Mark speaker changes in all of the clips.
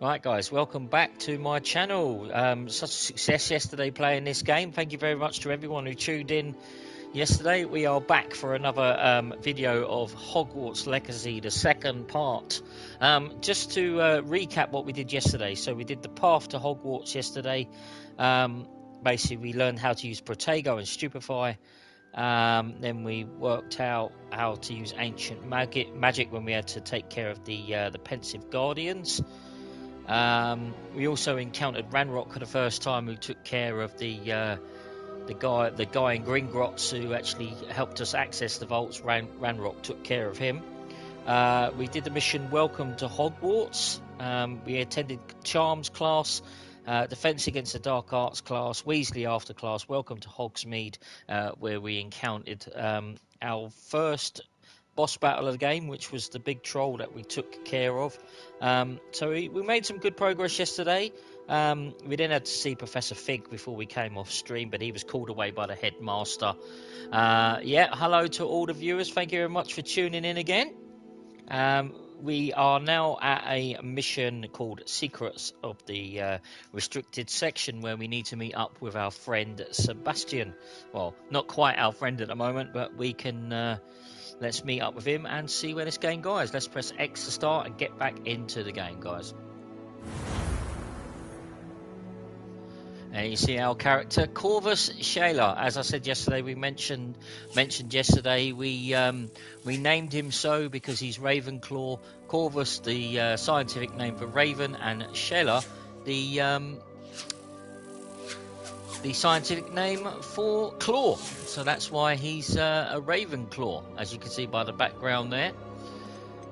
Speaker 1: Right guys, welcome back to my channel. Such a success yesterday playing this game. Thank you very much to everyone who tuned in yesterday. We are back for another video of Hogwarts Legacy, the second part. Just to recap what we did yesterday. So we did the path to Hogwarts yesterday. Basically we learned how to use Protego and Stupefy. Then we worked out how to use ancient magic when we had to take care of the pensive guardians. We also encountered Ranrock for the first time, who took care of the guy in Gringotts who actually helped us access the vaults. Ranrock took care of him. We did the mission Welcome to Hogwarts. We attended Charms class, Defense Against the Dark Arts class, Weasley After class, Welcome to Hogsmeade, where we encountered our first boss battle of the game, which was the big troll that we took care of. So we made some good progress yesterday. We then had to see Professor Fig before we came off stream, but he was called away by the headmaster. Yeah, hello to all the viewers. Thank you very much for tuning in again. We are now at a mission called Secrets of the Restricted Section, where we need to meet up with our friend Sebastian. Well, not quite our friend at the moment, but we can... let's meet up with him and see where this game goes. Let's press X to start and get back into the game, guys. And you see our character, Corvus Shaler. As I said yesterday, we mentioned yesterday, we named him so because he's Ravenclaw. Corvus, the scientific name for Raven, and Shaler, the scientific name for claw. So that's why he's a Ravenclaw, as you can see by the background there.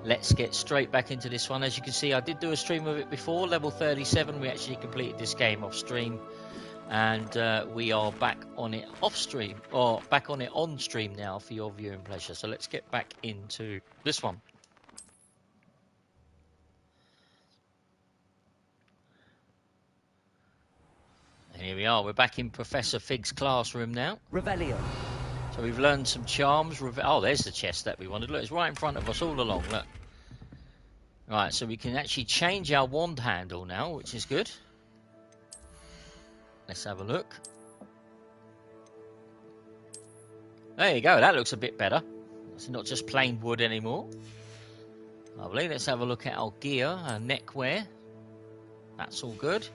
Speaker 1: Let's get straight back into this one. As you can see, I did do a stream of it before, level 37. We actually completed this game off stream, and we are back on it off stream, or back on it on stream now for your viewing pleasure. So let's get back into this one. And here we are, we're back in Professor Fig's classroom now.
Speaker 2: Revelio.
Speaker 1: So we've learned some charms. Oh, there's the chest that we wanted. Look, it's right in front of us all along, look. Right, so we can actually change our wand handle now, which is good. Let's have a look. There you go, that looks a bit better. It's not just plain wood anymore. Lovely, let's have a look at our gear, our neckwear. That's all good.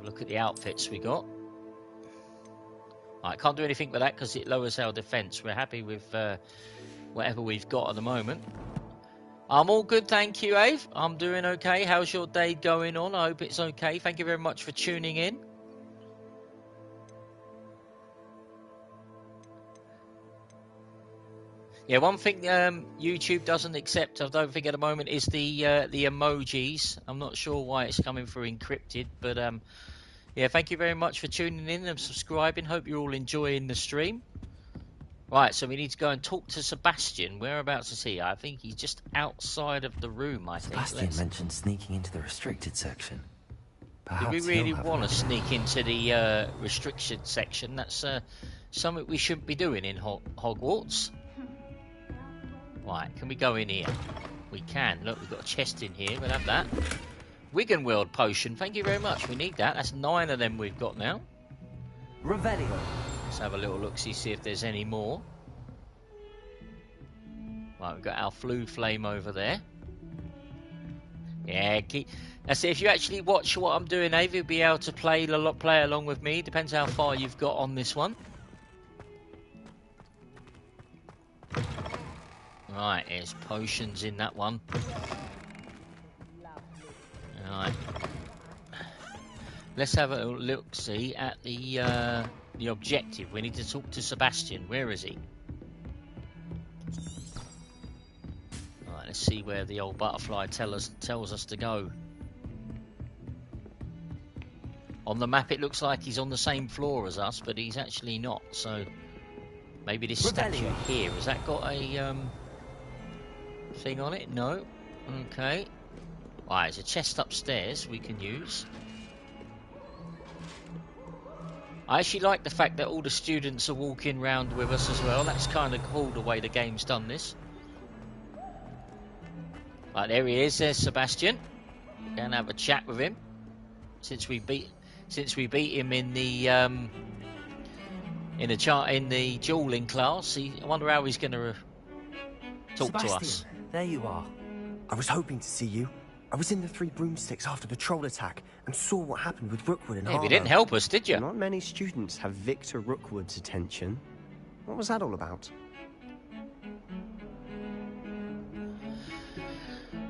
Speaker 1: Look at the outfits we got. I can't do anything with that because it lowers our defense. We're happy with whatever we've got at the moment. I'm all good, thank you, Ave. I'm doing okay. How's your day going on? I hope it's okay. Thank you very much for tuning in. Yeah, one thing YouTube doesn't accept, I don't think at the moment, is the emojis. I'm not sure why it's coming through encrypted, but yeah, thank you very much for tuning in and subscribing. Hope you're all enjoying the stream. Right, so we need to go and talk to Sebastian. Whereabouts is he? I think he's just outside of the room, I think.
Speaker 2: Sebastian mentioned sneaking into the restricted section. Perhaps
Speaker 1: do we really want to sneak into the restricted section? That's something we shouldn't be doing in Hogwarts. Right, can we go in here? We can. Look, we've got a chest in here. We'll have that. Wiggenweld potion. Thank you very much. We need that. That's 9 of them we've got now.
Speaker 2: Revelio.
Speaker 1: Let's have a little look-see, see if there's any more. Right, we've got our flue flame over there. Yeah, that's it. If you actually watch what I'm doing, Ava, you'll be able to play along with me. Depends how far you've got on this one. Right, there's potions in that one. Alright. Let's have a look-see at the objective. We need to talk to Sebastian. Where is he? Alright, let's see where the old butterfly tells us to go. On the map it looks like he's on the same floor as us, but he's actually not. So maybe this statue here, has that got a thing on it? No. Okay. Right, there's a chest upstairs we can use. I actually like the fact that all the students are walking around with us as well. That's kind of cool the way the game's done this. Right, there he is. There's Sebastian. and have a chat with him. Since we beat him in the dueling class, I wonder how he's going to talk to
Speaker 2: Sebastian,
Speaker 1: us.
Speaker 2: there you are.
Speaker 3: I was hoping to see you. I was in the Three Broomsticks after the troll attack and saw what happened with Rookwood and
Speaker 1: Yeah,
Speaker 3: Harlow.
Speaker 1: you didn't help us, did you?
Speaker 4: Not many students have Victor Rookwood's attention. What was that all about?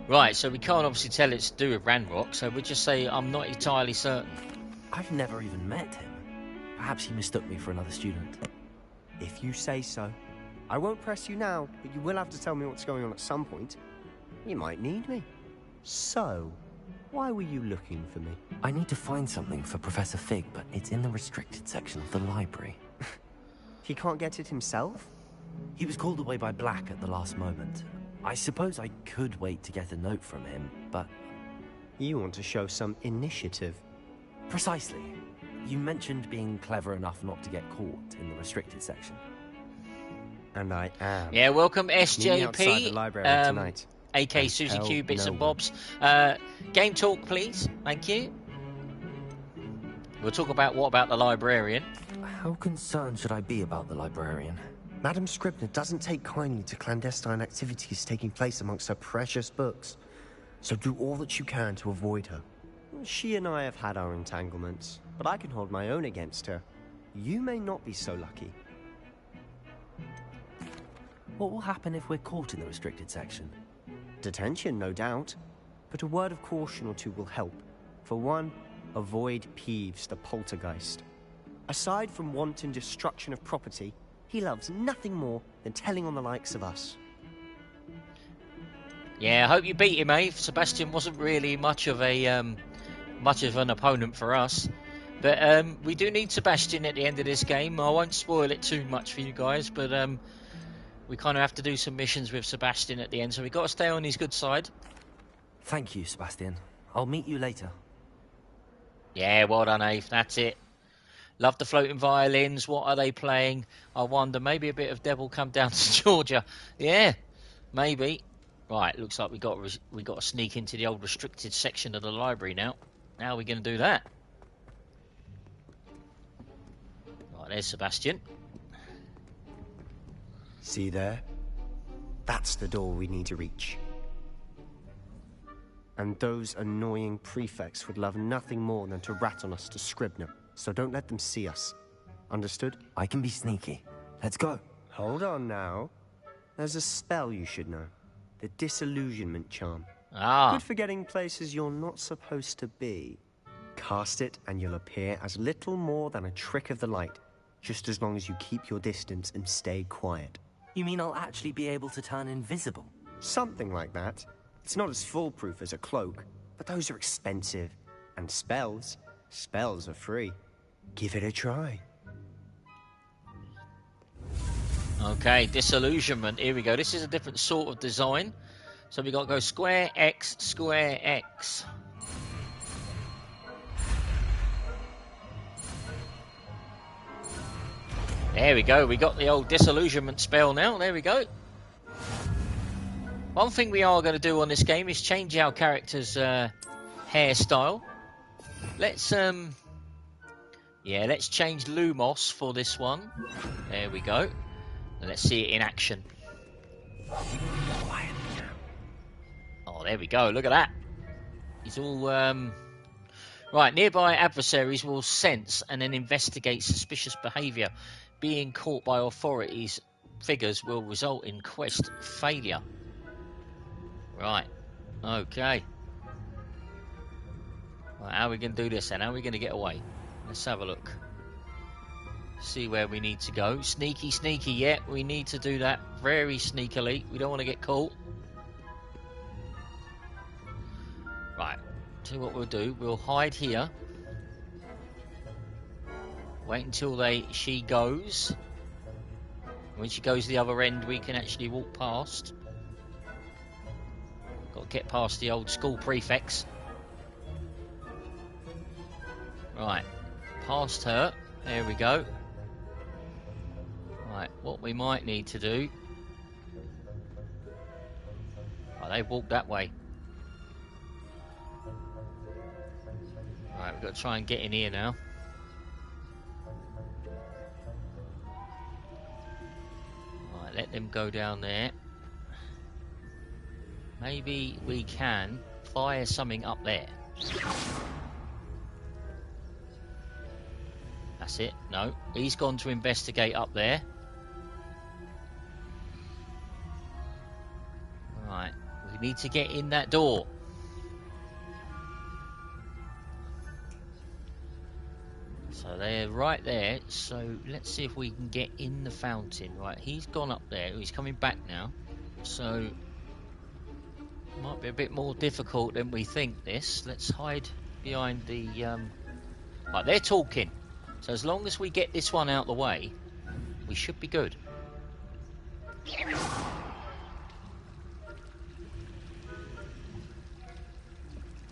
Speaker 1: Right, so we can't obviously tell it's to do with Ranrock, so we'll just say I'm not entirely certain.
Speaker 2: I've never even met him. Perhaps he mistook me for another student.
Speaker 4: If you say so. I won't press you now, but you will have to tell me what's going on at some point. You might need me. So, why were you looking for me?
Speaker 2: I need to find something for Professor Fig, but it's in the restricted section of the library.
Speaker 4: He can't get it himself?
Speaker 2: He was called away by Black at the last moment. I suppose I could wait to get a note from him, but...
Speaker 4: You want to show some initiative.
Speaker 2: Precisely. You mentioned being clever enough not to get caught in the restricted section.
Speaker 4: And I am.
Speaker 1: Yeah, welcome
Speaker 4: Meet me outside the
Speaker 1: SJP,
Speaker 4: library tonight.
Speaker 1: AK
Speaker 4: And
Speaker 1: Susie
Speaker 4: tell
Speaker 1: Q, Bits
Speaker 4: no
Speaker 1: and
Speaker 4: one.
Speaker 1: Bobs. Game talk, please. Thank you. We'll talk about what about the librarian.
Speaker 2: How concerned should I be about the librarian?
Speaker 3: Madam Scribner doesn't take kindly to clandestine activities taking place amongst her precious books. So do all that you can to avoid her.
Speaker 4: She and I have had our entanglements, but I can hold my own against her. You may not be so lucky.
Speaker 2: What will happen if we're caught in the restricted section?
Speaker 4: Detention, no doubt. But a word of caution or two will help. For one, avoid Peeves, the poltergeist. Aside from wanton destruction of property, he loves nothing more than telling on the likes of us.
Speaker 1: Yeah, I hope you beat him, eh? Sebastian wasn't really much of an opponent for us. But we do need Sebastian at the end of this game. I won't spoil it too much for you guys, but we kind of have to do some missions with Sebastian at the end, so we've got to stay on his good side.
Speaker 2: Thank you, Sebastian. I'll meet you later.
Speaker 1: Yeah, well done, Ave. That's it. Love the floating violins. What are they playing? I wonder. Maybe a bit of Devil Come Down to Georgia. Yeah, maybe. Right, looks like we got to sneak into the old restricted section of the library now. How are we going to do that? Right, there's Sebastian.
Speaker 4: See there? That's the door we need to reach. And those annoying prefects would love nothing more than to rat on us to Scribner. So don't let them see us. Understood?
Speaker 2: I can be sneaky. Let's go.
Speaker 4: Hold on now. There's a spell you should know. The disillusionment charm.
Speaker 1: Ah,
Speaker 4: Good for getting places you're not supposed to be. Cast it and you'll appear as little more than a trick of the light, just as long as you keep your distance and stay quiet.
Speaker 2: You mean I'll actually be able to turn invisible?
Speaker 4: Something like that. It's not as foolproof as a cloak, but those are expensive. And spells are free. Give it a try.
Speaker 1: okay, disillusionment. Here we go. This is a different sort of design. So we got to go square X, square X. There we go. We got the old disillusionment spell now. There we go. One thing we are going to do on this game is change our character's hairstyle. Let's let's change Lumos for this one. There we go. And let's see it in action. Oh, there we go. Look at that. He's all right. Nearby adversaries will sense and then investigate suspicious behaviour. Being caught by authorities figures will result in quest failure. Right. Okay. Right, how are we going to do this then? How are we going to get away? Let's have a look. See where we need to go. Sneaky, sneaky. Yeah, we need to do that very sneakily. We don't want to get caught. Right. See what we'll do. We'll hide here. Wait until she goes. When she goes to the other end, we can actually walk past. Got to get past the old school prefects. Right, past her. There we go. Right, what we might need to do. Oh, they walked that way. Right, we've got to try and get in here now. Right, let them go down there. Maybe we can fire something up there. That's it. No, he's gone to investigate up there. Right, we need to get in that door. So they're right there. So let's see if we can get in the fountain. Right, he's gone up there. He's coming back now. So might be a bit more difficult than we think. This. Let's hide behind the. Right, they're talking. So as long as we get this one out of the way, we should be good.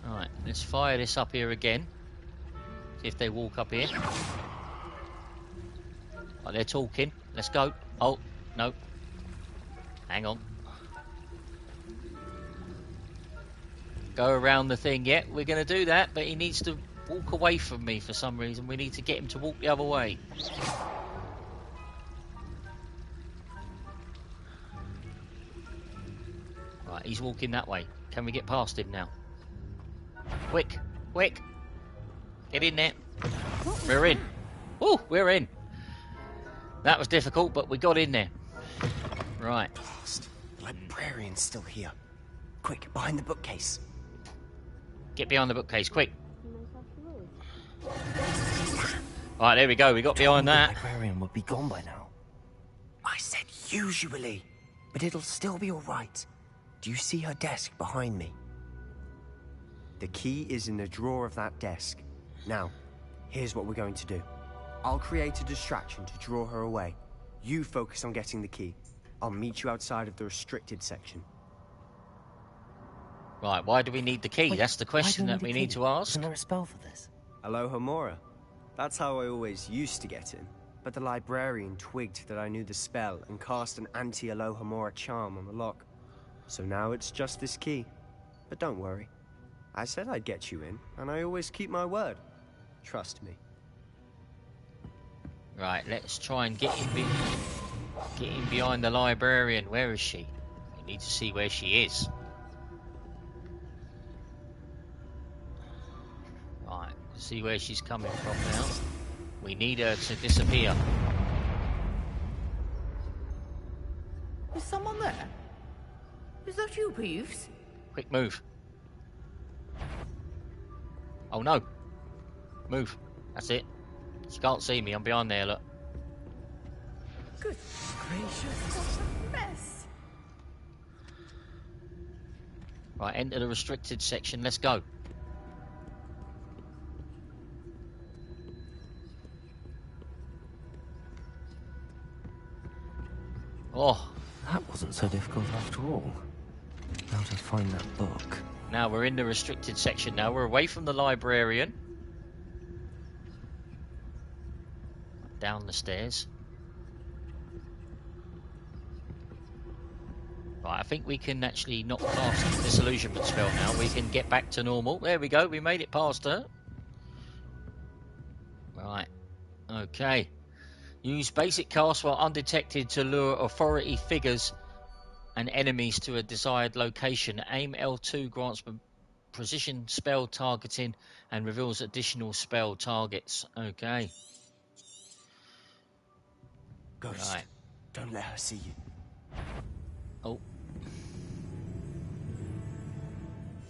Speaker 1: Alright, let's fire this up here again. See if they walk up here. Right, they're talking. Let's go. Oh, no. Hang on. Go around the thing. Yeah, we're going to do that, but he needs to walk away from me for some reason. We need to get him to walk the other way. Right, he's walking that way. Can we get past him now? Quick, quick. Get in there. We're in. Oh, we're in. That was difficult, but we got in there. Right.
Speaker 4: Blast. The librarian's still here. Quick, behind the bookcase.
Speaker 1: Get behind the bookcase, quick. Right, there we go. We got behind that.
Speaker 2: The librarian would be gone by now.
Speaker 3: I said usually, but it'll still be all right. Do you see her desk behind me?
Speaker 4: The key is in the drawer of that desk. Now, here's what we're going to do. I'll create a distraction to draw her away. You focus on getting the key. I'll meet you outside of the restricted section.
Speaker 1: Right, why do we need the key?
Speaker 2: Wait,
Speaker 1: that's the question that we need to ask.
Speaker 2: Isn't there a spell for this?
Speaker 4: Aloha Mora. That's how I always used to get in. But the librarian twigged that I knew the spell and cast an anti-Aloha Mora charm on the lock. So now it's just this key. But don't worry. I said I'd get you in, and I always keep my word. Trust me.
Speaker 1: Right, let's try and get in behind the librarian. Where is she? We need to see where she is. Right, see where she's coming from now. We need her to disappear.
Speaker 5: Is someone there? Is that you, Peeves?
Speaker 1: Quick move. Oh no. Move. That's it. She can't see me. I'm behind there, look.
Speaker 5: Good gracious, what a mess.
Speaker 1: Right, enter the restricted section. Let's go. Oh.
Speaker 2: That wasn't so difficult after all. Now to find that book.
Speaker 1: Now we're in the restricted section now. We're away from the librarian. Down the stairs. Right, I think we can actually knock past the disillusionment spell now. We can get back to normal. There we go. We made it past her. Right. Okay. Use basic cast while undetected to lure authority figures and enemies to a desired location. Aim L2 grants precision spell targeting and reveals additional spell targets. Okay.
Speaker 4: Ghost,
Speaker 1: Right.
Speaker 4: don't let her see you.
Speaker 1: Oh.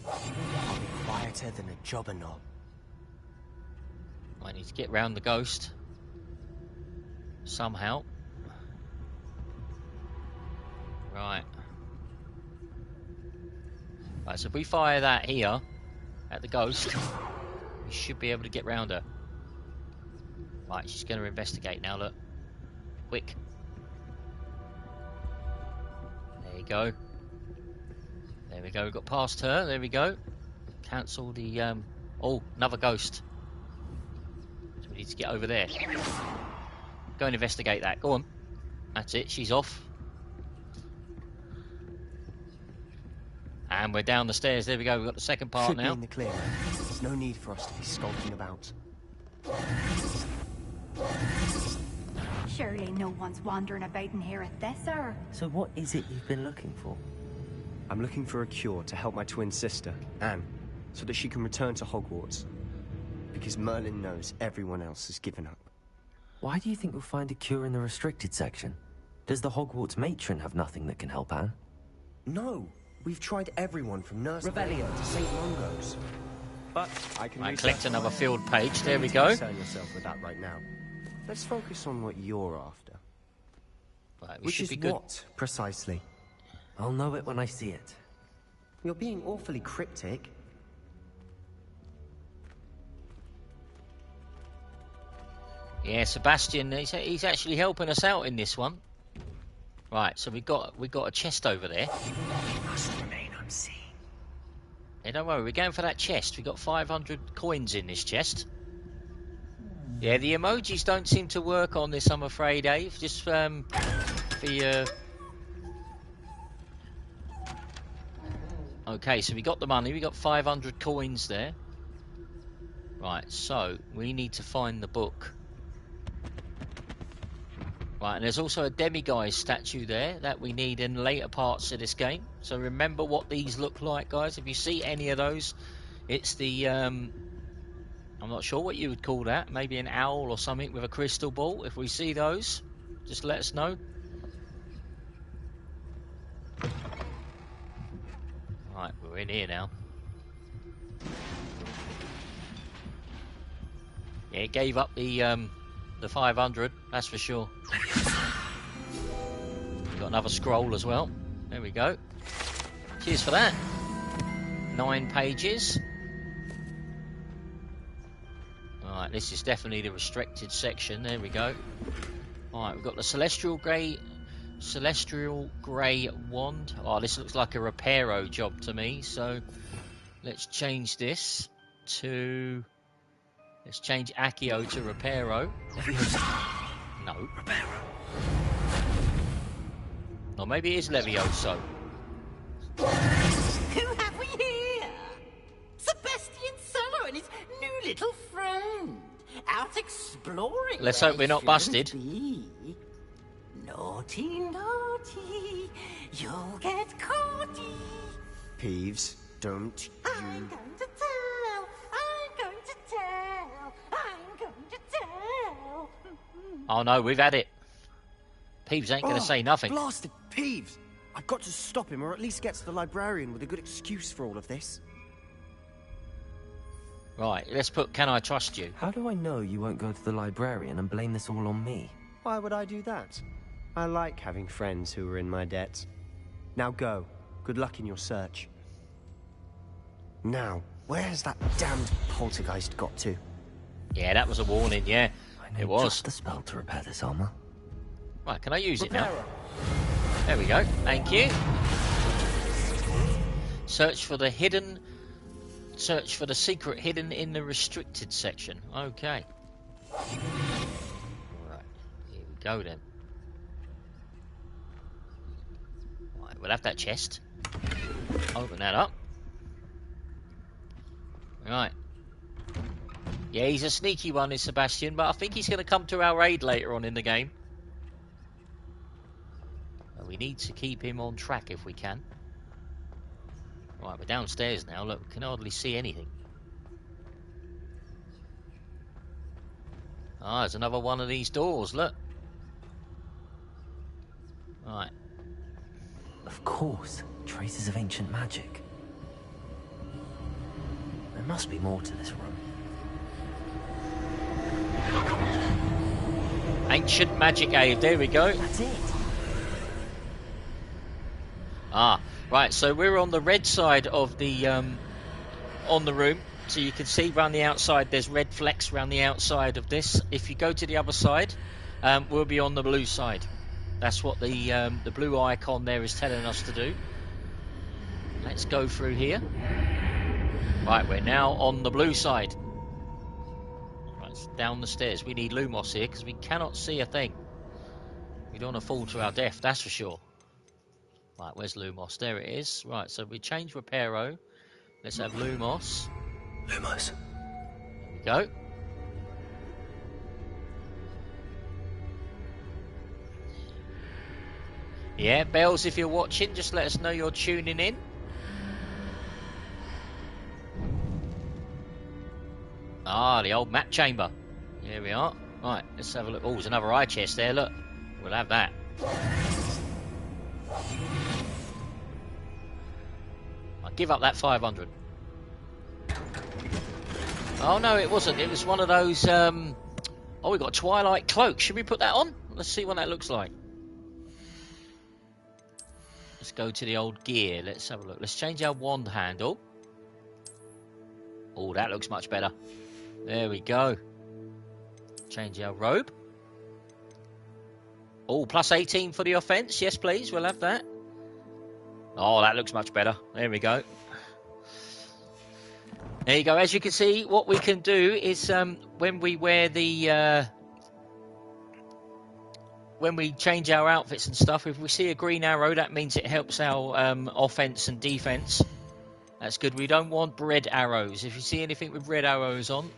Speaker 4: I'll be quieter than a jobberknoll.
Speaker 1: I need to get round the ghost. Somehow. Right. Right, so if we fire that here at the ghost, we should be able to get round her. Right, she's going to investigate now, look. Quick. There you go. There we go, we got past her, there we go. Cancel the, oh, another ghost. So we need to get over there. Go and investigate that, go on. That's it, she's off. And we're down the stairs, there we go, we've got the second part
Speaker 4: Should
Speaker 1: now.
Speaker 4: be in the clear. no need for us to be skulking about.
Speaker 6: Surely no one's wandering about in here at this hour.
Speaker 2: So what is it you've been looking for?
Speaker 4: I'm looking for a cure to help my twin sister, Anne, so that she can return to Hogwarts. Because Merlin knows everyone else has given up.
Speaker 2: Why do you think we'll find a cure in the restricted section? Does the Hogwarts matron have nothing that can help Anne?
Speaker 3: No, we've tried everyone from Nurse Revelio to St. Mungo's.
Speaker 4: But I can
Speaker 1: I collect another field page. There we go.
Speaker 4: Concern yourself with that right now. Let's focus on what you're after.
Speaker 1: Right, we
Speaker 3: Which
Speaker 1: should
Speaker 3: is
Speaker 1: be good.
Speaker 3: what, precisely?
Speaker 2: I'll know it when I see it.
Speaker 3: You're being awfully cryptic.
Speaker 1: Yeah, Sebastian, he's actually helping us out in this one. Right, so we got a chest over there.
Speaker 3: You must remain unseen.
Speaker 1: Yeah, don't worry, we're going for that chest. We got 500 coins in this chest. Yeah, the emojis don't seem to work on this, I'm afraid, Dave. Just for your... Okay, so we got the money. We got 500 coins there. Right, so we need to find the book. Right, and there's also a demiguise statue there that we need in later parts of this game. So remember what these look like, guys. If you see any of those, it's the... I'm not sure what you would call that. Maybe an owl or something with a crystal ball. If we see those, just let us know. Right, we're in here now. Yeah, it gave up the 500, that's for sure. We've got another scroll as well. There we go. Cheers for that. 9 pages. Alright, this is definitely the restricted section. There we go. Alright, we've got the celestial grey wand. Oh, this looks like a reparo job to me. So let's change this to... Let's change Accio to reparo. No.
Speaker 3: Reparo.
Speaker 1: Or maybe it is Levioso.
Speaker 5: Who have we here? Sebastian Cello and his new little friend. Out exploring.
Speaker 1: Let's
Speaker 5: where
Speaker 1: hope we're not
Speaker 5: they
Speaker 1: busted.
Speaker 5: shouldn't be. Naughty, naughty. You'll get caughty.
Speaker 4: Peeves, don't
Speaker 5: I'm
Speaker 4: you...
Speaker 5: going to tell. I'm going to tell. I'm going to tell.
Speaker 1: Oh no, we've had it. Peeves ain't going to say nothing.
Speaker 4: Blasted Peeves! I've got to stop him, or at least get to the librarian with a good excuse for all of this.
Speaker 1: Right, let's put Can I Trust You?
Speaker 2: How do I know you won't go to the librarian and blame this all on me?
Speaker 4: Why would I do that? I like having friends who are in my debt. Now go. Good luck in your search.
Speaker 3: Now, where has that damned poltergeist got to?
Speaker 1: Yeah, that was a warning, yeah.
Speaker 2: I know
Speaker 1: It was.
Speaker 2: just the spell to repair this armor.
Speaker 1: Right, can I use it now? There we go. Thank you. Search for the secret hidden in the restricted section. Okay. Right. Here we go then. Right, we'll have that chest. Open that up. Right. Yeah, he's a sneaky one, is Sebastian, but I think he's going to come to our aid later on in the game. We need to keep him on track if we can. Right, we're downstairs now. Look, we can hardly see anything. Ah, there's another one of these doors, look. Right.
Speaker 2: Of course, traces of ancient magic. There must be more to this room.
Speaker 1: Ancient magic aid, there we go.
Speaker 2: That's it.
Speaker 1: Ah, right, so we're on the red side of the on the room, so you can see around the outside there's red flecks around the outside of this. If you go to the other side, we'll be on the blue side. That's what the blue icon there is telling us to do. Let's go through here. Right, we're now on the blue side. Right, down the stairs. We need Lumos here because we cannot see a thing. We don't want to fall to our death, that's for sure. Right, where's Lumos? There it is. Right, so we change Reparo. Let's have Lumos.
Speaker 2: Lumos.
Speaker 1: Go. Yeah, Bells, if you're watching, just let us know you're tuning in. Ah, the old map chamber. Here we are. Right, let's have a look. Oh, there's another eye chest there, look. We'll have that. I'll give up that 500. Oh, no, it wasn't. It was one of those... Oh, we got a Twilight Cloak. Should we put that on? Let's see what that looks like. Let's go to the old gear. Let's have a look. Let's change our wand handle. Oh, that looks much better. There we go. Change our robe. Oh, plus 18 for the offense. Yes, please. We'll have that. Oh, that looks much better. There we go. There you go. As you can see, what we can do is when we wear the... when we change our outfits and stuff, if we see a green arrow, that means it helps our offense and defense. That's good. We don't want red arrows. If you see anything with red arrows on,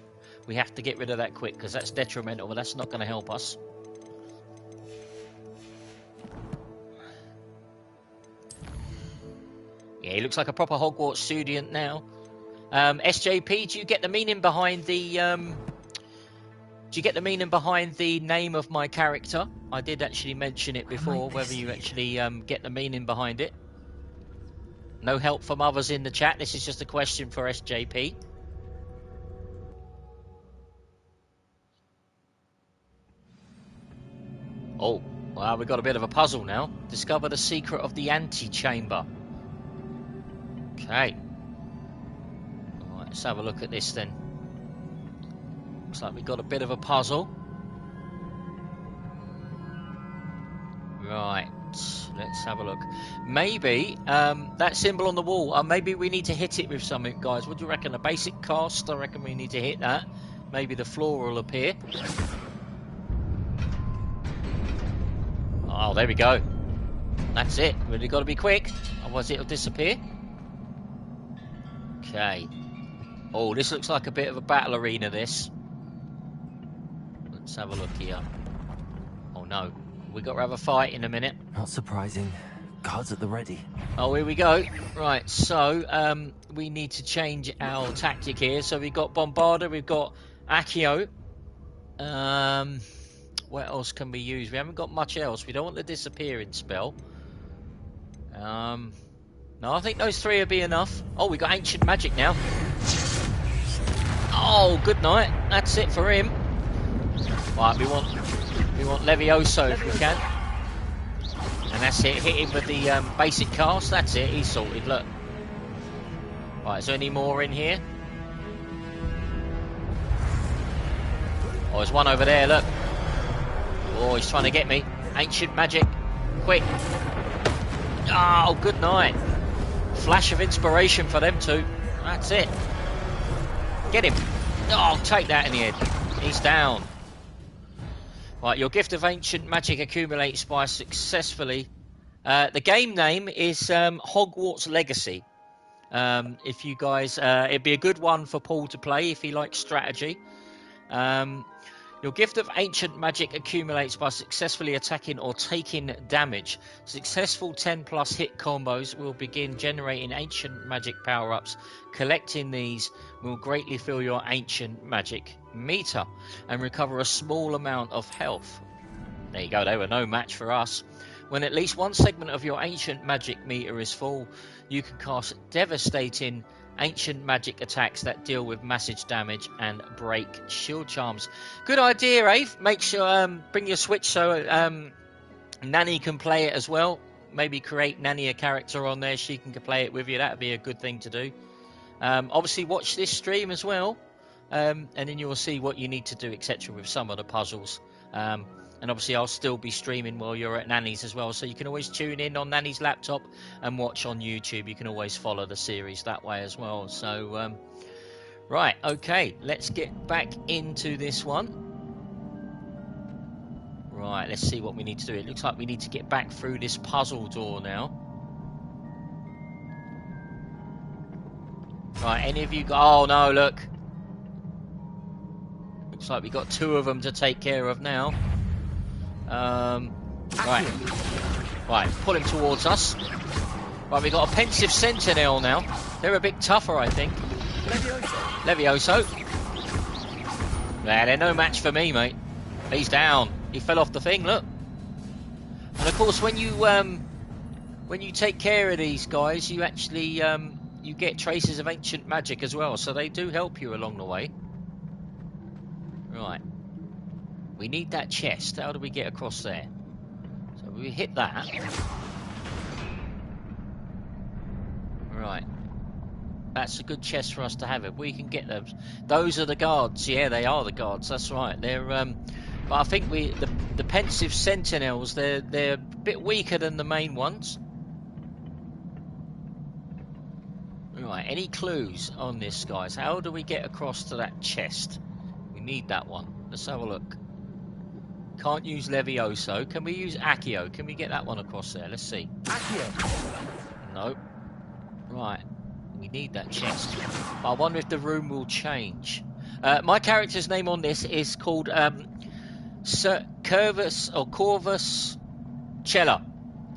Speaker 1: we have to get rid of that quick, because that's detrimental, but that's not going to help us. Yeah, he looks like a proper Hogwarts student now. SJP, do you get the meaning behind the... do you get the meaning behind the name of my character? I did actually mention it before, whether you actually get the meaning behind it. No help from others in the chat. This is just a question for SJP. Oh, well, we've got a bit of a puzzle now. Discover the secret of the antechamber. Okay. All right, let's have a look at this then. Looks like we've got a bit of a puzzle. Right, let's have a look. Maybe that symbol on the wall, maybe we need to hit it with something, guys. What do you reckon? A basic cast? I reckon we need to hit that. Maybe the floor will appear. Oh, there we go. That's it. Really got to be quick, otherwise it'll disappear. Okay. Oh, this looks like a bit of a battle arena, this. Let's have a look here. Oh no, we got to have a fight in a minute.
Speaker 2: Not surprising. Guards at the ready.
Speaker 1: Oh, here we go. Right, so we need to change our tactic here. So we've got Bombarder, we've got Accio. What else can we use? We haven't got much else. We don't want the disappearing spell. No, I think those three will be enough. Oh, we got ancient magic now. Oh, good night. That's it for him. Right, we want Levioso if we can. And that's it. Hit him with the basic cast. That's it. He's sorted. Look. Right, is there any more in here? Oh, there's one over there. Look. Oh, he's trying to get me. Ancient magic. Quick. Oh, good night. Flash of inspiration for them two. That's it. Get him. Oh, take that in the head. He's down. Right, your gift of ancient magic accumulates by successfully... the game name is Hogwarts Legacy. If you guys... it'd be a good one for Paul to play if he likes strategy. Your gift of ancient magic accumulates by successfully attacking or taking damage. Successful 10 plus hit combos will begin generating ancient magic power-ups. Collecting these will greatly fill your ancient magic meter and recover a small amount of health. There you go, they were no match for us. When at least one segment of your ancient magic meter is full, you can cast devastating ancient magic attacks that deal with massive damage and break shield charms. Good idea, Ave. Make sure bring your Switch so Nanny can play it as well. Maybe create Nanny a character on there. She can play it with you. That would be a good thing to do. Obviously watch this stream as well, and then you will see what you need to do, etc. with some of the puzzles. And obviously I'll still be streaming while you're at Nanny's as well, so you can always tune in on Nanny's laptop and watch on YouTube. You can always follow the series that way as well. So right, okay, let's get back into this one. Right, let's see what we need to do. It looks like we need to get back through this puzzle door now. Right, any of you got... Oh, no, look. Looks like we got 2 of them to take care of now. Right. Right, pull him towards us. Right, we got a pensive sentinel now. They're a bit tougher, I think. Levioso. Nah, they're no match for me, mate. He's down. He fell off the thing, look. And of course, when you take care of these guys, you actually you get traces of ancient magic as well, so they do help you along the way. Right. We need that chest. How do we get across there? So we hit that. Right. That's a good chest for us to have if we can get them. Those are the guards. Yeah, they are the guards. That's right. They're but I think the pensive sentinels, they're a bit weaker than the main ones. Right, any clues on this, guys? How do we get across to that chest? We need that one. Let's have a look. Can't use Levioso. Can we use Accio? Can we get that one across there? Let's see.
Speaker 2: Accio.
Speaker 1: Nope. Right. We need that chest. I wonder if the room will change. My character's name on this is called Corvus Cella.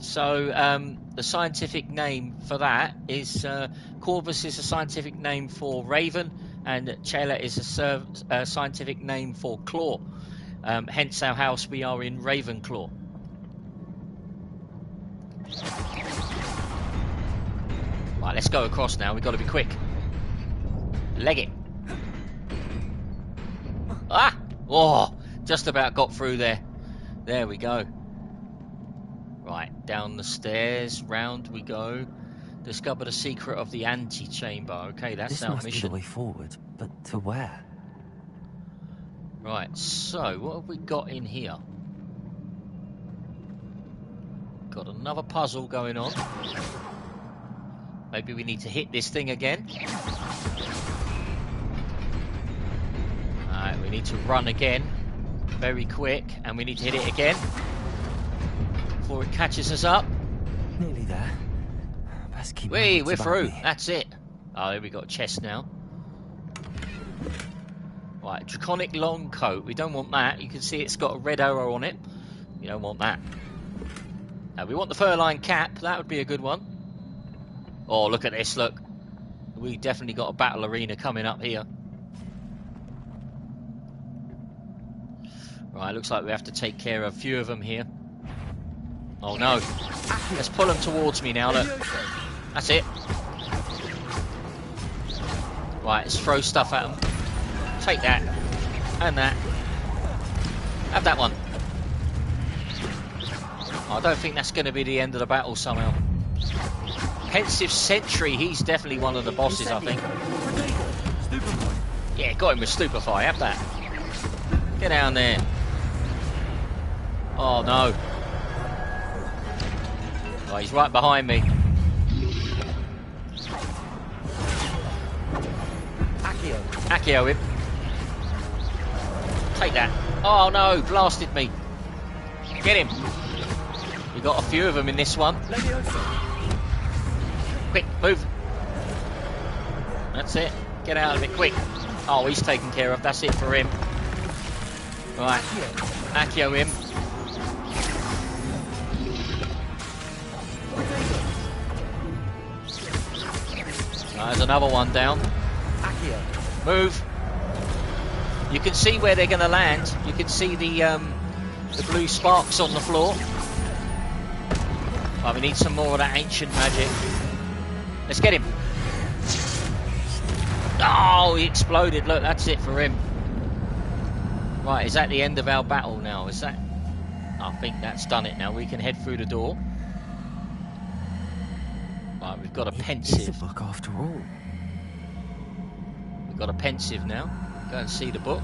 Speaker 1: So the scientific name for that is Corvus is a scientific name for raven, and Cella is a scientific name for claw. Hence our house, we are in Ravenclaw. Right, let's go across now. We've got to be quick. Leg it. Ah! Oh, just about got through there. There we go. Right, down the stairs, round we go. Discover the secret of the antechamber. Okay, that's our mission.
Speaker 2: This must be the way forward, but to where?
Speaker 1: Right, so what have we got in here? Got another puzzle going on. Maybe we need to hit this thing again. Alright, we need to run again. Very quick, and we need to hit it again before it catches us up.
Speaker 2: Nearly there. Best keep
Speaker 1: we're through. That's it. Oh, there we got a chest now. Right, draconic long coat. We don't want that. You can see it's got a red arrow on it. We don't want that. We want the fur-lined cap. That would be a good one. Oh, look at this. Look, we definitely got a battle arena coming up here. Right, looks like we have to take care of a few of them here. Oh no. Let's pull them towards me now, look. That's it. Right, let's throw stuff at them. Take that. And that. Have that one. Oh, I don't think that's going to be the end of the battle somehow. Pensive Sentry, he's definitely one of the bosses, I think. Yeah, got him with Stupefy. Have that. Get down there. Oh no. Oh, he's right behind me. Accio him. Take that. Oh no, blasted me. Get him. We got a few of them in this one. Quick, move. That's it. Get out of it quick. Oh, he's taken care of. That's it for him. Right. Accio him. There's another one down. Move. You can see where they're going to land. You can see the blue sparks on the floor. Oh, we need some more of that ancient magic. Let's get him. Oh, he exploded. Look, that's it for him. Right, is that the end of our battle now? Is that... I think that's done it now. We can head through the door. Right, we've got a pensive.
Speaker 2: It's a book after all.
Speaker 1: We've got a pensive now. Go and see the book.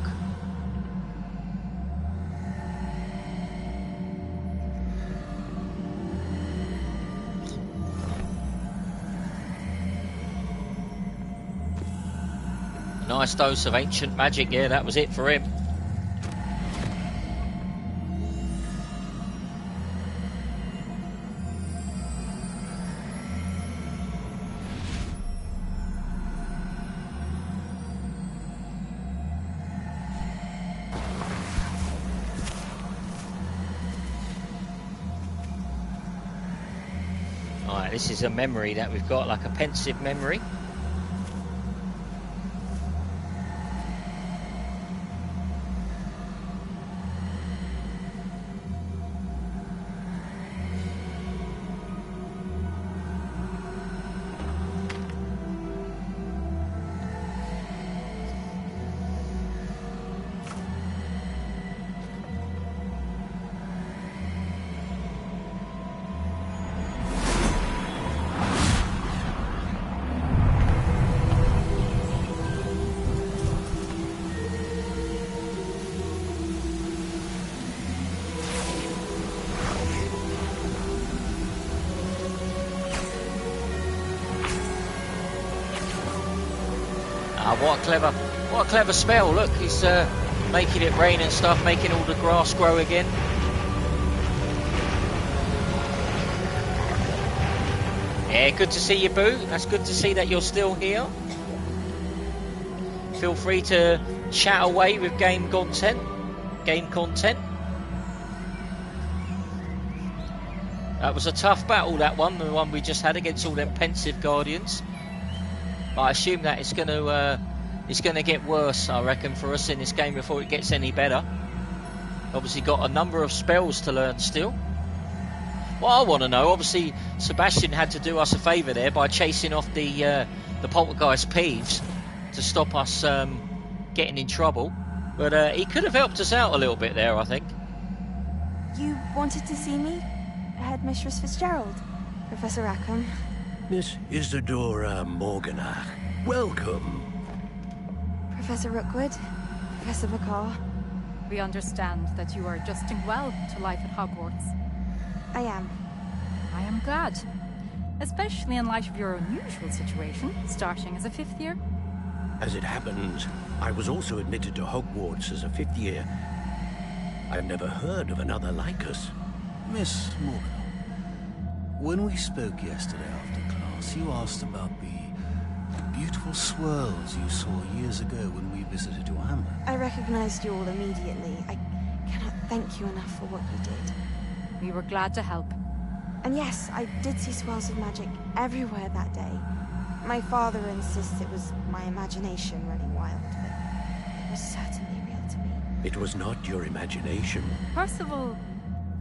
Speaker 1: A nice dose of ancient magic. Yeah, that was it for him. this is a memory that we've got, like a pensive memory. What a clever spell. Look, he's making it rain and stuff, making all the grass grow again. Yeah, good to see you, Boo. That's good to see that you're still here. Feel free to chat away with game content. That was a tough battle, that one, the one we just had against all them pensive guardians. But I assume that it's going to get worse, I reckon, for us in this game before it gets any better. Obviously got a number of spells to learn still. What I want to know, obviously Sebastian had to do us a favour there by chasing off the poltergeist Peeves to stop us getting in trouble. But he could have helped us out a little bit there, I think.
Speaker 7: You wanted to see me? Headmistress Fitzgerald? Professor Rackham?
Speaker 8: Miss Isadora Morganach, welcome.
Speaker 7: Professor Rookwood? Professor Bakar?
Speaker 6: We understand that you are adjusting well to life at Hogwarts.
Speaker 7: I am.
Speaker 6: I am glad. Especially in light of your unusual situation, starting as a 5th year.
Speaker 8: As it happens, I was also admitted to Hogwarts as a 5th year. I've never heard of another like us.
Speaker 9: Miss Morgan, when we spoke yesterday after class, you asked about the beautiful swirls you saw years ago when we visited your hamlet.
Speaker 7: I recognized you all immediately. I cannot thank you enough for what you did.
Speaker 6: We were glad to help.
Speaker 7: And yes, I did see swirls of magic everywhere that day. My father insists it was my imagination running wild, but it was certainly real to me.
Speaker 8: It was not your imagination.
Speaker 6: Percival,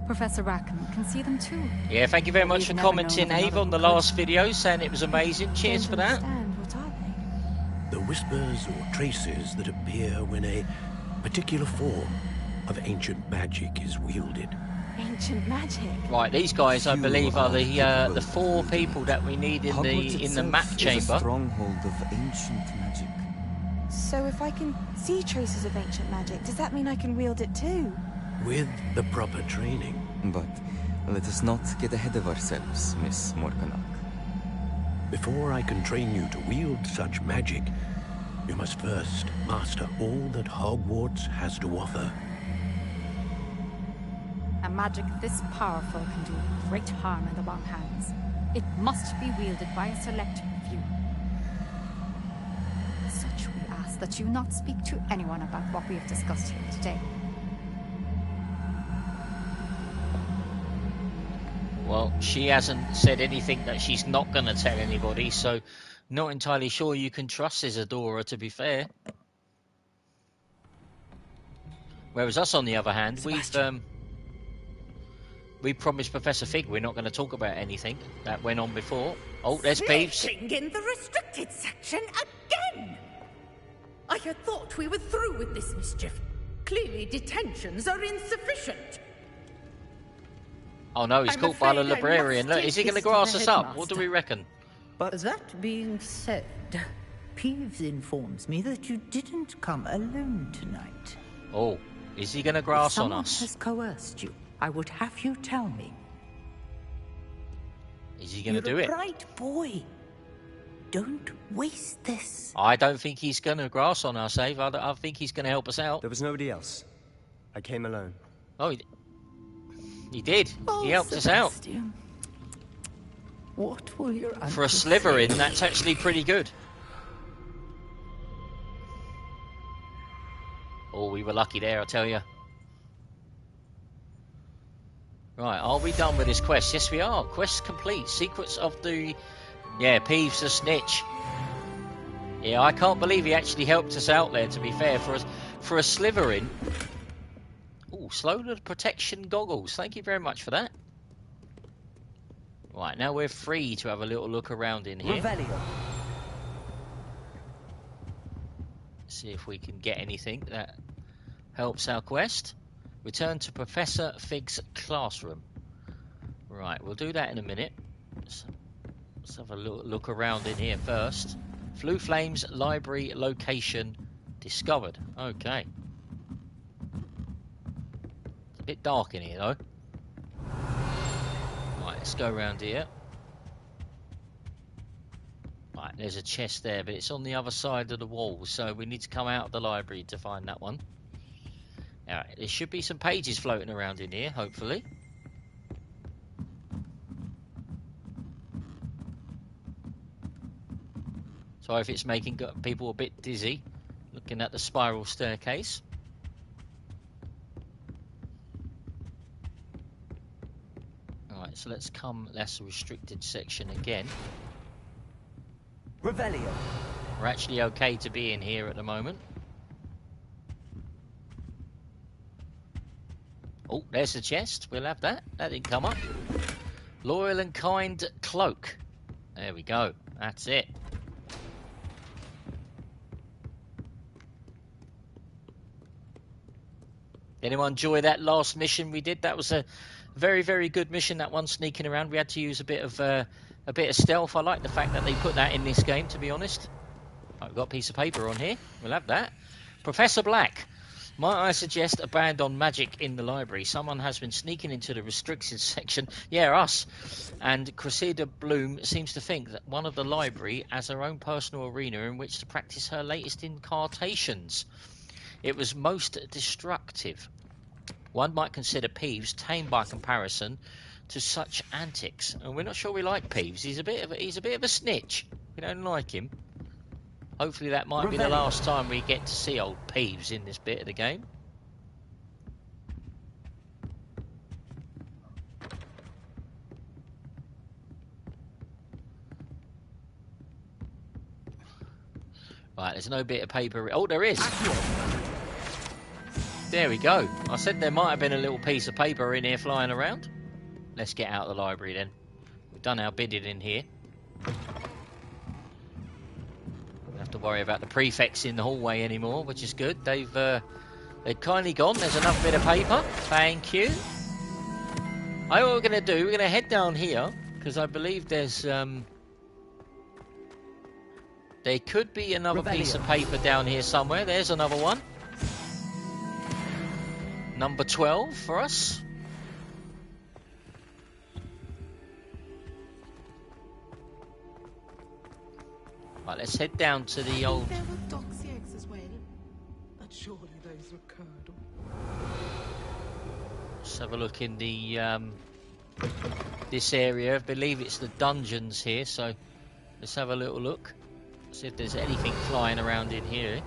Speaker 6: Professor Rackham can see them too.
Speaker 1: Yeah, thank you very much for commenting, Ave, on the last video, saying it was amazing. Cheers for that.
Speaker 7: What are they?
Speaker 8: The whispers or traces that appear when a particular form of ancient magic is wielded.
Speaker 7: Ancient magic?
Speaker 1: Right, these guys, I believe, are the 4 people that we need in the map chamber.
Speaker 10: A stronghold of ancient magic.
Speaker 7: So if I can see traces of ancient magic, does that mean I can wield it too?
Speaker 8: With the proper training.
Speaker 10: But let us not get ahead of ourselves, Miss Morganach.
Speaker 8: Before I can train you to wield such magic, you must first master all that Hogwarts has to offer.
Speaker 6: A magic this powerful can do great harm in the wrong hands. It must be wielded by a select few. As such, we ask that you not speak to anyone about what we have discussed here today.
Speaker 1: Well, she hasn't said anything that she's not going to tell anybody, so not entirely sure you can trust Isadora, to be fair. Whereas us, on the other hand, we promised Professor Fig we're not going to talk about anything that went on before. Oh, there's Peeves.
Speaker 5: Sleeping in the restricted section again! I had thought we were through with this mischief. Clearly detentions are insufficient.
Speaker 1: Oh no, he's caught by the librarian. Look, is he going to grass us up? What do we reckon?
Speaker 11: But that being said, Peeves informs me that you didn't come alone tonight.
Speaker 1: Oh, is he going to grass on us?
Speaker 11: Someone has coerced you. I would have you tell me.
Speaker 1: Is he going to do it?
Speaker 11: You're a bright boy. Don't waste this.
Speaker 1: I don't think he's going to grass on us, Ave. I think he's going to help us out.
Speaker 4: There was nobody else. I came alone.
Speaker 1: Oh, he did. He helped
Speaker 11: Sebastian.
Speaker 1: us out.
Speaker 11: What will your
Speaker 1: For a Slitherin, that's actually pretty good. Oh, we were lucky there, I tell you. Right, are we done with this quest? Yes, we are. Quest complete. Secrets of the... Yeah, Peeves the Snitch. Yeah, I can't believe he actually helped us out there, to be fair. For a Slitherin. Oh, Slower Protection Goggles. Thank you very much for that. Right, now we're free to have a little look around in here.
Speaker 2: Revelio.
Speaker 1: See if we can get anything that helps our quest. Return to Professor Fig's classroom. Right, we'll do that in a minute. Let's have a look around in here first. Flue Flames library location discovered. Okay. It's a bit dark in here though. Right, let's go around here. Right, there's a chest there, but it's on the other side of the wall, so we need to come out of the library to find that one. Alright, there should be some pages floating around in here, hopefully. Sorry if it's making people a bit dizzy, looking at the spiral staircase. Alright, so let's come, that's a restricted section again.
Speaker 2: Revelio.
Speaker 1: We're actually okay to be in here at the moment. Oh, there's the chest. We'll have that. That didn't come up. Loyal and kind cloak. There we go. That's it. Anyone enjoy that last mission we did? That was a very, very good mission. That one, sneaking around. We had to use a bit of stealth. I like the fact that they put that in this game, to be honest. Right, we've got a piece of paper on here. We'll have that. Professor Black. Might I suggest a ban on magic in the library? Someone has been sneaking into the restricted section. Yeah, us. And Cressida Bloom seems to think that one of the library has her own personal arena in which to practice her latest incantations. It was most destructive. One might consider Peeves tame by comparison to such antics. And we're not sure we like Peeves. He's a bit of a snitch. We don't like him. Hopefully that might be the last time we get to see old Peeves in this bit of the game. Right, there's no bit of paper. Oh, there is. There we go. I said there might have been a little piece of paper in here flying around. Let's get out of the library then. We've done our bidding in here. To worry about the prefects in the hallway anymore, which is good. They've kindly gone. There's enough bit of paper. Thank you. I know what we're going to do. We're going to head down here because I believe there's there could be another piece of paper down here somewhere. There's another one. Number 12 for us. Right, let's head down to the old...
Speaker 12: There were doxy eggs as well, but surely those were curdled.
Speaker 1: Let's have a look in the this area. I believe it's the dungeons here, so let's have a little look. See if there's anything flying around in here.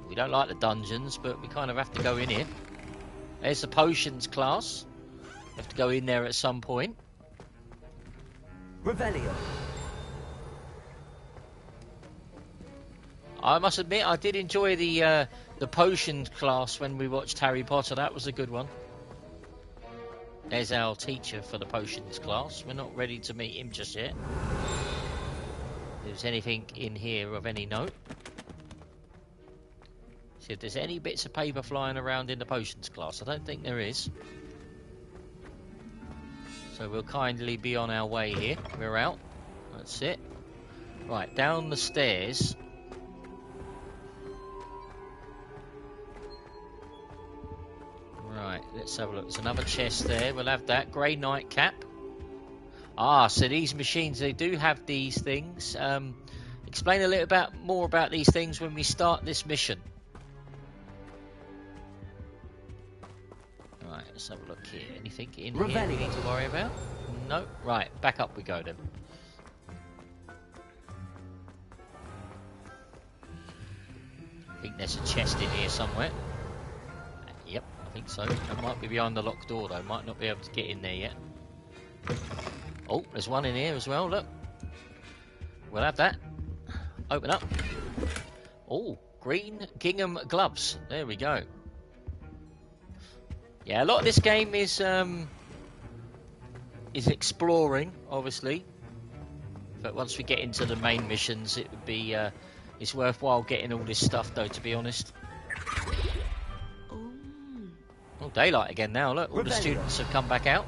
Speaker 1: We don't like the dungeons, but we kind of have to go in here. There's the potions class. We have to go in there at some point.
Speaker 2: Revelio.
Speaker 1: I must admit, I did enjoy the potions class when we watched Harry Potter. That was a good one. There's our teacher for the potions class. We're not ready to meet him just yet. If there's anything in here of any note. See if there's any bits of paper flying around in the potions class. I don't think there is. So we'll kindly be on our way here. We're out. That's it. Right, down the stairs. Right, let's have a look. There's another chest there. We'll have that. Grey nightcap. Ah, so these machines, they do have these things. Explain a little more about these things when we start this mission. Right, let's have a look here. Anything in here we need to worry about? No. Right, back up we go then. I think there's a chest in here somewhere. Yep. I think so. It might be behind the locked door though. Might not be able to get in there yet. Oh, there's one in here as well. Look, we'll have that. Open up. Oh, green gingham gloves. There we go. Yeah, a lot of this game is exploring, obviously. But once we get into the main missions, it would be it's worthwhile getting all this stuff, though. To be honest. Oh, daylight again now. Look, all the students have come back out.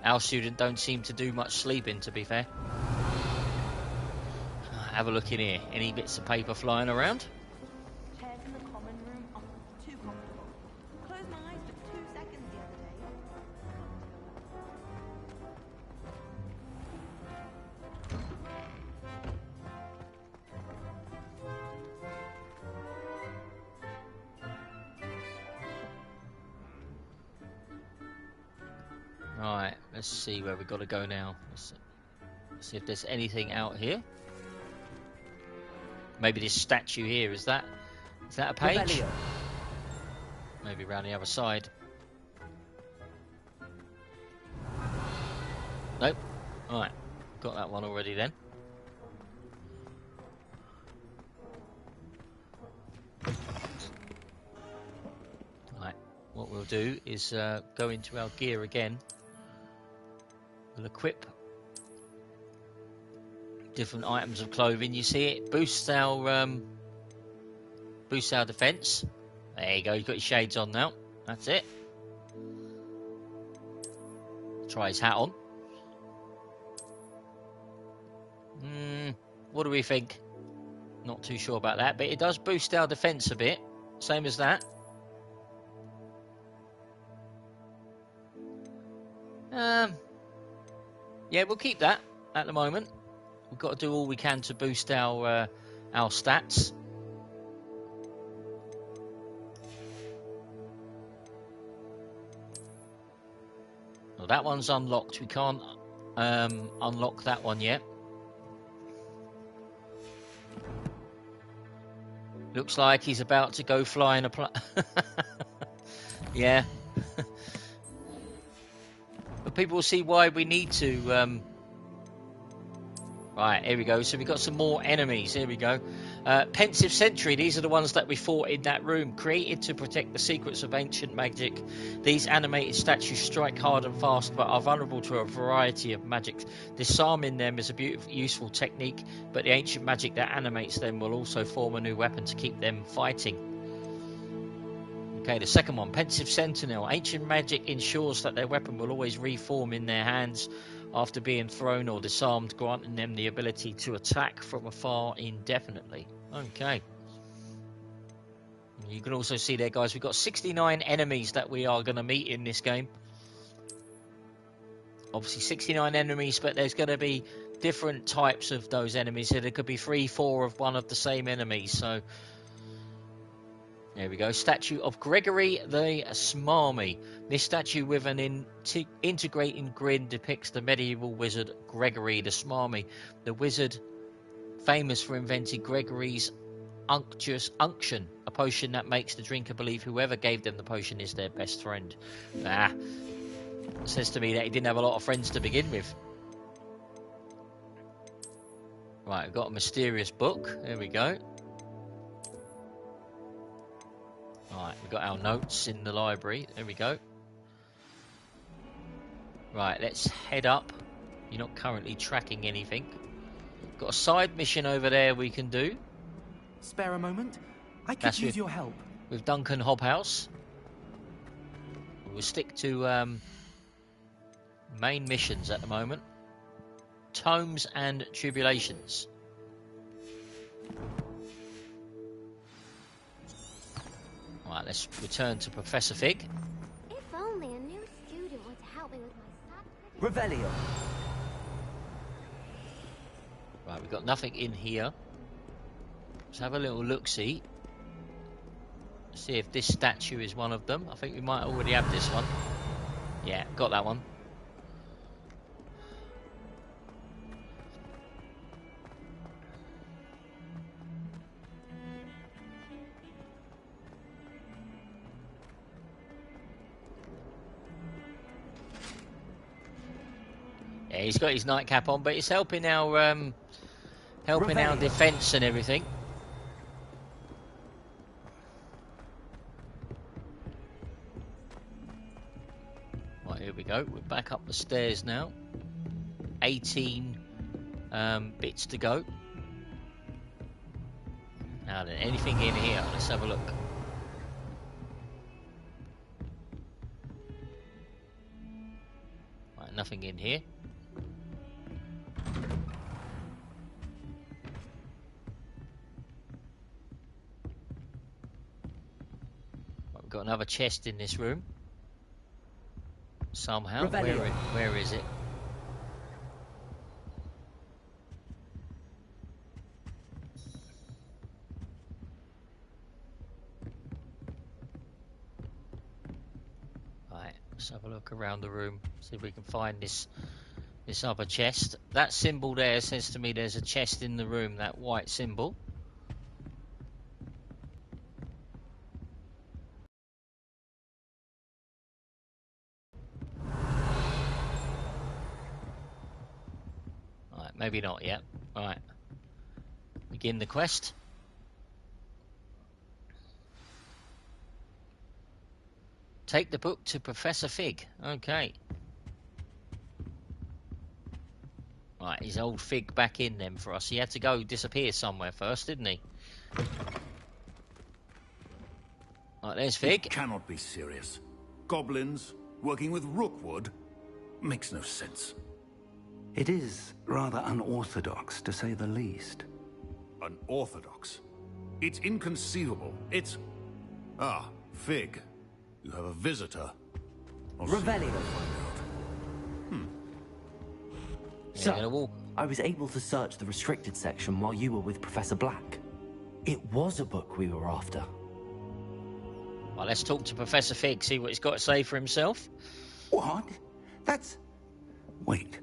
Speaker 1: Our student don't seem to do much sleeping, to be fair. Have a look in here. Any bits of paper flying around?
Speaker 7: Chairs in the common room are too comfortable. Closed my eyes for 2 seconds the other day.
Speaker 1: Right, let's see where we've got to go now. Let's see if there's anything out here. Maybe this statue here, is that a page?
Speaker 2: Rebellion.
Speaker 1: Maybe around the other side. Nope. Alright, got that one already then. Right, what we'll do is go into our gear again. We'll equip different items of clothing. You see it boosts our defense. There you go. You've got your shades on now. That's it. Try his hat on. What do we think? Not too sure about that, but it does boost our defense a bit. Same as that. Yeah, we'll keep that at the moment. We've got to do all we can to boost our stats. Well, that one's unlocked. We can't unlock that one yet. Looks like he's about to go flying a yeah. But people will see why we need to. Right, here we go. So we've got some more enemies. Here we go. Pensive sentry. These are the ones that we fought in that room. Created to protect the secrets of ancient magic. These animated statues strike hard and fast, but are vulnerable to a variety of magics. Disarming them is a beautiful, useful technique, but the ancient magic that animates them will also form a new weapon to keep them fighting. Okay, the second one, Pensive Sentinel. Ancient magic ensures that their weapon will always reform in their hands after being thrown or disarmed, granting them the ability to attack from afar indefinitely. Okay. You can also see there, guys, we've got 69 enemies that we are going to meet in this game. Obviously 69 enemies, but there's going to be different types of those enemies. So there could be 3, 4 of one of the same enemies. So there we go. Statue of Gregory the Smarmy. This statue with an integrating grin depicts the medieval wizard Gregory the Smarmy. The wizard famous for inventing Gregory's unctuous unction, a potion that makes the drinker believe whoever gave them the potion is their best friend. Says to me that he didn't have a lot of friends to begin with. Right, we've got a mysterious book. There we go. Right, we've got our notes in the library. There we go. Right, let's head up. You're not currently tracking anything. Got a side mission over there we can do.
Speaker 2: Spare a moment? I could use your help.
Speaker 1: With Duncan Hobhouse. We'll stick to main missions at the moment. Tomes and Tribulations. Right, let's return to Professor Fig.
Speaker 13: If only a new student were to help me with my stats.
Speaker 2: Revelio.
Speaker 1: Right, we've got nothing in here. Let's have a little look-see. See if this statue is one of them. I think we might already have this one. Yeah, got that one. Yeah, he's got his nightcap on, but it's helping our defence and everything. Right, here we go. We're back up the stairs now. 18 bits to go. Now then, anything in here? Let's have a look. Right, nothing in here. Right, we've got another chest in this room. Somehow. Where is it? Let's have a look around the room, see if we can find this other chest. That symbol there says to me there's a chest in the room, that white symbol. Right, maybe not yet. Right. Begin the quest. Take the book to Professor Fig. Okay. Right, his old Fig back in then for us. He had to go disappear somewhere first, didn't he? Right, there's Fig.
Speaker 8: It cannot be serious. Goblins working with rookwood makes no sense.
Speaker 9: It is rather unorthodox, to say the least.
Speaker 8: Unorthodox? It's inconceivable. It's... Ah, Fig. You have a visitor.
Speaker 2: Revelio. So, I was able to search the restricted section while you were with Professor Black. It was a book we were after.
Speaker 1: Well, let's talk to Professor Fig, see what he's got to say for himself.
Speaker 9: What? That's... Wait.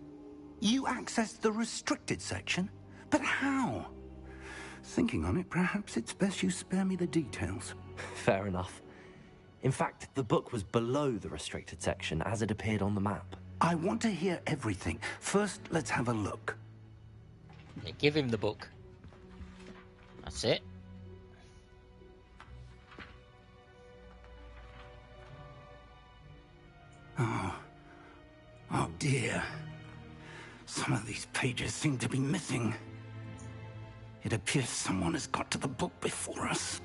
Speaker 9: You accessed the restricted section? But how? Thinking on it, perhaps it's best you spare me the details.
Speaker 2: Fair enough. In fact, the book was below the restricted section as it appeared on the map.
Speaker 9: I want to hear everything. First, let's have a look.
Speaker 1: Yeah, give him the book. That's it.
Speaker 9: Oh dear. Some of these pages seem to be missing. It appears someone has got to the book before us.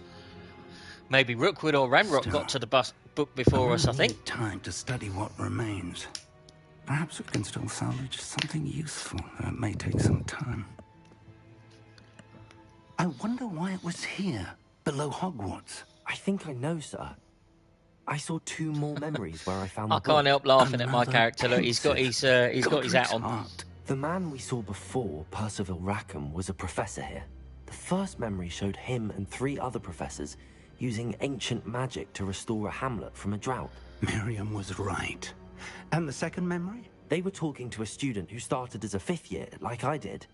Speaker 1: Maybe Rookwood or Ranrock got to the book before us, I think.
Speaker 9: Time to study what remains. Perhaps we can still salvage something useful, though it may take some time. I wonder why it was here, below Hogwarts.
Speaker 2: I think I know, sir. I saw 2 more memories where I found the book.
Speaker 1: I can't help laughing at my character. Look, he's got his hat on.
Speaker 2: The man we saw before, Percival Rackham, was a professor here. The first memory showed him and 3 other professors using ancient magic to restore a hamlet from a drought.
Speaker 9: Miriam was right. And the second memory?
Speaker 2: They were talking to a student who started as a 5th year, like I did.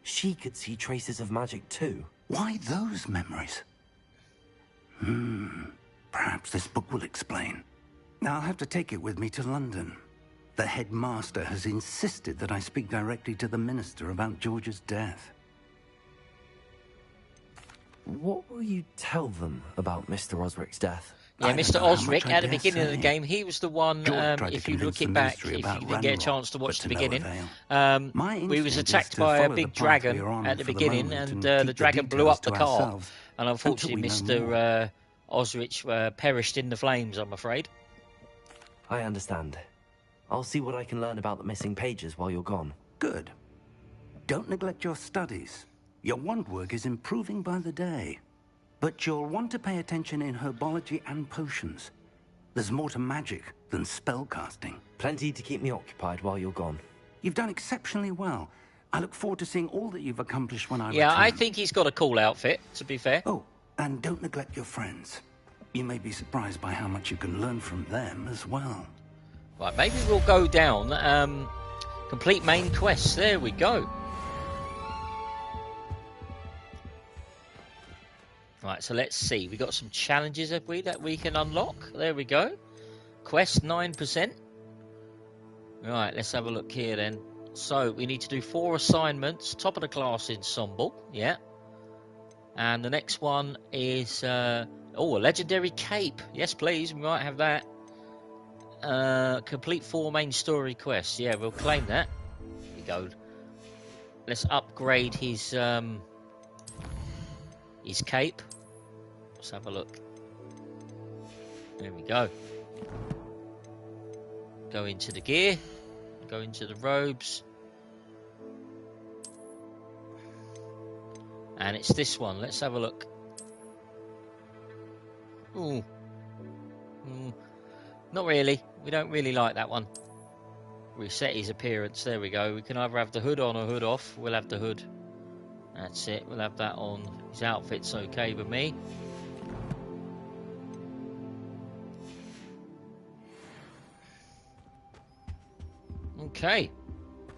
Speaker 2: She could see traces of magic too.
Speaker 9: Why those memories? Perhaps this book will explain. Now I'll have to take it with me to London. The headmaster has insisted that I speak directly to the minister about George's death.
Speaker 2: What will you tell them about Mr. Osric's death?
Speaker 1: Yeah, Mr. Osric, at the beginning of the game, he was the one, if you look it back, if you didn't get a chance to watch the beginning, we was attacked by a big dragon at the beginning, and the dragon blew up the car. And unfortunately, Mr. Osric perished in the flames, I'm afraid.
Speaker 2: I understand. I'll see what I can learn about the missing pages while you're gone.
Speaker 9: Good. Don't neglect your studies. Your wand work is improving by the day. But you'll want to pay attention in herbology and potions. There's more to magic than spellcasting.
Speaker 2: Plenty to keep me occupied while you're gone.
Speaker 9: You've done exceptionally well. I look forward to seeing all that you've accomplished when I return.
Speaker 1: Yeah, I think he's got a cool outfit, to be fair.
Speaker 9: Oh, and don't neglect your friends. You may be surprised by how much you can learn from them as well.
Speaker 1: Right, maybe we'll go down, complete main quests. There we go. Right, so let's see. We got some challenges, have we, that we can unlock? There we go. Quest 9%. Right, let's have a look here then. So we need to do 4 assignments, top of the class ensemble, yeah. And the next one is, a legendary cape. Yes, please, we might have that. Complete 4 main story quests. Yeah, we'll claim that. There we go. Let's upgrade his cape. Let's have a look. There we go. Go into the gear. Go into the robes. And it's this one. Let's have a look. Ooh. Not really. We don't really like that one. Reset his appearance. There we go. We can either have the hood on or hood off. We'll have the hood. That's it. We'll have that on. His outfit's okay with me. Okay.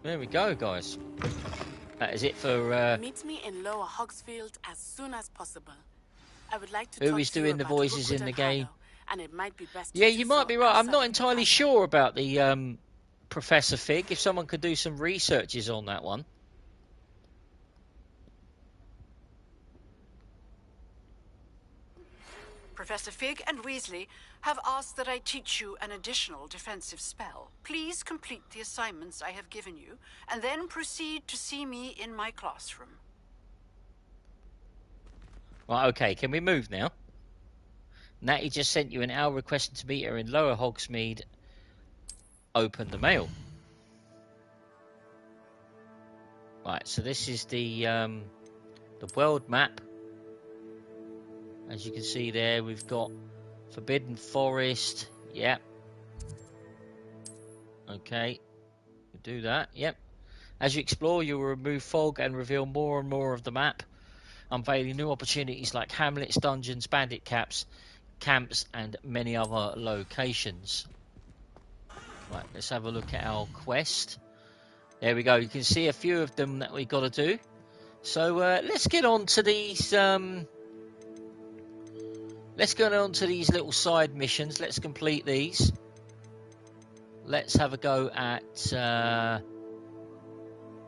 Speaker 1: There we go, guys. That is it for...
Speaker 14: Meet me in Lower Hogsfield as soon as possible. I would like to
Speaker 1: who is doing the voices in the game?
Speaker 14: And it might be best
Speaker 1: yeah, you might be right. I'm not entirely sure about the Professor Fig. If someone could do some researches on that one.
Speaker 15: Professor Fig and Weasley have asked that I teach you an additional defensive spell. Please complete the assignments I have given you, and then proceed to see me in my classroom.
Speaker 1: Right, okay, can we move now? Natty just sent you an owl requesting to meet her in Lower Hogsmeade. Open the mail. Right, so this is the world map. As you can see there, we've got Forbidden Forest. Yep. Okay. We'll do that. Yep. As you explore, you will remove fog and reveal more and more of the map, unveiling new opportunities like hamlets, dungeons, bandit camps, and many other locations. Right, let's have a look at our quest. There we go. You can see a few of them that we've got to do. So let's get on to these... let's go on to these little side missions. Let's complete these. Let's have a go at...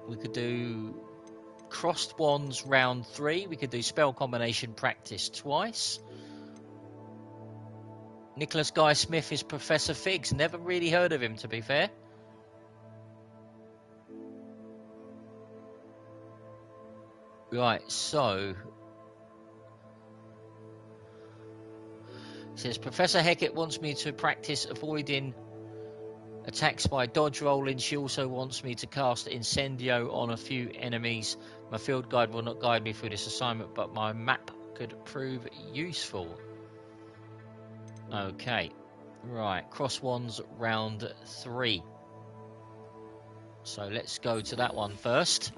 Speaker 1: we could do Crossed Wands round 3. We could do spell combination practice twice. Nicholas Guy Smith is Professor Figs. Never really heard of him, to be fair. Right, so... it says, Professor Hecat wants me to practice avoiding attacks by dodge rolling. She also wants me to cast insendio on a few enemies. My field guide will not guide me through this assignment, but my map could prove useful. Okay. Right, Cross Wands round 3. So let's go to that one first.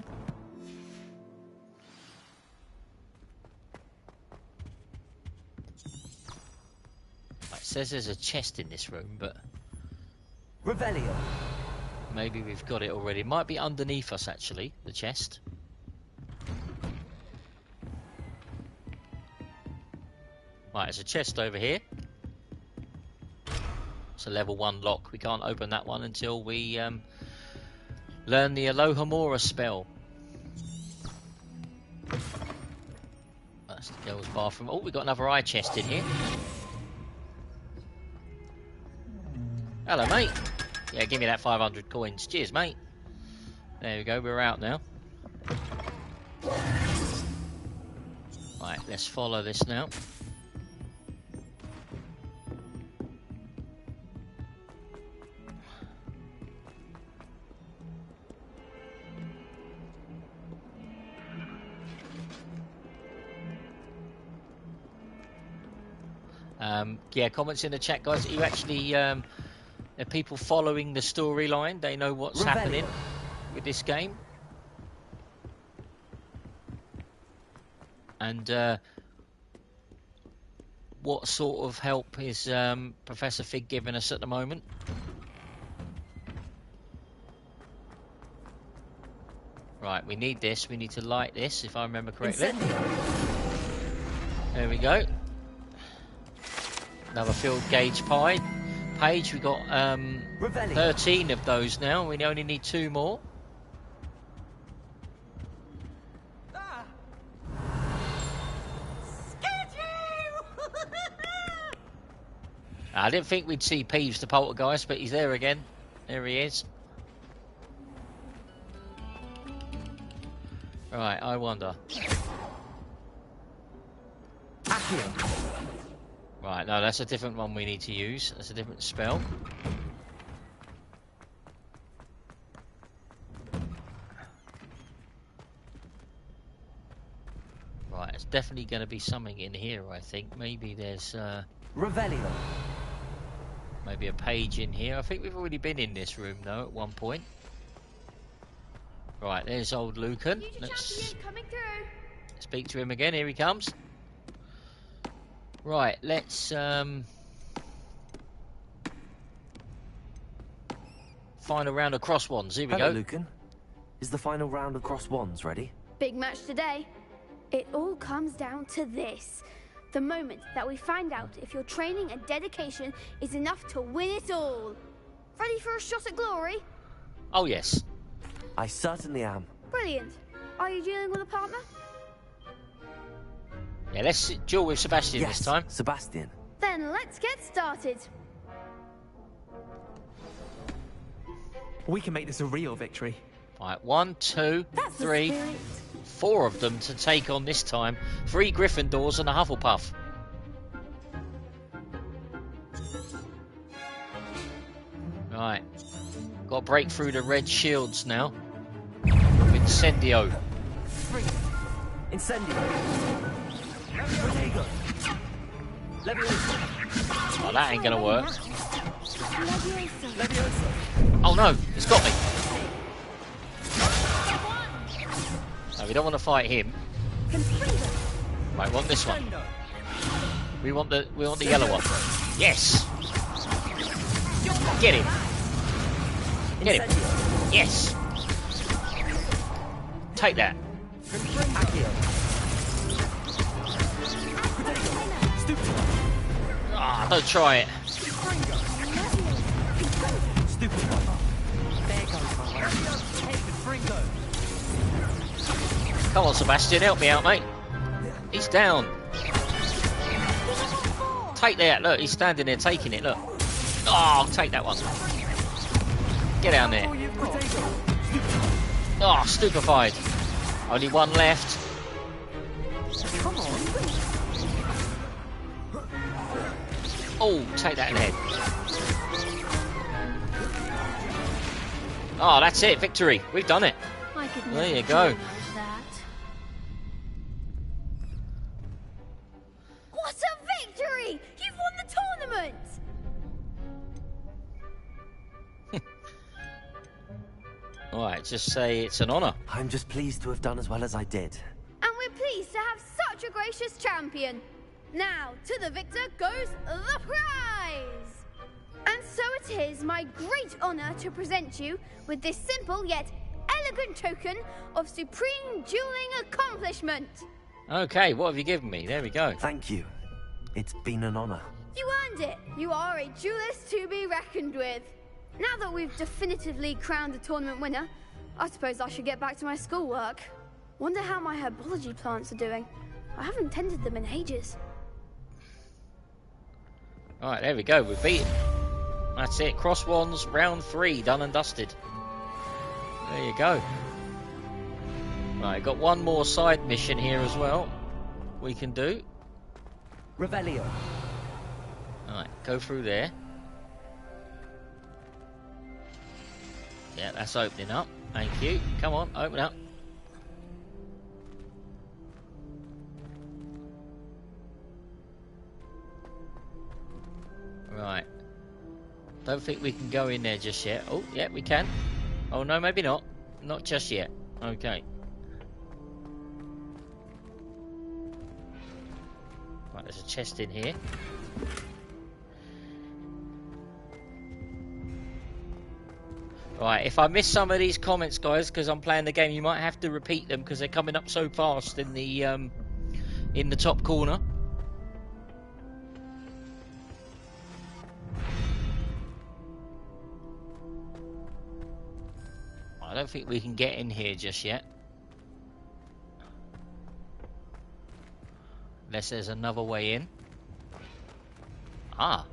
Speaker 1: It says there's a chest in this room, but...
Speaker 2: Revelio.
Speaker 1: Maybe we've got it already. It might be underneath us, actually, the chest. Right, there's a chest over here. It's a level 1 lock. We can't open that one until we learn the Alohomora spell. That's the girl's bathroom. Oh, we've got another eye chest in here. Hello, mate. Yeah, give me that 500 coins. Cheers, mate. There we go. We're out now. Right, let's follow this now. Yeah, comments in the chat, guys. Are you actually... are people following the storyline? They know what's happening with this game. And what sort of help is Professor Fig giving us at the moment? Right, we need this. We need to light this, if I remember correctly. There we go. Another field gauge page. We got 13 of those now. We only need 2 more. I didn't think we'd see Peeves the poltergeist, but he's there again. There he is. Right, I wonder. Right, no, that's a different one we need to use. That's a different spell. Right, it's definitely going to be something in here, I think. Maybe there's...
Speaker 2: Revelio.
Speaker 1: Maybe a page in here. I think we've already been in this room, though, at one point. Right, there's old Lucan. Let's speak to him again. Here he comes. Right, let's find a round of cross wands. Here we
Speaker 2: Hello,
Speaker 1: go.
Speaker 2: Lucan. Is the final round of cross wands ready?
Speaker 16: Big match today. It all comes down to this. The moment that we find out if your training and dedication is enough to win it all. Ready for a shot at glory?
Speaker 1: Oh, yes.
Speaker 2: I certainly am.
Speaker 16: Brilliant. Are you dealing with a partner?
Speaker 1: Yeah, let's duel with Sebastian this time.
Speaker 2: Sebastian.
Speaker 16: Then let's get started.
Speaker 17: We can make this a real victory.
Speaker 1: Right, 1, 2, 3, 4 of them to take on this time. 3 Gryffindors and a Hufflepuff. Right. Got to break through the red shields now. Insendio.
Speaker 2: Insendio.
Speaker 1: Oh, that ain't gonna work. Oh no, it's got me. No, we don't want to fight him. Right, we want this one. We want the yellow one. Yes. Get him. Get him. Yes. Take that. Ah, don't try it. Come on, Sebastian, help me out, mate. He's down. Take that. Look, he's standing there taking it. Look. Oh, take that one. Get down there. Oh, stupefied. Only one left.
Speaker 16: Come on.
Speaker 1: Oh, take that in the head. Oh, that's it. Victory. We've done it. There you go.
Speaker 16: What a victory! You've won the tournament!
Speaker 1: Alright, just say it's an honour.
Speaker 2: I'm just pleased to have done as well as I did.
Speaker 16: And we're pleased to have such a gracious champion. Now, to the victor goes the prize! And so it is my great honour to present you with this simple yet elegant token of supreme dueling accomplishment.
Speaker 1: Okay, what have you given me? There we go.
Speaker 2: Thank you. It's been an honour.
Speaker 16: You earned it. You are a duelist to be reckoned with. Now that we've definitively crowned the tournament winner, I suppose I should get back to my schoolwork. Wonder how my herbology plants are doing. I haven't tended them in ages.
Speaker 1: Alright, there we go. We've beaten. That's it. Cross wands, round 3, done and dusted. There you go. Right, got one more side mission here as well. We can do.
Speaker 2: Revelio.
Speaker 1: Alright, go through there. Yeah, that's opening up. Thank you. Come on, open up. Right. Don't think we can go in there just yet. Oh, yeah, we can. Oh, no, maybe not. Not just yet. Okay. Right, there's a chest in here. Right, if I miss some of these comments, guys, because I'm playing the game, you might have to repeat them because they're coming up so fast in the top corner. I don't think we can get in here just yet. Unless there's another way in. Ah,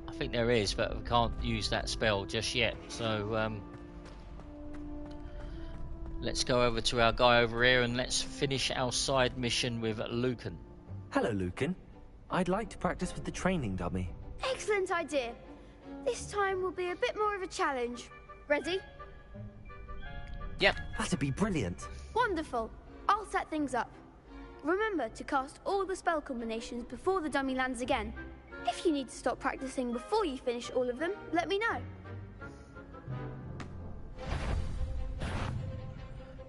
Speaker 1: I think there is, but we can't use that spell just yet. So let's go over to our guy over here and let's finish our side mission with Lucan.
Speaker 2: Hello, Lucan. I'd like to practice with the training dummy.
Speaker 16: Excellent idea. This time will be a bit more of a challenge. Ready?
Speaker 1: Yep.
Speaker 2: That'd be brilliant.
Speaker 16: Wonderful. I'll set things up. Remember to cast all the spell combinations before the dummy lands again. If you need to stop practicing before you finish all of them, let me know.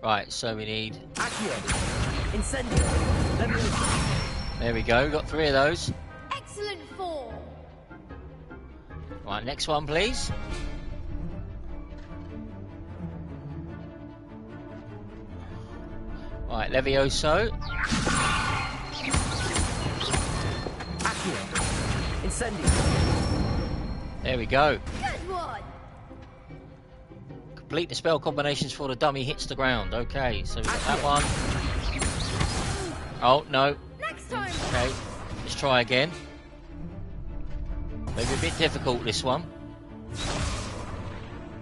Speaker 1: Right, so we need...
Speaker 2: Insendio.
Speaker 1: There we go, got 3 of those.
Speaker 16: Excellent form.
Speaker 1: Right, next one, please. Right, Levioso.
Speaker 2: Insendio.
Speaker 1: There we go.
Speaker 16: Good one.
Speaker 1: Complete the spell combinations before the dummy hits the ground. Okay, so we've got that one. Oh, no.
Speaker 16: Next time.
Speaker 1: Okay, let's try again. Maybe a bit difficult, this one.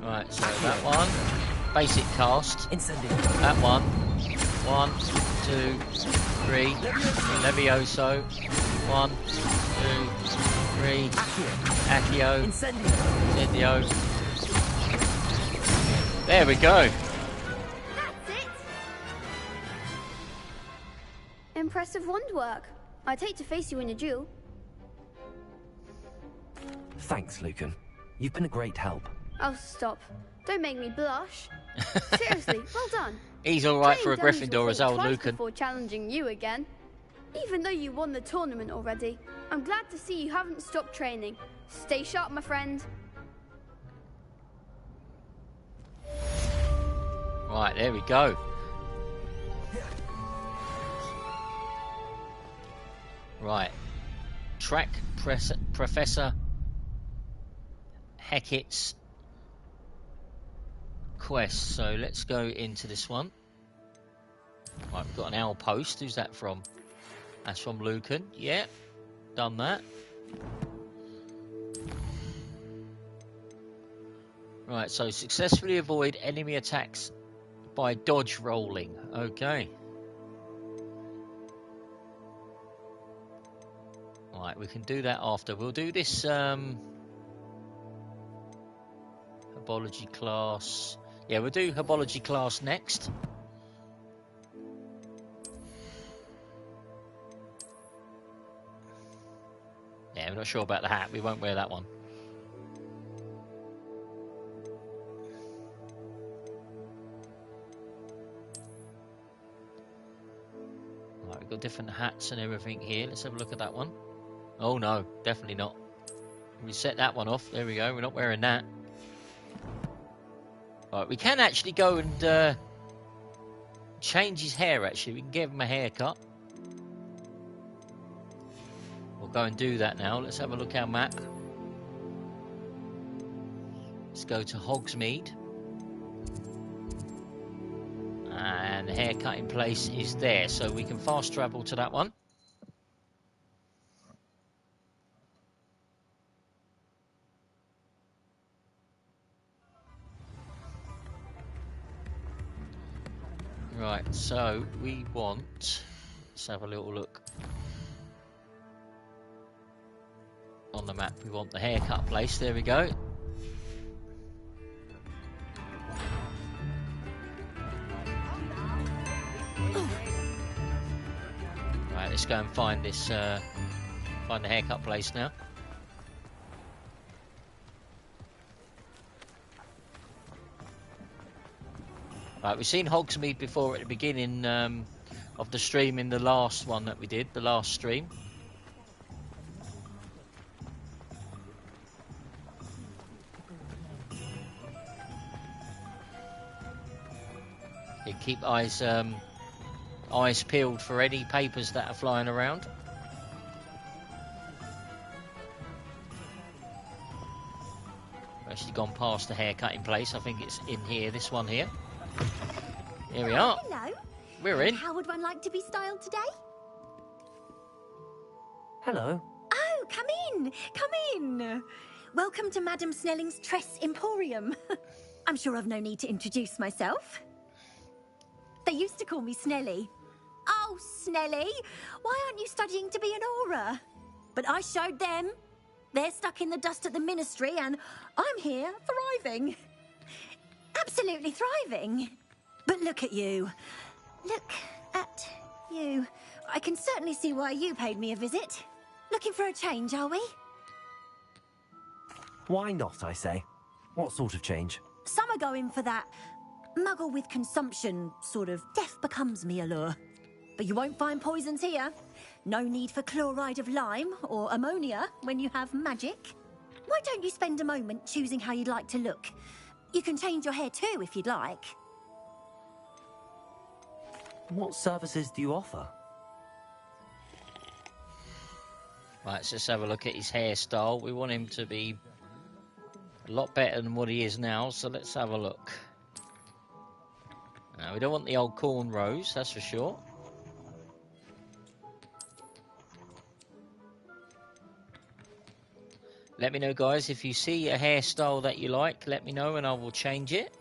Speaker 1: Right, so that one. Basic cast. That one. 1, 2, 3. Levioso. 1, 2, 3. Accio. Insendio. There we go.
Speaker 16: That's it. Impressive wand work. I'd hate to face you in a duel.
Speaker 2: Thanks, Lucan. You've been a great help.
Speaker 16: Oh, stop. Don't make me blush. Seriously, well done.
Speaker 1: He's alright for a
Speaker 16: Training dummies
Speaker 1: Gryffindor
Speaker 16: will
Speaker 1: as
Speaker 16: think
Speaker 1: old
Speaker 16: twice
Speaker 1: Lucan.
Speaker 16: Before challenging you again. Even though you won the tournament already, I'm glad to see you haven't stopped training. Stay sharp, my friend.
Speaker 1: Right, there we go. Right. Track Professor Hackett's quest. So let's go into this one. Right, we've got an owl post. Who's that from? That's from Lucan. Yeah, done that. Right, so successfully avoid enemy attacks by dodge rolling. Okay. Right, we can do that after. We'll do this herbology class. Yeah, we'll do herbology class next. Yeah, we're not sure about the hat. We won't wear that one. Right, we've got different hats and everything here. Let's have a look at that one. Oh no, definitely not. We set that one off. There we go. We're not wearing that. Right, we can actually go and change his hair, actually. We can give him a haircut. We'll go and do that now. Let's have a look at our map. Let's go to Hogsmeade. And the haircut in place is there, so we can fast travel to that one. Right, so we want, let's have a little look on the map. We want the haircut place. There we go. Right, let's go and find this, find the haircut place now. Right, we've seen Hogsmeade before at the beginning of the stream in the last one that we did, the last stream. You keep eyes peeled for any papers that are flying around. We've actually gone past the haircut in place. I think it's in here, this one here. Here we are.
Speaker 17: Hello.
Speaker 1: We're in.
Speaker 17: How would one like to be styled today?
Speaker 2: Hello.
Speaker 17: Oh, come in. Come in. welcome to Madame Snelling's Tress Emporium. I'm sure I've no need to introduce myself. They used to call me Snelly. Oh, Snelly, why aren't you studying to be an aura? But I showed them. They're stuck in the dust at the ministry, and I'm here thriving. Absolutely thriving. But look at you. Look at you. I can certainly see why you paid me a visit. Looking for a change, are we?
Speaker 2: Why not, I say? What sort of change?
Speaker 17: Some are going for that muggle with consumption, sort of death becomes me allure. But you won't find poisons here. No need for chloride of lime or ammonia when you have magic. Why don't you spend a moment choosing how you'd like to look? You can change your hair too if you'd like.
Speaker 2: What services do you offer?
Speaker 1: Right, let's just have a look at his hairstyle. We want him to be a lot better than what he is now, so let's have a look. Now, we don't want the old cornrows, that's for sure. Let me know, guys, if you see a hairstyle that you like, let me know and I will change it.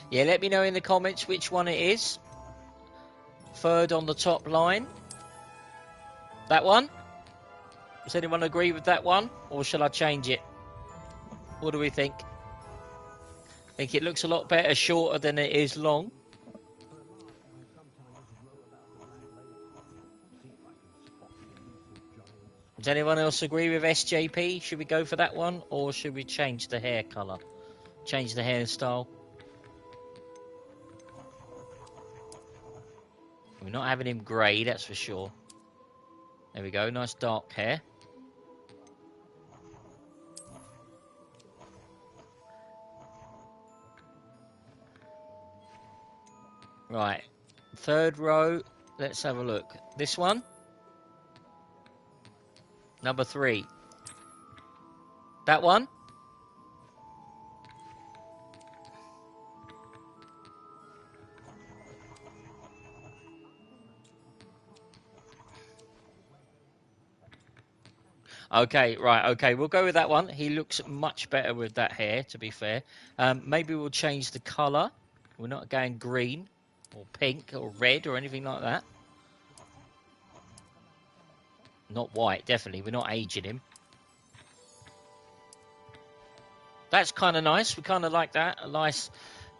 Speaker 1: Yeah, let me know in the comments which one it is. Third on the top line. That one? Does anyone agree with that one? Or shall I change it? What do we think? I think it looks a lot better shorter than it is long. Does anyone else agree with SJP? Should we go for that one? Or should we change the hair colour? Change the hairstyle? We're not having him grey, that's for sure. There we go, nice dark hair. Right, third row, let's have a look. This one? Number 3. That one? Okay, right, okay, we'll go with that one. He looks much better with that hair, to be fair. Maybe we'll change the colour. We're not going green or pink or red or anything like that. Not white, definitely. We're not aging him. That's kind of nice. We kind of like that. A nice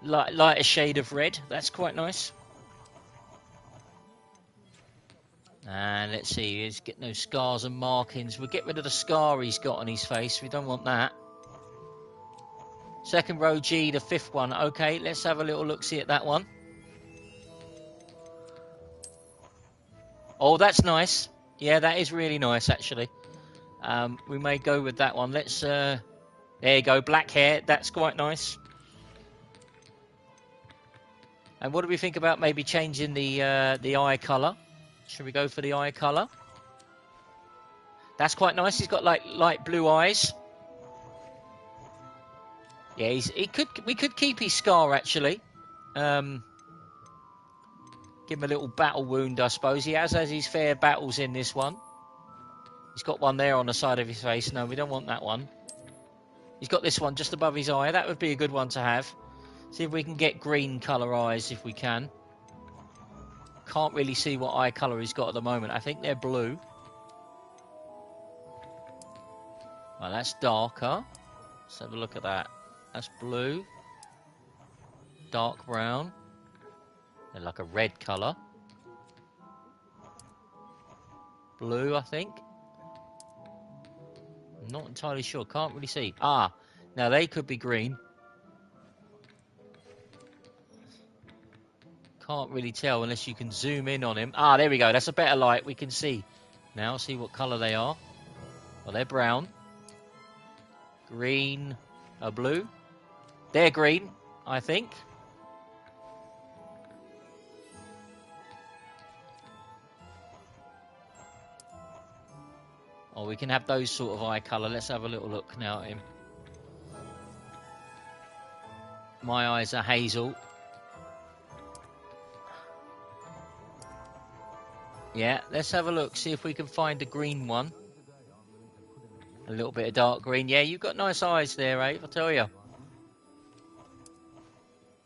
Speaker 1: lighter shade of red. That's quite nice. And let's see, he's getting those scars and markings. We'll get rid of the scar he's got on his face. We don't want that. Second row G, the 5th one. Okay, let's have a little look-see at that one. Oh, that's nice. Yeah, that is really nice, actually. We may go with that one. Let's, there you go, black hair. That's quite nice. And what do we think about maybe changing the eye colour? Should we go for the eye colour? That's quite nice. He's got like light blue eyes. Yeah, we could keep his scar actually. Give him a little battle wound, I suppose. He has his fair battles in this one. He's got one there on the side of his face. No, we don't want that one. He's got this one just above his eye. That would be a good one to have. See if we can get green colour eyes if we can. Can't really see what eye colour he's got at the moment. I think they're blue. Well, that's darker. Let's have a look at that. That's blue. Dark brown. They're like a red colour. Blue, I think. I'm not entirely sure. Can't really see. Ah, now they could be green. Can't really tell unless you can zoom in on him. Ah, there we go. That's a better light. We can see. Now, see what colour they are. Well, they're brown. Green. Blue. They're green, I think. Or we can have those sort of eye colour. Let's have a little look now at him. My eyes are hazel. Yeah, let's have a look, see if we can find a green one. A little bit of dark green. Yeah, you've got nice eyes there, Ave, I'll tell you.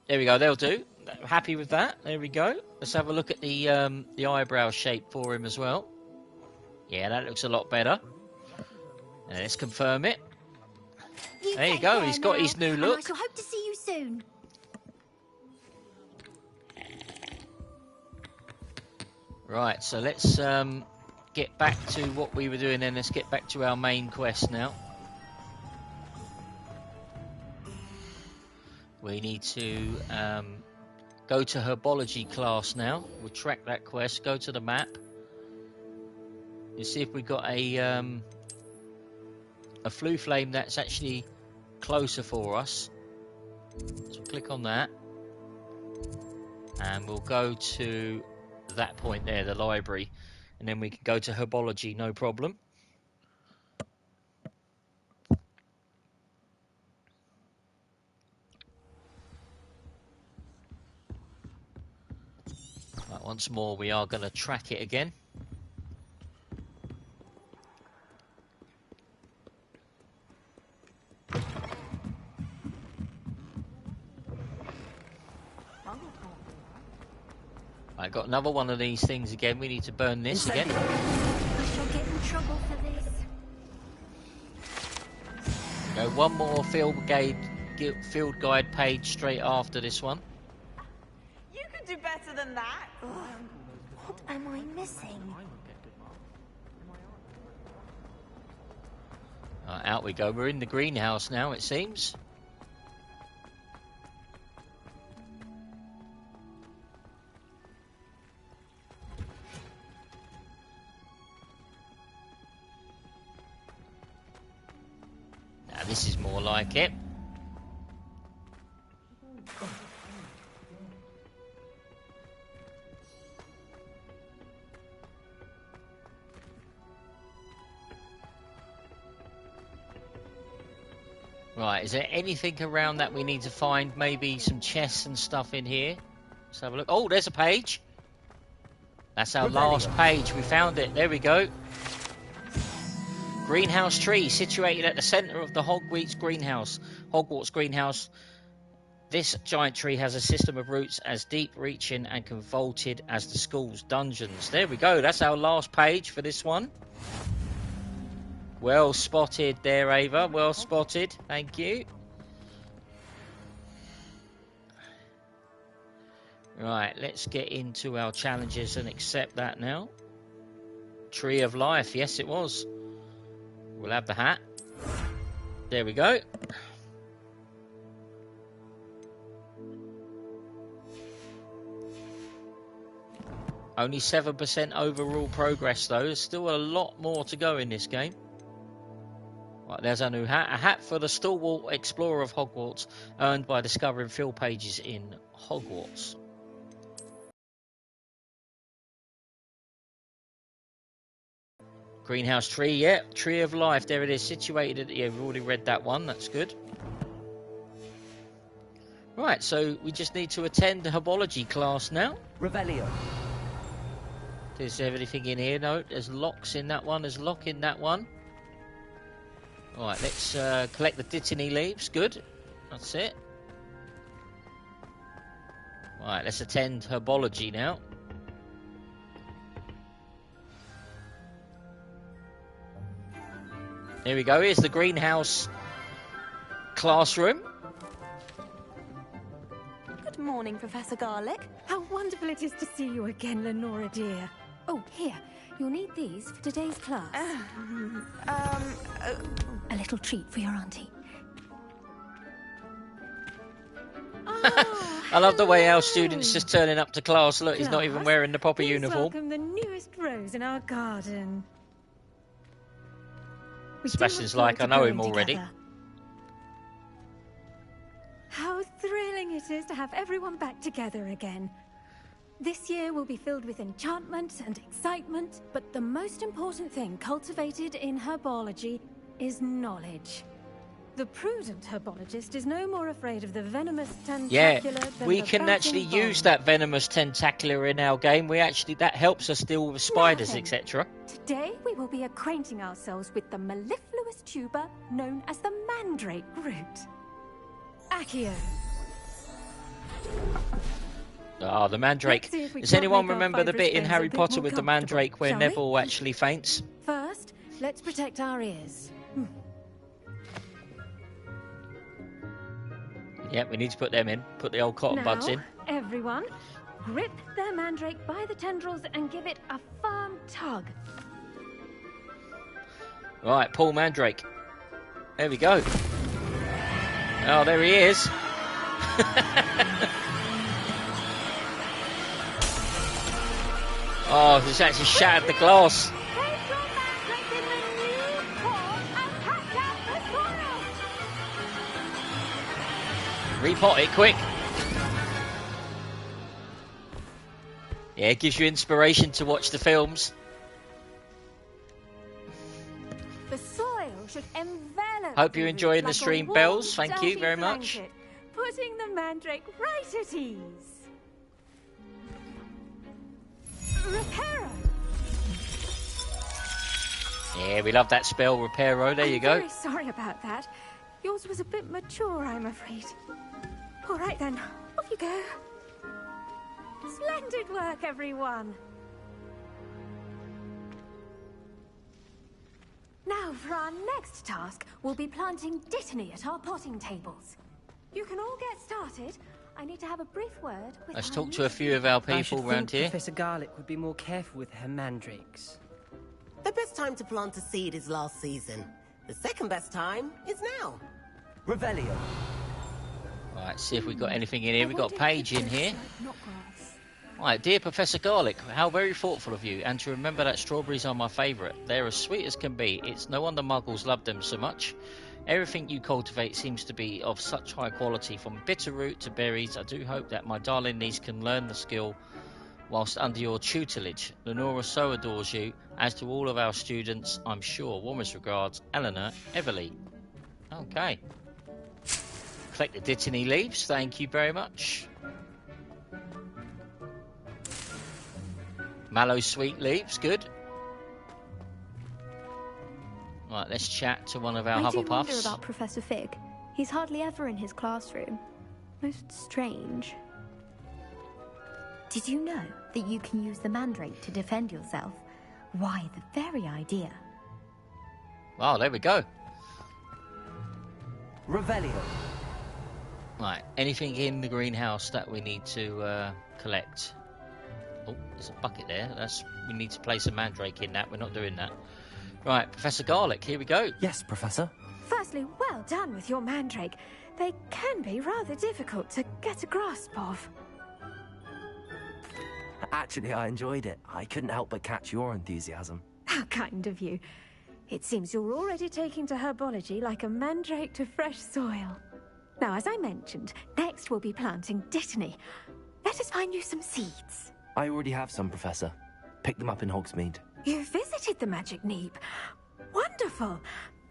Speaker 1: There we go, they'll do. Happy with that. There we go. Let's have a look at the eyebrow shape for him as well. Yeah, that looks a lot better. And let's confirm it. There you go, he's got his new look.
Speaker 17: I shall hope to see you soon.
Speaker 1: Right, so let's get back to what we were doing then. Let's get back to our main quest now. We need to go to herbology class now. We'll track that quest, go to the map. You see if we've got a flue flame that's actually closer for us. So click on that. And we'll go to that point there, the library, and then we can go to herbology, no problem. Right, once more we are going to track it again. I got another one of these things again. We need to burn this again.
Speaker 17: I shall get in trouble for this.
Speaker 1: Go one more field guide page straight after this one.
Speaker 7: You can do better than that. What am I missing?
Speaker 1: Right, out we go. We're in the greenhouse now, it seems. This is more like it. Right, is there anything around that we need to find? Maybe some chests and stuff in here. Let's have a look. Oh, there's a page. That's our last page. We found it. There we go. Greenhouse tree situated at the centre of the Hogwarts greenhouse. This giant tree has a system of roots as deep-reaching and convoluted as the school's dungeons. There we go. That's our last page for this one. Well spotted there, Ava. Well spotted. Thank you. Right, let's get into our challenges and accept that now. Tree of Life. Yes, it was. We'll have the hat. There we go. Only 7% overall progress though. There's still a lot more to go in this game. Right, there's our new hat. A hat for the stalwart explorer of Hogwarts, earned by discovering field pages in Hogwarts. Greenhouse tree, yeah, Tree of Life, there it is, situated, yeah, we've already read that one, that's good. Right, so we just need to attend the herbology class now.
Speaker 4: Revelio.
Speaker 1: Is there anything in here? No, there's locks in that one, there's lock in that one. Alright, let's collect the dittany leaves, good, that's it. Right, let's attend herbology now. Here we go, here's the greenhouse classroom.
Speaker 7: Good morning, Professor Garlick.
Speaker 6: How wonderful it is to see you again, Lenora dear. Oh, here, you'll need these for today's class. A little treat for your auntie.
Speaker 1: I love the way our students just turning up to class. Look, he's not even wearing the proper uniform.
Speaker 6: Welcome the newest rose in our garden.
Speaker 1: Sebastian's like, I know him already.
Speaker 6: How thrilling it is to have everyone back together again.
Speaker 17: This year will be filled with enchantment and excitement, but the most important thing cultivated in herbology is knowledge. The prudent herbologist is no more afraid of the venomous tentacular than
Speaker 1: we
Speaker 17: the
Speaker 1: can actually
Speaker 17: biting
Speaker 1: use
Speaker 17: bomb.
Speaker 1: that venomous tentacular in our game. That helps us deal with spiders,
Speaker 17: Now then,
Speaker 1: etc.
Speaker 17: Today we will be acquainting ourselves with the mellifluous tuber known as the mandrake root. Accio.
Speaker 1: Ah, the mandrake.
Speaker 17: Let's see if we
Speaker 1: Does
Speaker 17: can't
Speaker 1: anyone
Speaker 17: make our
Speaker 1: remember the
Speaker 17: fibrous
Speaker 1: bit in
Speaker 17: bones
Speaker 1: Harry
Speaker 17: a bit
Speaker 1: Potter
Speaker 17: more
Speaker 1: with the
Speaker 17: comfortable,
Speaker 1: mandrake where
Speaker 17: shall we?
Speaker 1: Neville actually faints?
Speaker 17: First, let's protect our ears.
Speaker 1: Yeah, we need to put them in. Put the old cotton buds in.
Speaker 17: Everyone, grip their mandrake by the tendrils and give it a firm tug.
Speaker 1: Right, Paul Mandrake. There we go. Oh, there he is. Oh, he's actually shattered the glass. Repot it quick. Yeah, it gives you inspiration to watch the films.
Speaker 17: The soil should envelop.
Speaker 1: Hope you're
Speaker 17: the
Speaker 1: enjoying
Speaker 17: root
Speaker 1: the stream,
Speaker 17: like a warm,
Speaker 1: Bells. Thank you
Speaker 17: dirty
Speaker 1: very much.
Speaker 17: blanket, putting the mandrake right at ease. Reparo.
Speaker 1: Yeah, we love that spell, Reparo. There you go.
Speaker 17: I'm very sorry about that. Yours was a bit mature, I'm afraid. All right then, off you go. Splendid work, everyone. Now, for our next task, we'll be planting dittany at our potting tables. You can all get started. I need to have a brief word with
Speaker 1: Let's
Speaker 17: our
Speaker 1: talk
Speaker 17: new
Speaker 1: to a few of our
Speaker 4: I should
Speaker 1: people around
Speaker 4: think
Speaker 1: here.
Speaker 4: Professor Garlick would be more careful with her mandrakes.
Speaker 12: The best time to plant a seed is last season. The second best time is now.
Speaker 3: Revelio.
Speaker 1: Right, see if we've got anything in here. We've got Paige in here. Right, dear Professor Garlick, how very thoughtful of you, and to remember that strawberries are my favourite. They're as sweet as can be. It's no wonder muggles love them so much. Everything you cultivate seems to be of such high quality, from bitter root to berries. I do hope that my darling niece can learn the skill whilst under your tutelage. Lenora so adores you, as do all of our students, I'm sure. Warmest regards, Eleanor Everly. Okay. Collect the dittany leaves, thank you very much. Mallow sweet leaves, good. Right, let's chat to one of our
Speaker 18: I do wonder
Speaker 1: Hufflepuffs.
Speaker 18: about Professor Fig. He's hardly ever in his classroom. Most strange. Did you know that you can use the mandrake to defend yourself? Why, the very idea.
Speaker 1: Oh, there we go.
Speaker 3: Revelio.
Speaker 1: Right, anything in the greenhouse that we need to collect? Oh, there's a bucket there. We need to place a mandrake in that. We're not doing that. Right, Professor Garlick, here we go.
Speaker 3: Yes, Professor.
Speaker 17: Firstly, well done with your mandrake. They can be rather difficult to get a grasp of.
Speaker 2: Actually, I enjoyed it. I couldn't help but catch your enthusiasm.
Speaker 17: How kind of you. It seems you're already taking to herbology like a mandrake to fresh soil. Now, as I mentioned, next we'll be planting dittany. Let us find you some seeds.
Speaker 2: I already have some, Professor. Picked them up in Hogsmeade.
Speaker 17: You visited the Magic Neep. Wonderful.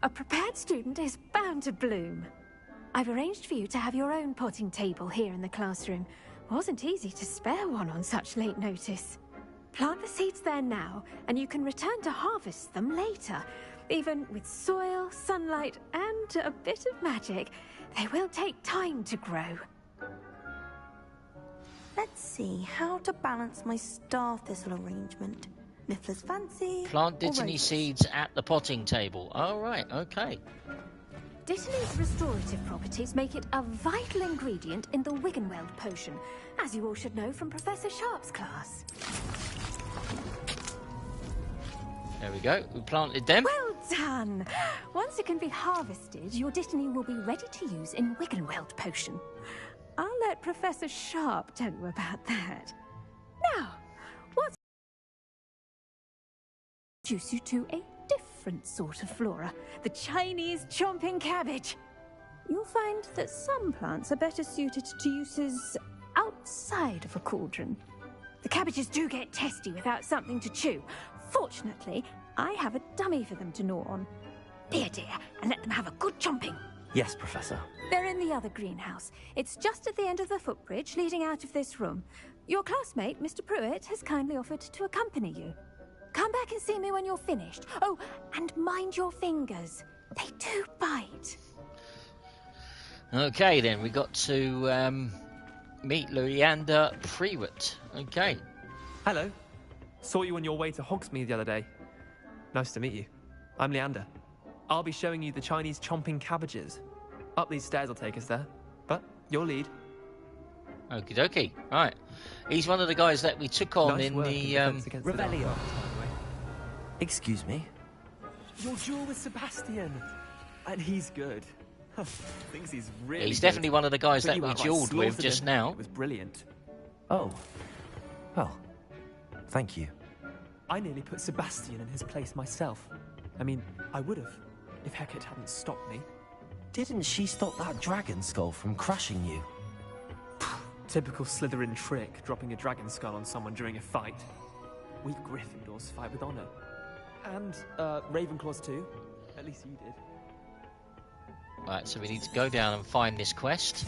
Speaker 17: A prepared student is bound to bloom. I've arranged for you to have your own potting table here in the classroom. Wasn't easy to spare one on such late notice. Plant the seeds there now, and you can return to harvest them later. Even with soil, sunlight, and a bit of magic, they will take time to grow.
Speaker 7: Let's see how to balance my star thistle arrangement. Niffler's fancy.
Speaker 1: Plant
Speaker 7: or
Speaker 1: dittany
Speaker 7: roses?
Speaker 1: seeds at the potting table. All right, okay.
Speaker 17: Dittany's restorative properties make it a vital ingredient in the Wiggenweld potion, as you all should know from Professor Sharp's class.
Speaker 1: There we go. We planted them.
Speaker 17: Well done! Once it can be harvested, your dittany will be ready to use in Wiggenweld potion. I'll let Professor Sharp tell you about that. Now, what's introduce you to a different sort of flora, the Chinese chomping cabbage. You'll find that some plants are better suited to uses outside of a cauldron.
Speaker 19: The cabbages do get testy without something to chew. Fortunately, I have a dummy for them to gnaw on. Here, dear, and let them have a good chomping.
Speaker 2: Yes, Professor.
Speaker 19: They're in the other greenhouse. It's just at the end of the footbridge leading out of this room. Your classmate, Mr. Pruitt, has kindly offered to accompany you. Come back and see me when you're finished. Oh, and mind your fingers. They do bite.
Speaker 1: Okay, then, we got to meet Leander Pruitt. Okay.
Speaker 20: Hello. Saw you on your way to Hogsmeade the other day. Nice to meet you. I'm Leander. I'll be showing you the Chinese chomping cabbages. Up these stairs will take us there. But your lead.
Speaker 1: Okie dokie. Right. He's one of the guys that we took on
Speaker 20: Nice
Speaker 1: in
Speaker 20: work
Speaker 1: the
Speaker 20: Rebellion.
Speaker 2: Excuse me?
Speaker 20: Your duel with Sebastian. And he's good. Thinks he's really
Speaker 1: He's
Speaker 20: good.
Speaker 1: definitely one of the guys
Speaker 20: Put
Speaker 1: that
Speaker 20: you
Speaker 1: we
Speaker 20: out, I
Speaker 1: duelled with
Speaker 20: slaughtered
Speaker 1: just
Speaker 20: him.
Speaker 1: now.
Speaker 20: It was brilliant.
Speaker 2: Oh. Well, thank you.
Speaker 20: I nearly put Sebastian in his place myself. I mean, I would have, if Hecate hadn't stopped me.
Speaker 2: Didn't she stop that dragon skull from crushing you?
Speaker 20: Typical Slitherin trick, dropping a dragon skull on someone during a fight. We Gryffindors fight with honor. And, Ravenclaws too. At least you did.
Speaker 1: Right, so we need to go down and find this quest.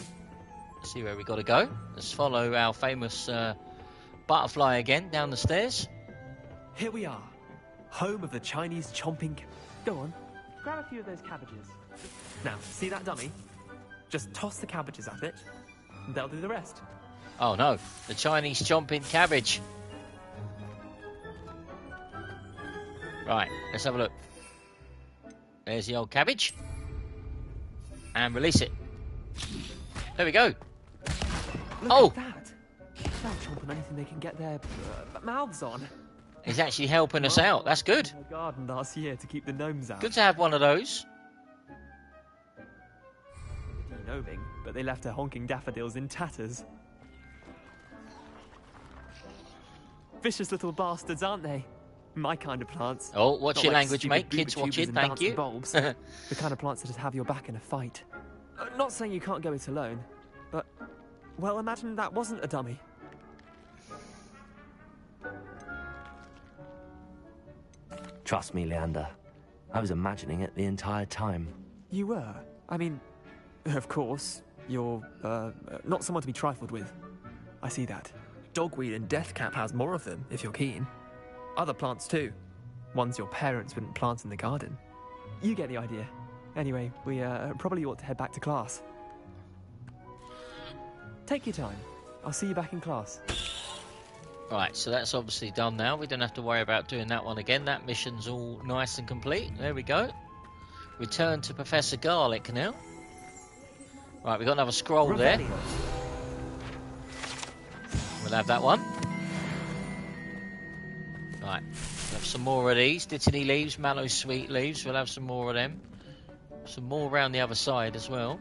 Speaker 1: See where we got to go. Let's follow our famous butterfly again down the stairs.
Speaker 20: Here we are. Home of the Chinese chomping... Go on, grab a few of those cabbages. Now, see that dummy? Just toss the cabbages at it, and they'll do the rest.
Speaker 1: Oh no, the Chinese chomping cabbage. Right, let's have a look. There's the old cabbage. And release it. There we go.
Speaker 20: Look at that. They'll chomp on anything they can get their mouths on.
Speaker 1: He's actually helping us out. That's good.
Speaker 20: In the garden last year to keep the gnomes out.
Speaker 1: Good to have one of those.
Speaker 20: Gnoming, but they left her honking daffodils in tatters. Vicious little bastards, aren't they? My kind of plants.
Speaker 1: Oh, watch
Speaker 20: Not
Speaker 1: your
Speaker 20: like
Speaker 1: language,
Speaker 20: stupid
Speaker 1: mate.
Speaker 20: booby
Speaker 1: Kids
Speaker 20: tubers
Speaker 1: watching,
Speaker 20: and
Speaker 1: thank
Speaker 20: bouncing
Speaker 1: you.
Speaker 20: Bulbs. The kind of plants that'd have your back in a fight. Not saying you can't go it alone, but... Well, imagine that wasn't a dummy.
Speaker 2: Trust me, Leander. I was imagining it the entire time.
Speaker 20: You were? I mean, of course, you're, not someone to be trifled with. I see that. Dogweed and deathcap has more of them, if you're keen. Other plants, too. Ones your parents wouldn't plant in the garden. You get the idea. Anyway, we, probably ought to head back to class. Take your time. I'll see you back in class.
Speaker 1: Right, so that's obviously done now. We don't have to worry about doing that one again. That mission's all nice and complete. There we go. Return to Professor Garlick now. Right, we've got another scroll there. We'll have that one. Right, we'll have some more of these. Dittany leaves, mallow sweet leaves. We'll have some more of them. Some more around the other side as well.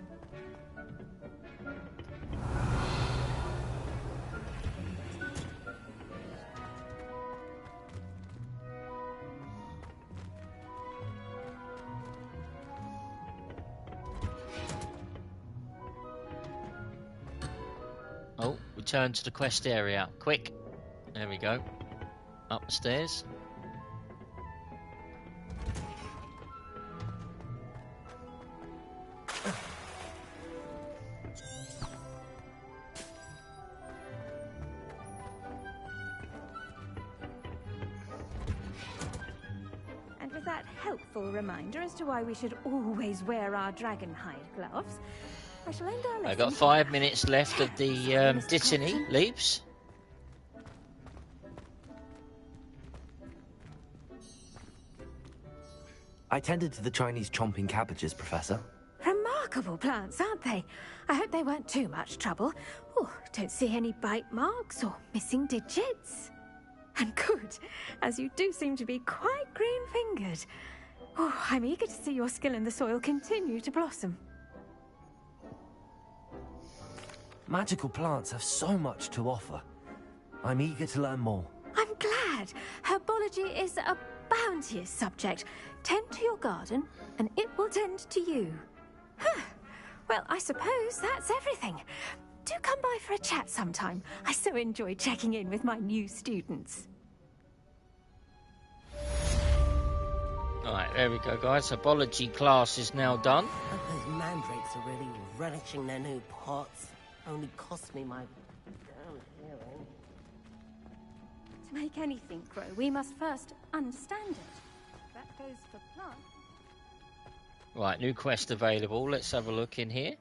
Speaker 1: Oh, return to the quest area. Quick. There we go. Up the stairs.
Speaker 19: And with that helpful reminder as to why we should always wear our dragon hide gloves, I shall end our lesson.
Speaker 1: I've got 5 minutes left of the Dittany leaves.
Speaker 2: I tended to the Chinese chomping cabbages, Professor.
Speaker 19: Remarkable plants, aren't they? I hope they weren't too much trouble. Oh, don't see any bite marks or missing digits. And good, as you do seem to be quite green-fingered. Oh, I'm eager to see your skill in the soil continue to blossom.
Speaker 2: Magical plants have so much to offer. I'm eager to learn more.
Speaker 19: I'm glad. Herbology is a bounteous subject. Tend to your garden, and it will tend to you. Huh. Well, I suppose that's everything. do come by for a chat sometime. I so enjoy checking in with my new students.
Speaker 1: Alright, there we go, guys. Herbology class is now done.
Speaker 12: Those mandrakes are really relishing their new pots. Only cost me my damn hearing.
Speaker 6: To make anything grow, we must first understand it. That goes for plants.
Speaker 1: Right, new quest available. Let's have a look in here.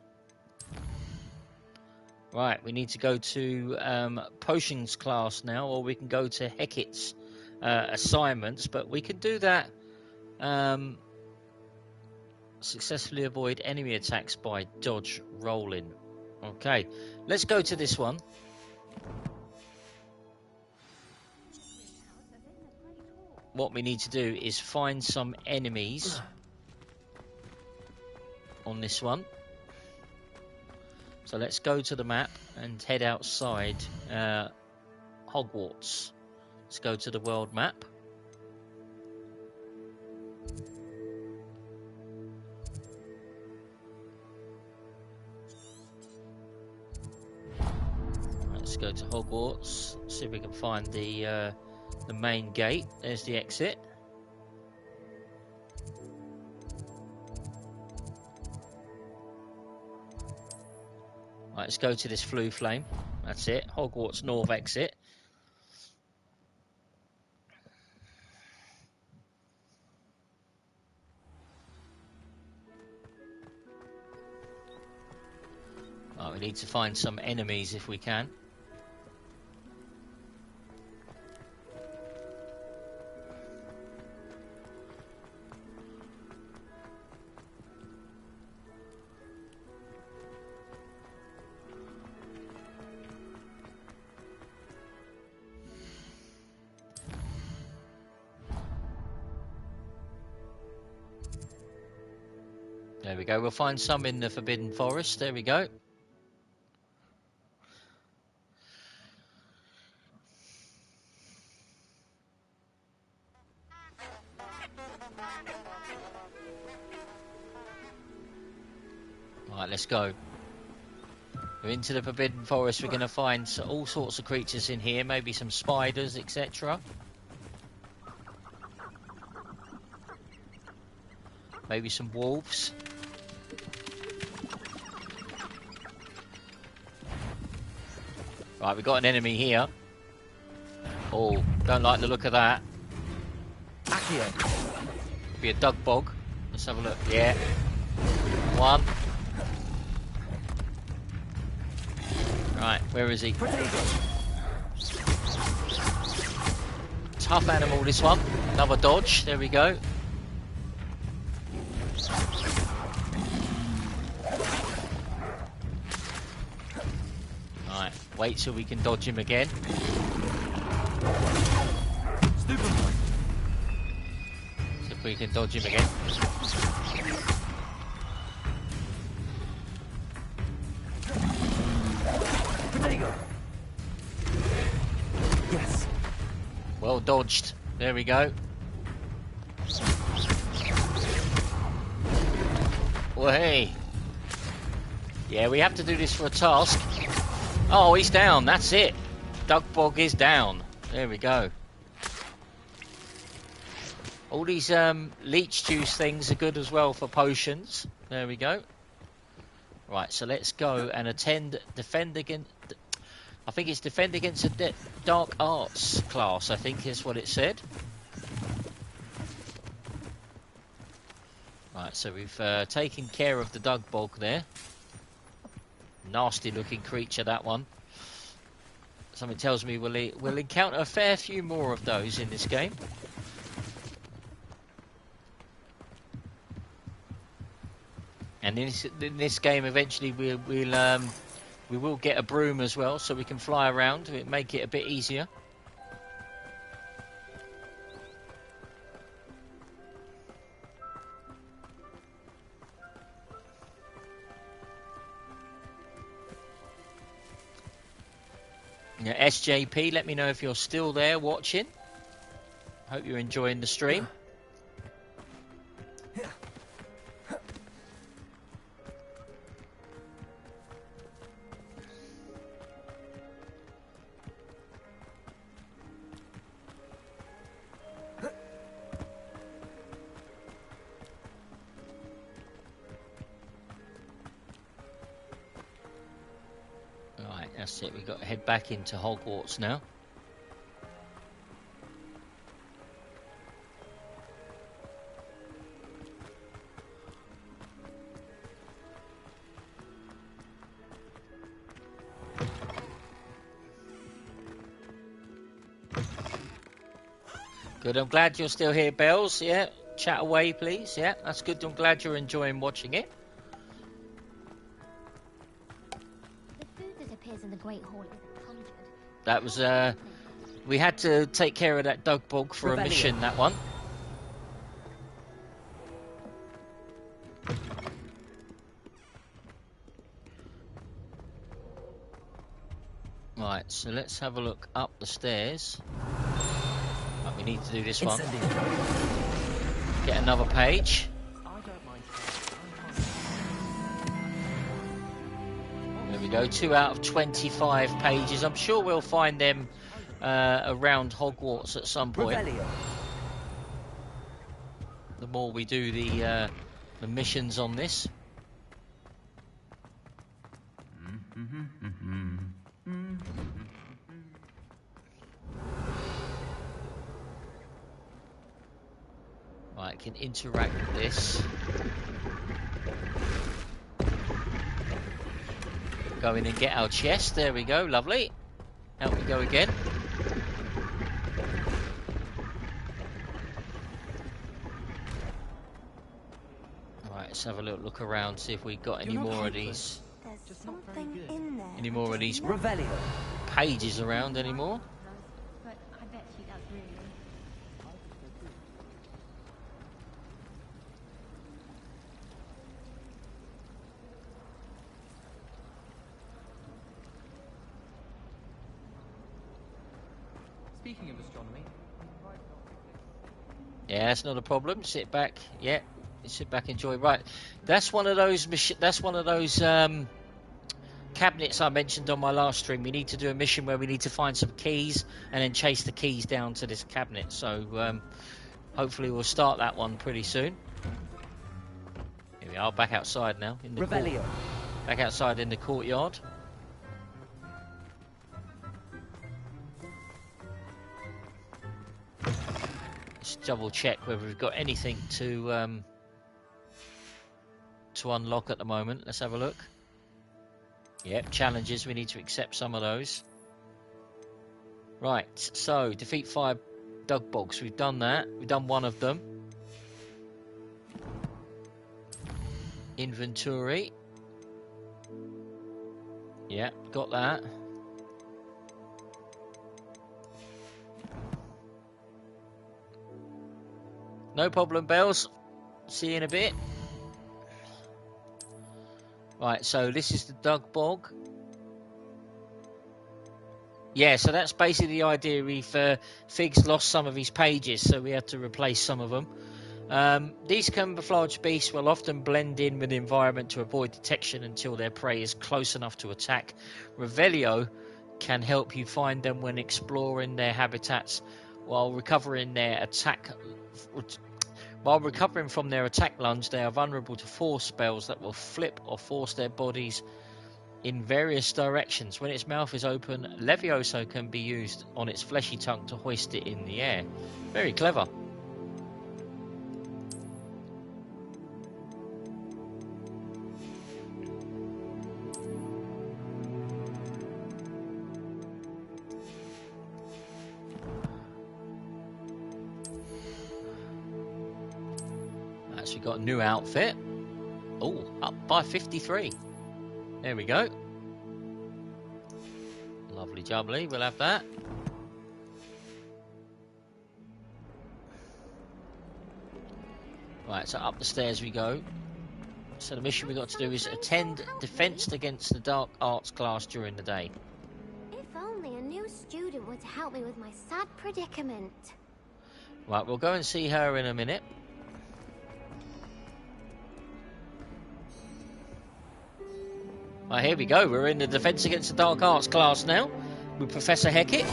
Speaker 1: Right, we need to go to potions class now, or we can go to Hecat's assignments, but we can do that. Successfully avoid enemy attacks by dodge rolling. Okay, let's go to this one. What we need to do is find some enemies on this one. So let's go to the map and head outside Hogwarts. Let's go to the world map. Let's go to Hogwarts. See if we can find the main gate. There's the exit. Right, let's go to this flue flame. That's it. Hogwarts North exit. Right, we need to find some enemies if we can. There we go. We'll find some in the Forbidden Forest. There we go. Right, let's go. We're into the Forbidden Forest. We're going to find all sorts of creatures in here. Maybe some spiders, etc. Maybe some wolves. Right, we've got an enemy here. Oh, don't like the look of that. Could be a dug bog. Let's have a look. Yeah. One. Right, where is he? Tough animal, this one. Another dodge. There we go. Right, wait till we can dodge him again. See if we can dodge him again.
Speaker 2: Yes.
Speaker 1: Well dodged. There we go. Well, hey. Yeah, we have to do this for a task. Oh, he's down. That's it. Dugbog is down. There we go. All these leech juice things are good as well for potions. There we go. Right, so let's go and defend against... I think it's defend against a dark arts class, I think is what it said. Right, so we've taken care of the Dugbog there. Nasty looking creature, that one. Something tells me we'll encounter a fair few more of those in this game. And in this game eventually we will get a broom as well, so we can fly around. It make it a bit easier. Yeah, SJP, let me know if you're still there watching. Hope you're enjoying the stream. That's it, we've got to head back into Hogwarts now. Good, I'm glad you're still here, Bells. Yeah, chat away, please. Yeah, that's good. I'm glad you're enjoying watching it.
Speaker 13: The food that appears in the Great Hall is conjured.
Speaker 1: That was, we had to take care of that dog bog for a mission, that one. Right, so let's have a look up the stairs. Right, we need to do this one. Get another page. There we go, 2 out of 25 pages. I'm sure we'll find them around Hogwarts at some point. The more we do the missions on this. Right, can interact with this. Go in and get our chest. There we go, lovely. Out we go again. Right, let's have a little look around, see if we've got any more of these.
Speaker 7: There's something in there.
Speaker 1: Any more of these pages around anymore?
Speaker 18: But I bet she does really.
Speaker 20: Speaking of astronomy,
Speaker 1: yeah, that's not a problem. Sit back. Yeah, sit back, enjoy. Right, that's one of those. That's one of those cabinets I mentioned on my last stream. We need to do a mission where we need to find some keys and then chase the keys down to this cabinet. So hopefully we'll start that one pretty soon. Here we are, back outside now in the court. Back outside in the courtyard. Let's double check whether we've got anything to unlock at the moment. Let's have a look. Yep, challenges. We need to accept some of those. Right, so defeat 5 dug bogs. We've done that. We've done one of them. Inventory. Yeah, got that. No problem, Bells. See you in a bit. Right, so this is the dug bog. Yeah, so that's basically the idea. Fig's lost some of his pages, so we had to replace some of them. These camouflage beasts will often blend in with the environment to avoid detection until their prey is close enough to attack. Revelio can help you find them when exploring their habitats while recovering their attack. While recovering from their attack lunge, they are vulnerable to force spells that will flip or force their bodies in various directions. When its mouth is open, Levioso can be used on its fleshy tongue to hoist it in the air. Very clever. Actually got a new outfit. Oh, up by 53. There we go. Lovely jubbly, we'll have that. Right, so up the stairs we go. So the mission we got to do is attend defense against the dark arts class during the day.
Speaker 13: If only a new student were to help me with my sad predicament.
Speaker 1: Right, we'll go and see her in a minute. Right, here we go. We're in the Defense Against the Dark Arts class now with Professor Hecat.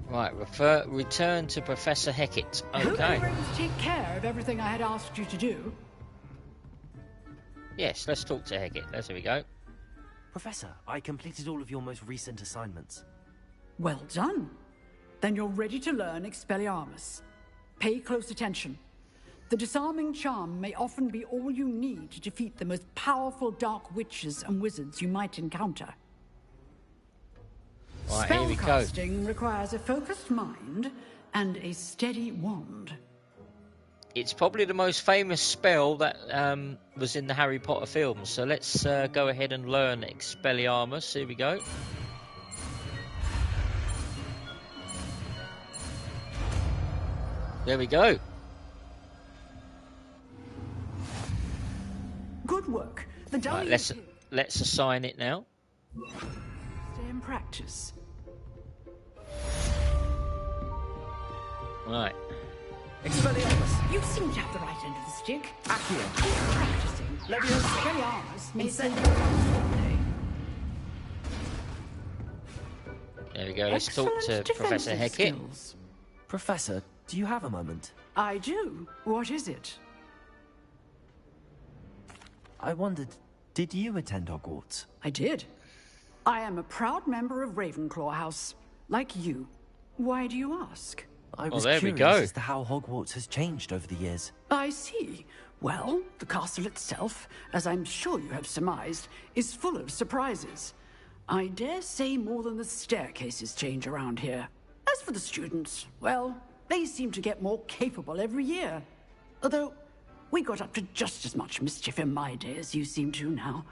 Speaker 1: Right, return to Professor Hecat.
Speaker 21: I hope
Speaker 1: Okay.
Speaker 21: you were able to take care of everything I had asked you to do.
Speaker 1: Yes, let's talk to Hecat. There we go.
Speaker 2: Professor, I completed all of your most recent assignments.
Speaker 21: Well done. Then you're ready to learn Expelliarmus. Pay close attention. The disarming charm may often be all you need to defeat the most powerful dark witches and wizards you might encounter.
Speaker 1: Right, here we go.
Speaker 21: Spellcasting requires a focused mind and a steady wand.
Speaker 1: It's probably the most famous spell that was in the Harry Potter films. So let's go ahead and learn Expelliarmus. Here we go. There we go.
Speaker 21: Good work. The
Speaker 1: Right, let's assign it now.
Speaker 21: Stay in practice.
Speaker 1: Right.
Speaker 21: Expelliarmus. You seem to have the right end of the stick. Accio. Practicing. Expelliarmus may save you someday.
Speaker 1: There we go. Let's talk to Professor Hecat.
Speaker 2: Professor, do you have a moment?
Speaker 21: I do. What is it?
Speaker 2: I wondered, did you attend Hogwarts?
Speaker 21: I did. I am a proud member of Ravenclaw House, like you. Why do you ask?
Speaker 2: I was
Speaker 1: there we
Speaker 2: curious
Speaker 1: go.
Speaker 2: as to how Hogwarts has changed over the years.
Speaker 21: I see. Well, the castle itself, as I'm sure you have surmised, is full of surprises. I dare say more than the staircases change around here. As for the students, well, they seem to get more capable every year. Although, we got up to just as much mischief in my day as you seem to now.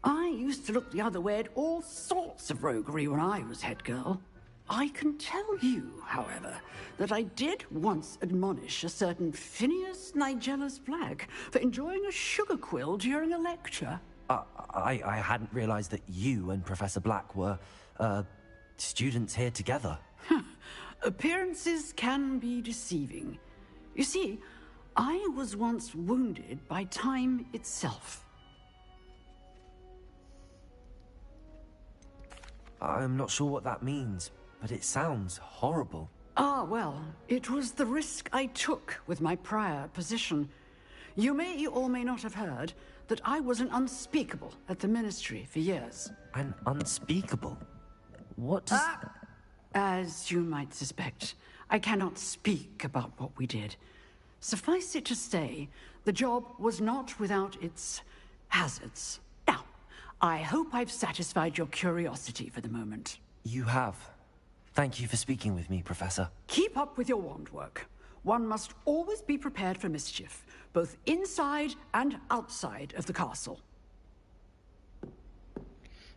Speaker 21: I used to look the other way at all sorts of roguery when I was head girl. I can tell you, however, that I did once admonish a certain Phineas Nigellus Black for enjoying a sugar quill during a lecture.
Speaker 2: I hadn't realized that you and Professor Black were, students here together.
Speaker 21: Appearances can be deceiving. You see, I was once wounded by time itself.
Speaker 2: I'm not sure what that means, but it sounds horrible.
Speaker 21: Ah, well, it was the risk I took with my prior position. You may or may not have heard that I was an unspeakable at the Ministry for years.
Speaker 2: An unspeakable? What does...
Speaker 21: As you might suspect, I cannot speak about what we did. Suffice it to say, the job was not without its hazards. Now, I hope I've satisfied your curiosity for the moment.
Speaker 2: You have. Thank you for speaking with me, Professor.
Speaker 21: Keep up with your wand work. One must always be prepared for mischief, both inside and outside of the castle.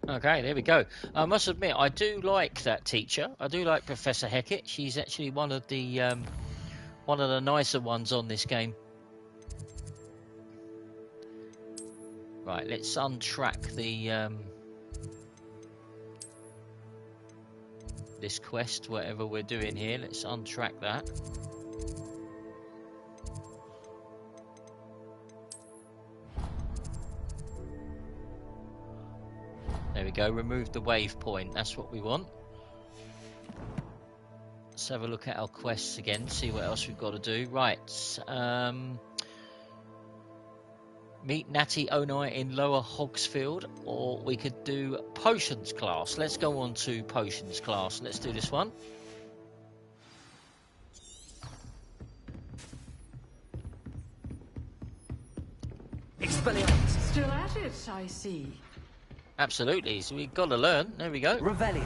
Speaker 1: Okay, there we go. I must admit, I do like that teacher. I do like Professor Hecat. She's actually one of the nicer ones on this game. Right, let's untrack the this quest, whatever we're doing here. Let's untrack that. There we go, remove the waypoint, that's what we want. Let's have a look at our quests again, see what else we've got to do. Right, meet Natty Onai in Lower Hogsfield, or we could do Potions class. Let's go on to Potions class, let's do this one.
Speaker 21: Expelliarmus. Still at it, I see.
Speaker 1: Absolutely, so we've got to learn. There we go.
Speaker 2: Revelio.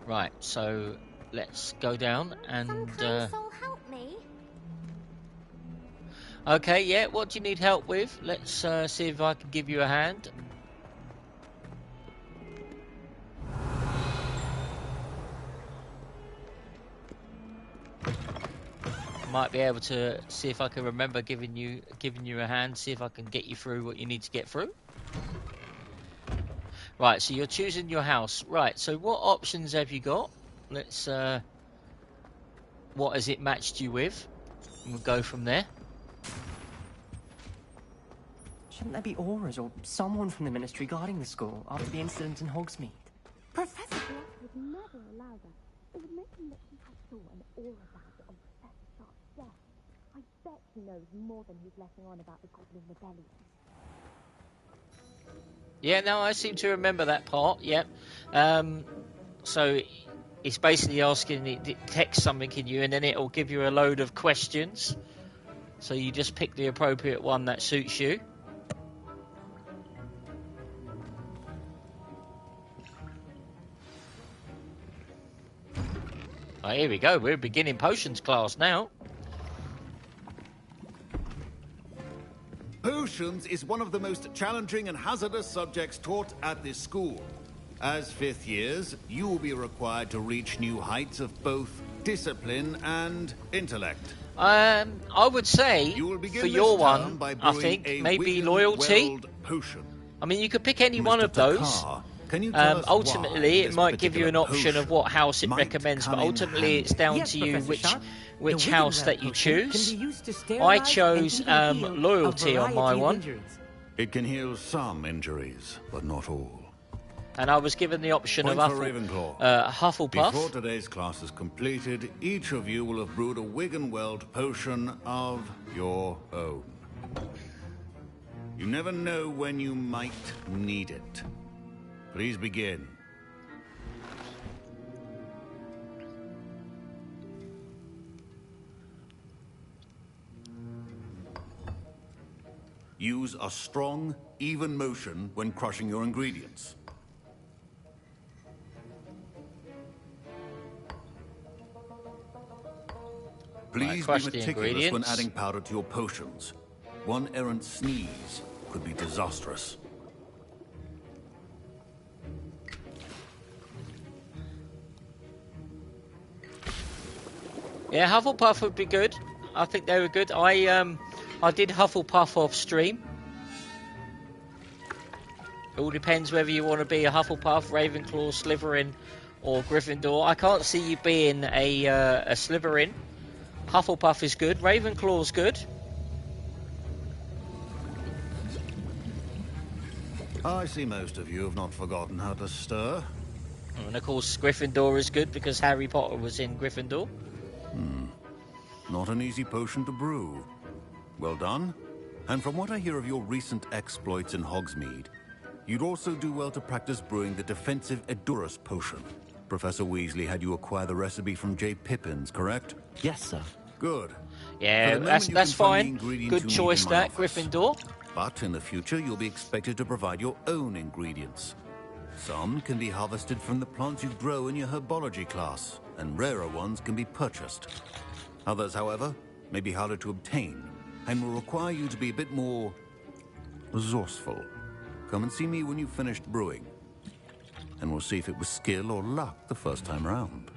Speaker 1: Right, so let's go down and...
Speaker 13: Soul help me.
Speaker 1: Okay, yeah, what do you need help with? Let's see if I can give you a hand. Might be able to see if I can remember giving you a hand, see if I can get you through what you need to get through. Right, so you're choosing your house. Right, so what options have you got? Let's what has it matched you with? We'll go from there.
Speaker 4: Shouldn't there be aurors or someone from the ministry guarding the school after the incident in Hogsmeade?
Speaker 16: Professor Black would never allow that. It would make him look like I saw an aura badge on Professor Sharp's desk. I bet he knows more than he's letting on about the Goblin Rebellion.
Speaker 1: Yeah, no, I seem to remember that part. Yep. So it's basically asking it detects something in you, and then it'll give you a load of questions. So you just pick the appropriate one that suits you. Oh, here we go. We're beginning potions class now.
Speaker 10: Potions is one of the most challenging and hazardous subjects taught at this school. As fifth years, you will be required to reach new heights of both discipline and intellect.
Speaker 1: I would say for your one, I think maybe loyalty.
Speaker 10: Potion.
Speaker 1: I mean, you could pick any one of those. Ultimately, it might give you an option of what house it recommends, but ultimately it's down to you which house that you choose. I chose loyalty on my one.
Speaker 10: It can heal some injuries, but not all.
Speaker 1: And I was given the option of Hufflepuff.
Speaker 10: Before today's class is completed, each of you will have brewed a Wiggenweld potion of your own. You never know when you might need it. Please begin. Use a strong, even motion when crushing your ingredients. Please be meticulous when adding powder to your potions. One errant sneeze could be disastrous.
Speaker 1: Yeah, Hufflepuff would be good. I think they were good. I did Hufflepuff off stream. It all depends whether you want to be a Hufflepuff, Ravenclaw, Slytherin, or Gryffindor. I can't see you being a Slytherin. Hufflepuff is good. Ravenclaw's good.
Speaker 10: I see most of you have not forgotten how to stir.
Speaker 1: And of course, Gryffindor is good because Harry Potter was in Gryffindor.
Speaker 10: Not an easy potion to brew. Well done. And from what I hear of your recent exploits in Hogsmeade, you'd also do well to practice brewing the defensive Edurus potion. Professor Weasley had you acquire the recipe from J. Pippin's, correct?
Speaker 2: Yes, sir.
Speaker 10: Good.
Speaker 1: Yeah, that's fine. Good choice, that, Gryffindor.
Speaker 10: But in the future, you'll be expected to provide your own ingredients. Some can be harvested from the plants you grow in your herbology class, and rarer ones can be purchased. Others, however, may be harder to obtain, and will require you to be a bit more resourceful. Come and see me when you've finished brewing, and we'll see if it was skill or luck the first time round.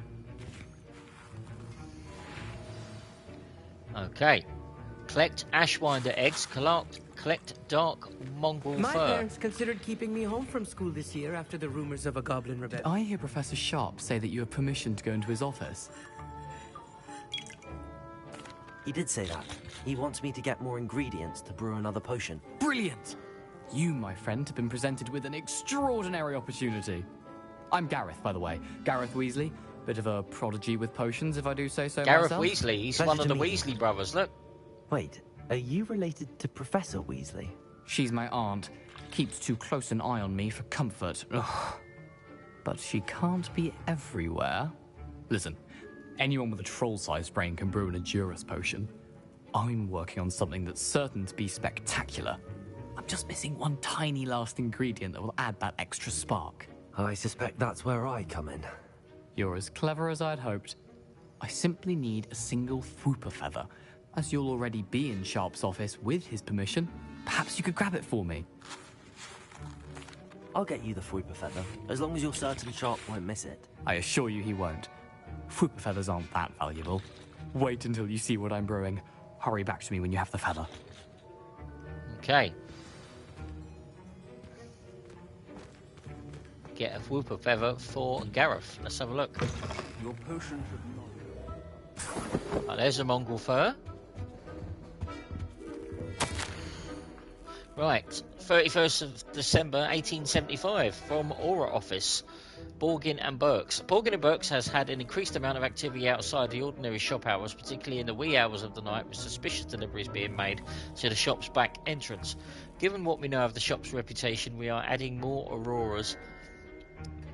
Speaker 1: Okay. Collect ashwinder eggs. Collect dark mongrel
Speaker 4: My
Speaker 1: fur.
Speaker 4: parents considered keeping me home from school this year after the rumors of a goblin rebellion.
Speaker 22: I hear Professor Sharp say that you have permission to go into his office.
Speaker 2: He did say that. He wants me to get more ingredients to brew another potion.
Speaker 22: Brilliant! You, my friend, have been presented with an extraordinary opportunity. I'm Gareth, by the way. Gareth Weasley. Bit of a prodigy with potions, if I do say so
Speaker 1: Gareth
Speaker 22: myself.
Speaker 1: Weasley, he's one of the Weasley brothers, look.
Speaker 2: Wait, are you related to Professor Weasley?
Speaker 22: She's my aunt. Keeps too close an eye on me for comfort. Ugh. But she can't be everywhere. Listen, anyone with a troll-sized brain can brew an Edurus potion. I'm working on something that's certain to be spectacular. I'm just missing one tiny last ingredient that will add that extra spark.
Speaker 2: I suspect that's where I come in.
Speaker 22: You're as clever as I'd hoped. I simply need a single Fwooper feather. As you'll already be in Sharp's office with his permission, perhaps you could grab it for me.
Speaker 2: I'll get you the Fwooper feather, as long as you're certain Sharp won't miss it.
Speaker 22: I assure you he won't. Fwooper feathers aren't that valuable. Wait until you see what I'm brewing. Hurry back to me when you have the feather.
Speaker 1: Okay. Get a Fwooper feather for Gareth. Let's have a look.
Speaker 10: Your potion should not...
Speaker 1: Oh, there's a mongrel fur. Right, 31st of December 1875 from Aura Office, Borgin and Burks. Borgin and Burks has had an increased amount of activity outside the ordinary shop hours, particularly in the wee hours of the night, with suspicious deliveries being made to the shop's back entrance. Given what we know of the shop's reputation, we are adding more Auroras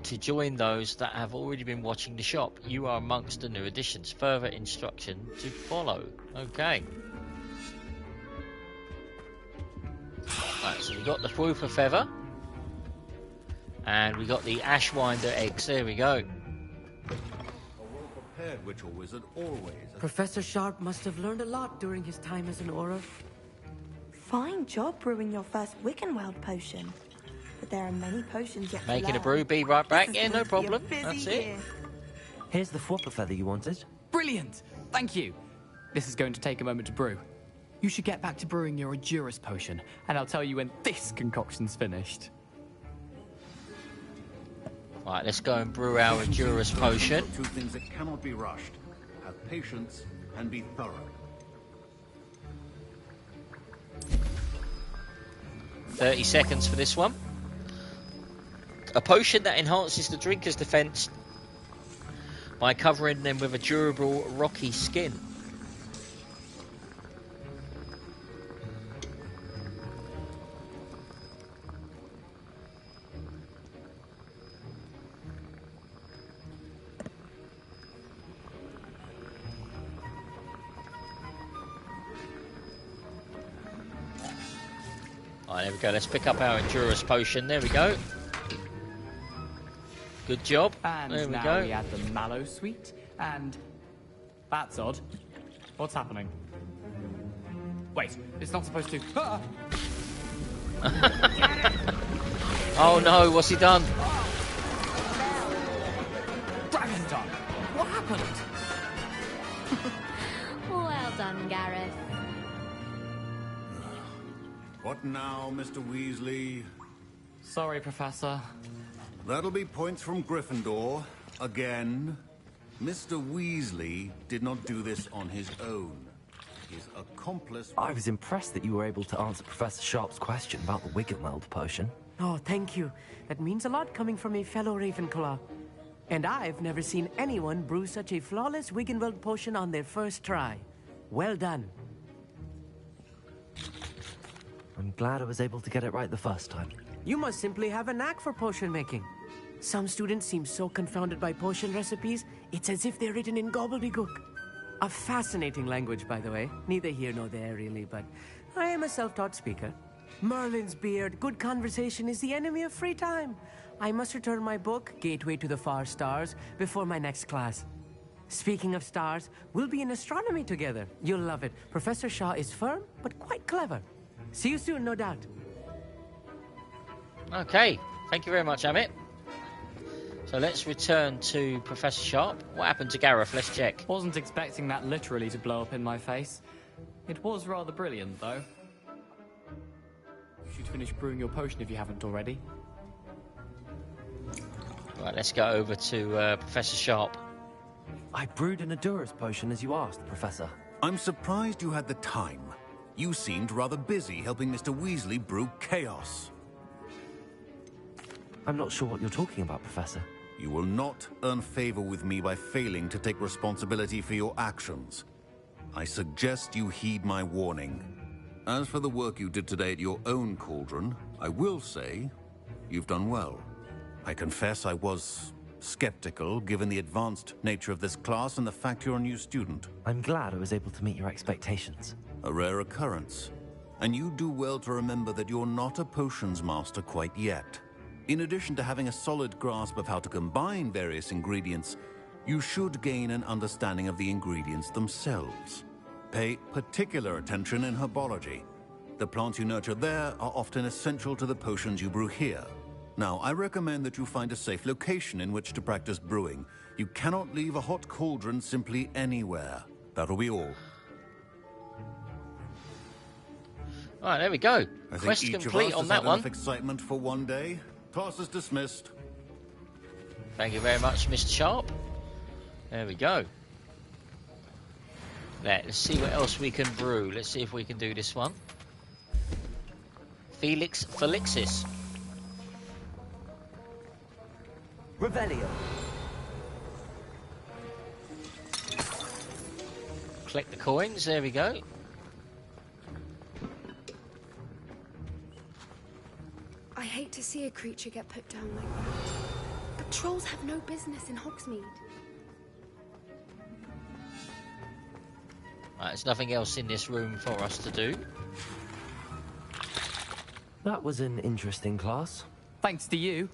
Speaker 1: to join those that have already been watching the shop. You are amongst the new additions. Further instruction to follow. Okay. Right, so we got the Swooper Feather. And we got the Ashwinder eggs. There we go.
Speaker 10: A well-prepared witch or wizard always...
Speaker 5: Professor Sharp must have learned a lot during his time as an Aura.
Speaker 7: Fine job brewing your first Wickenweld potion. But there are many potions yet to
Speaker 1: Making
Speaker 7: learn.
Speaker 1: a brew, be right back. Yeah, no problem. That's it.
Speaker 2: Here's the Swapper Feather you wanted.
Speaker 22: Brilliant! Thank you. This is going to take a moment to brew. You should get back to brewing your Adurus potion, and I'll tell you when this concoction's finished.
Speaker 1: Right, let's go and brew our Adurus potion.
Speaker 10: Two things that cannot be rushed. Have patience and be thorough.
Speaker 1: 30 seconds for this one. A potion that enhances the drinker's defense by covering them with a durable, rocky skin. There we go, let's pick up our Endurance potion. There we go. Good job.
Speaker 22: And
Speaker 1: there we
Speaker 22: now
Speaker 1: go.
Speaker 22: we add the mallow sweet, and that's odd. What's happening? Wait, it's not supposed to. Ah!
Speaker 1: Oh no, what's he done?
Speaker 22: Dragon Dog! What happened?
Speaker 18: Well done, Gareth.
Speaker 10: What now, Mr. Weasley?
Speaker 22: Sorry, Professor.
Speaker 10: That'll be points from Gryffindor. Again. Mr. Weasley did not do this on his own. His accomplice...
Speaker 2: I was impressed that you were able to answer Professor Sharp's question about the Wiggenweld potion.
Speaker 5: Oh, thank you. That means a lot coming from a fellow Ravenclaw. And I've never seen anyone brew such a flawless Wiggenweld potion on their first try. Well done.
Speaker 2: I'm glad I was able to get it right the first time.
Speaker 5: You must simply have a knack for potion making. Some students seem so confounded by potion recipes, it's as if they're written in gobbledygook. A fascinating language, by the way. Neither here nor there, really, but I am a self-taught speaker. Merlin's beard, good conversation is the enemy of free time. I must return my book, Gateway to the Far Stars, before my next class. Speaking of stars, we'll be in astronomy together. You'll love it. Professor Shaw is firm, but quite clever. See you soon, no doubt.
Speaker 1: Okay, thank you very much, Amit. So let's return to Professor Sharp. What happened to Gareth? Let's check.
Speaker 22: Wasn't expecting that literally to blow up in my face. It was rather brilliant, though. You should finish brewing your potion if you haven't already.
Speaker 1: Right, let's go over to Professor Sharp.
Speaker 2: I brewed an Adurus potion as you asked, Professor.
Speaker 10: I'm surprised you had the time. You seemed rather busy helping Mr. Weasley brew chaos.
Speaker 2: I'm not sure what you're talking about, Professor.
Speaker 10: You will not earn favor with me by failing to take responsibility for your actions. I suggest you heed my warning. As for the work you did today at your own cauldron, I will say you've done well. I confess I was skeptical, given the advanced nature of this class and the fact you're a new student.
Speaker 2: I'm glad I was able to meet your expectations.
Speaker 10: A rare occurrence. And you do well to remember that you're not a potions master quite yet. In addition to having a solid grasp of how to combine various ingredients, you should gain an understanding of the ingredients themselves. Pay particular attention in herbology. The plants you nurture there are often essential to the potions you brew here. Now, I recommend that you find a safe location in which to practice brewing. You cannot leave a hot cauldron simply anywhere. That'll be all.
Speaker 1: Right, there we go.
Speaker 10: I
Speaker 1: Quest
Speaker 10: think each
Speaker 1: complete
Speaker 10: of us
Speaker 1: on
Speaker 10: has
Speaker 1: that
Speaker 10: had
Speaker 1: one.
Speaker 10: enough excitement for one day. Class is dismissed.
Speaker 1: Thank you very much, Mr. Sharp. There we go. Let's see what else we can brew. Let's see if we can do this one. Felix Felixis.
Speaker 2: Revelio.
Speaker 1: Collect the coins, there we go.
Speaker 8: I hate to see a creature get put down like that. But trolls have no business in Hogsmeade.
Speaker 1: Right, there's nothing else in this room for us to do.
Speaker 2: That was an interesting class.
Speaker 22: Thanks to you.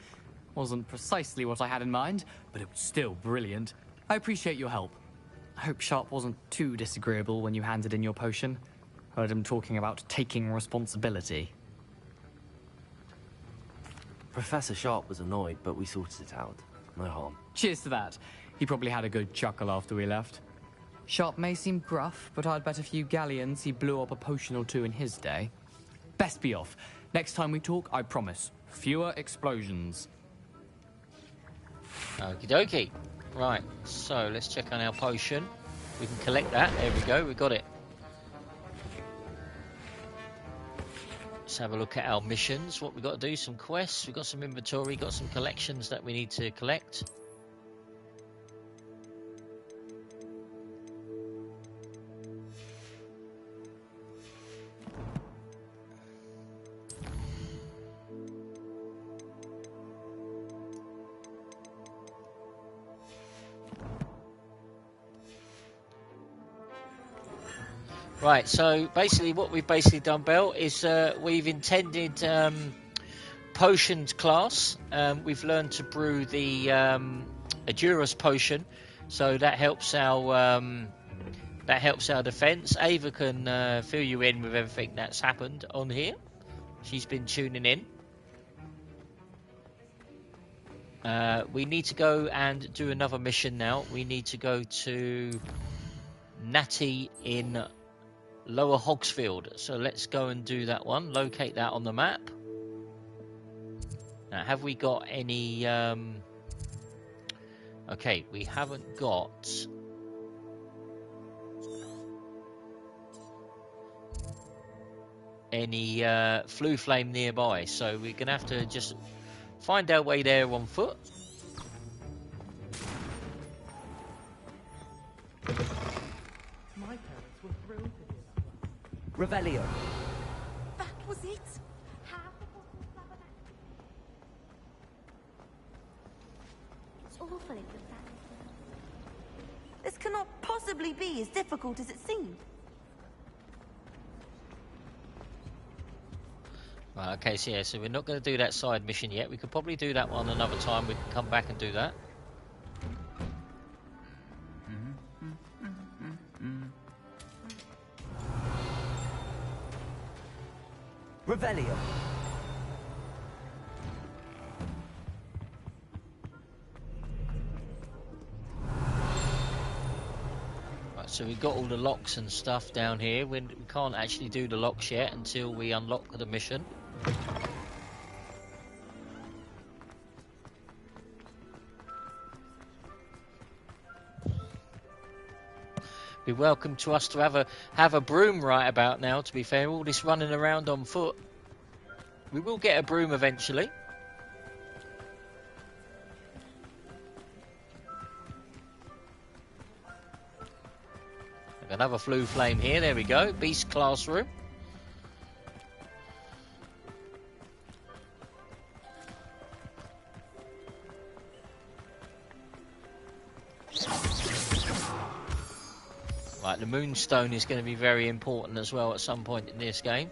Speaker 22: Wasn't precisely what I had in mind, but it was still brilliant. I appreciate your help. I hope Sharp wasn't too disagreeable when you handed in your potion. Heard him talking about taking responsibility.
Speaker 2: Professor Sharp was annoyed, but we sorted it out. No harm.
Speaker 22: Cheers to that. He probably had a good chuckle after we left. Sharp may seem gruff, but I'd bet a few galleons he blew up a potion or two in his day. Best be off. Next time we talk, I promise, fewer explosions.
Speaker 1: Okie dokie. Right, so let's check on our potion. We can collect that. There we go, we got it. Let's have a look at our missions. What we got to do, some quests, we've got some inventory, got some collections that we need to collect. Right, so basically what we've done, Belle, is we've intended potions class. We've learned to brew the Adurus potion, so that helps our defence. Ava can fill you in with everything that's happened on here. She's been tuning in. We need to go and do another mission now. We need to go to Natty in Lower Hogsfield, so let's go and do that one. Locate that on the map. Now, have we got any okay, we haven't got any flue flame nearby, so we're gonna have to just find our way there on foot.
Speaker 2: Revelio.
Speaker 8: That was it?
Speaker 11: It's awful if you're that. This cannot possibly be as difficult as it seemed.
Speaker 1: Right, okay, so yeah, so we're not going to do that side mission yet. We could probably do that one another time. We can come back and do that.
Speaker 2: Revelio.
Speaker 1: Right, so we've got all the locks and stuff down here. We can't actually do the locks yet until we unlock the mission. Be welcome to us to have a broom right about now, to be fair. All this running around on foot. We will get a broom eventually. Another flue flame here, there we go. Beast classroom. Right, the moonstone is going to be very important as well at some point in this game.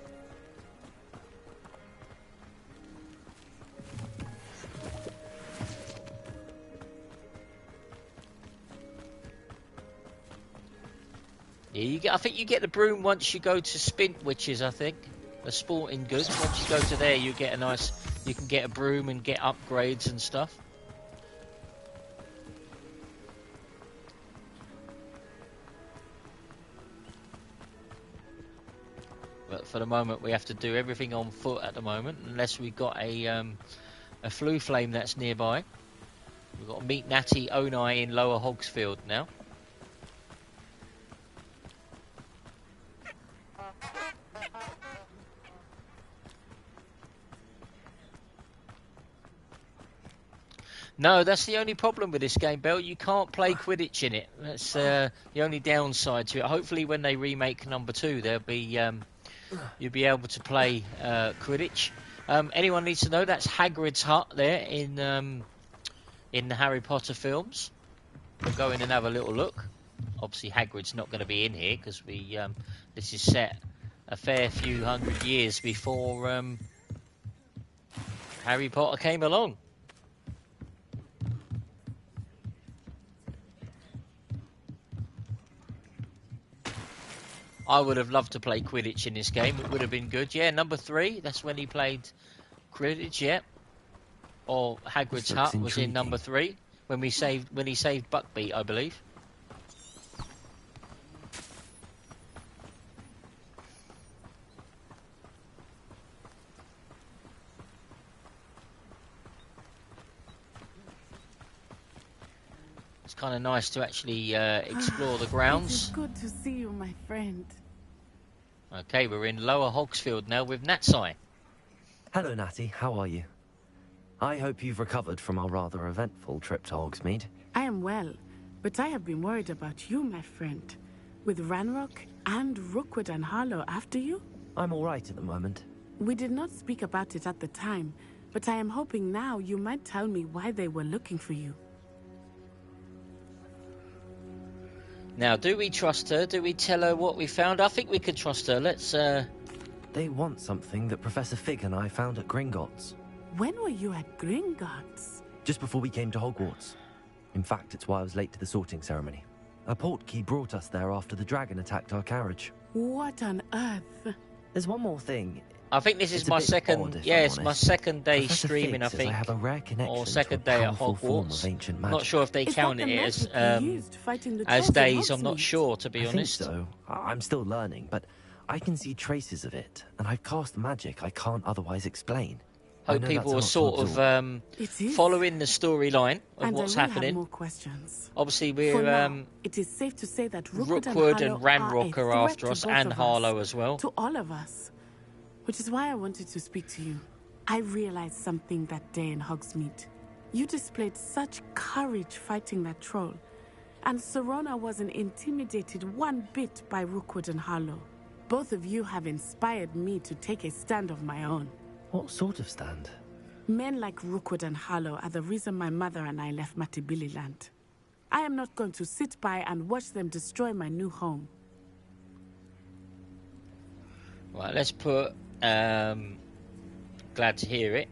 Speaker 1: Yeah, I think you get the broom once you go to Spint Witches, I think. The sporting goods. Once you go to there, you get you can get a broom and get upgrades and stuff. But for the moment, we have to do everything on foot at the moment, unless we've got a flue flame that's nearby. We've got to meet Natty Onai in Lower Hogsfield now. No, that's the only problem with this game, Belle. You can't play Quidditch in it. That's the only downside to it. Hopefully, when they remake number 2, there'll be you'll be able to play Quidditch. Anyone needs to know that's Hagrid's hut there in the Harry Potter films. We'll go in and have a little look. Obviously, Hagrid's not going to be in here because this is set a fair few hundred years before Harry Potter came along. I would have loved to play Quidditch in this game. It would have been good. Yeah, number 3. That's when he played Quidditch. Yeah, or Hagrid's hut was in number 3 when he saved Buckbeak, I believe. It's kind of nice to actually explore the grounds.
Speaker 9: It's good to see you, my friend.
Speaker 1: Okay, we're in Lower Hogsfield now with Natsai.
Speaker 2: Hello, Natty. How are you? I hope you've recovered from our rather eventful trip to Hogsmeade.
Speaker 9: I am well, but I have been worried about you, my friend. With Ranrock and Rookwood and Harlow after you?
Speaker 2: I'm all right at the moment.
Speaker 9: We did not speak about it at the time, but I am hoping now you might tell me why they were looking for you.
Speaker 1: Now, do we trust her? Do we tell her what we found? I think we could trust her. Let's,
Speaker 2: They want something that Professor Fig and I found at Gringotts.
Speaker 9: When were you at Gringotts?
Speaker 2: Just before we came to Hogwarts. In fact, it's why I was late to the sorting ceremony. A portkey brought us there after the dragon attacked our carriage.
Speaker 9: What on earth?
Speaker 2: There's one more thing.
Speaker 1: I think this is my second. Yeah, it's my second day streaming. I think,
Speaker 2: I have a rare connection
Speaker 1: or second day at Hogwarts.
Speaker 2: Of
Speaker 1: not sure if they count it as days. I'm not sure, to be honest.
Speaker 2: So I'm still learning, but I can see traces of it, and I've cast magic I can't otherwise explain.
Speaker 1: Hope people are sort of following the storyline of what's happening.
Speaker 9: More questions.
Speaker 1: Obviously, we're
Speaker 9: it is safe to say that
Speaker 1: Rookwood and Ranrock are after us, and Harlow as well.
Speaker 9: To all of us. Which is why I wanted to speak to you. I realized something that day in Hogsmeade. You displayed such courage fighting that troll, and Serona wasn't intimidated one bit by Rookwood and Harlow. Both of you have inspired me to take a stand of my own.
Speaker 2: What sort of stand?
Speaker 9: Men like Rookwood and Harlow are the reason my mother and I left Matabeleland. I am not going to sit by and watch them destroy my new home.
Speaker 1: Right, let's put glad to hear it.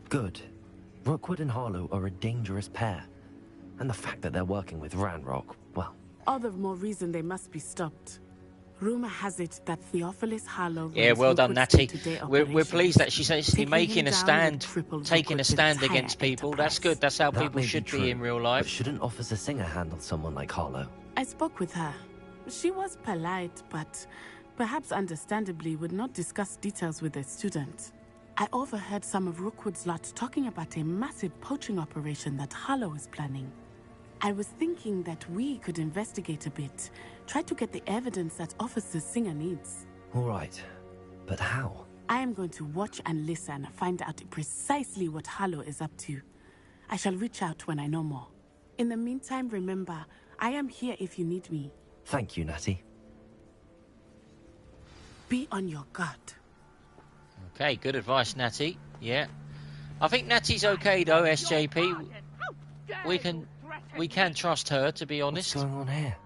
Speaker 2: Good. Rookwood and Harlow are a dangerous pair. And the fact that they're working with Ranrock, well...
Speaker 9: All the more reason they must be stopped. Rumor has it that Theophilus Harlow...
Speaker 1: Yeah, well done, Natty. We're pleased that she's actually making a stand, taking a stand against people. That's good. That's how people should be in real life.
Speaker 2: But shouldn't Officer Singer handle someone like Harlow?
Speaker 9: I spoke with her. She was polite, but... perhaps understandably would not discuss details with a student. I overheard some of Rookwood's lot talking about a massive poaching operation that Harlow is planning. I was thinking that we could investigate a bit, try to get the evidence that Officer Singer needs.
Speaker 2: All right, but how?
Speaker 9: I am going to watch and listen, find out precisely what Harlow is up to. I shall reach out when I know more. In the meantime, remember, I am here if you need me.
Speaker 2: Thank you, Natty.
Speaker 9: Be on your guard.
Speaker 1: Okay, good advice, Natty. Yeah. I think Natty's okay, though, SJP. We can trust her, to be honest.
Speaker 2: What's going on here?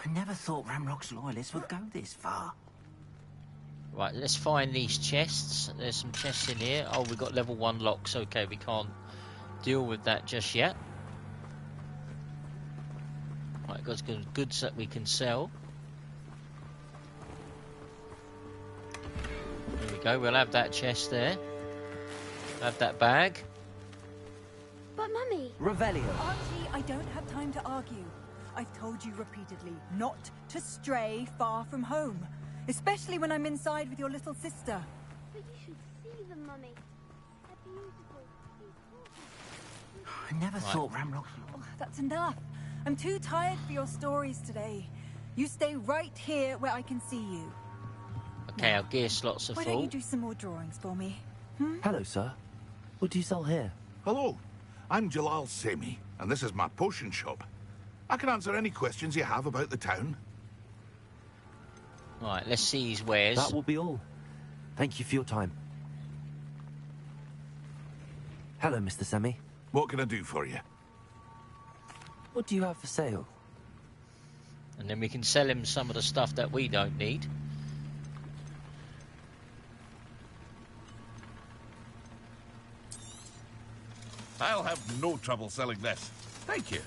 Speaker 12: I never thought Ranrock's loyalists would go this far.
Speaker 1: Right, let's find these chests. There's some chests in here. Oh, we've got level 1 locks. Okay, we can't deal with that just yet. Right, got some goods that we can sell. There we go. We'll have that chest there. Have that bag.
Speaker 13: But, Mummy...
Speaker 14: Revelio. Archie, I don't have time to argue. I've told you repeatedly not to stray far from home. Especially when I'm inside with your little sister.
Speaker 13: But you should see them, Mummy. They're beautiful.
Speaker 12: I never thought Ranrock...
Speaker 14: Oh, that's enough. I'm too tired for your stories today. You stay right here where I can see you.
Speaker 1: Okay, our gear slots are
Speaker 14: Why
Speaker 1: full.
Speaker 14: don't you do some more drawings for me?
Speaker 2: Hello, sir. What do you sell here?
Speaker 3: Hello, I'm Jalal Semi, and this is my potion shop. I can answer any questions you have about the town.
Speaker 1: Right, let's see his wares.
Speaker 2: That will be all. Thank you for your time. Hello, Mr. Semi.
Speaker 3: What can I do for you?
Speaker 2: What do you have for sale?
Speaker 1: And then we can sell him some of the stuff that we don't need.
Speaker 3: I'll have no trouble selling this. Thank you.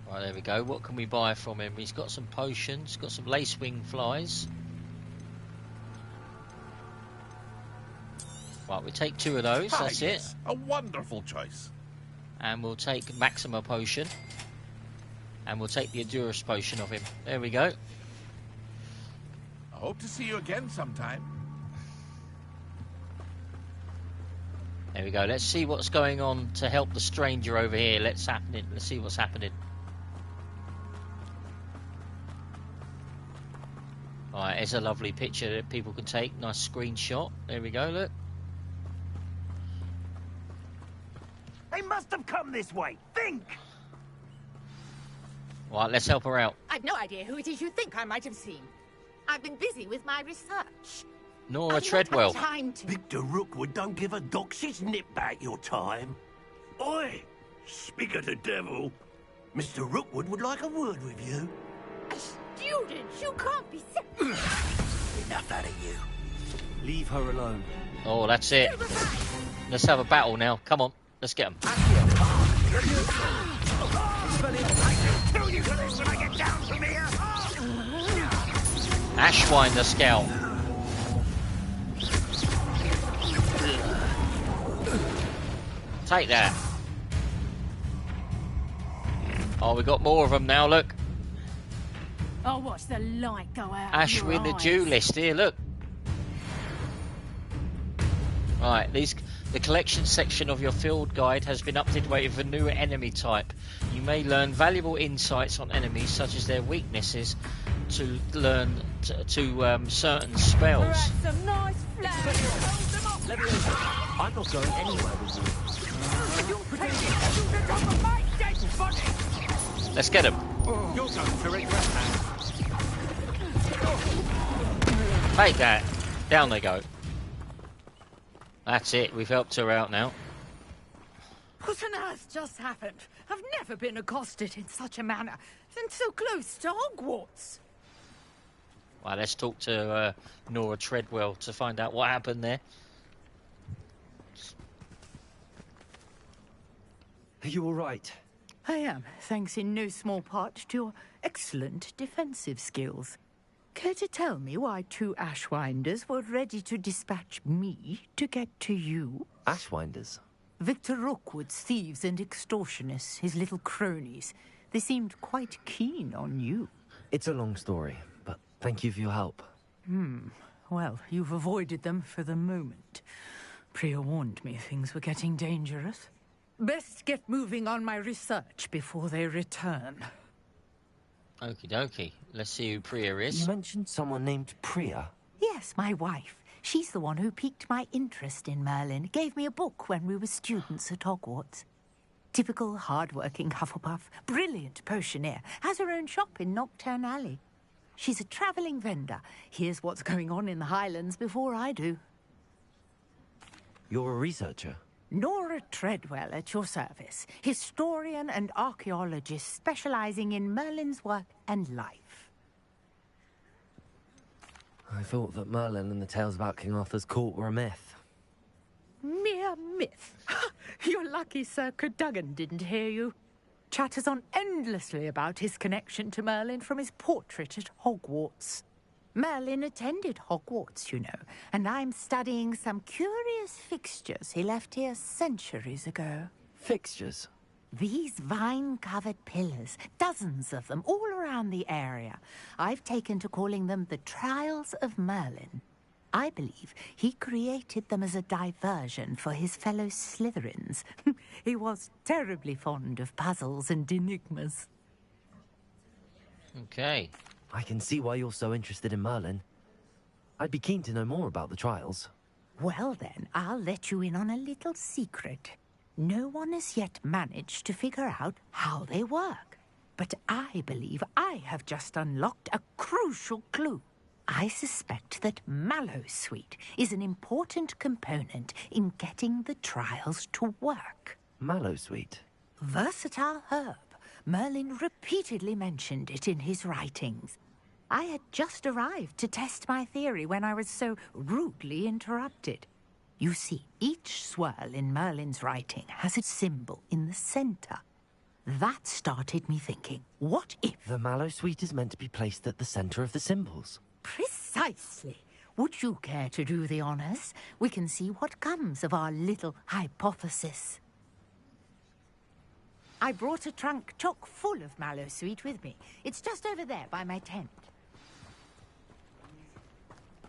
Speaker 1: Right, there we go. What can we buy from him? He's got some potions, got some lacewing flies. Right, we take 2 of those, that's it.
Speaker 3: A wonderful choice.
Speaker 1: And we'll take Maxima potion. And we'll take the Endurance potion of him. There we go.
Speaker 3: I hope to see you again sometime.
Speaker 1: There we go. Let's see what's going on to help the stranger over here. Let's see what's happening. Alright, here's a lovely picture that people can take. Nice screenshot. There we go, look.
Speaker 15: They must have come this way. Think!
Speaker 1: Right, let's help her out.
Speaker 23: I've no idea who it is you think I might have seen. I've been busy with my research.
Speaker 1: Nora Treadwell.
Speaker 23: Time to...
Speaker 15: Victor Rookwood don't give a dox's nip back your time. Oi! Speak of the devil. Mr. Rookwood would like a word with you.
Speaker 23: Student, you can't be...
Speaker 15: Enough out of you.
Speaker 2: Leave her alone.
Speaker 1: Oh, that's it. Let's have a battle now. Come on, let's get them. Ashwinder Scout. Take that. Oh, we got more of them now, look.
Speaker 23: I'll watch the light go out.
Speaker 1: Ashwinder duelist, here, look. Right, the collection section of your field guide has been updated with a new enemy type. You may learn valuable insights on enemies, such as their weaknesses, to learn certain spells.
Speaker 23: Some nice
Speaker 2: I'm not going anywhere with you.
Speaker 1: Let's get him.
Speaker 15: You're going to regret that.
Speaker 1: Take that. Down they go. That's it. We've helped her out now.
Speaker 23: What on earth just happened? I've never been accosted in such a manner, and so close to Hogwarts.
Speaker 1: Well, let's talk to Nora Treadwell to find out what happened there.
Speaker 2: Are you all right?
Speaker 23: I am, thanks in no small part to your excellent defensive skills. Care to tell me why 2 Ashwinders were ready to dispatch me to get to you?
Speaker 2: Ashwinders?
Speaker 23: Victor Rookwood's thieves and extortionists, his little cronies. They seemed quite keen on you.
Speaker 2: It's a long story, but thank you for your help.
Speaker 23: Well, you've avoided them for the moment. Priya warned me things were getting dangerous. Best get moving on my research before they return.
Speaker 1: Okie dokie. Let's see who Priya is.
Speaker 2: You mentioned someone named Priya?
Speaker 23: Yes, my wife. She's the one who piqued my interest in Merlin. Gave me a book when we were students at Hogwarts. Typical hard-working Hufflepuff. Brilliant potioneer. Has her own shop in Knockturn Alley. She's a travelling vendor. Hears what's going on in the Highlands before I do.
Speaker 2: You're a researcher?
Speaker 23: Nora Treadwell at your service. Historian and archaeologist specialising in Merlin's work and life.
Speaker 2: I thought that Merlin and the tales about King Arthur's court were a myth.
Speaker 23: Mere myth. You're lucky Sir Cadogan didn't hear you. Chatters on endlessly about his connection to Merlin from his portrait at Hogwarts. Merlin attended Hogwarts, you know, and I'm studying some curious fixtures he left here centuries ago.
Speaker 2: Fixtures?
Speaker 23: These vine-covered pillars, dozens of them, all around the area. I've taken to calling them the Trials of Merlin. I believe he created them as a diversion for his fellow Slytherins. He was terribly fond of puzzles and enigmas.
Speaker 1: Okay.
Speaker 2: I can see why you're so interested in Merlin. I'd be keen to know more about the trials.
Speaker 23: Well then, I'll let you in on a little secret. No one has yet managed to figure out how they work. But I believe I have just unlocked a crucial clue. I suspect that mallowsweet is an important component in getting the trials to work.
Speaker 2: Mallowsweet?
Speaker 23: Versatile herb. Merlin repeatedly mentioned it in his writings. I had just arrived to test my theory when I was so rudely interrupted. You see, each swirl in Merlin's writing has a symbol in the center. That started me thinking, what if...
Speaker 2: The mallowsweet is meant to be placed at the center of the symbols.
Speaker 23: Precisely. Would you care to do the honors? We can see what comes of our little hypothesis. I brought a trunk chock full of mallowsweet with me. It's just over there by my tent.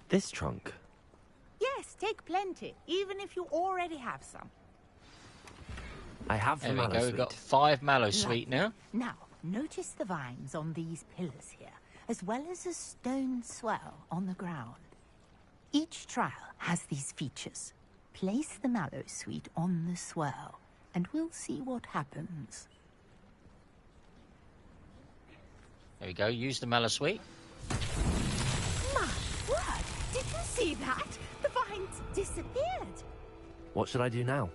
Speaker 2: This trunk?
Speaker 23: Yes, take plenty, even if you already have some.
Speaker 2: I have the mallowsweet.
Speaker 1: There we go, we've got 5 mallowsweet now.
Speaker 23: Now, notice the vines on these pillars here, as well as a stone swell on the ground. Each trial has these features. Place the mallowsweet on the swell, and we'll see what happens.
Speaker 1: There we go, use the mallowsweet.
Speaker 23: My word! Did you see that? The vines disappeared.
Speaker 2: What should I do now?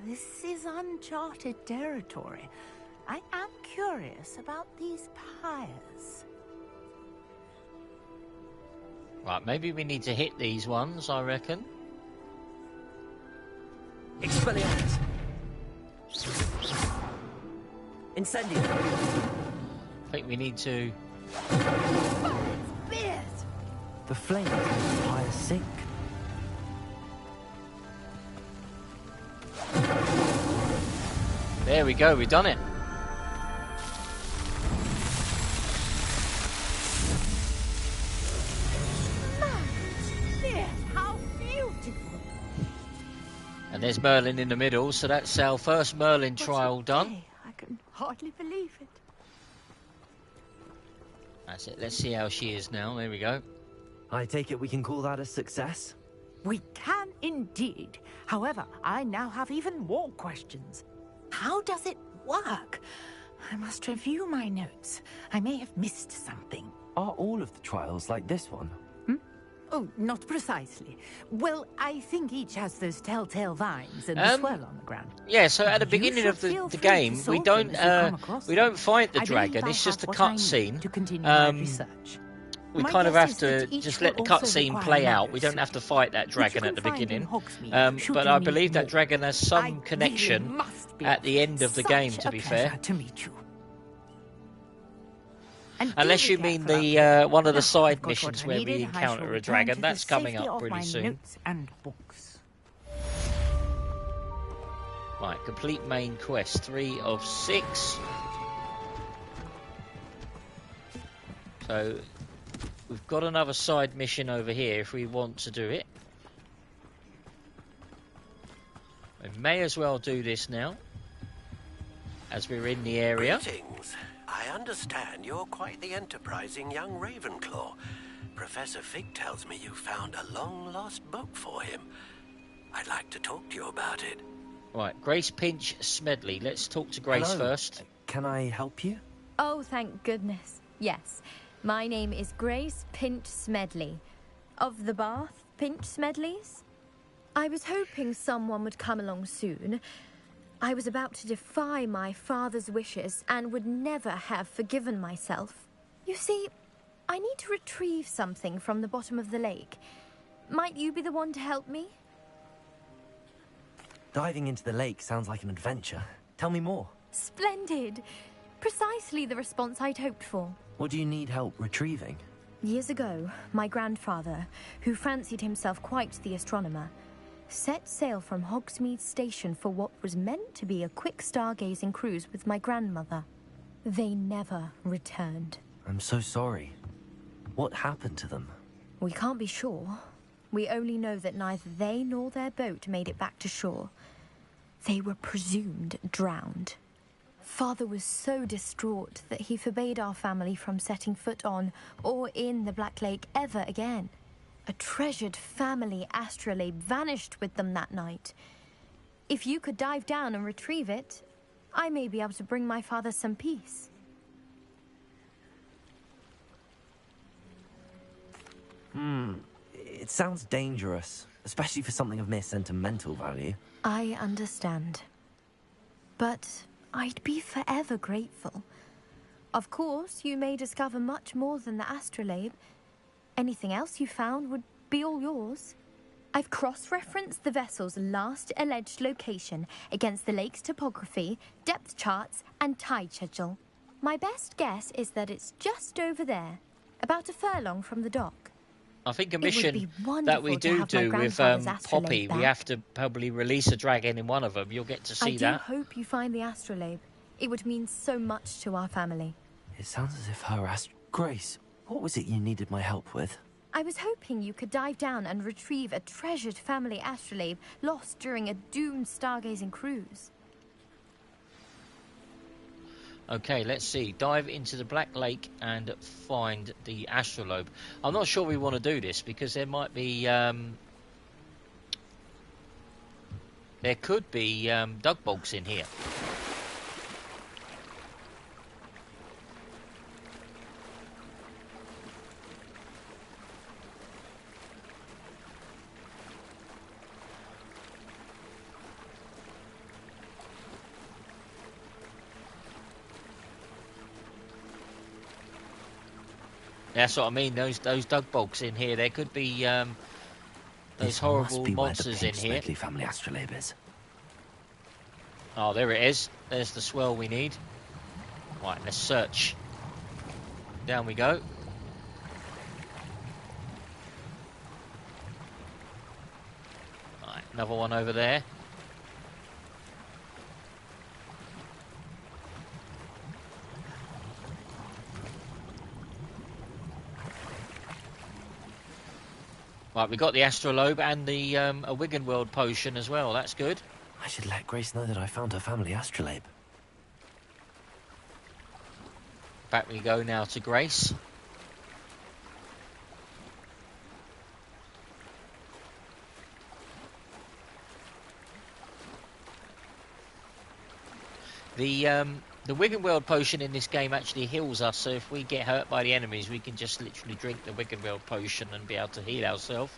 Speaker 23: This is uncharted territory. I am curious about these pyres.
Speaker 1: Right, maybe we need to hit these ones, I reckon.
Speaker 2: Expelliarmus! Insendio!
Speaker 1: I think we need to...
Speaker 2: The flames of the pyre sink.
Speaker 1: There we go, we've done it.
Speaker 23: How beautiful!
Speaker 1: And there's Merlin in the middle, so that's our first Merlin trial done.
Speaker 23: I can hardly believe it.
Speaker 1: That's it, let's see how she is now, there we go.
Speaker 2: I take it we can call that a success?
Speaker 23: We can indeed. However, I now have even more questions. How does it work? I must review my notes. I may have missed something.
Speaker 2: Are all of the trials like this one?
Speaker 23: Oh, not precisely. Well, I think each has those telltale vines and the swirl on the ground.
Speaker 1: Yeah, so at the beginning of the game, we don't fight the dragon. It's just a cutscene.
Speaker 23: To continue my research.
Speaker 1: We kind of have to just let the cutscene play out. We don't have to fight that dragon at the beginning. But I believe that dragon has some connection at the end of the game, to be fair.
Speaker 23: To meet you.
Speaker 1: Unless you mean the one of the side missions where we encounter a dragon. That's coming up pretty soon. Right, complete main quest. 3 of 6. So... we've got another side mission over here if we want to do it. We may as well do this now, as we're in the area.
Speaker 15: Greetings. I understand you're quite the enterprising young Ravenclaw. Professor Fig tells me you found a long-lost book for him. I'd like to talk to you about it.
Speaker 1: Right, Grace Pinch Smedley. Let's talk to Grace first.
Speaker 2: Can I help you?
Speaker 6: Oh, thank goodness. Yes. My name is Grace Pinch Smedley, of the Bath Pinch Smedleys. I was hoping someone would come along soon. I was about to defy my father's wishes and would never have forgiven myself. You see, I need to retrieve something from the bottom of the lake. Might you be the one to help me?
Speaker 2: Diving into the lake sounds like an adventure. Tell me more.
Speaker 6: Splendid. Precisely the response I'd hoped for.
Speaker 2: What do you need help retrieving?
Speaker 6: Years ago, my grandfather, who fancied himself quite the astronomer, set sail from Hogsmeade Station for what was meant to be a quick stargazing cruise with my grandmother. They never returned.
Speaker 2: I'm so sorry. What happened to them?
Speaker 6: We can't be sure. We only know that neither they nor their boat made it back to shore. They were presumed drowned. Father was so distraught that he forbade our family from setting foot on or in the Black Lake ever again. A treasured family astrolabe vanished with them that night. If you could dive down and retrieve it, I may be able to bring my father some peace.
Speaker 2: It sounds dangerous, especially for something of mere sentimental value.
Speaker 6: I understand. But I'd be forever grateful. Of course, you may discover much more than the astrolabe. Anything else you found would be all yours. I've cross-referenced the vessel's last alleged location against the lake's topography, depth charts, and tide schedule. My best guess is that it's just over there, about a furlong from the dock.
Speaker 1: I think a mission that we do with Poppy, we have to probably release a dragon in one of them. You'll get to see that.
Speaker 6: I do hope you find the astrolabe. It would mean so much to our family.
Speaker 2: It sounds as if her Grace, what was it you needed my help with?
Speaker 6: I was hoping you could dive down and retrieve a treasured family astrolabe lost during a doomed stargazing cruise.
Speaker 1: Okay, let's see. Dive into the Black Lake and find the astrolabe. I'm not sure we want to do this because there might be... there could be dug bogs in here. That's what I mean. Those dug bogs in here. There could be those horrible monsters in here.
Speaker 2: Smedley family astrolabe is.
Speaker 1: Oh, there it is. There's the swell we need. Right, let's search. Down we go. Right, another one over there. Right, we got the astrolabe and the a Wiggenweld potion as well. That's good.
Speaker 2: I should let Grace know that I found her family astrolabe.
Speaker 1: Back we go now to Grace. The Wiggenweld potion in this game actually heals us, so if we get hurt by the enemies, we can just literally drink the Wiggenweld potion and be able to heal ourselves.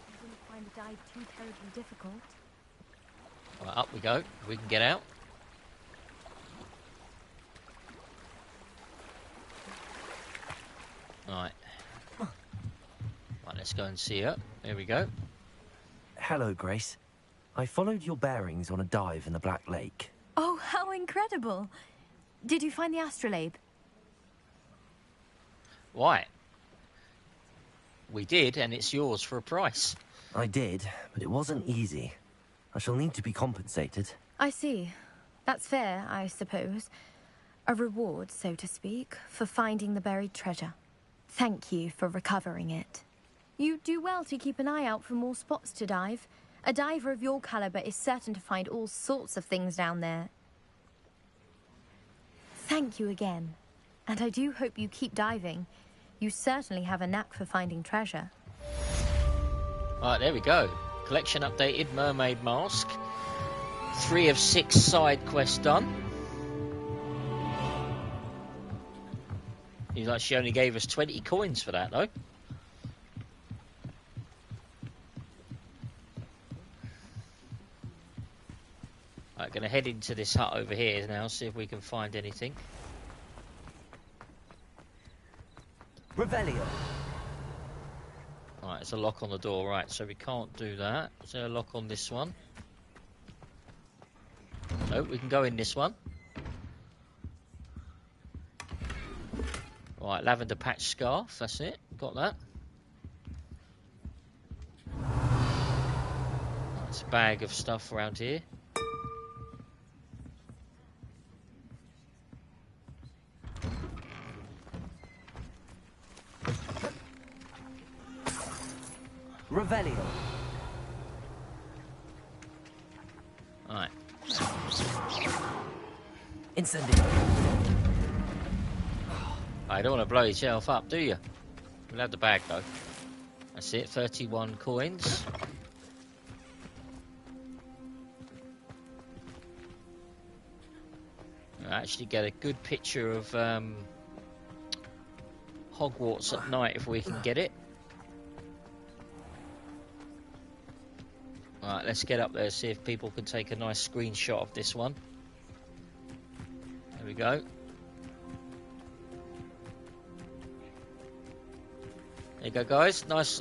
Speaker 6: I didn't find the dive too terribly difficult.
Speaker 1: Right, up we go. We can get out. Right. Right, let's go and see her. There we go.
Speaker 2: Hello, Grace. I followed your bearings on a dive in the Black Lake.
Speaker 6: Oh, how incredible! Did you find the astrolabe?
Speaker 1: Why? We did, and it's yours for a price.
Speaker 2: I did, but it wasn't easy. I shall need to be compensated.
Speaker 6: I see. That's fair, I suppose. A reward, so to speak, for finding the buried treasure. Thank you for recovering it. You do well to keep an eye out for more spots to dive. A diver of your caliber is certain to find all sorts of things down there. Thank you again. And I do hope you keep diving. You certainly have a knack for finding treasure.
Speaker 1: Right, there we go. Collection updated, mermaid mask. 3 of 6 side quests done. Like she only gave us 20 coins for that, though. Right, going to head into this hut over here now, see if we can find anything.
Speaker 2: Revelio.
Speaker 1: Right, there's a lock on the door. Right, so we can't do that. Is there a lock on this one? No, we can go in this one. Right, lavender patch scarf, that's it, got that. That's a bag of stuff around here.
Speaker 2: Revelio.
Speaker 1: Alright.
Speaker 2: Insendio.
Speaker 1: I don't want to blow yourself up, do you? We'll have the bag though. That's it, 31 coins. I'll actually get a good picture of Hogwarts at night if we can get it. Alright, let's get up there, see if people can take a nice screenshot of this one. There we go. There you go, guys. Nice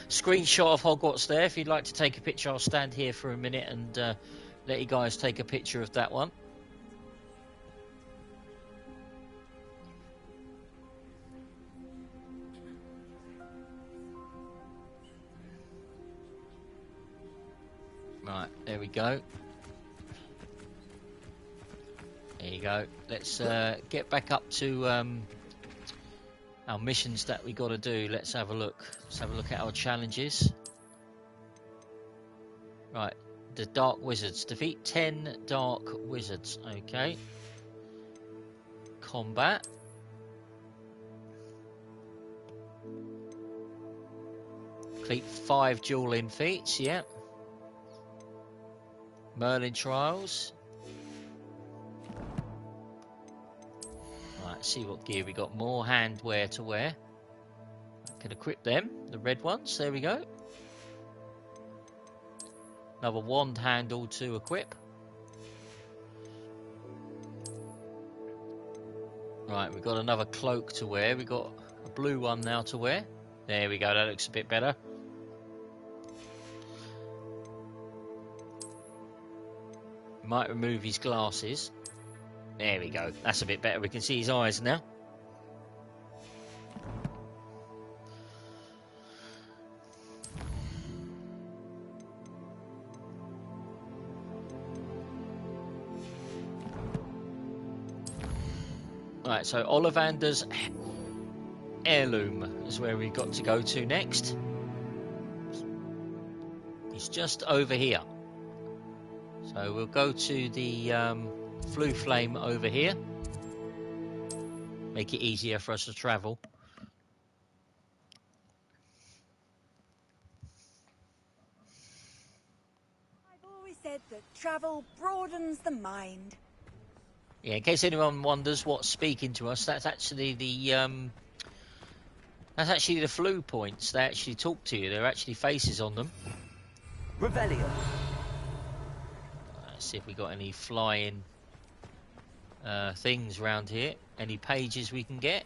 Speaker 1: screenshot of Hogwarts there. If you'd like to take a picture, I'll stand here for a minute and let you guys take a picture of that one. Right, there we go. There you go. Let's get back up to our missions that we got to do. Let's have a look. Let's have a look at our challenges. Right, the Dark Wizards. Defeat 10 Dark Wizards. Okay. Combat. Complete 5 dueling feats. Yeah. Merlin trials. Right, see what gear we got. More handwear to wear. I can equip them, the red ones. There we go. Another wand handle to equip. Right, we've got another cloak to wear. We've got a blue one now to wear. There we go, that looks a bit better. Might remove his glasses. There we go. That's a bit better. We can see his eyes now. Right, so Ollivander's heirloom is where we've got to go to next. He's just over here. So we'll go to the flue flame over here. Make it easier for us to travel.
Speaker 14: I've always said that travel broadens the mind.
Speaker 1: Yeah, in case anyone wonders what's speaking to us, that's actually the flue points. They actually talk to you. There are actually faces on them.
Speaker 2: Revelio.
Speaker 1: Let's see if we got any flying things around here. Any pages we can get.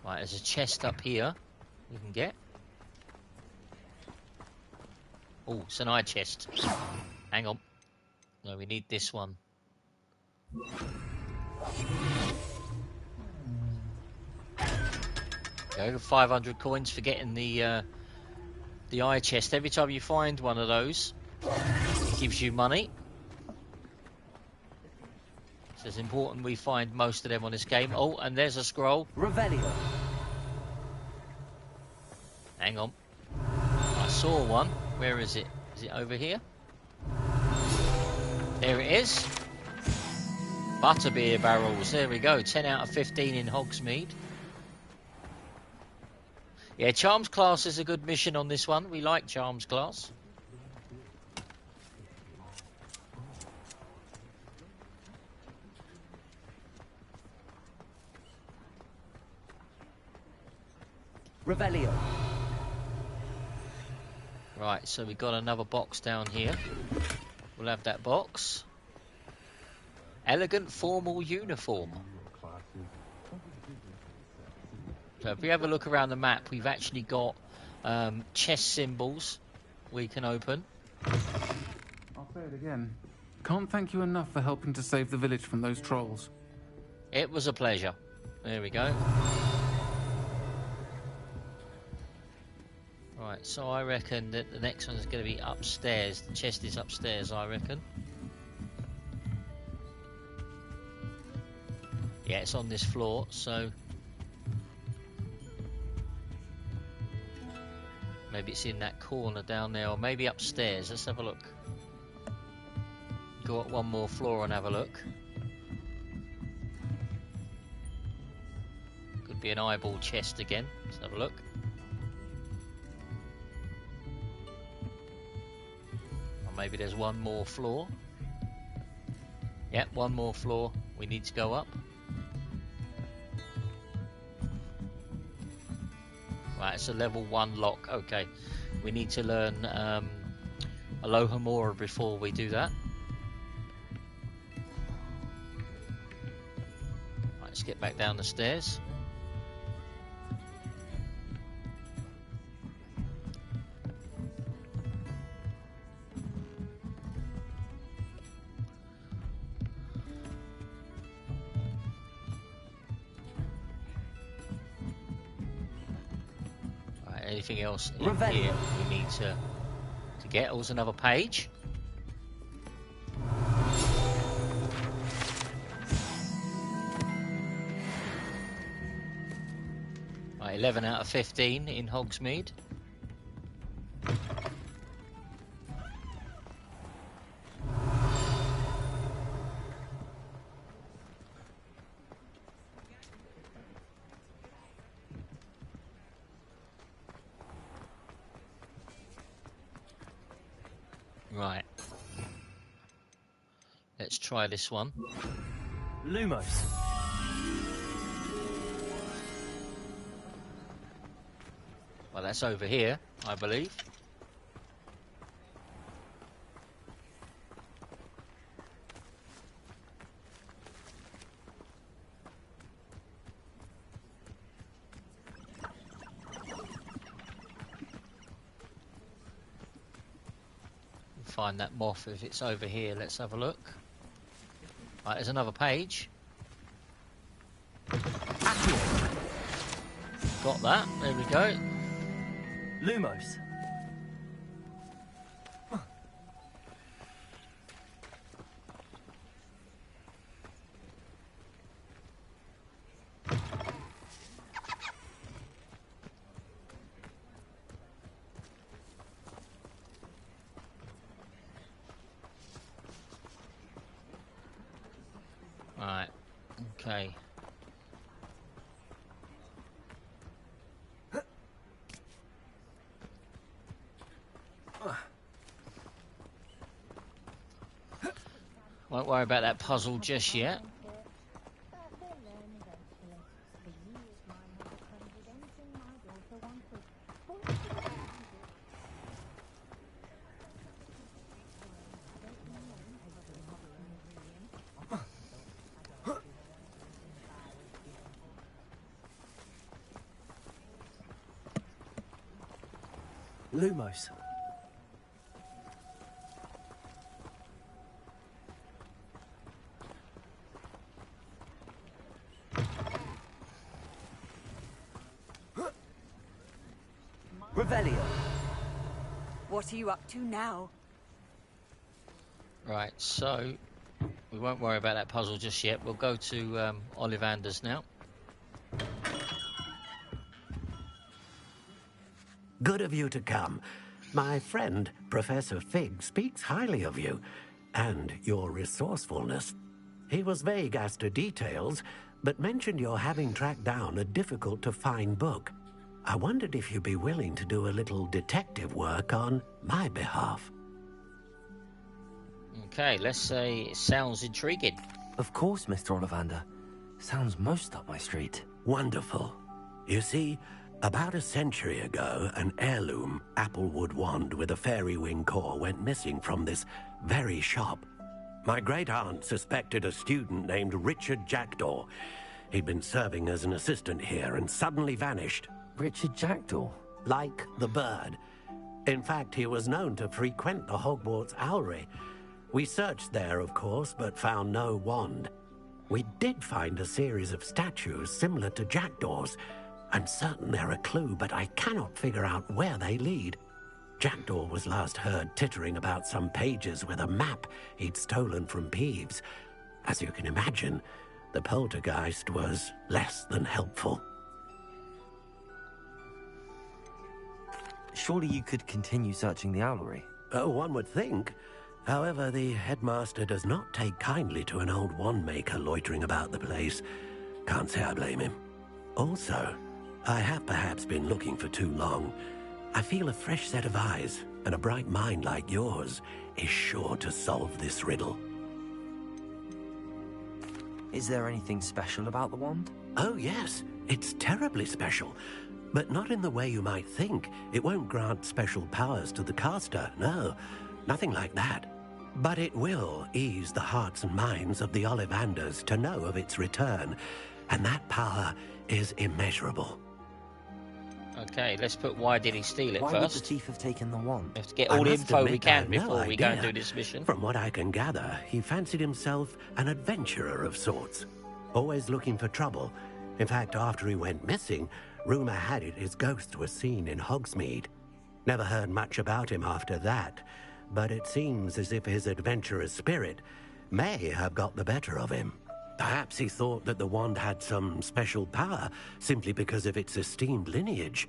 Speaker 1: Right, there's a chest up here we can get. Oh, it's an eye chest. Hang on. No, we need this one. Go 500 coins for getting the eye chest. Every time you find one of those, it gives you money. So it's important we find most of them on this game. Oh, and there's a scroll.
Speaker 2: Revelio.
Speaker 1: Hang on. I saw one. Where is it? Is it over here? There it is. Butterbeer barrels. There we go. 10 out of 15 in Hogsmeade. Yeah, Charms class is a good mission on this one. We like Charms class.
Speaker 2: Revelio.
Speaker 1: Right, so we've got another box down here. We'll have that box. Elegant formal uniform. So if we have a look around the map, we've actually got chess symbols we can open.
Speaker 17: I'll say it again. Can't thank you enough for helping to save the village from those trolls.
Speaker 1: It was a pleasure. There we go. Right, so I reckon that the next one is going to be upstairs. The chest is upstairs, I reckon. Yeah, it's on this floor, so... maybe it's in that corner down there, or maybe upstairs. Let's have a look. Go up one more floor and have a look. Could be an eyeball chest again. Let's have a look. Or maybe there's one more floor. Yep, one more floor. We need to go up. Right, it's a level 1 lock. Okay, we need to learn Alohomora before we do that. Right, let's get back down the stairs. Anything else in here we need to get? Also another page. Right, 11 out of 15 in Hogsmeade. Right. Let's try this one.
Speaker 2: Lumos.
Speaker 1: Well, that's over here, I believe. Find that moth if it's over here. Let's have a look. Right, there's another page. Got that. There we go.
Speaker 2: Lumos.
Speaker 1: Right. Okay. Won't worry about that puzzle just yet.
Speaker 2: Lumos. Revelio.
Speaker 14: What are you up to now?
Speaker 1: Right, so we won't worry about that puzzle just yet. We'll go to Ollivander's now.
Speaker 15: Good of you to come. My friend, Professor Fig, speaks highly of you and your resourcefulness. He was vague as to details, but mentioned your having tracked down a difficult-to-find book. I wondered if you'd be willing to do a little detective work on my behalf.
Speaker 1: Okay, let's say it sounds intriguing.
Speaker 2: Of course, Mr. Ollivander. Sounds most up my street.
Speaker 15: Wonderful. You see, about a century ago, an heirloom applewood wand with a fairy wing core went missing from this very shop. My great-aunt suspected a student named Richard Jackdaw. He'd been serving as an assistant here and suddenly vanished.
Speaker 2: Richard Jackdaw?
Speaker 15: Like the bird. In fact, he was known to frequent the Hogwarts Owlery. We searched there, of course, but found no wand. We did find a series of statues similar to jackdaws. I'm certain they're a clue, but I cannot figure out where they lead. Jackdaw was last heard tittering about some pages with a map he'd stolen from Peeves. As you can imagine, the poltergeist was less than helpful.
Speaker 2: Surely you could continue searching the owlery.
Speaker 15: Oh, one would think. However, the headmaster does not take kindly to an old wand-maker loitering about the place. Can't say I blame him. Also, I have perhaps been looking for too long. I feel a fresh set of eyes, and a bright mind like yours is sure to solve this riddle.
Speaker 2: Is there anything special about the wand?
Speaker 15: Oh, yes. It's terribly special. But not in the way you might think. It won't grant special powers to the caster, no. Nothing like that. But it will ease the hearts and minds of the Ollivanders to know of its return. And that power is immeasurable.
Speaker 1: Okay, let's put why did he steal it
Speaker 2: Why
Speaker 1: first.
Speaker 2: would the thief have taken the wand?
Speaker 1: We have to get all the info we can before we go and
Speaker 15: idea.
Speaker 1: do this mission.
Speaker 15: From what I can gather, he fancied himself an adventurer of sorts. Always looking for trouble. In fact, after he went missing, rumour had it his ghost was seen in Hogsmeade. Never heard much about him after that, but it seems as if his adventurous spirit may have got the better of him. Perhaps he thought that the wand had some special power simply because of its esteemed lineage.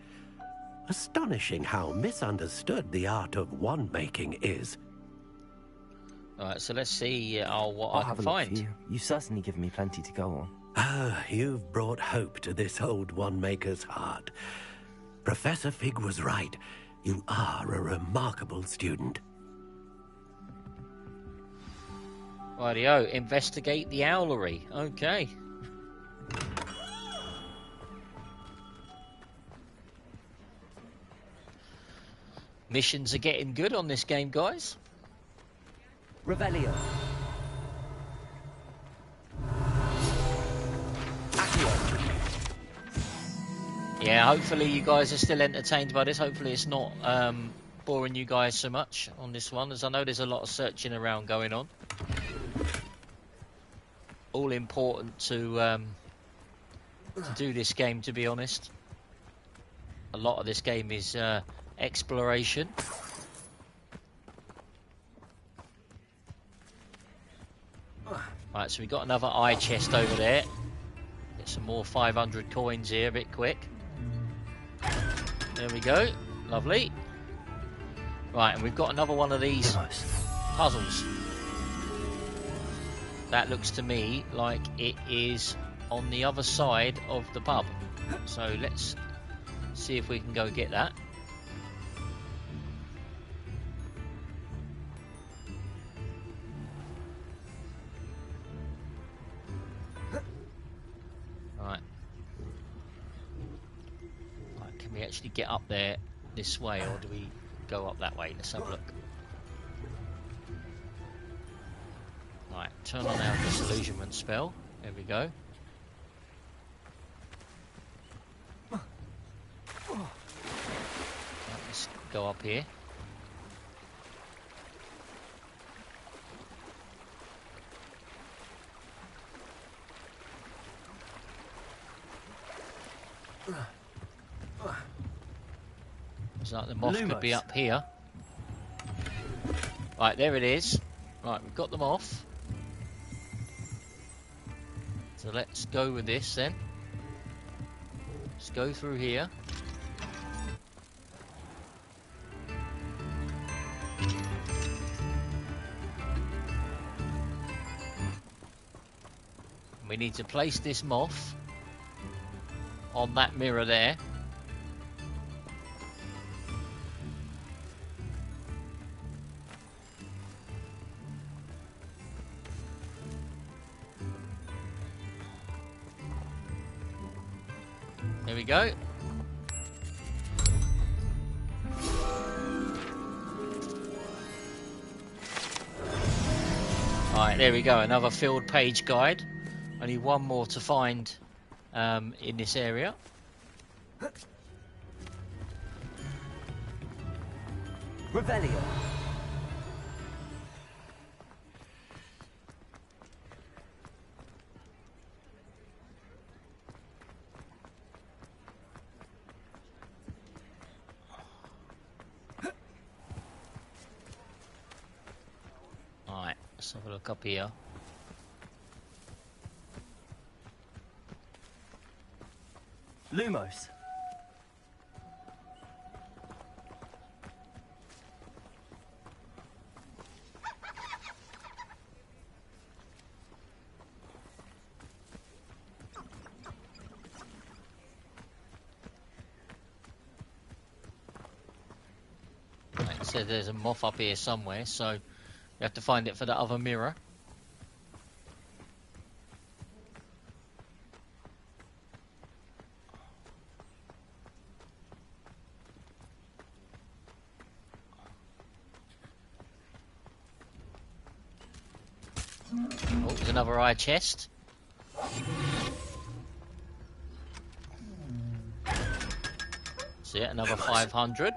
Speaker 15: Astonishing how misunderstood the art of wand-making is.
Speaker 1: Alright, so let's see what
Speaker 2: I'll
Speaker 1: I
Speaker 2: have
Speaker 1: can
Speaker 2: a look
Speaker 1: find.
Speaker 2: for you. You've certainly given me plenty to go on.
Speaker 15: Ah, you've brought hope to this old wand-maker's heart. Professor Fig was right. You are a remarkable student.
Speaker 1: Rightio, investigate the owlery. Okay. Missions are getting good on this game, guys.
Speaker 5: Revelio.
Speaker 1: Yeah, hopefully you guys are still entertained by this. Hopefully it's not boring you guys so much on this one, as I know there's a lot of searching around going on. All important to do this game, to be honest. A lot of this game is exploration. Right, so we've got another eye chest over there. Get some more 500 coins here a bit quick. There we go. Lovely. Right, and we've got another one of these puzzles. That looks to me like it is on the other side of the pub. So let's see if we can go get that. Right. Right, can we actually get up there this way, or do we go up that way? Let's have a look. Right, turn on our disillusionment spell. There we go. Right, let's go up here. Looks like the moth could be up here. Right, there it is. Right, we've got them off. So let's go with this then. Let's go through here. We need to place this moth on that mirror there. There we go. Alright, there we go. Another field page guide. Only one more to find in this area.
Speaker 2: Revelio.
Speaker 1: Alright, let's have a look up here.
Speaker 2: Lumos.
Speaker 1: Right, it says there's a moth up here somewhere, so we have to find it for the other mirror. Oh, there's another eye chest. See it, another 500.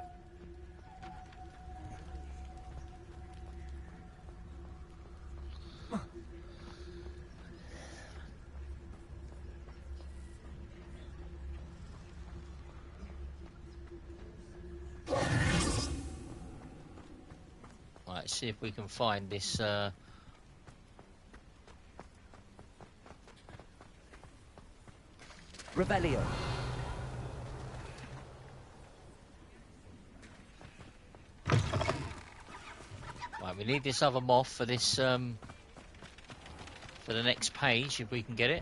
Speaker 1: Right, see if we can find this.
Speaker 2: Revelio.
Speaker 1: Right, we need this other moth for this for the next page if we can get it.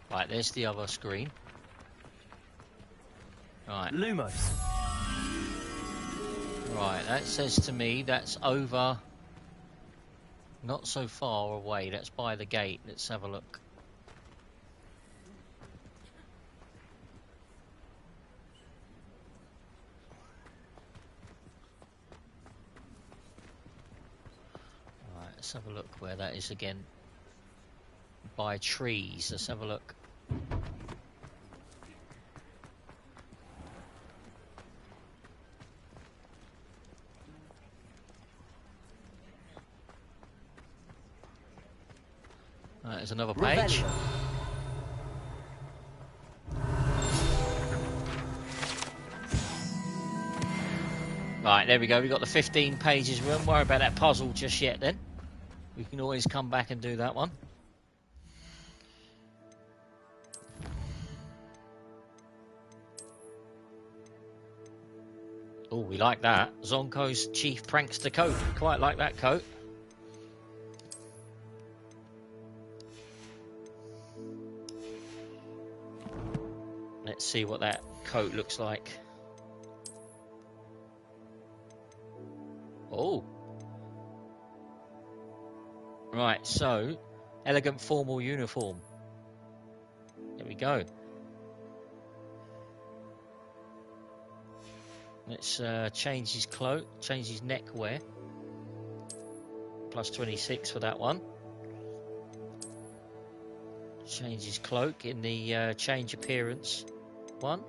Speaker 1: Right, there's the other screen. Right.
Speaker 2: Lumos.
Speaker 1: Right, that says to me that's over. Not so far away. That's by the gate. Let's have a look. Right, let's have a look where that is again. By trees. Let's have a look. There's another page. Right, there we go. We've got the 15 pages. We won't worry about that puzzle just yet then. We can always come back and do that one. Oh, we like that. Zonko's Chief Prankster coat. Quite like that coat. Let's see what that coat looks like. Oh. Right, so elegant formal uniform. There we go. Let's change his cloak, change his neckwear. Plus 26 for that one. Change his cloak in the change appearance one.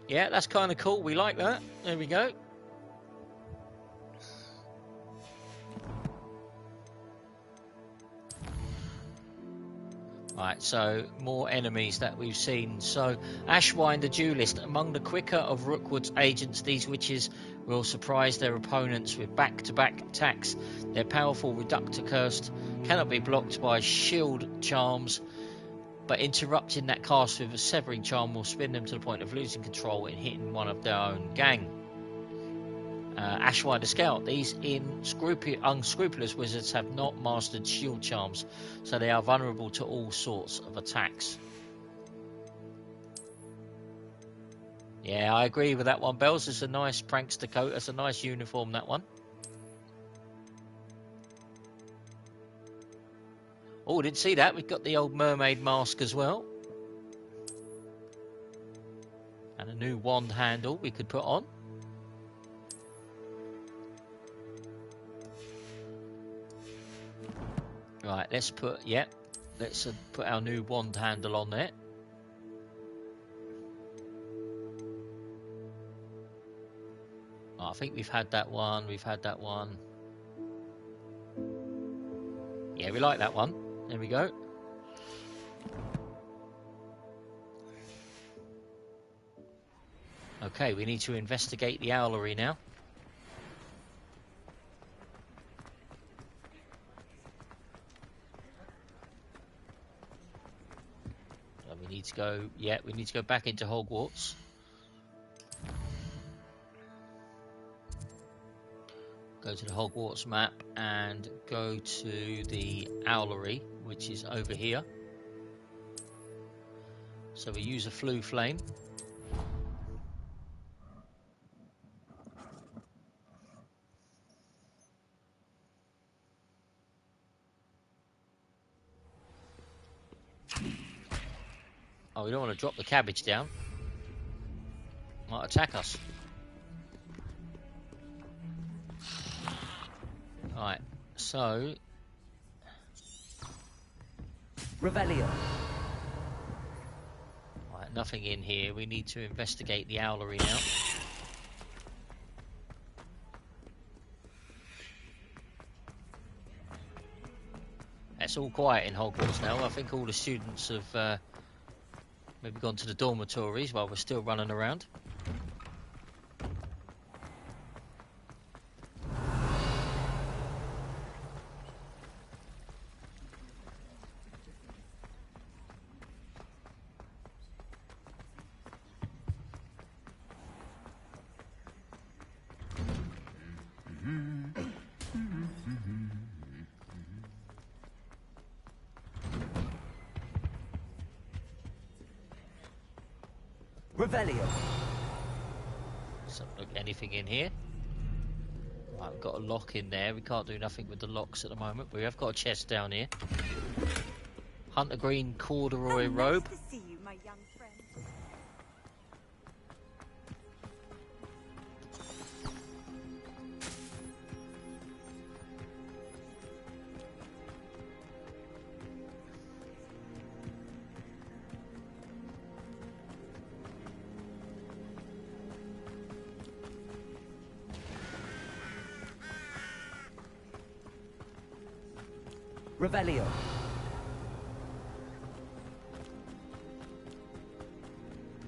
Speaker 1: Yeah, that's kind of cool. We like that. There we go. Right, so more enemies that we've seen. So, Ashwinder Duelist. Among the quicker of Rookwood's agents, these witches will surprise their opponents with back-to-back attacks. Their powerful reductor curse cannot be blocked by shield charms, but interrupting that cast with a severing charm will spin them to the point of losing control and hitting one of their own gang. Ashwinder Scout. These unscrupulous wizards have not mastered shield charms, so they are vulnerable to all sorts of attacks. Yeah, I agree with that one, Bells. It's a nice prankster coat. It's a nice uniform, that one. Oh, didn't see that. We've got the old mermaid mask as well. And a new wand handle we could put on. Right, let's put, yep. let's put our new wand handle on there. Oh, I think we've had that one. We've had that one. Yeah, we like that one. There we go. Okay, we need to investigate the owlery now. So we need to go. Yeah, we need to go back into Hogwarts. Go to the Hogwarts map and go to the owlery, which is over here. So we use a flue flame. Oh, we don't want to drop the cabbage down. Might attack us. Right, so...
Speaker 2: Revelio.
Speaker 1: Right, nothing in here. We need to investigate the owlery now. It's all quiet in Hogwarts now. I think all the students have maybe gone to the dormitories while we're still running around.
Speaker 2: Revelio.
Speaker 1: So look, anything in here? Right, we've got a lock in there. We can't do nothing with the locks at the moment, but we have got a chest down here. Hunter green corduroy robe.
Speaker 14: Nice to see you, my young friend.
Speaker 2: Revelio.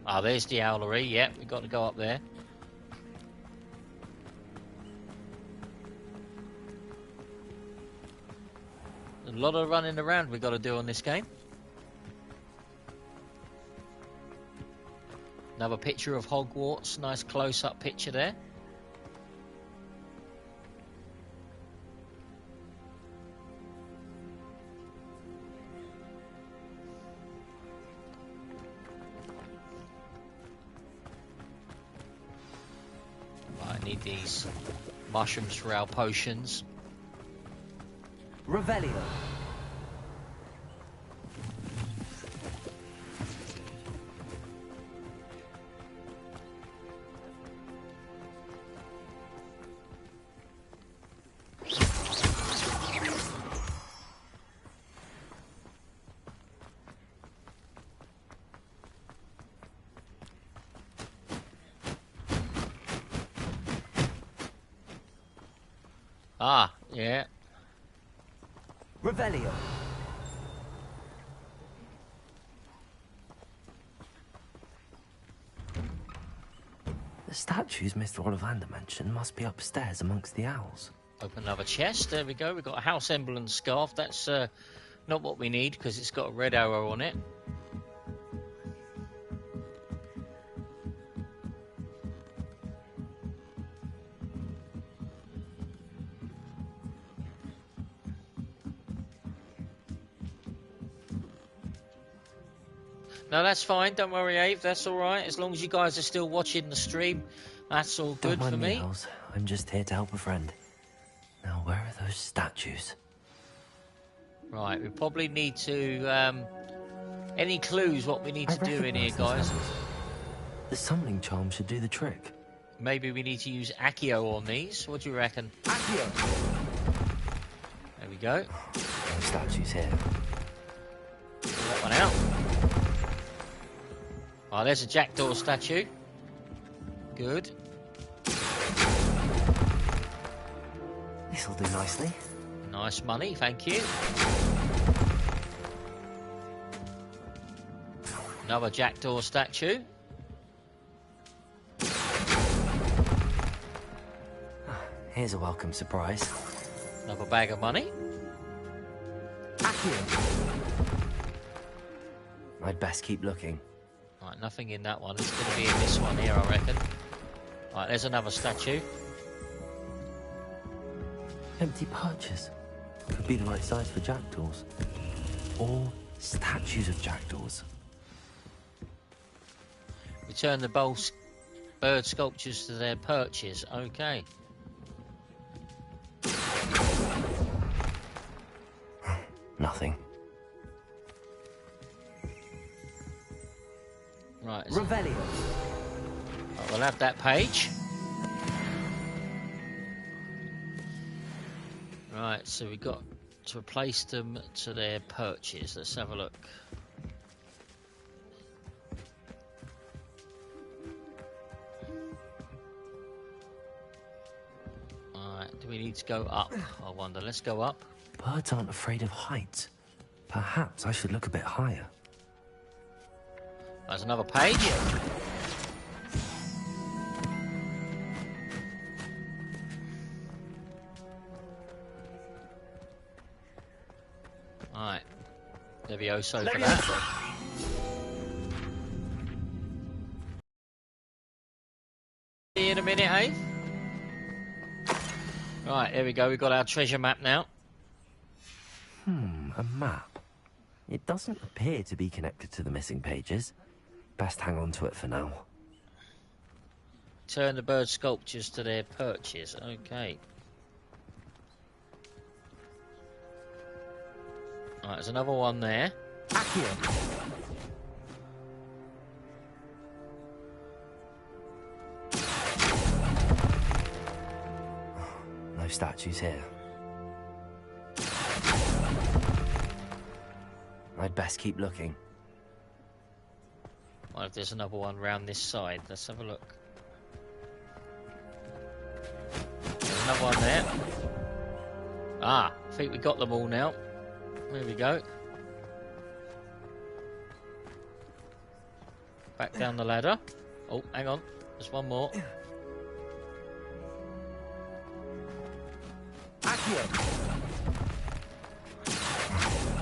Speaker 1: Ah, there's the owlery. Yep, we've got to go up there. A lot of running around we've got to do on this game. Another picture of Hogwarts. Nice close-up picture there. Need these mushrooms for our potions.
Speaker 2: Revelio.
Speaker 1: Ah, yeah.
Speaker 2: Revelio. The statues Mr. Ollivander mentioned must be upstairs amongst the owls.
Speaker 1: Open another chest. There we go. We've got a house emblem scarf. That's not what we need because it's got a red arrow on it. No, that's fine. Don't worry, Ave. That's all right. As long as you guys are still watching the stream, that's all good for me.
Speaker 2: Owls. I'm just here to help a friend. Now, where are those statues?
Speaker 1: Right, we probably need to... any clues what we need to do in here, guys?
Speaker 2: The summoning charm should do the trick.
Speaker 1: Maybe we need to use Accio on these. What do you reckon?
Speaker 2: Accio!
Speaker 1: There we go.
Speaker 2: No statues here.
Speaker 1: Pull that one out. Oh, there's a jackdaw statue. Good.
Speaker 2: This'll do nicely.
Speaker 1: Nice money, thank you. Another jackdaw statue.
Speaker 2: Here's a welcome surprise.
Speaker 1: Another bag of money.
Speaker 2: I'd best keep looking.
Speaker 1: Right, nothing in that one. It's going to be in this one here, I reckon. Right, there's another statue.
Speaker 2: Empty perches. Could be the right size for jackdaws. Or statues of jackdaws.
Speaker 1: Return the bird sculptures to their perches. Okay.
Speaker 2: Nothing.
Speaker 1: Right.
Speaker 5: Revelio.
Speaker 1: Right, we'll have that page. Right, so we've got to replace them to their perches. Let's have a look. Alright, do we need to go up? I wonder. Let's go up.
Speaker 2: Birds aren't afraid of heights. Perhaps I should look a bit higher.
Speaker 1: There's another page. Alright. Levioso for that. In a minute, eh? Right, there we go. We've got our treasure map now.
Speaker 2: A map. It doesn't appear to be connected to the missing pages. Best hang on to it for now.
Speaker 1: Turn the bird sculptures to their perches. Okay. Right, there's another one there.
Speaker 2: No statues here. I'd best keep looking.
Speaker 1: Well, if there's another one round this side, let's have a look. There's another one there. Ah, I think we got them all now. There we go. Back down the ladder. Oh, hang on. There's one more.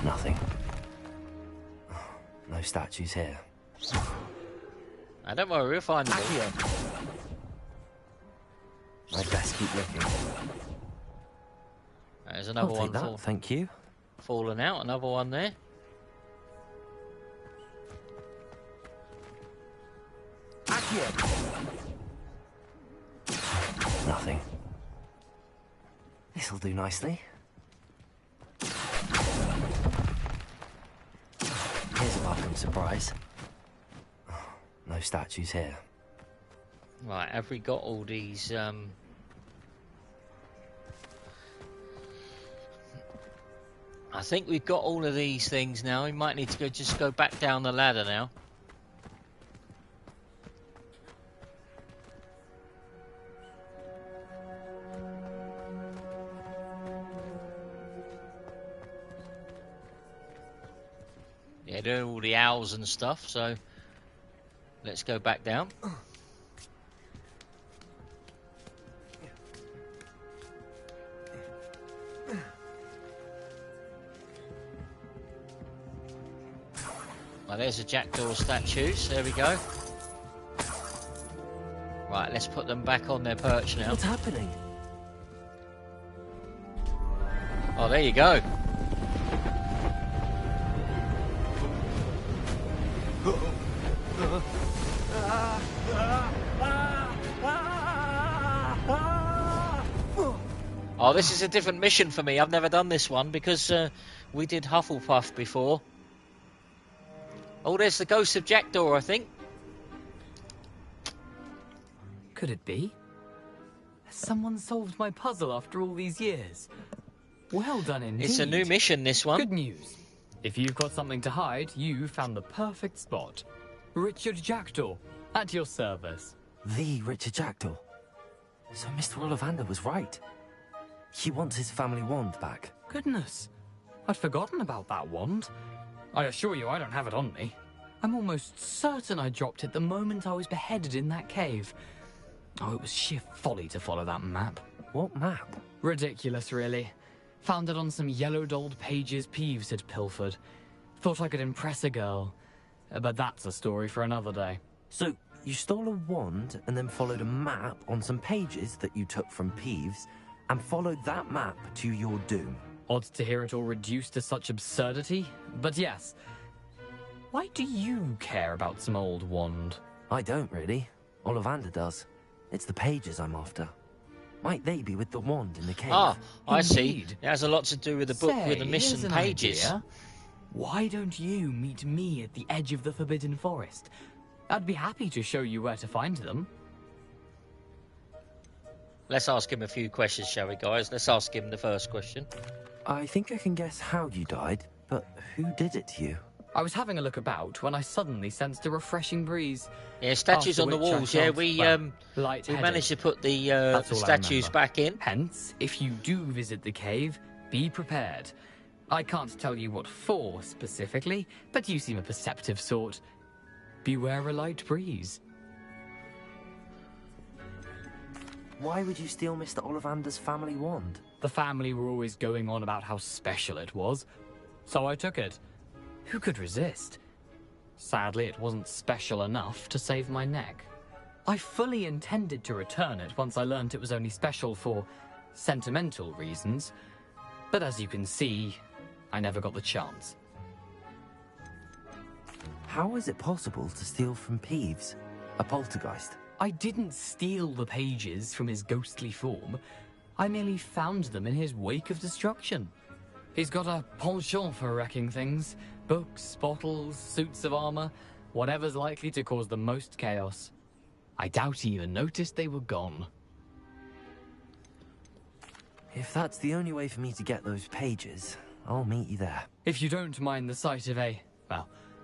Speaker 2: Nothing. No statues here.
Speaker 1: Don't worry, we'll find them all.
Speaker 2: I'd best keep looking.
Speaker 1: There's another
Speaker 2: I'll
Speaker 1: one.
Speaker 2: take that, thank you.
Speaker 1: Fallen out. Another one there.
Speaker 2: Nothing. This'll do nicely. Here's a welcome surprise. No statues here.
Speaker 1: Right, have we got all these? I think we've got all of these things now. We might need to just go back down the ladder now. Yeah, doing all the owls and stuff, so let's go back down. Well, there's the jackdaw statues. There we go. Right, let's put them back on their perch now.
Speaker 2: What's happening?
Speaker 1: Oh, there you go. Oh, this is a different mission for me. I've never done this one because we did Hufflepuff before. Oh, there's the ghost of Jackdaw, I think.
Speaker 22: Could it be? Has someone solved my puzzle after all these years? Well done indeed.
Speaker 1: It's a new mission, this one.
Speaker 22: Good news. If you've got something to hide, you found the perfect spot. Richard Jackdaw, at your service.
Speaker 2: The Richard Jackdaw. So Mr. Ollivander was right. He wants his family wand back.
Speaker 22: Goodness, I'd forgotten about that wand. I assure you I don't have it on me. I'm almost certain I dropped it the moment I was beheaded in that cave. Oh, it was sheer folly to follow that map.
Speaker 2: What map?
Speaker 22: Ridiculous, really. Found it on some yellowed old pages Peeves had pilfered. Thought I could impress a girl. But that's a story for another day.
Speaker 2: So, you stole a wand and then followed a map on some pages that you took from Peeves and followed that map to your doom.
Speaker 22: Odd to hear it all reduced to such absurdity, but yes. Why do you care about some old wand?
Speaker 2: I don't, really. Ollivander does. It's the pages I'm after. Might they be with the wand in the cave?
Speaker 1: Ah, I see. It has a lot to do with the book with the missing pages.
Speaker 22: Idea. Why don't you meet me at the edge of the Forbidden Forest? I'd be happy to show you where to find them.
Speaker 1: Let's ask him a few questions, shall we, guys? Let's ask him the first question.
Speaker 2: I think I can guess how you died, but who did it to you?
Speaker 22: I was having a look about when I suddenly sensed a refreshing breeze.
Speaker 1: Yeah, statues on the walls. Yeah, we managed to put the statues back in.
Speaker 22: Hence, if you do visit the cave, be prepared. I can't tell you what for specifically, but you seem a perceptive sort. Beware a light breeze.
Speaker 2: Why would you steal Mr. Ollivander's family wand?
Speaker 22: The family were always going on about how special it was, so I took it. Who could resist? Sadly, it wasn't special enough to save my neck. I fully intended to return it once I learned it was only special for sentimental reasons, but as you can see, I never got the chance.
Speaker 2: How is it possible to steal from Peeves, a poltergeist?
Speaker 22: I didn't steal the pages from his ghostly form. I merely found them in his wake of destruction. He's got a penchant for wrecking things. Books, bottles, suits of armor, whatever's likely to cause the most chaos. I doubt he even noticed they were gone.
Speaker 2: If that's the only way for me to get those pages, I'll meet you there.
Speaker 22: If you don't mind the sight of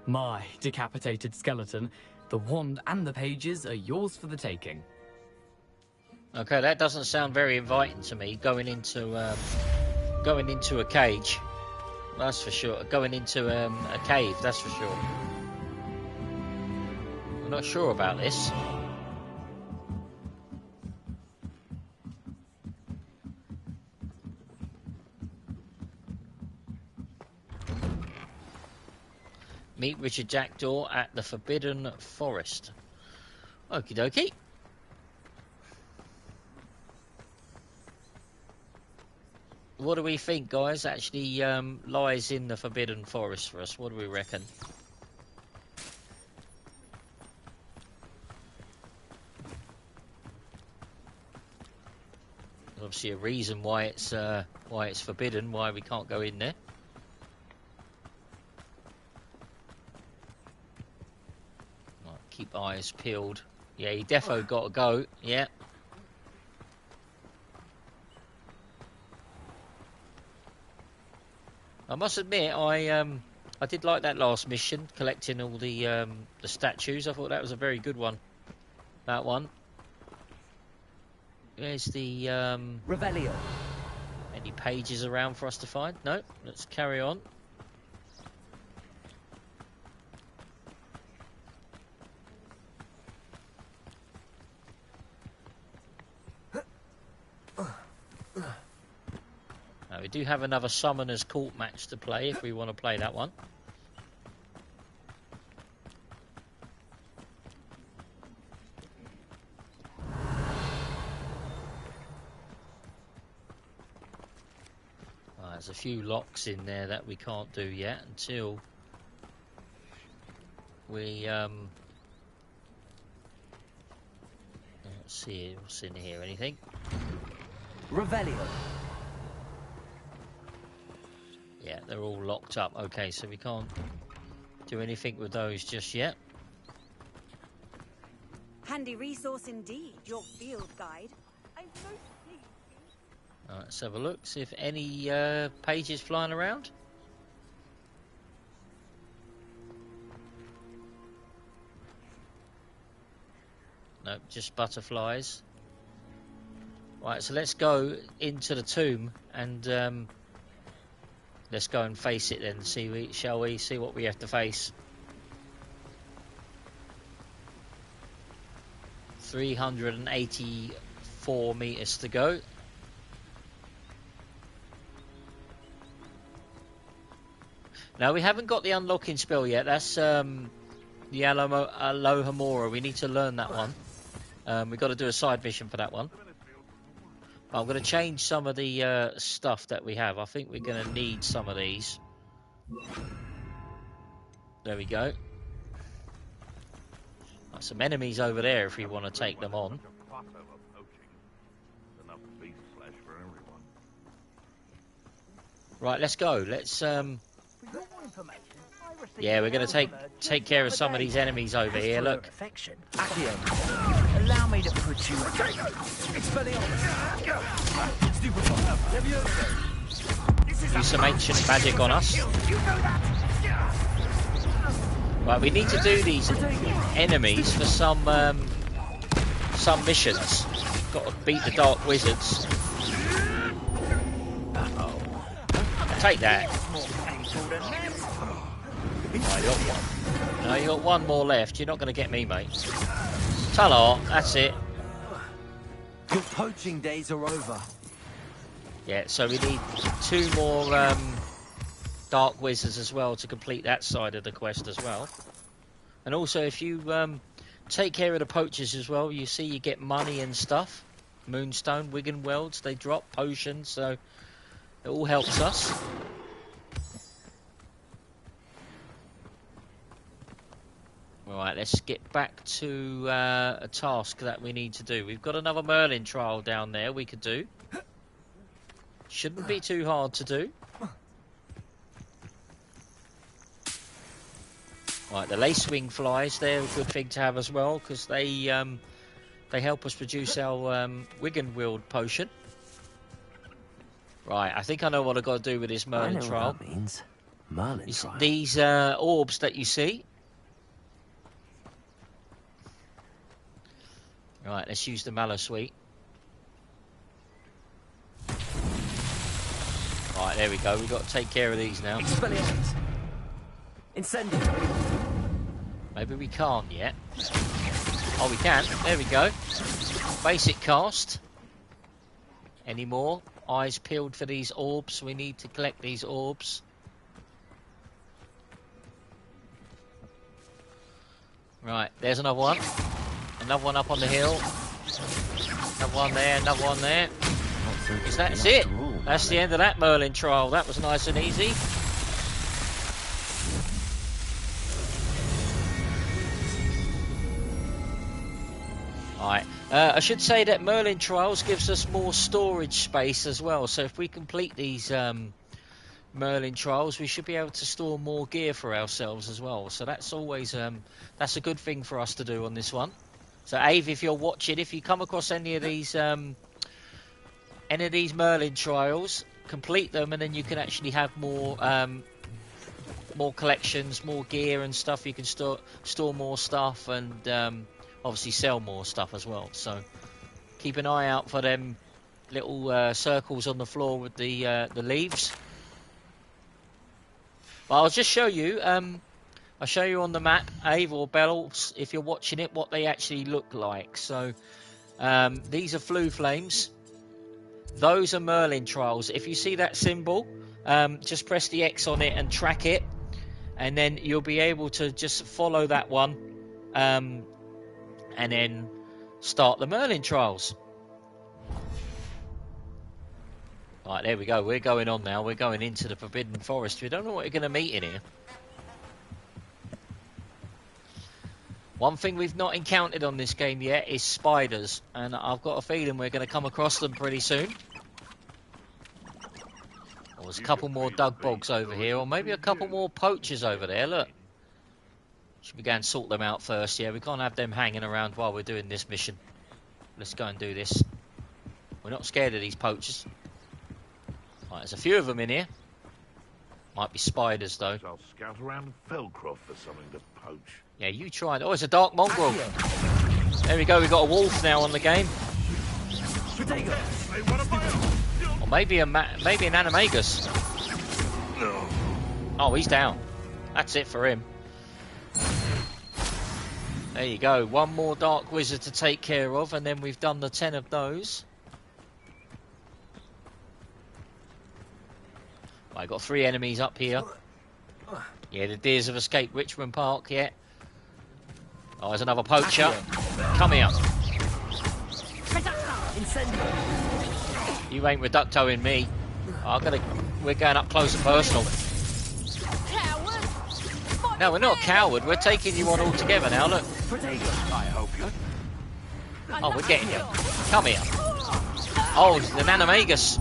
Speaker 22: my decapitated skeleton, the wand and the pages are yours for the taking.
Speaker 1: Okay, that doesn't sound very inviting to me, going into a cage. That's for sure. Going into a cave, that's for sure. I'm not sure about this. Meet Richard Jackdaw at the Forbidden Forest. Okie dokie. What do we think, guys, actually lies in the Forbidden Forest for us? What do we reckon? There's obviously a reason why it's forbidden, why we can't go in there. Right, keep eyes peeled. Yeah, you defo got to go. Yeah. I must admit, I did like that last mission, collecting all the statues. I thought that was a very good one. That one. There's the
Speaker 5: Revelio.
Speaker 1: Any pages around for us to find? No. Let's carry on. We do have another Summoner's Court match to play if we want to play that one. There's a few locks in there that we can't do yet until we let's see what's in here. Anything?
Speaker 5: Revelio.
Speaker 1: Yeah, they're all locked up. Okay, so we can't do anything with those just yet.
Speaker 19: Handy resource indeed, your field guide. I'm most pleased.
Speaker 1: Let's have a look, see if any pages flying around. No, just butterflies. Right, so let's go into the tomb and let's go and face it then. Shall we see what we have to face? 384 meters to go. Now we haven't got the unlocking spell yet. That's the Alohomora. We need to learn that one. We've got to do a side mission for that one. But I'm going to change some of the stuff that we have. I think we're going to need some of these. There we go. Got some enemies over there if we want to take them on. Right, let's go. Let's yeah, we're going to take care of some of these enemies over here. Look.
Speaker 12: Allow me to put you.
Speaker 1: Use some ancient magic on us. Right, we need to do these enemies for some missions. Got to beat the dark wizards. Uh-oh. Take that. Oh, you got one. No, you got one more left. You're not going to get me, mate. Ta-la, that's it.
Speaker 2: Your poaching days are over.
Speaker 1: Yeah, so we need 2 more dark wizards as well to complete that side of the quest as well. And also, if you take care of the poachers as well, you see you get money and stuff. Moonstone, Wiggenwelds, they drop potions, so it all helps us. Alright, let's get back to a task that we need to do. We've got another Merlin trial down there we could do. Shouldn't be too hard to do. Right, the lacewing flies, they're a good thing to have as well, because they help us produce our Wiggenweld potion. Right, I think I know what I've got to do with this Merlin trial.
Speaker 2: What that means. Merlin trial.
Speaker 1: These orbs that you see. Right, let's use the Mallow Sweet. Right, there we go. We've got to take care of these now.
Speaker 12: Insendio.
Speaker 1: Maybe we can't yet. Oh, we can. There we go. Basic cast. Any more? Eyes peeled for these orbs. We need to collect these orbs. Right, there's another one. Another one up on the hill. Another one there, another one there. That's it. That's the end of that Merlin trial. That was nice and easy. Alright, I should say that Merlin Trials gives us more storage space as well. So if we complete these Merlin Trials, we should be able to store more gear for ourselves as well. So that's always that's a good thing for us to do on this one. So Ave, if you're watching, if you come across any of these Merlin Trials, complete them, and then you can actually have more collections, more gear and stuff. You can store more stuff and obviously sell more stuff as well. So keep an eye out for them little circles on the floor with the leaves. But I'll just show you. I'll show you on the map, Ave or Bells, if you're watching it, what they actually look like. So these are flue flames. Those are Merlin Trials. If you see that symbol, just press the X on it and track it, and then you'll be able to just follow that one, and then start the Merlin Trials. Right, there we go. We're going on now. We're going into the Forbidden Forest. We don't know what we're going to meet in here. One thing we've not encountered on this game yet is spiders, and I've got a feeling we're going to come across them pretty soon. Oh, there's a couple more dug bogs over here, or maybe a couple more poachers over there. Look, should we go and sort them out first? Yeah, we can't have them hanging around while we're doing this mission. Let's go and do this. We're not scared of these poachers. Right, there's a few of them in here. Might be spiders though.
Speaker 3: I'll scout around Felcroft for something to poach.
Speaker 1: Yeah, you tried. Oh, it's a dark mongrel. There we go, we've got a wolf now on the game. Or maybe an animagus.
Speaker 3: No.
Speaker 1: Oh, he's down. That's it for him. There you go, one more dark wizard to take care of, and then we've done the 10 of those. I got 3 enemies up here. Yeah, the deers have escaped Richmond Park, yeah. Oh, there's another poacher. Come here. You ain't reductoing me. We're going up close and personal. No, we're not a coward. We're taking you on all together now, look.
Speaker 3: I hope you...
Speaker 1: Oh, we're getting you. Come here. Oh, an animagus.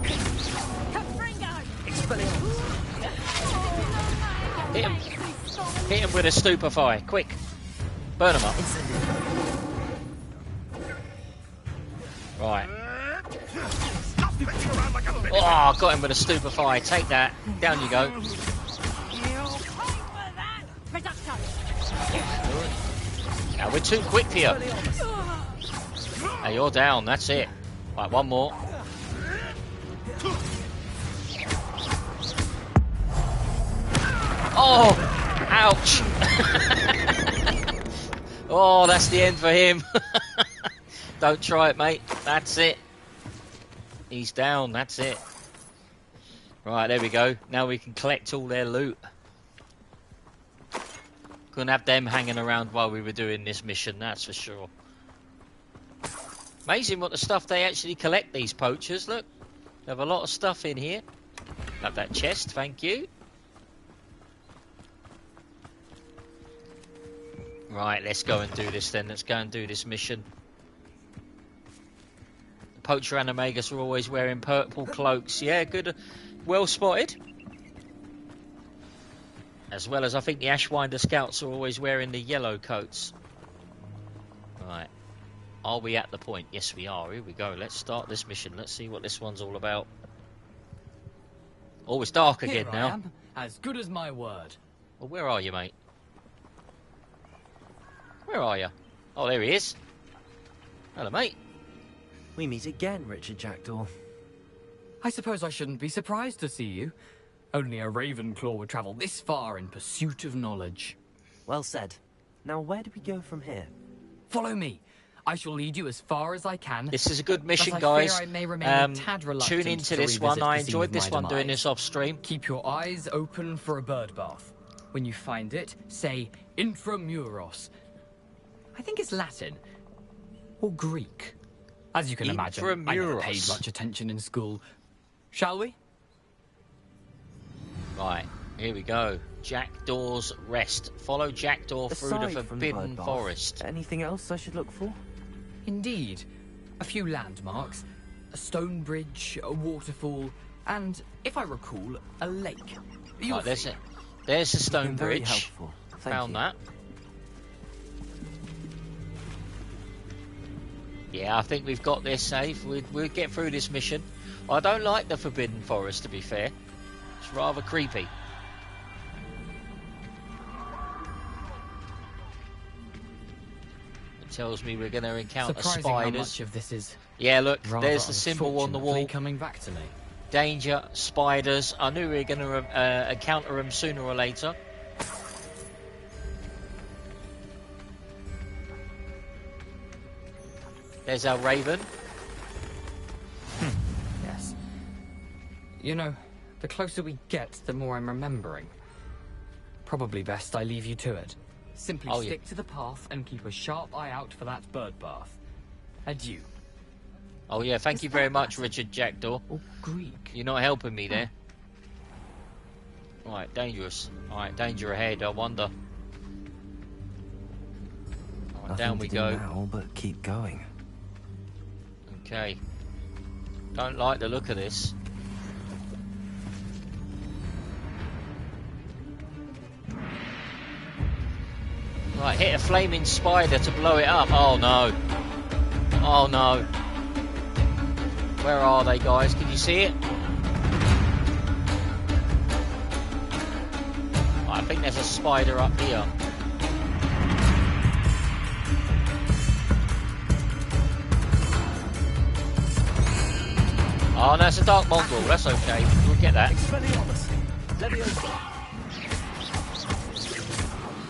Speaker 1: Hit him. Hit him with a stupefy. Quick. Burn him up. Right. Oh, I got him with a stupefy. Take that. Down you go. Now we're too quick here. Hey, you're down. That's it. Right, one more. Oh, ouch. Oh, that's the end for him. Don't try it, mate. That's it. He's down. That's it. Right, there we go. Now we can collect all their loot. Couldn't have them hanging around while we were doing this mission, that's for sure. Amazing what the stuff they actually collect, these poachers. Look, they have a lot of stuff in here. Have that chest, thank you. Right, let's go and do this then. Let's go and do this mission. The poacher animagus are always wearing purple cloaks. Yeah, good. Well spotted. As well as I think the ashwinder scouts are always wearing the yellow coats. Right. Are we at the point? Yes, we are. Here we go. Let's start this mission. Let's see what this one's all about. Oh, it's dark again now.
Speaker 22: I am, as good as my word.
Speaker 1: Well, where are you, mate? Where are you? Oh, there he is. Hello, mate.
Speaker 2: We meet again, Richard Jackdaw.
Speaker 22: I suppose I shouldn't be surprised to see you. Only a Ravenclaw would travel this far in pursuit of knowledge.
Speaker 2: Well said. Now, where do we go from here?
Speaker 22: Follow me. I shall lead you as far as I can.
Speaker 1: This is a good mission, guys. Tune into this one. I enjoyed this one doing this off stream.
Speaker 22: Keep your eyes open for a bird bath. When you find it, say intramuros. I think it's Latin or Greek. As you can imagine, I never paid much attention in school. Shall we?
Speaker 1: Right, here we go. Jackdaw's Rest. Follow Jackdaw through the Forbidden Forest.
Speaker 2: Anything else I should look for?
Speaker 22: Indeed. A few landmarks. A stone bridge, a waterfall, and, if I recall, a lake.
Speaker 1: Right, there's the stone bridge.
Speaker 2: Very helpful.
Speaker 1: Found that. Yeah, I think we've got this safe. We'll get through this mission. I don't like the Forbidden Forest, to be fair. It's rather creepy. It tells me we're going to encounter
Speaker 22: Surprising
Speaker 1: spiders.
Speaker 22: How much of this is
Speaker 1: yeah, look, there's the symbol on the wall.
Speaker 22: Coming back to me.
Speaker 1: Danger, spiders. I knew we were going to encounter them sooner or later. There's our raven.
Speaker 22: Yes. You know, the closer we get, the more I'm remembering. Probably best I leave you to it. Simply stick to the path and keep a sharp eye out for that bird bath. Adieu.
Speaker 1: Oh yeah, thank you very much, Richard Jackdaw.
Speaker 22: Oh, Greek.
Speaker 1: You're not helping me there. Right, dangerous. Alright, danger ahead, I wonder. Right, down we go.
Speaker 2: Now, but keep going.
Speaker 1: Okay. Don't like the look of this. Right, hit a flaming spider to blow it up. Oh no. Oh no. Where are they, guys? Can you see it? I think there's a spider up here. Oh, no, it's a dark mongrel. That's okay. We'll get that.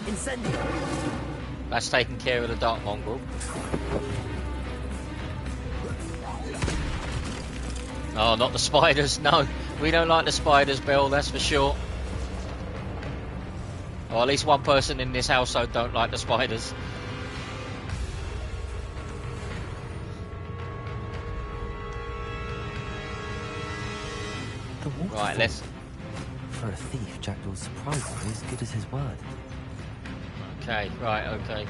Speaker 2: Insendio.
Speaker 1: That's taking care of the dark mongrel. Oh, not the spiders. No, we don't like the spiders, Bill. That's for sure. Or at least one person in this household don't like the spiders. Right, let's...
Speaker 2: For a thief, Jackdaw's surprisingly as good as his word.
Speaker 1: Okay, right, okay.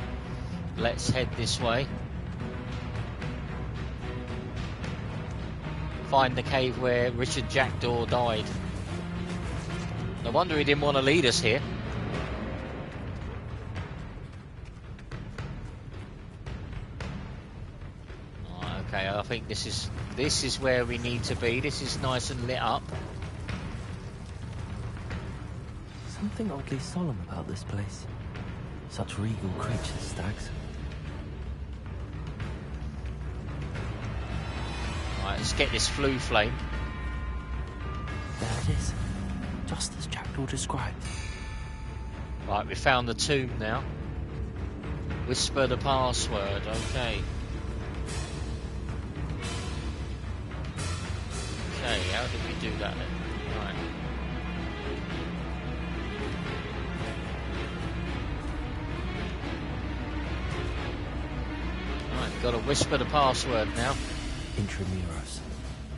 Speaker 1: Let's head this way. Find the cave where Richard Jackdaw died. No wonder he didn't want to lead us here. Okay, I think this is where we need to be. This is nice and lit up.
Speaker 2: Something oddly solemn about this place. Such regal creatures, stags.
Speaker 1: Right, let's get this flue flame.
Speaker 2: There it is. Just as Jackdaw described.
Speaker 1: Right, we found the tomb now. Whisper the password, okay. Okay, how did we do that then? Right. Right, got to whisper the password now.
Speaker 2: Intramuros.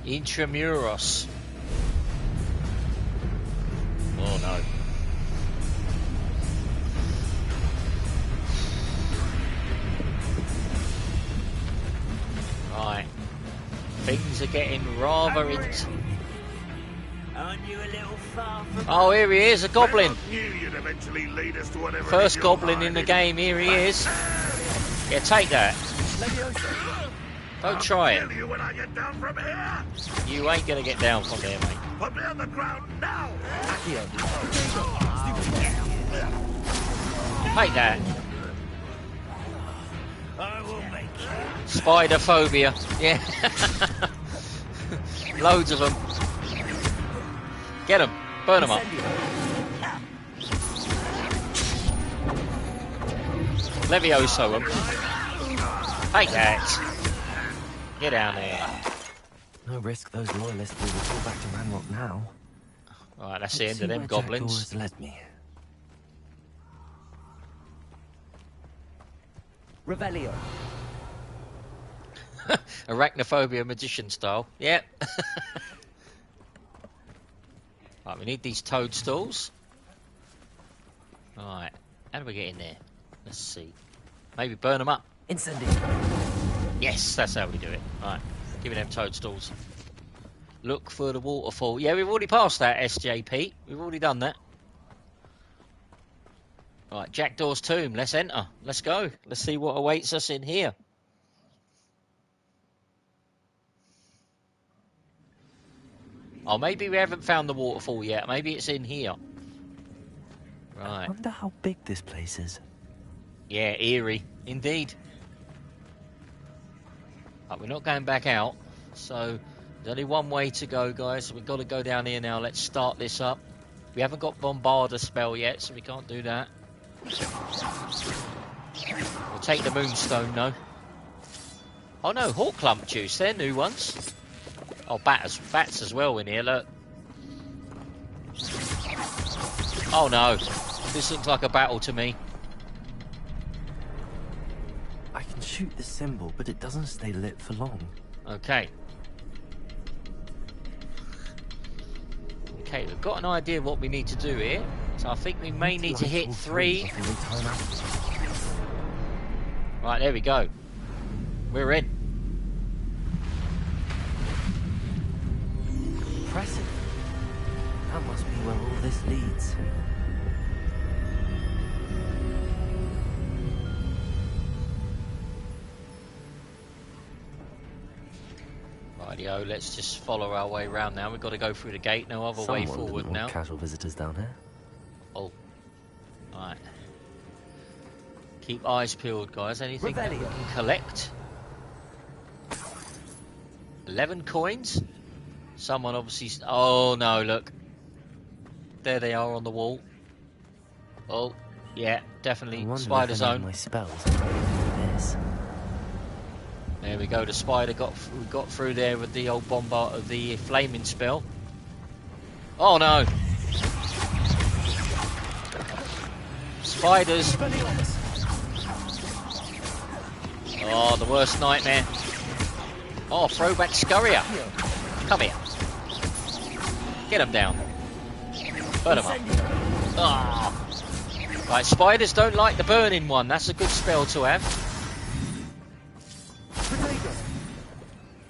Speaker 1: Intramuros. Oh no. Right. Things are getting rather into...
Speaker 12: Aren't you a little far from...
Speaker 1: Oh, here he is, a goblin.
Speaker 3: Knew you'd eventually lead us to whatever
Speaker 1: First goblin in the game, here he is. Yeah, take that. Don't try it.
Speaker 3: You when I get down from here.
Speaker 1: You ain't gonna get down from there, mate.
Speaker 3: Put me on the ground now.
Speaker 1: Take that.
Speaker 12: I will make you.
Speaker 1: Spider phobia. Yeah. Loads of them. Get them. Burn them up. Levioso them. Take that. Get down there.
Speaker 2: No risk those loyalists will fall back to Ranrock now.
Speaker 1: Right, that's the end of them goblins.
Speaker 2: Jackdaw has led me.
Speaker 12: Revelio.
Speaker 1: Arachnophobia magician style. Yep. Right, we need these toadstools. Right, how do we get in there? Let's see. Maybe burn them up.
Speaker 2: Incendio.
Speaker 1: Yes, that's how we do it. Right, give me them toadstools. Look for the waterfall. Yeah, we've already passed that, SJP. We've already done that. Right, Jackdaw's tomb. Let's enter. Let's go. Let's see what awaits us in here. Oh, maybe we haven't found the waterfall yet. Maybe it's in here. Right.
Speaker 2: I wonder how big this place is.
Speaker 1: Yeah, eerie. Indeed. But we're not going back out. So, there's only one way to go, guys. We've got to go down here now. Let's start this up. We haven't got Bombarder spell yet, so we can't do that. We'll take the Moonstone, though. Oh, no. Hawk Clump Juice. They're new ones. Oh, bats as well in here, look. Oh no, this looks like a battle to me.
Speaker 2: I can shoot the symbol, but it doesn't stay lit for long.
Speaker 1: Okay. Okay, we've got an idea of what we need to do here. So I think we may need to hit 3. Right, there we go. We're in.
Speaker 2: Impressive. That must be where all this leads.
Speaker 1: Rightio, let's just follow our way around now. We've got to go through the gate, no other way forward now.
Speaker 2: Casual visitors down here.
Speaker 1: Oh. Alright. Keep eyes peeled, guys. Anything that we can collect? 11 coins. Someone obviously... Oh, no, look. There they are on the wall. Oh, yeah, definitely spider zone.
Speaker 2: My spells this.
Speaker 1: There we go. The spider got through there with the old bombard of the flaming spell. Oh no! Spiders. Oh, the worst nightmare. Oh, throwback scurrier. Come here. Get him down. Burn him up. Ah. Right, spiders don't like the burning one. That's a good spell to have.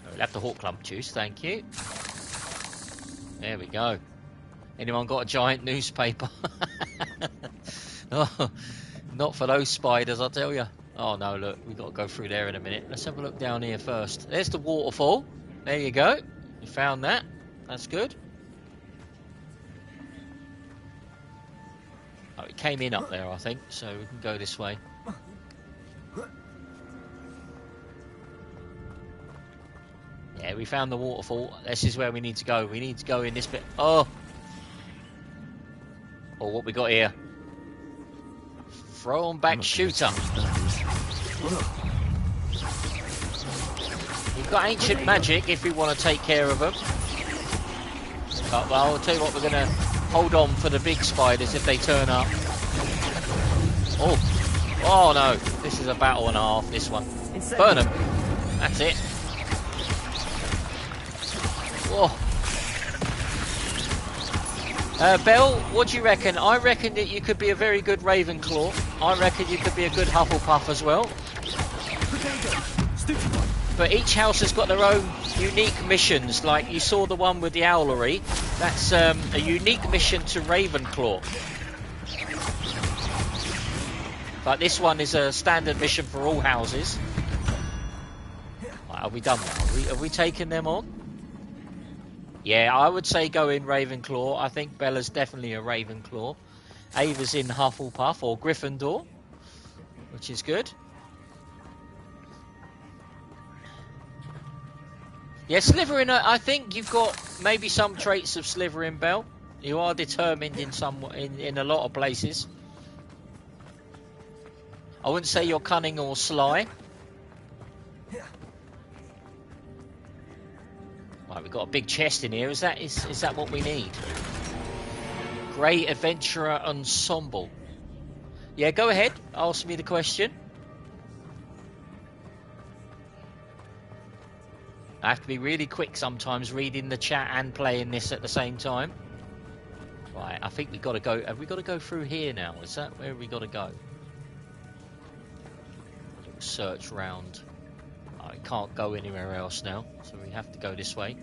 Speaker 1: We'll have the hawk clump juice, thank you. There we go. Anyone got a giant newspaper? Oh, not for those spiders, I'll tell you. Oh no, look, we've got to go through there in a minute. Let's have a look down here first. There's the waterfall. There you go. You found that. That's good. Oh, it came in up there, I think, so we can go this way. Yeah, we found the waterfall. This is where we need to go. We need to go in this bit. Oh! Oh, what we got here? Throw 'em back shooter. We've got ancient magic if we want to take care of them. But well, I'll tell you what, we're going to hold on for the big spiders if they turn up. Oh! Oh no! This is a battle and a half, this one. Burn them! That's it. Whoa. Belle, what do you reckon? I reckon that you could be a very good Ravenclaw. I reckon you could be a good Hufflepuff as well. But each house has got their own unique missions. Like you saw the one with the owlery. That's a unique mission to Ravenclaw. But this one is a standard mission for all houses. Right, are we done now? Have we taken them on? Yeah, I would say go in Ravenclaw. I think Bella's definitely a Ravenclaw. Ava's in Hufflepuff or Gryffindor, which is good. Yeah, Slitherin, I think you've got maybe some traits of Slitherin, Belle. You are determined in a lot of places. I wouldn't say you're cunning or sly. Right, we've got a big chest in here. Is that what we need? Great Adventurer Ensemble. Yeah, go ahead. Ask me the question. I have to be really quick sometimes reading the chat and playing this at the same time. Right, I think we've got to go. Have we got to go through here now? Is that where we got to go? Search round. I can't go anywhere else now, so we have to go this way.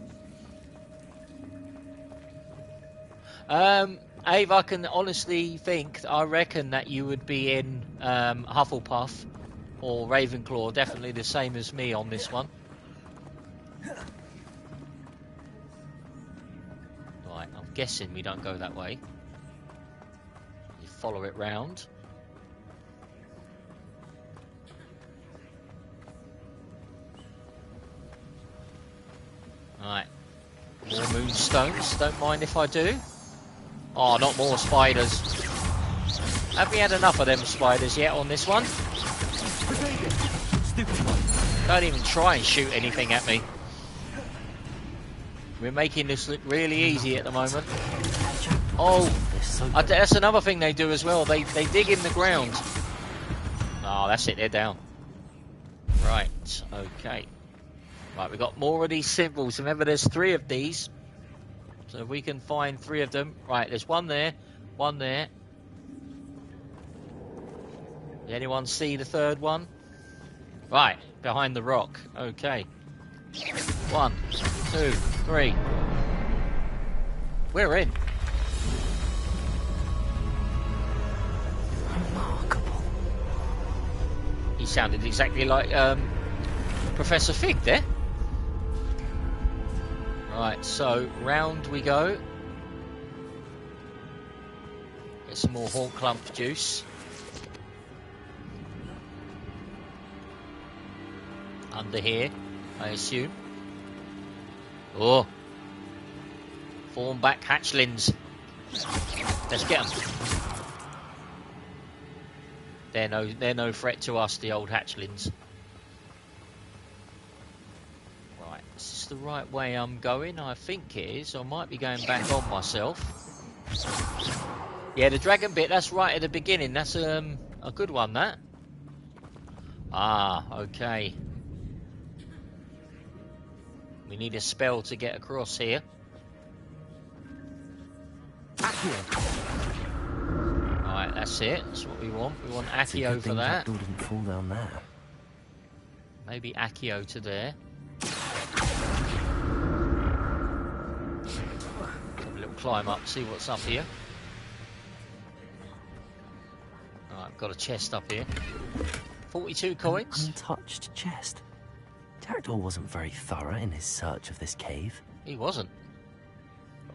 Speaker 1: Ave, I can honestly think, I reckon that you would be in Hufflepuff or Ravenclaw, definitely the same as me on this one. Right, I'm guessing we don't go that way. You follow it round. Right, more moonstones, don't mind if I do. Oh, not more spiders. Have we had enough of them spiders yet on this one? Don't even try and shoot anything at me. We're making this look really easy at the moment. Oh, that's another thing they do as well. They dig in the ground. Oh, that's it, they're down. Right, okay. Right, we've got more of these symbols. Remember, there's 3 of these. So if we can find 3 of them. Right, there's one there, one there. Did anyone see the 3rd one? Right, behind the rock. Okay. 1, 2, 3. We're in.
Speaker 2: Remarkable.
Speaker 1: He sounded exactly like Professor Fig there. Right, so round we go. Get some more hawk clump juice. Under here, I assume. Oh, Form back, hatchlings. Let's get them. They're no threat to us, the old hatchlings. Right, is this the right way I'm going? I think it is. I might be going back on myself. Yeah, the dragon bit, that's right at the beginning. That's a good one, that. Ah, okay. We need a spell to get across here. Alright, that's it. That's what we want. We want Accio for that.
Speaker 2: Jackdaw didn't fall down there.
Speaker 1: Maybe Accio to there. Have a little climb up, see what's up here. Alright, I've got a chest up here. 42 coins.
Speaker 2: An untouched chest. Jackdaw wasn't very thorough in his search of this cave.
Speaker 1: He wasn't.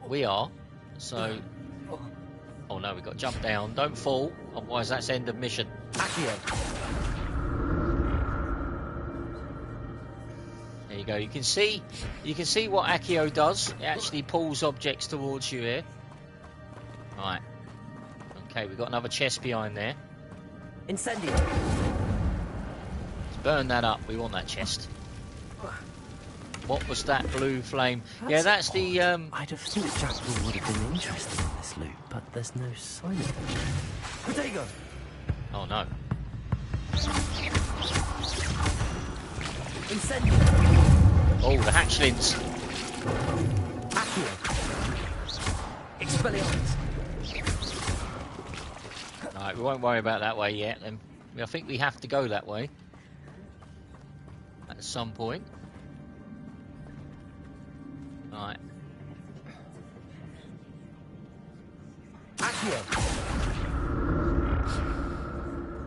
Speaker 1: We are. So... Oh no, we've got to jump down. Don't fall, otherwise that's end of mission. Accio. There you go. You can see what Accio does. It actually pulls objects towards you here. Right. Okay, we've got another chest behind there.
Speaker 5: Insendio.
Speaker 1: Let's burn that up. We want that chest. What was that blue flame? Yeah, that's the...
Speaker 2: I'd have thought Jackdaw would have been interested in this loot, but there's no sign of it.
Speaker 5: Potato.
Speaker 1: Oh no.
Speaker 5: Incendio.
Speaker 1: Oh, the hatchlings.
Speaker 5: Accio. Expelliarmus.
Speaker 1: Alright, we won't worry about that way yet. Then I think we have to go that way at some point. Right.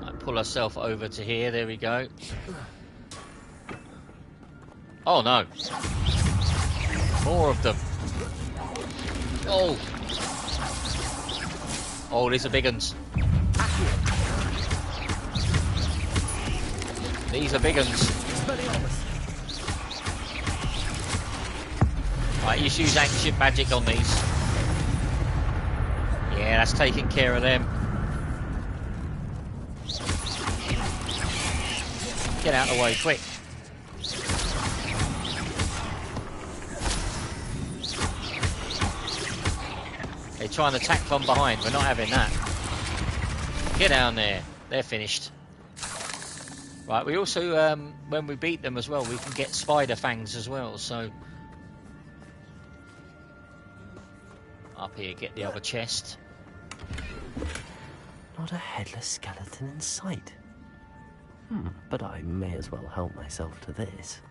Speaker 1: Right, pull ourselves over to here. There we go. Oh no! More of them. Oh! Oh, these are big uns. These are big uns. Right, you use ancient magic on these. Yeah, that's taking care of them. Get out of the way, quick. They're trying to attack from behind. We're not having that. Get down there. They're finished. Right, we also, when we beat them as well, we can get spider fangs as well, so... Up here, get the other chest.
Speaker 2: Not a headless skeleton in sight. But I may as well help myself to this.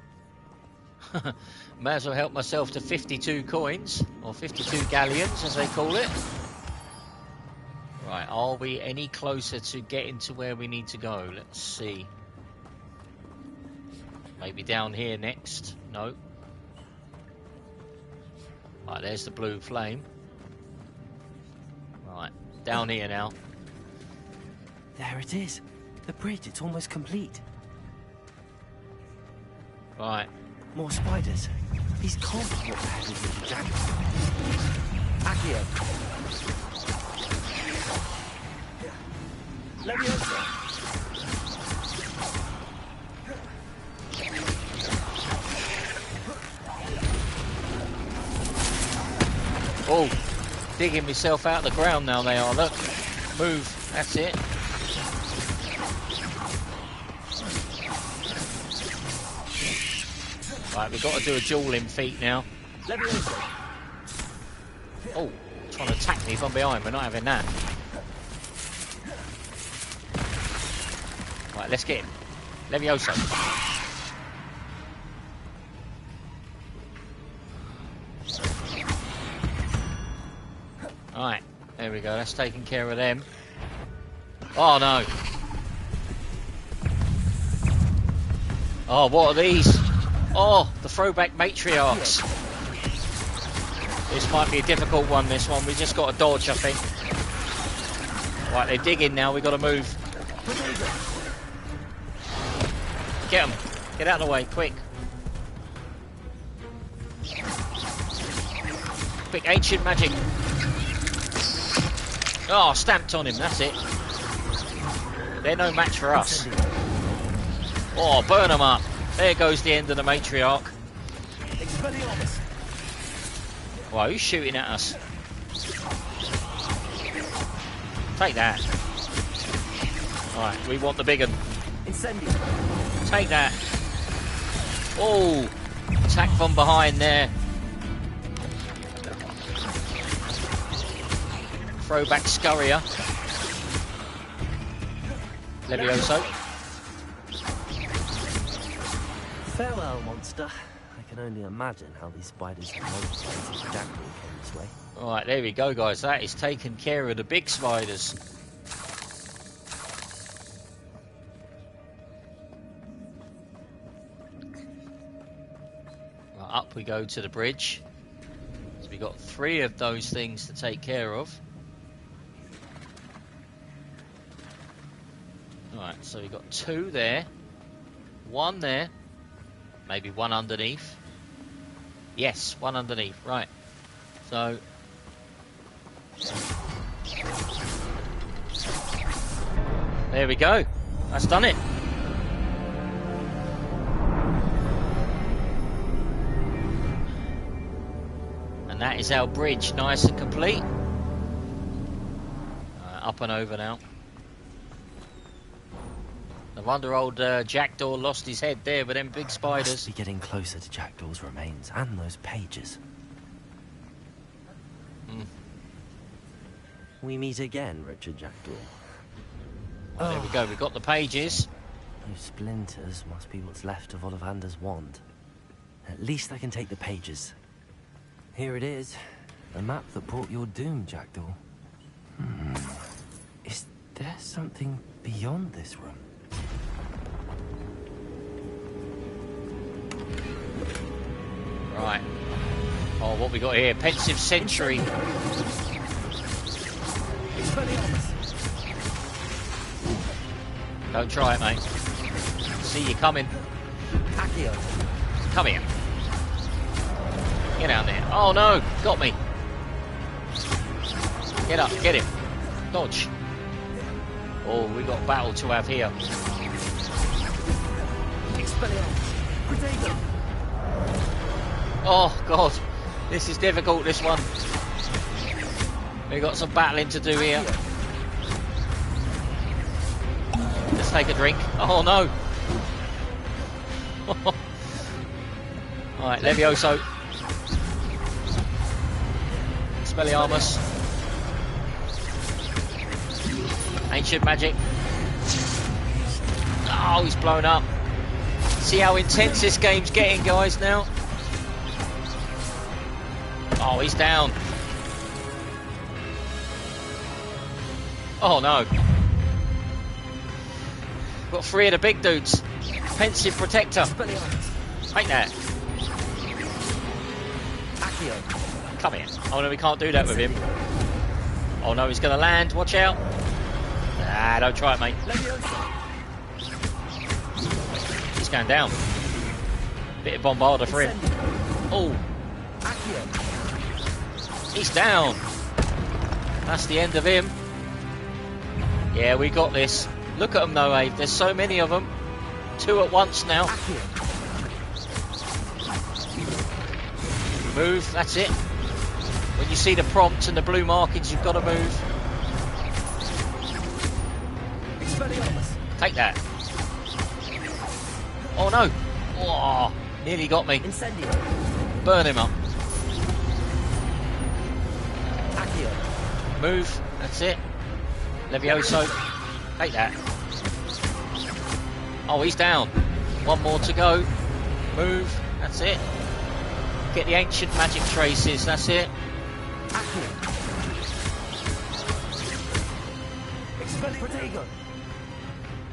Speaker 1: May as well help myself to 52 coins, or 52 galleons as they call it. Right, are we any closer to getting to where we need to go? Let's see. Maybe down here next. No. Right, there's the blue flame. Right, down here now.
Speaker 2: There it is. The bridge, it's almost complete.
Speaker 1: Right.
Speaker 2: More spiders. These can't be what the hell is with the jackdaws.
Speaker 5: Accio. Leviosa.
Speaker 1: Oh, digging myself out of the ground now they are, look. Move, that's it. Right, we've got to do a dueling feat now. Oh, trying to attack me from behind, we're not having that. Right, let's get him. Levioso. Right, there we go, that's taking care of them. Oh no. Oh, what are these? Oh, the throwback matriarchs. This might be a difficult one, this one. We just got to dodge, I think. Right, they're digging now, we've got to move. Get them. Get out of the way, quick. Quick, ancient magic. Oh, stamped on him, that's it. They're no match for us. Oh, burn them up. There goes the end of the matriarch. Wow, who's shooting at us? Take that. Alright, we want the big one. Take that. Oh, attack from behind there. Throwback scurrier. Levioso.
Speaker 2: Farewell, monster. I can only imagine how these spiders and monsters jackdaw came this way.
Speaker 1: Alright, there we go, guys. That is taking care of the big spiders. Right, up we go to the bridge. So we got 3 of those things to take care of. Alright, so we've got 2 there, 1 there, maybe 1 underneath. Yes, 1 underneath, right. So, there we go. That's done it. And that is our bridge, nice and complete. Up and over now. No wonder old Jackdaw lost his head there with them big spiders.
Speaker 2: Must be getting closer to Jackdaw's remains and those pages. We meet again, Richard Jackdaw.
Speaker 1: Well, there we go, we've got the pages.
Speaker 2: Those splinters must be what's left of Ollivander's wand. At least I can take the pages. Here it is, the map that brought your doom, Jackdaw. Is there something beyond this room?
Speaker 1: Right. Oh, what we got here? Pensive Century. Don't try it, mate. See you coming. Come here. Get down there. Oh no, got me. Get up, get him. Dodge. Oh, we got battle to have here. Oh god, this is difficult, this one. We got some battling to do here. Let's take a drink. Oh no. Alright, Levioso. Expelliarmus. Ancient magic. Oh, he's blown up. See how intense this game's getting, guys, now. Oh, he's down. Oh no. Got 3 of the big dudes. Pensive Protector. Take that. Come here. Oh no, we can't do that with him. Oh no, he's going to land. Watch out. Nah, don't try it, mate. He's going down. Bit of bombarder for him. Oh. He's down. That's the end of him. Yeah, we got this. Look at them though, Abe. There's so many of them. 2 at once now. Move, that's it. When you see the prompt and the blue markings, you've got to move. Take that. Oh no. Oh, nearly got me. Burn him up. Move, that's it. Levioso. Take that. Oh, he's down. 1 more to go. Move, that's it. Get the ancient magic traces, that's it.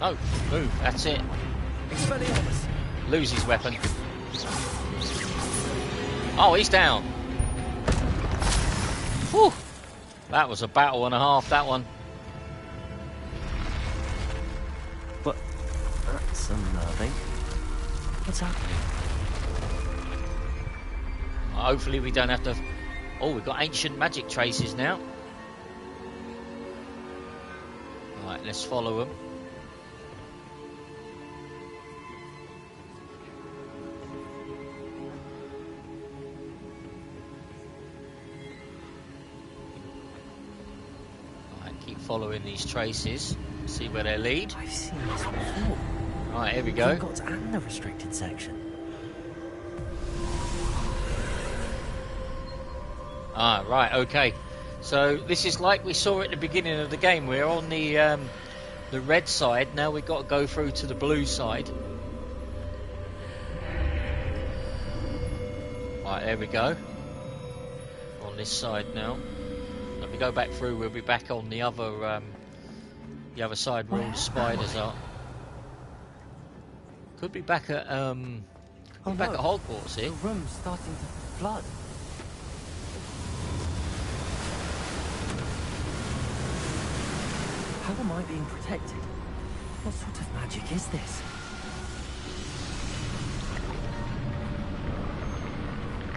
Speaker 1: No, move, that's it. Lose his weapon. Oh, he's down. Whew. That was a battle and a half, that one.
Speaker 2: But that's unnerving. What's happening?
Speaker 1: Hopefully we don't have to Oh, we've got ancient magic traces now. Right, let's follow them. Right, keep following these traces. See where they lead.
Speaker 2: I've seen this before.
Speaker 1: Right, here we go.
Speaker 2: Hogwarts and the restricted section.
Speaker 1: Ah, right, okay. So this is like we saw at the beginning of the game. We're on the red side. Now we've got to go through to the blue side. Right, there we go. On this side now. If we go back through, we'll be back on the other side where all the spiders are. Could be back at at Hogwarts here.
Speaker 2: The room's starting to flood. How am I being protected? What sort of magic is this?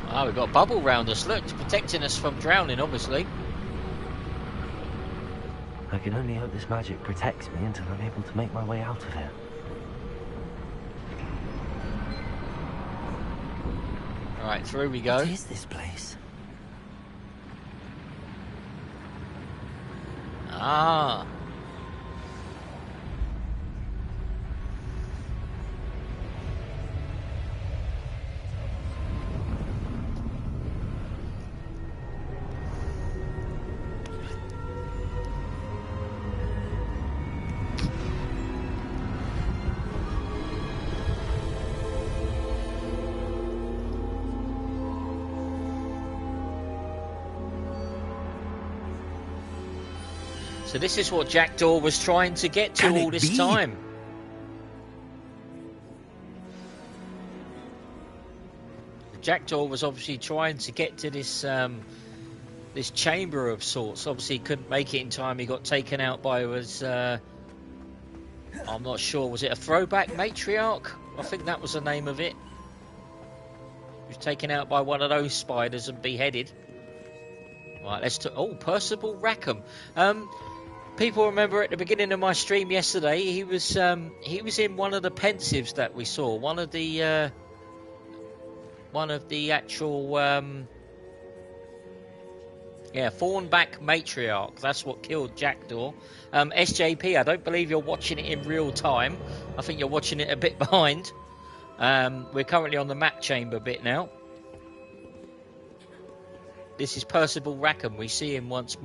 Speaker 1: Ah, we've got a bubble round us. Look, it's protecting us from drowning, obviously.
Speaker 2: I can only hope this magic protects me until I'm able to make my way out of here.
Speaker 1: Right, through we go.
Speaker 2: What is this place?
Speaker 1: Ah. So this is what Jackdaw was trying to get to all this time. Jackdaw was obviously trying to get to this this chamber of sorts. Obviously he couldn't make it in time. He got taken out by I'm not sure, was it a throwback matriarch? I think that was the name of it. He was taken out by one of those spiders and beheaded. Right, let's Percival Rackham. People remember at the beginning of my stream yesterday, he was in one of the pensives that we saw. One of the actual Thornback matriarch. That's what killed Jackdaw. SJP, I don't believe you're watching it in real time. I think you're watching it a bit behind. We're currently on the map chamber bit now. This is Percival Rackham. We see him once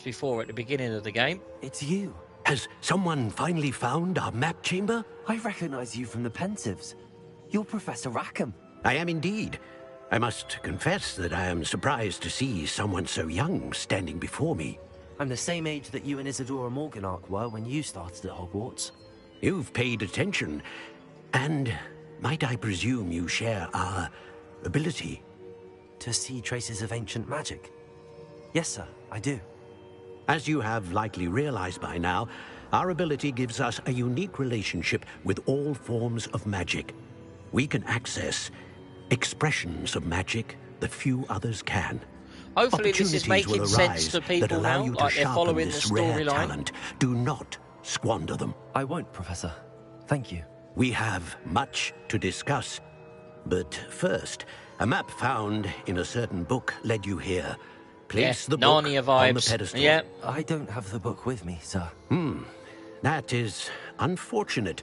Speaker 1: before at the beginning of the game.
Speaker 2: It's you.
Speaker 15: Has someone finally found our map chamber?
Speaker 2: I recognize you from the pensives. You're Professor Rackham.
Speaker 15: I am indeed. I must confess that I am surprised to see someone so young standing before me.
Speaker 2: I'm the same age that you and Isadora Morganach were when you started at Hogwarts.
Speaker 15: You've paid attention, and might I presume you share our ability?
Speaker 2: To see traces of ancient magic? Yes, sir, I do.
Speaker 15: As you have likely realized by now, our ability gives us a unique relationship with all forms of magic. We can access expressions of magic that few others can.
Speaker 1: Hopefully this is making sense to people now, like they're following the storyline.
Speaker 15: Do not squander them.
Speaker 2: I won't, Professor. Thank you.
Speaker 15: We have much to discuss. But first, a map found in a certain book led you here. Place the book
Speaker 1: Narnia vibes.
Speaker 15: On the pedestal.
Speaker 1: Yeah.
Speaker 2: I don't have the book with me, sir.
Speaker 15: That is unfortunate.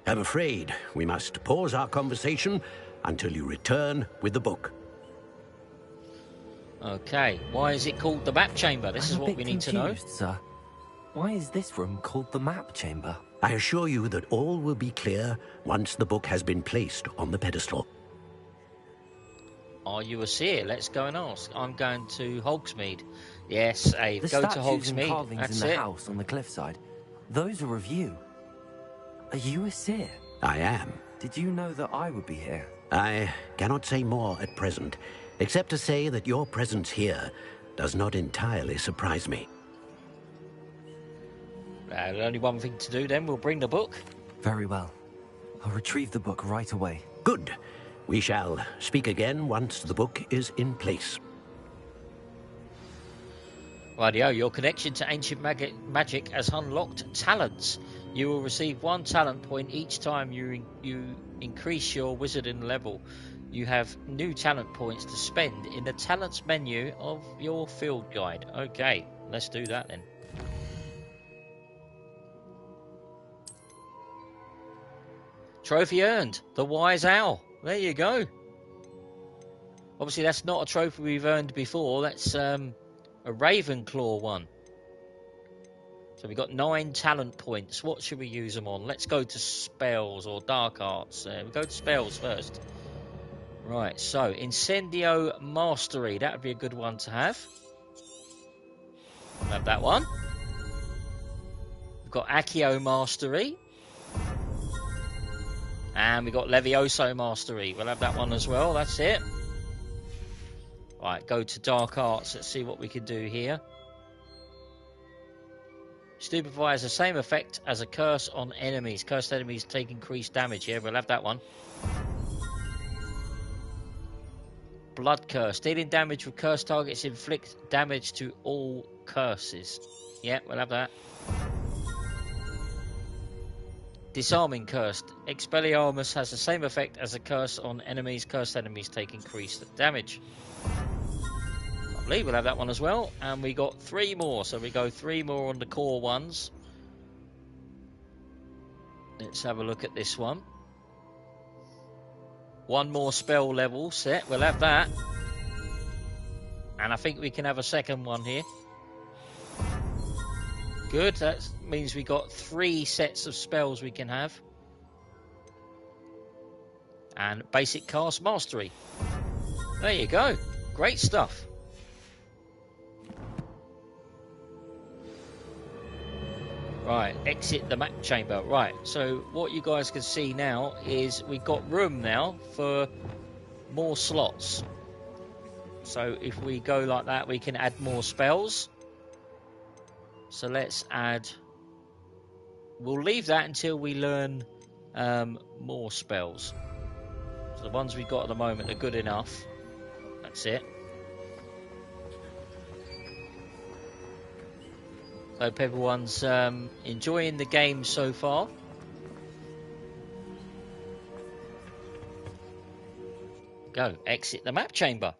Speaker 15: I'm afraid we must pause our conversation until you return with the book.
Speaker 1: Okay, why is it called the map chamber? This is what we need to know.
Speaker 2: Sir. Why is this room called the map chamber?
Speaker 15: I assure you that all will be clear once the book has been placed on the pedestal.
Speaker 1: Are you a seer? Let's go and ask. I'm going to Hogsmeade. Yes, Ave,
Speaker 2: The
Speaker 1: go to
Speaker 2: statues and
Speaker 1: Hogsmeade.
Speaker 2: carvings
Speaker 1: That's
Speaker 2: in the
Speaker 1: it.
Speaker 2: house on the cliffside. Those are of you. Are you a seer?
Speaker 15: I am.
Speaker 2: Did you know that I would be here?
Speaker 15: I cannot say more at present, except to say that your presence here does not entirely surprise me.
Speaker 1: Only one thing to do then. We'll bring the book.
Speaker 2: Very well. I'll retrieve the book right away.
Speaker 15: Good. We shall speak again once the book is in place.
Speaker 1: Rightio, your connection to ancient magic has unlocked talents. You will receive 1 talent point each time you increase your wizarding level. You have new talent points to spend in the talents menu of your field guide. Okay, let's do that then. Trophy earned, the Wise Owl. There you go. Obviously, that's not a trophy we've earned before. That's a RAVENCLAW one. So we've got 9 talent points. What should we use them on? Let's go to spells or dark arts. We'll go to spells first. Right, so Insendio Mastery. That would be a good one to have. We'll have that one. We've got Accio Mastery. And we've got Levioso Mastery. We'll have that one as well. That's it. Right, go to dark arts. Let's see what we can do here. Stupefy has the same effect as a curse on enemies. Cursed enemies take increased damage. Yeah, we'll have that one. Blood Curse. Dealing damage with cursed targets inflict damage to all curses. Yeah, we'll have that. Disarming Curse. Expelliarmus has the same effect as a curse on enemies. Cursed enemies take increased damage. Lovely, we'll have that one as well. And we got 3 more, so we go 3 more on the core ones. Let's have a look at this one. 1 more spell level set, we'll have that. And I think we can have a second one here. Good, that means we got 3 sets of spells we can have. And basic cast mastery. There you go, great stuff. Right, exit the map chamber. Right, so what you guys can see now is we've got room now for more slots. So if we go like that, we can add more spells. So let's add... We'll leave that until we learn more spells. So the ones we've got at the moment are good enough. That's it. Hope everyone's enjoying the game so far. Go, exit the map chamber.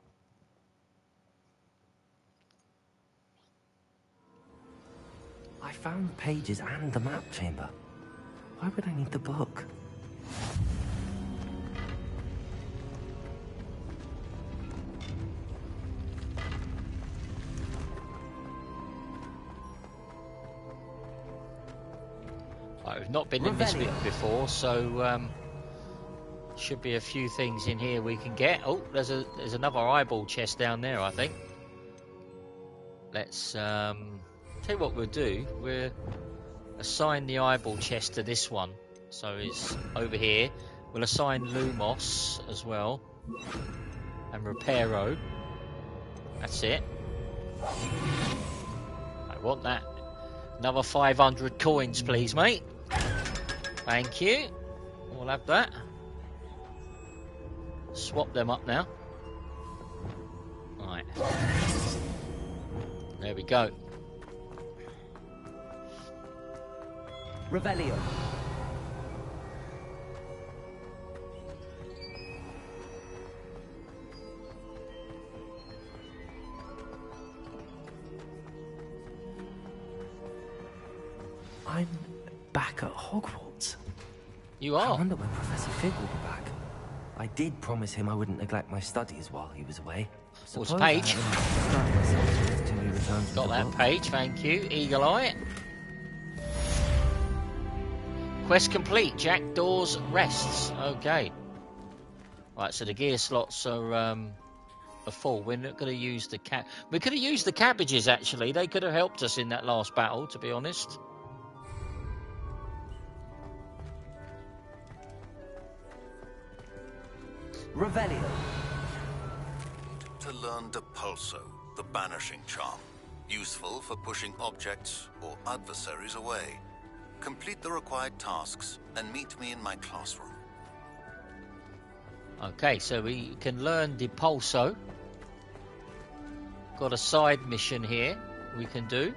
Speaker 2: I found the pages and the map chamber. Why would I need the book?
Speaker 1: Right, we've not been in this bit before, so should be a few things in here we can get. Oh, there's another eyeball chest down there, I think. Let's tell you what we'll do. We'll assign the eyeball chest to this one, so it's over here. We'll assign Lumos as well, and Reparo. That's it. I want that. Another 500 coins, please, mate. Thank you. We'll have that. Swap them up now. Right. There we go.
Speaker 2: Revelio. I'm back at Hogwarts.
Speaker 1: You are?
Speaker 2: I wonder when Professor Fig will be back. I did promise him I wouldn't neglect my studies while he was away.
Speaker 1: What's the page? Got that page, thank you. Eagle Eye. Quest complete. Jackdaws rests. Okay. Right, so the gear slots are full. We're not going to use the we could have used the cabbages, actually. They could have helped us in that last battle, to be honest.
Speaker 2: Revelio.
Speaker 10: To learn Depulso, the banishing charm. Useful for pushing objects or adversaries away. Complete the required tasks and meet me in my classroom.
Speaker 1: Okay, so we can learn Depulso. Got a side mission here. we can do.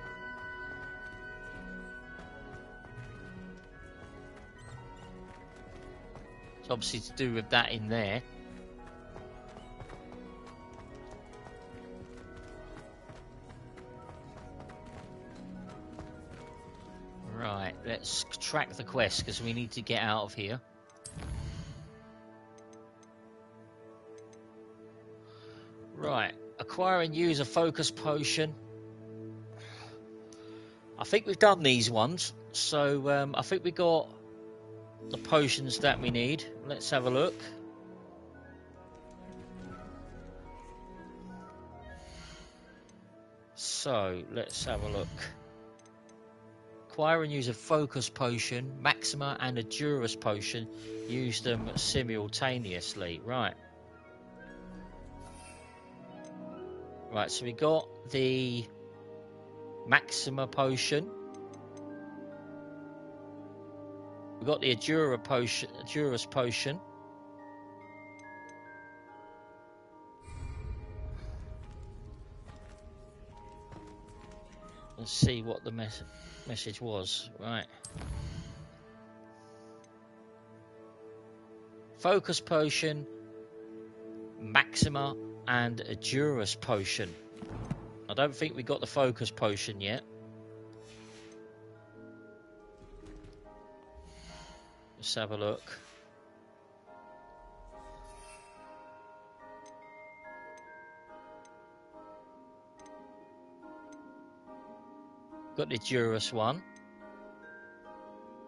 Speaker 1: It's obviously to do with that in there. Right, let's track the quest because we need to get out of here. Right, acquire and use a focus potion. I think we've done these ones, so I think we got the potions that we need. Let's have a look. So, let's have a look. Acquire and use a focus potion, Maxima and a Durus potion. Use them simultaneously. Right. Right, so we got the Maxima potion. We got the Durus potion. Let's see what the message was. Right. Focus potion, Maxima, and a Durus potion. I don't think we got the focus potion yet. Let's have a look. Got the Durus one.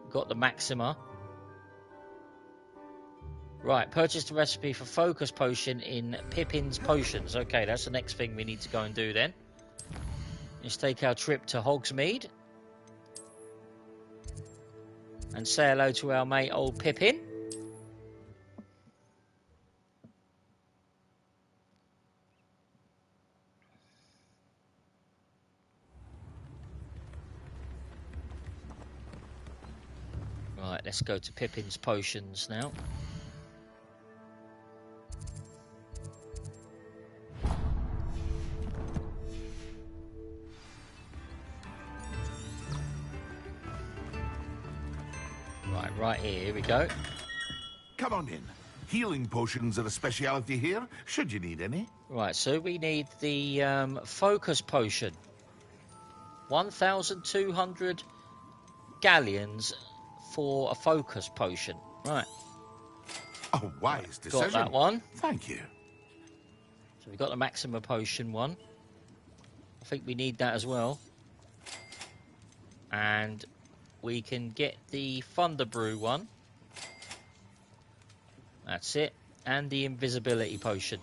Speaker 1: Got the Maxima. Right, purchase the recipe for focus potion in Pippin's Potions. Okay, that's the next thing we need to go and do then. Let's take our trip to Hogsmeade. And say hello to our mate, old Pippin. Right, let's go to Pippin's Potions now. Right here we go.
Speaker 3: Come on in. Healing potions are a speciality here, should you need any.
Speaker 1: Right, so we need the focus potion. 1,200 galleons for a focus potion. Right.
Speaker 3: A wise decision.
Speaker 1: Got that one.
Speaker 3: Thank you.
Speaker 1: So we've got the Maxima potion one. I think we need that as well. And we can get the Thunder Brew one. That's it. And the invisibility potion.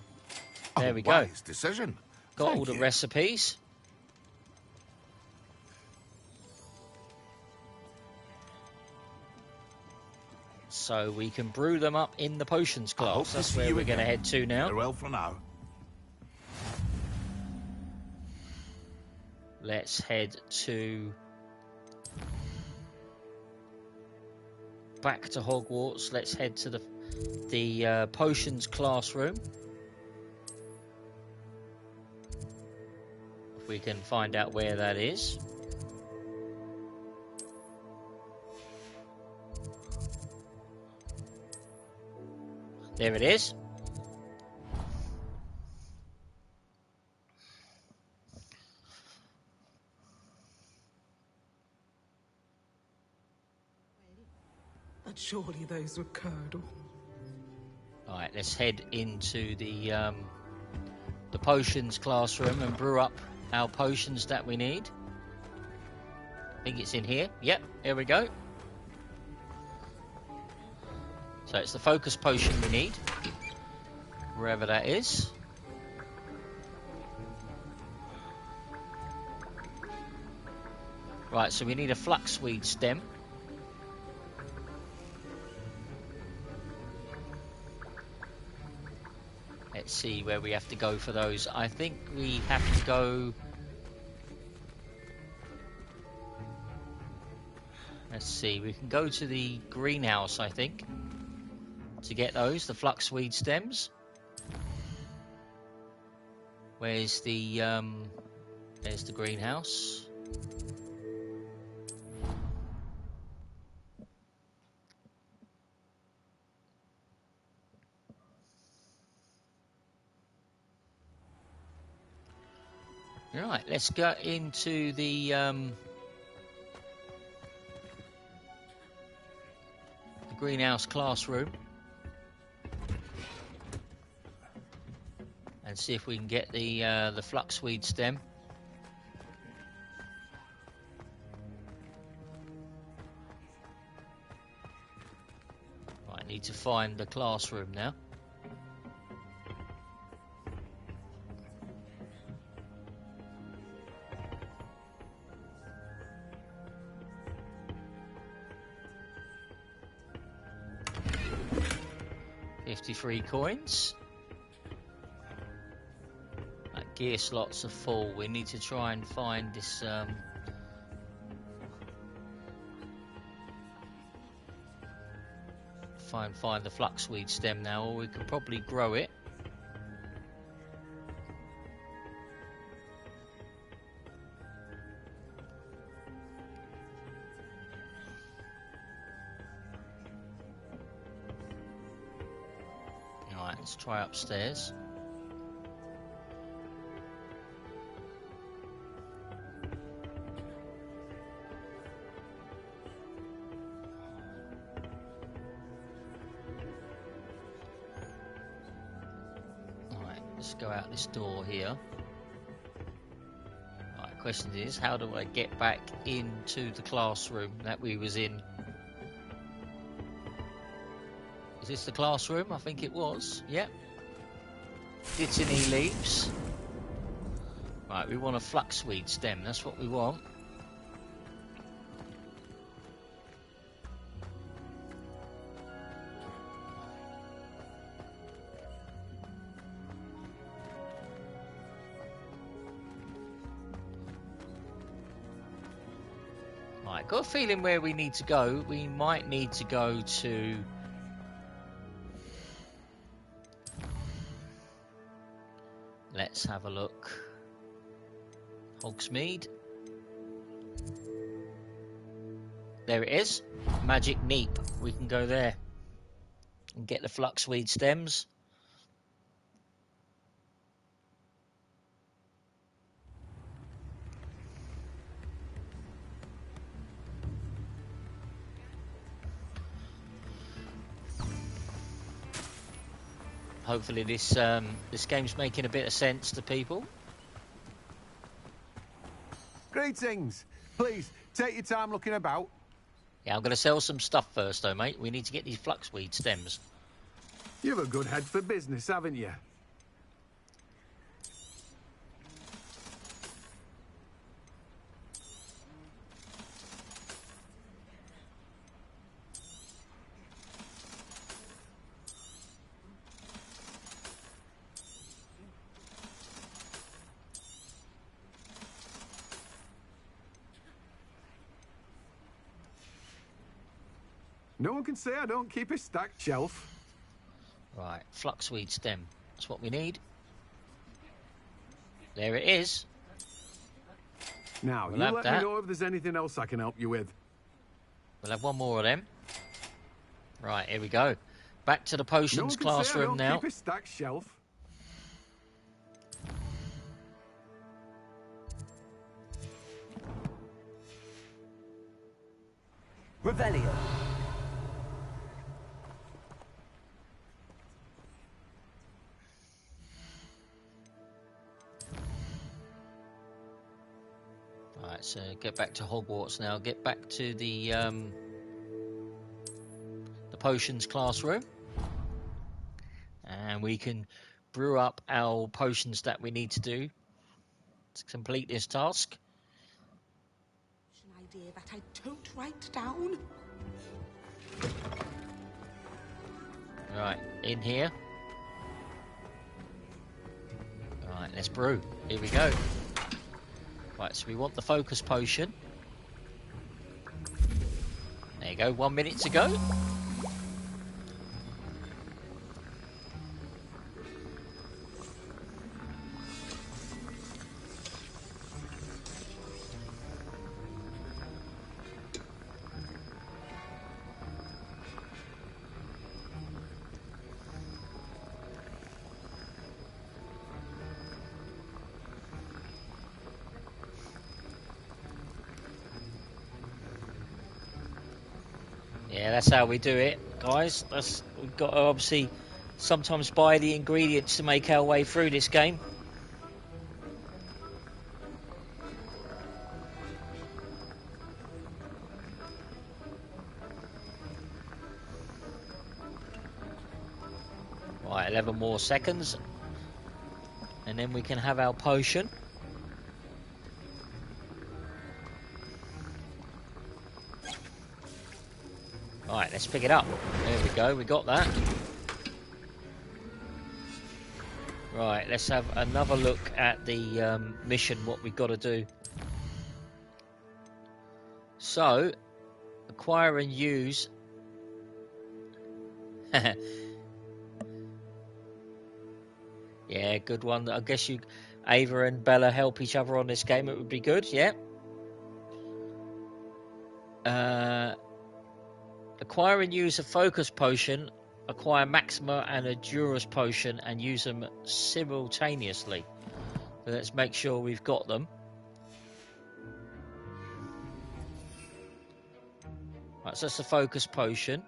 Speaker 1: There we go.
Speaker 3: Wise decision.
Speaker 1: Got
Speaker 3: Thank
Speaker 1: all the
Speaker 3: you.
Speaker 1: recipes. So we can brew them up in the potions class. That's where we're going to head to now.
Speaker 3: Farewell for now.
Speaker 1: Let's head to... back to Hogwarts. Let's head to the potions classroom. If we can find out where that is. There it is.
Speaker 16: But surely those were curdle.
Speaker 1: Alright, let's head into the potions classroom and brew up our potions that we need. I think it's in here. Yep, here we go. So it's the focus potion we need, wherever that is. Right, so we need a fluxweed stem. Let's see where we have to go for those. I think we have to go... Let's see, we can go to the greenhouse, I think, to get those, the fluxweed stems. Where's the There's the greenhouse. Right, let's go into the greenhouse classroom and see if we can get the fluxweed stem. Right, I need to find the classroom now. $53 coins. That gear slots are full. We need to try and find this find the fluxweed stem now, or we could probably grow it. Alright, let's try upstairs. Let's go out this door here. Right, question is, how do I get back into the classroom that we was in? Is this the classroom? I think it was. Yep. Dittany leaves. Right, we want a fluxweed stem. That's what we want. Right, got a feeling where we need to go. We might need to go to... Let's have a look. Hogsmeade. There it is. Magic Neep. We can go there and get the fluxweed stems. Hopefully this game's making a bit of sense to people.
Speaker 4: Greetings. Please, take your time looking about.
Speaker 1: Yeah, I'm going to sell some stuff first, though, mate. We need to get these fluxweed stems.
Speaker 4: You've a good head for business, haven't you? No one can say I don't keep a stacked shelf.
Speaker 1: Right, fluxweed stem. That's what we need. There it is.
Speaker 4: Now,
Speaker 1: We'll
Speaker 4: you
Speaker 1: have
Speaker 4: let
Speaker 1: that.
Speaker 4: me know if there's anything else I can help you with.
Speaker 1: We'll have one more of them. Right, here we go. Back to the potions
Speaker 4: No one can say I
Speaker 1: classroom
Speaker 4: don't
Speaker 1: now.
Speaker 4: keep a stacked shelf.
Speaker 2: Revelio.
Speaker 1: Right, so get back to Hogwarts now. Get back to the potions classroom, and we can brew up our potions that we need to do to complete this task.
Speaker 16: An idea that I don't write down.
Speaker 1: Right, in here. Right, let's brew. Here we go. Right, so we want the focus potion. There you go, 1 minute to go. Yeah, that's how we do it, guys. We've got to obviously sometimes buy the ingredients to make our way through this game. Right, 11 more seconds. And then we can have our potion. Right, let's pick it up. There we go, we got that. Right, let's have another look at the mission, what we've got to do. So, acquire and use... Yeah, good one. I guess you, Ava and Bella help each other on this game. It would be good, yeah. Acquire and use a focus potion. Acquire Maxima and a Durus potion and use them simultaneously. So let's make sure we've got them. Right, so that's the focus potion.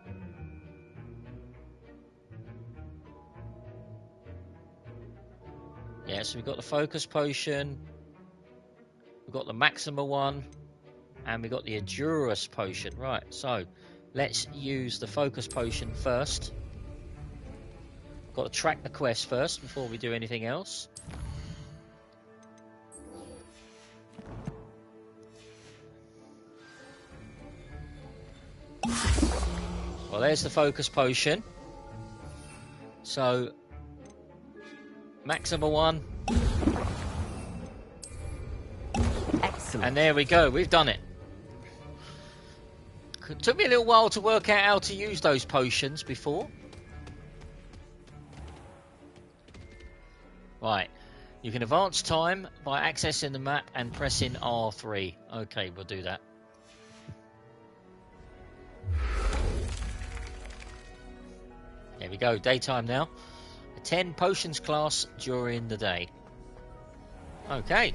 Speaker 1: Yeah, so we've got the focus potion, we've got the Maxima one, and we've got the Durus potion. Right, so let's use the focus potion first. Got to track the quest first before we do anything else. Well, there's the focus potion. So Maxima one.
Speaker 2: Excellent.
Speaker 1: And there we go, we've done it. It took me a little while to work out how to use those potions before. Right, you can advance time by accessing the map and pressing R3. Okay, we'll do that. There we go, daytime now. 10 potions class during the day. Okay.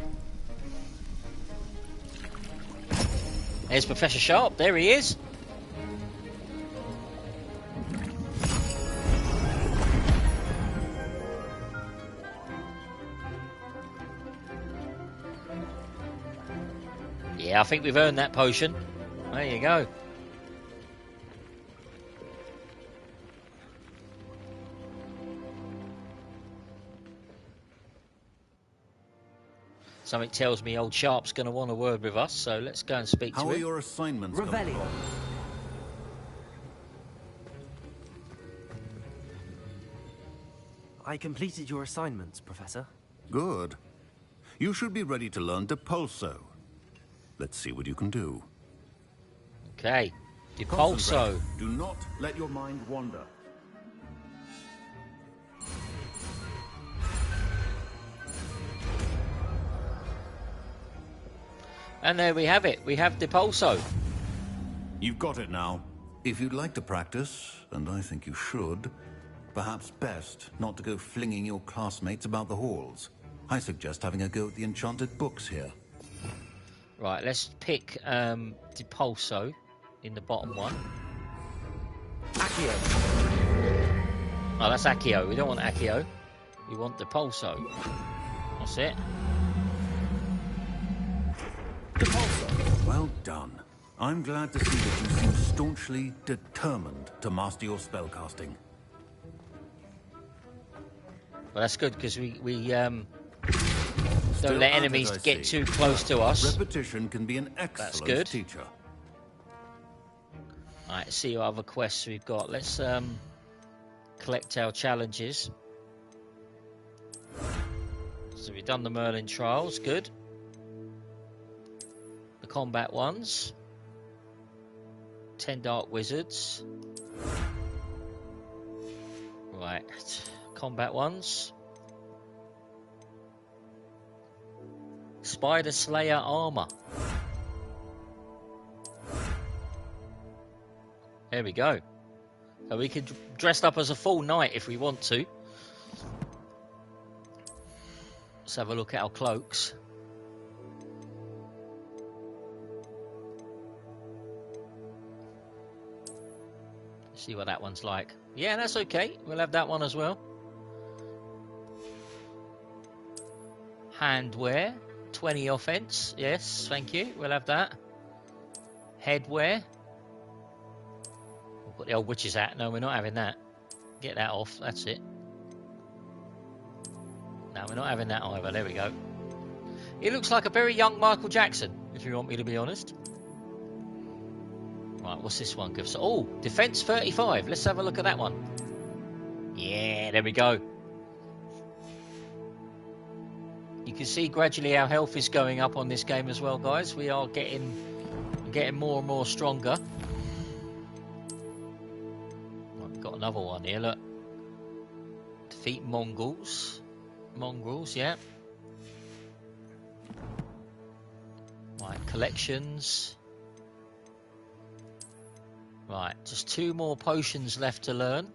Speaker 1: There's Professor Sharp. There he is. Yeah, I think we've earned that potion. There you go. Something tells me old Sharp's going to want a word with us, so let's go and speak to him.
Speaker 10: How are your assignments going?
Speaker 2: I completed your assignments, Professor.
Speaker 10: Good. You should be ready to learn Depulso. Let's see what you can do.
Speaker 1: Okay. Depulso.
Speaker 10: Do not let your mind wander.
Speaker 1: And there we have it. We have Depulso.
Speaker 10: You've got it now. If you'd like to practice, and I think you should, perhaps best not to go flinging your classmates about the halls. I suggest having a go at the enchanted books here.
Speaker 1: Right, let's pick Depulso in the bottom one.
Speaker 2: Accio.
Speaker 1: Oh, that's Accio. We don't want Accio. We want Depulso. That's it.
Speaker 10: Well done. I'm glad to see that you seem staunchly determined to master your spellcasting.
Speaker 1: Well, that's good because we don't let enemies get too close to us.
Speaker 10: Repetition can be an excellent teacher.
Speaker 1: Alright, see what other quests we've got. Let's collect our challenges. So we've done the Merlin trials, good. The combat ones. 10 Dark Wizards. Right, combat ones. Spider Slayer armor. There we go. So we could dress up as a full knight if we want to. Let's have a look at our cloaks. See what that one's like. Yeah, that's okay. We'll have that one as well. Handwear, 20 offense. Yes, thank you. We'll have that. Headwear. We've got the old witch's hat. No, we're not having that. Get that off. That's it. No, we're not having that either. There we go. He looks like a very young Michael Jackson, if you want me to be honest. Right, what's this one? Oh, defense 35. Let's have a look at that one. Yeah, there we go. You can see gradually our health is going up on this game as well, guys. We are getting more and more stronger. Right, we've got another one here, look. Defeat Mongols. Mongrels, yeah. Right, collections. Right, just 2 more potions left to learn.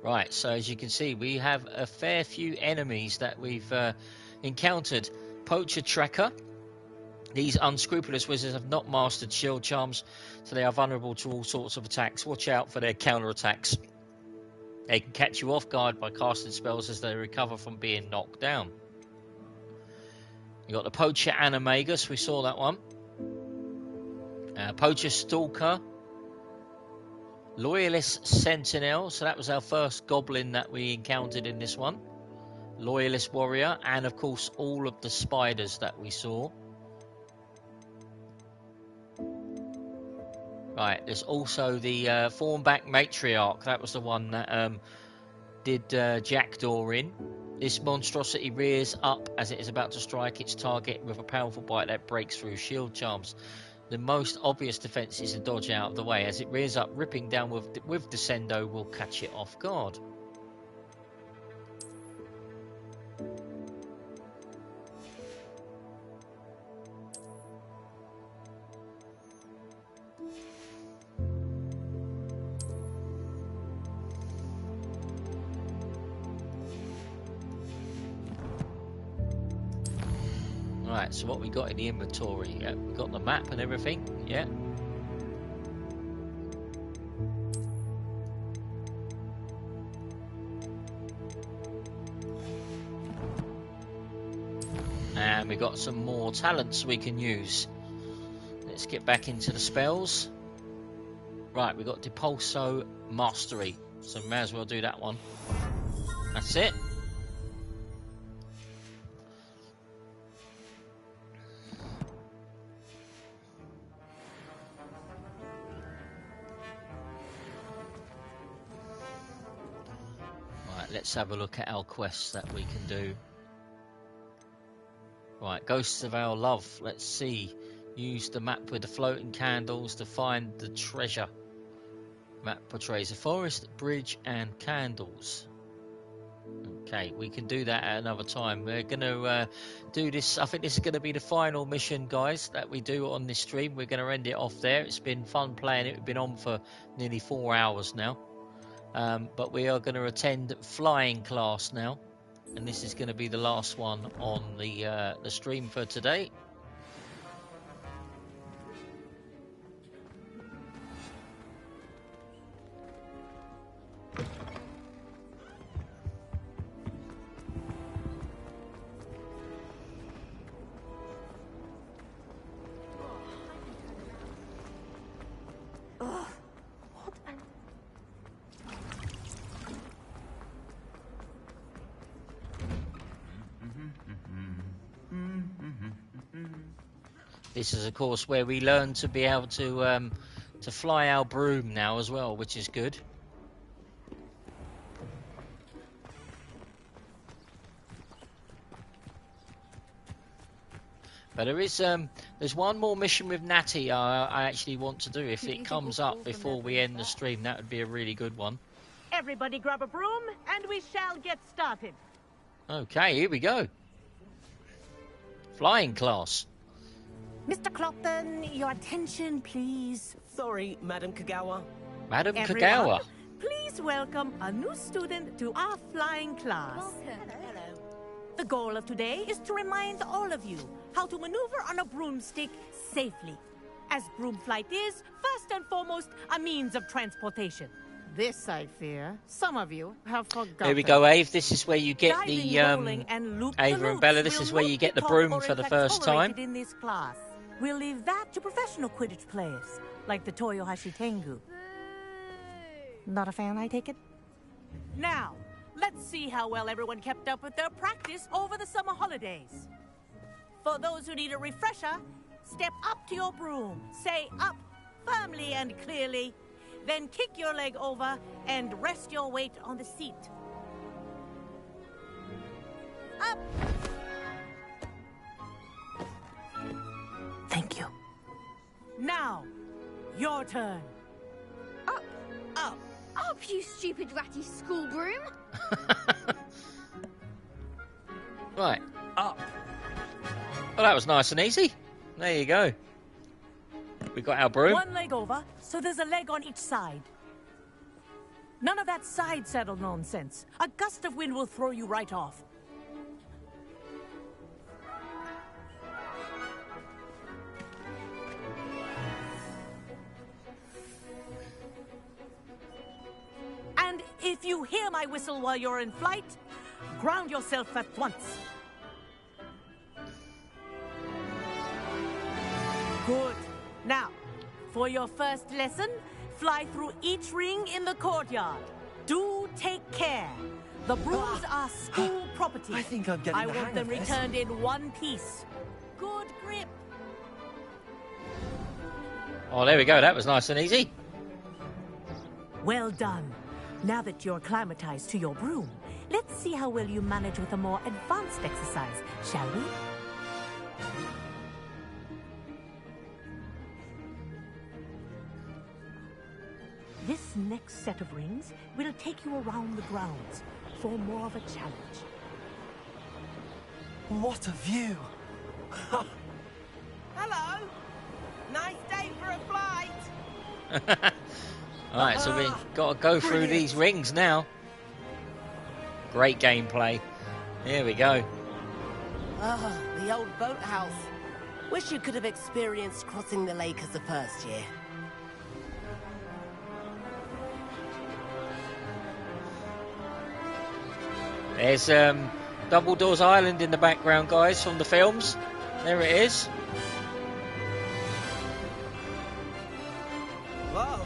Speaker 1: Right, so as you can see, we have a fair few enemies that we've encountered. Poacher Tracker. These unscrupulous wizards have not mastered shield charms, so they are vulnerable to all sorts of attacks. Watch out for their counterattacks. They can catch you off guard by casting spells as they recover from being knocked down. You got the Poacher Animagus, we saw that one. Poacher Stalker. Loyalist Sentinel, so that was our first goblin that we encountered in this one. Loyalist Warrior, and of course all of the spiders that we saw. Right, there's also the Thornback Matriarch. That was the one that did Jackdaw in. This monstrosity rears up as it is about to strike its target with a powerful bite that breaks through shield charms. The most obvious defense is to dodge out of the way. As it rears up, ripping down with Dissendo will catch it off guard. Right, so what we got in the inventory? Yeah, we got the map and everything. Yeah. And we got some more talents we can use. Let's get back into the spells. Right, we got Depulso Mastery, so we may as well do that one. That's it. Let's have a look at our quests that we can do. Right, Ghosts of Our Love. Let's see. Use the map with the floating candles to find the treasure. Map portrays a forest, bridge, and candles. Okay, we can do that at another time. We're going to do this. I think this is going to be the final mission, guys, that we do on this stream. We're going to end it off there. It's been fun playing it. We've been on for nearly 4 hours now. But we are going to attend flying class now, and this is going to be the last one on the stream for today. This is, of course, where we learn to be able to fly our broom now as well, which is good. But there is there's one more mission with Natty I actually want to do. If it comes up before we end the stream, that would be a really good one.
Speaker 7: Everybody grab a broom, and we shall get started.
Speaker 1: Okay, here we go. Flying class.
Speaker 7: Mr. Clopton, your attention, please.
Speaker 12: Sorry, Madam Kagawa.
Speaker 1: Madam
Speaker 7: Everyone,
Speaker 1: Kagawa.
Speaker 7: Please welcome a new student to our flying class.
Speaker 12: Hello.
Speaker 7: The goal of today is to remind all of you how to maneuver on a broomstick safely. as broom flight is, first and foremost, a means of transportation.
Speaker 18: This, I fear, some of you have forgotten.
Speaker 1: Here we go, Ave. This is where you get
Speaker 7: Diving,
Speaker 1: the
Speaker 7: rolling, and
Speaker 1: Ava and Bella. This is where you get the broom for the first time.
Speaker 7: In this class. We'll leave that to professional Quidditch players, like the Toyohashi Tengu.
Speaker 18: Not a fan, I take it?
Speaker 7: Now, let's see how well everyone kept up with their practice over the summer holidays. For those who need a refresher, step up to your broom, say up firmly and clearly, then kick your leg over and rest your weight on the seat. Up!
Speaker 18: Thank you.
Speaker 7: Now, your turn.
Speaker 8: Up.
Speaker 7: Up.
Speaker 8: Up, you stupid ratty school broom.
Speaker 1: Right, up. Well, that was nice and easy. There you go. We got our broom.
Speaker 7: One leg over, so there's a leg on each side. None of that side saddle nonsense. A gust of wind will throw you right off. And if you hear my whistle while you're in flight, ground yourself at once. Good. Now, for your first lesson, fly through each ring in the courtyard. Do take care. The brooms are school property.
Speaker 2: I think I'm getting
Speaker 7: I
Speaker 2: the
Speaker 7: want
Speaker 2: hang
Speaker 7: them
Speaker 2: of this.
Speaker 7: returned in one piece. Good grip.
Speaker 1: Oh, there we go. That was nice and easy.
Speaker 7: Well done. Now that you're acclimatized to your broom, let's see how well you manage with a more advanced exercise, shall we? This next set of rings will take you around the grounds for more of a challenge.
Speaker 2: What a view!
Speaker 12: Hello! Nice day for a flight!
Speaker 1: Alright, so we've got to go through these rings now. Great gameplay. Here we go.
Speaker 12: Ah, the old boathouse. Wish you could have experienced crossing the lake as a first year.
Speaker 1: There's Dumbledore's Island in the background, guys, from the films. There it is.
Speaker 12: Whoa,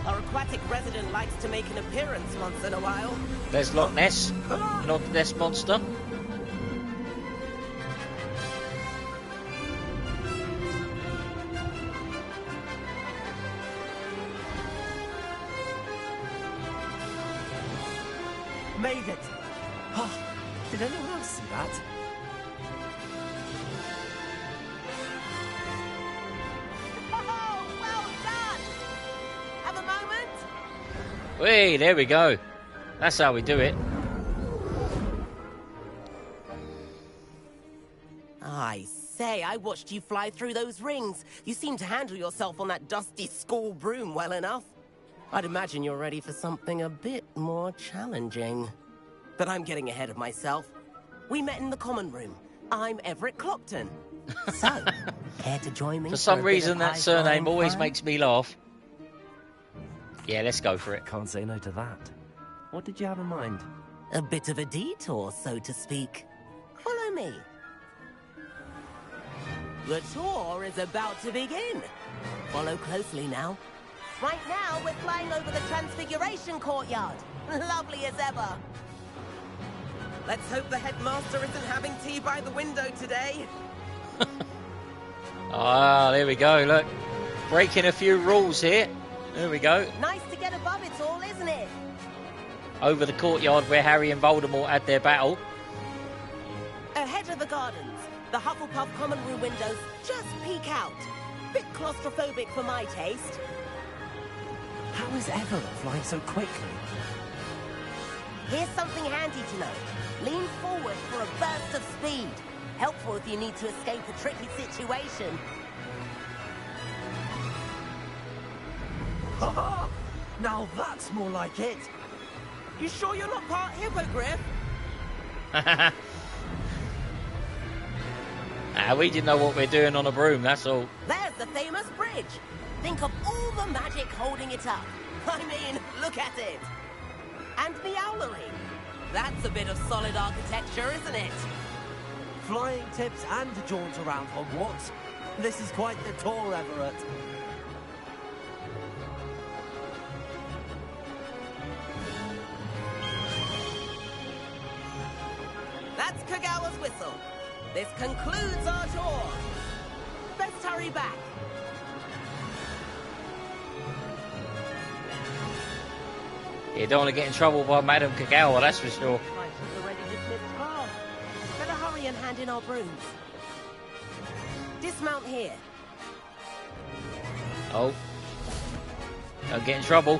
Speaker 12: our aquatic resident likes to make an appearance once in a while.
Speaker 1: There's Loch Ness. Loch Ness Monster.
Speaker 2: Made it! Oh, did anyone else see that?
Speaker 12: Oh, well done! Have a moment?
Speaker 1: Hey, there we go. That's how we do it.
Speaker 12: I say, I watched you fly through those rings. You seem to handle yourself on that dusty school broom well enough. I'd imagine you're ready for something a bit more challenging. But I'm getting ahead of myself. We met in the common room. I'm Everett Clopton. So, care to join me?
Speaker 1: For some reason, that surname
Speaker 12: fun?
Speaker 1: always makes me laugh. Yeah, let's go for it.
Speaker 2: Can't say no to that. What did you have in mind?
Speaker 12: A bit of a detour, so to speak. Follow me. The tour is about to begin. Follow closely now. Right now, we're flying over the Transfiguration Courtyard. Lovely as ever. Let's hope the headmaster isn't having tea by the window today.
Speaker 1: Ah, there we go, look. Breaking a few rules here. There we go.
Speaker 12: Nice to get above it all, isn't it?
Speaker 1: Over the courtyard where Harry and Voldemort had their battle.
Speaker 12: Ahead of the gardens, the Hufflepuff common room windows just peek out. Bit claustrophobic for my taste.
Speaker 2: How is Everett flying so quickly?
Speaker 12: Here's something handy to know. Lean forward for a burst of speed. Helpful if you need to escape a tricky situation.
Speaker 2: Ha! Now that's more like it.
Speaker 12: You sure you're not part hippogriff?
Speaker 1: We didn't know what we're doing on a broom, that's all.
Speaker 12: There's the famous bridge. Think of all the magic holding it up. I mean, look at it. And the owlery. That's a bit of solid architecture, isn't it?
Speaker 2: Flying tips and a jaunt around Hogwarts. This is quite the tour, Everett.
Speaker 12: That's Kagawa's whistle. This concludes our tour. Best hurry back.
Speaker 1: You don't want to get in trouble by Madam Kagawa, that's for sure.
Speaker 12: Right, she's already dismissed class. Better hurry and hand in our brooms. Dismount here.
Speaker 1: Oh. Don't get in trouble.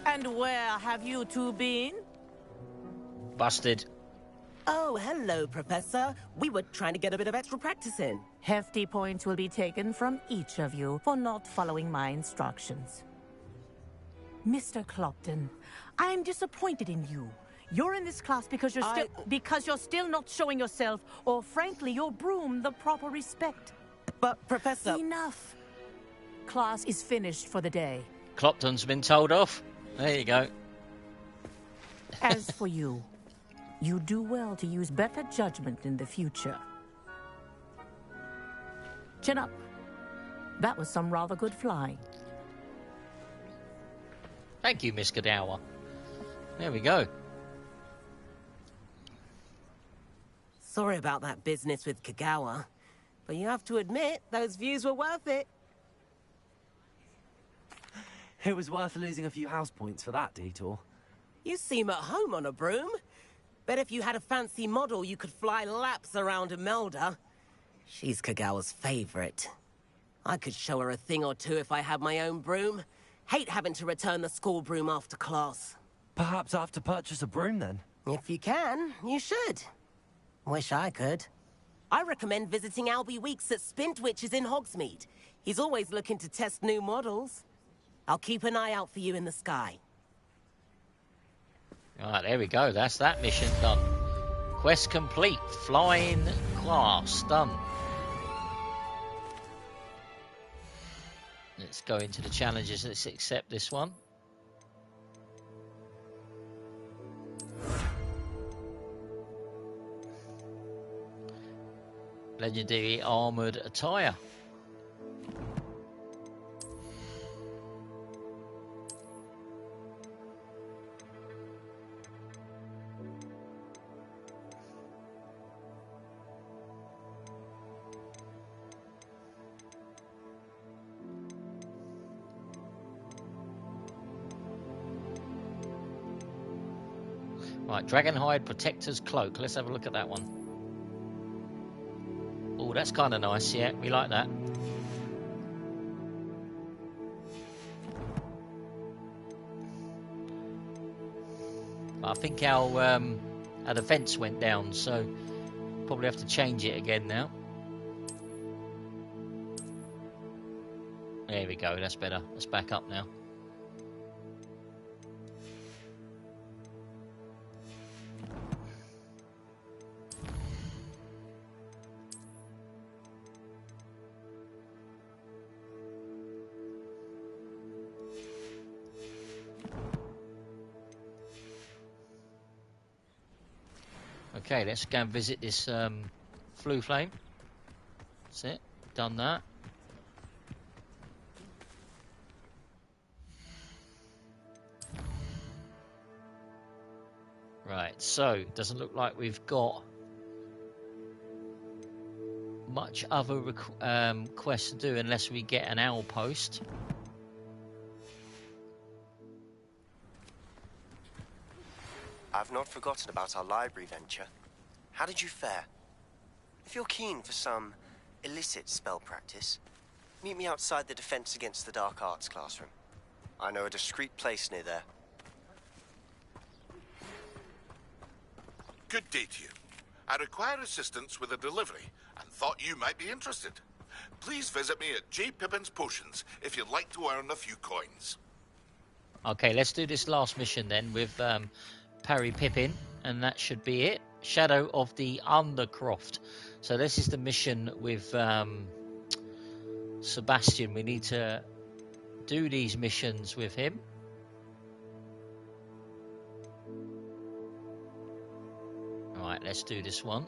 Speaker 7: And where have you two been?
Speaker 1: Busted.
Speaker 12: Oh, hello, Professor. We were trying to get a bit of extra practice in.
Speaker 7: Hefty points will be taken from each of you for not following my instructions. Mr. Clopton, I am disappointed in you. You're in this class because you're still not showing yourself, or frankly, your broom, the proper respect.
Speaker 12: But, Professor...
Speaker 7: Enough. Class is finished for the day.
Speaker 1: Clopton's been told off. There you go.
Speaker 7: As for you, you do well to use better judgment in the future. Chin up. That was some rather good flying.
Speaker 1: Thank you, Miss Kagawa. There we go.
Speaker 12: Sorry about that business with Kagawa, but you have to admit, those views were worth it.
Speaker 2: It was worth losing a few house points for that detour.
Speaker 12: You seem at home on a broom. Bet if you had a fancy model, you could fly laps around Imelda. She's Kagawa's favorite. I could show her a thing or two if I had my own broom. Hate having to return the school broom after class.
Speaker 2: Perhaps I have to purchase a broom then?
Speaker 12: If you can, you should. Wish I could. I recommend visiting Albie Weeks at Spintwitches in Hogsmeade. He's always looking to test new models. I'll keep an eye out for you in the sky.
Speaker 1: Alright, there we go. That's that mission done. Quest complete. Flying class done. Let's go into the challenges. Let's accept this one. Legendary armoured attire. Right, Dragonhide Protector's Cloak. Let's have a look at that one. Oh, that's kind of nice, yeah, we like that. I think our the vents went down, so probably have to change it again now. There we go, that's better. Let's back up now. Okay, let's go and visit this flue flame. That's it, done that. Right, so it doesn't look like we've got much other quests to do unless we get an owl post.
Speaker 11: I've not forgotten about our library venture. How did you fare? If you're keen for some illicit spell practice, meet me outside the Defense Against the Dark Arts classroom. I know a discreet place near there.
Speaker 3: Good day to you. I require assistance with a delivery and thought you might be interested. Please visit me at J. Pippin's Potions if you'd like to earn a few coins.
Speaker 1: Okay, let's do this last mission then with Parry Pippin, and that should be it. Shadow of the Undercroft. So this is the mission with Sebastian. We need to do these missions with him. Alright, let's do this one.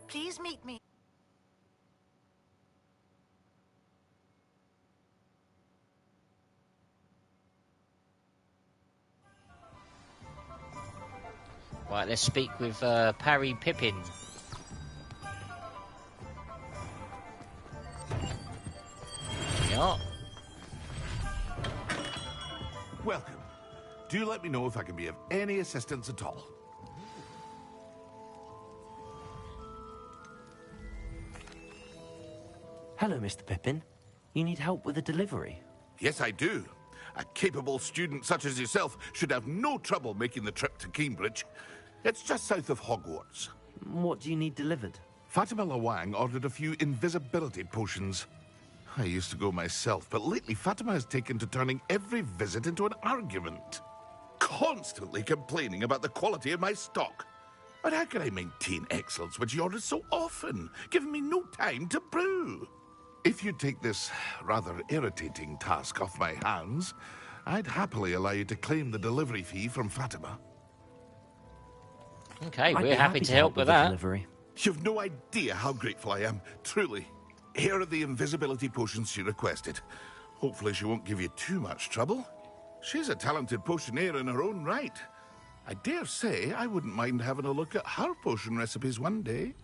Speaker 23: Please meet me.
Speaker 1: Right, let's speak with Parry Pippin. Yeah.
Speaker 3: Welcome. Do let me know if I can be of any assistance at all.
Speaker 2: Hello, Mr. Pippin. You need help with a delivery?
Speaker 3: Yes, I do. A capable student such as yourself should have no trouble making the trip to Cambridge. It's just south of Hogwarts.
Speaker 2: What do you need delivered?
Speaker 3: Fatima Lawang ordered a few invisibility potions. I used to go myself, but lately Fatima has taken to turning every visit into an argument. Constantly complaining about the quality of my stock. But how can I maintain excellence when she orders so often, giving me no time to brew? If you take this rather irritating task off my hands, I'd happily allow you to claim the delivery fee from Fatima.
Speaker 1: Okay, we're happy to help with that.
Speaker 2: Delivery.
Speaker 3: You've no idea how grateful I am, truly. Here are the invisibility potions she requested. Hopefully she won't give you too much trouble. She's a talented potioneer in her own right. I dare say I wouldn't mind having a look at her potion recipes one day.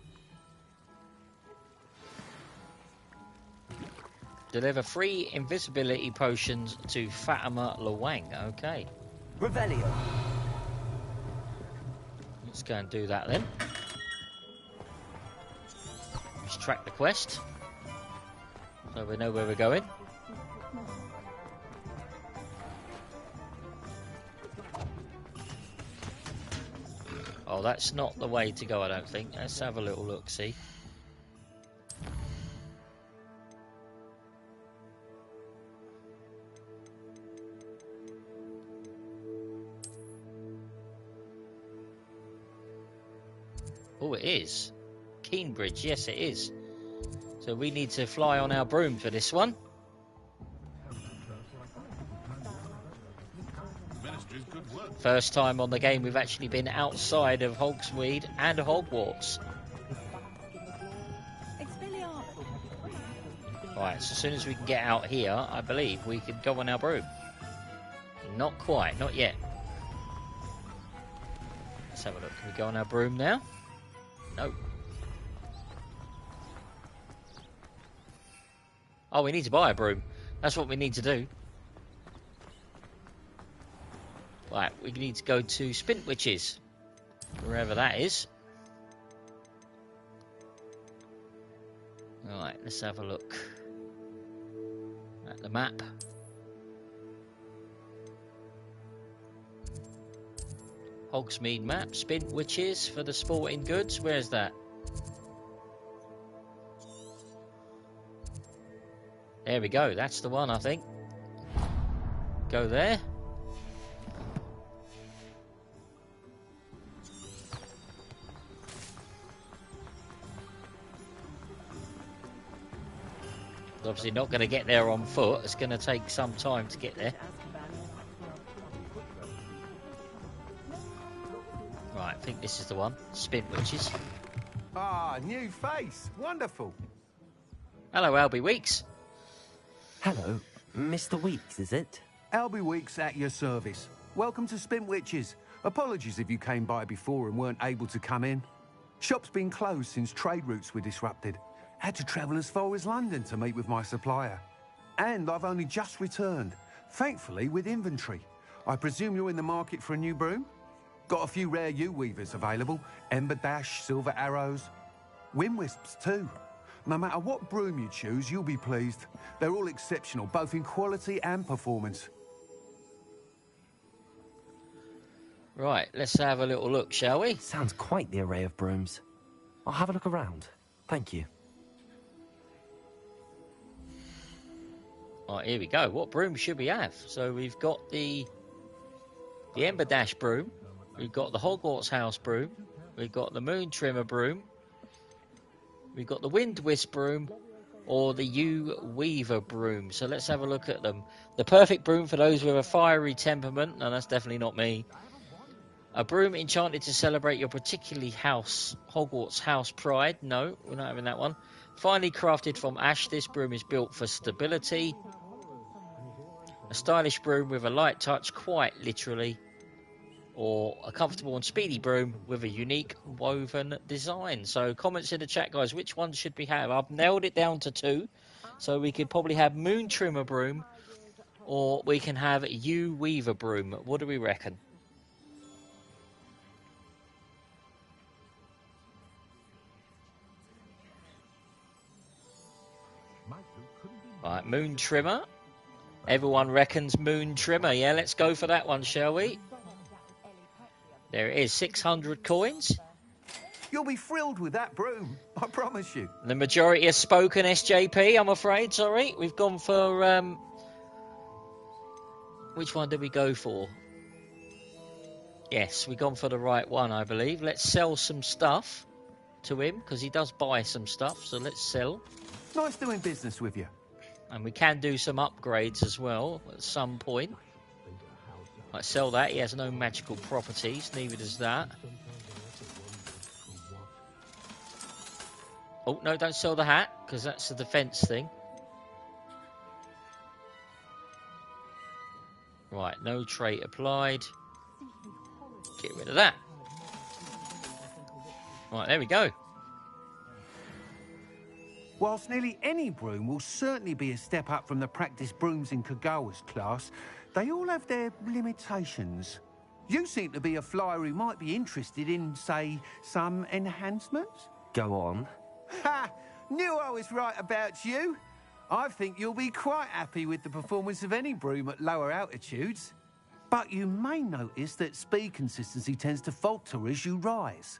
Speaker 1: Deliver 3 invisibility potions to Fatima Lawang. Okay.
Speaker 2: Revelio.
Speaker 1: Let's go and do that then. Let's track the quest, so we know where we're going. Oh, that's not the way to go, I don't think. Let's have a little look, see. Oh, it is. Cambridge, yes it is. So we need to fly on our broom for this one. First time on the game we've actually been outside of Hogsmeade and Hogwarts. Right, so as soon as we can get out here, I believe we could go on our broom. Not quite, not yet. Let's have a look. Can we go on our broom now? No. Oh, we need to buy a broom. That's what we need to do. Right, we need to go to Spintwitches, wherever that is. Right, let's have a look at the map. Hogsmeade map, Spintwitches for the sporting goods. Where's that? There we go. That's the one, I think. Go there. Obviously not going to get there on foot. It's going to take some time to get there. Right, I think this is the one. Spintwitches.
Speaker 4: Ah, new face. Wonderful.
Speaker 1: Hello, Albie Weeks.
Speaker 2: Hello, Mr. Weeks, is it?
Speaker 4: Albie Weeks at your service. Welcome to Spintwitches. Apologies if you came by before and weren't able to come in. Shop's been closed since trade routes were disrupted. Had to travel as far as London to meet with my supplier. And I've only just returned, thankfully with inventory. I presume you're in the market for a new broom? Got a few rare yew-weavers available. Ember Dash, Silver Arrows. Wind Wisps too. No matter what broom you choose, you'll be pleased. They're all exceptional, both in quality and performance.
Speaker 1: Right, let's have a little look, shall we?
Speaker 2: Sounds quite the array of brooms. I'll have a look around. Thank you.
Speaker 1: Right, here we go. What broom should we have? So we've got the Ember Dash broom. We've got the Hogwarts House broom. We've got the Moon Trimmer broom. We've got the Wind Wisp broom or the Yew Weaver broom. So let's have a look at them. The perfect broom for those with a fiery temperament. No, that's definitely not me. A broom enchanted to celebrate your particularly Hogwarts house pride. No, we're not having that one. Finely crafted from ash, this broom is built for stability. A stylish broom with a light touch, quite literally. Or a comfortable and speedy broom with a unique woven design. So comments in the chat, guys. Which one should we have? I've nailed it down to 2. So we could probably have Moon Trimmer broom or we can have Yew Weaver broom. What do we reckon? Right, Moon Trimmer. Everyone reckons Moon Trimmer. Yeah, let's go for that one, shall we? There it is, 600 coins.
Speaker 4: You'll be thrilled with that broom, I promise you.
Speaker 1: The majority has spoken, SJP, I'm afraid. Sorry, we've gone for... which one did we go for? Yes, we've gone for the right one, I believe. Let's sell some stuff to him, because he does buy some stuff, so let's sell.
Speaker 4: Nice doing business with you.
Speaker 1: And we can do some upgrades as well at some point. Let's sell that. He has no magical properties, neither does that. Oh, no, don't sell the hat, because that's the defense thing. Right, no trait applied. Get rid of that. Right, there we go.
Speaker 4: Whilst nearly any broom will certainly be a step up from the practice brooms in Kagawa's class, they all have their limitations. You seem to be a flyer who might be interested in, say, some enhancements?
Speaker 2: Go on.
Speaker 4: Ha! Knew I was right about you. I think you'll be quite happy with the performance of any broom at lower altitudes. But you may notice that speed consistency tends to falter as you rise.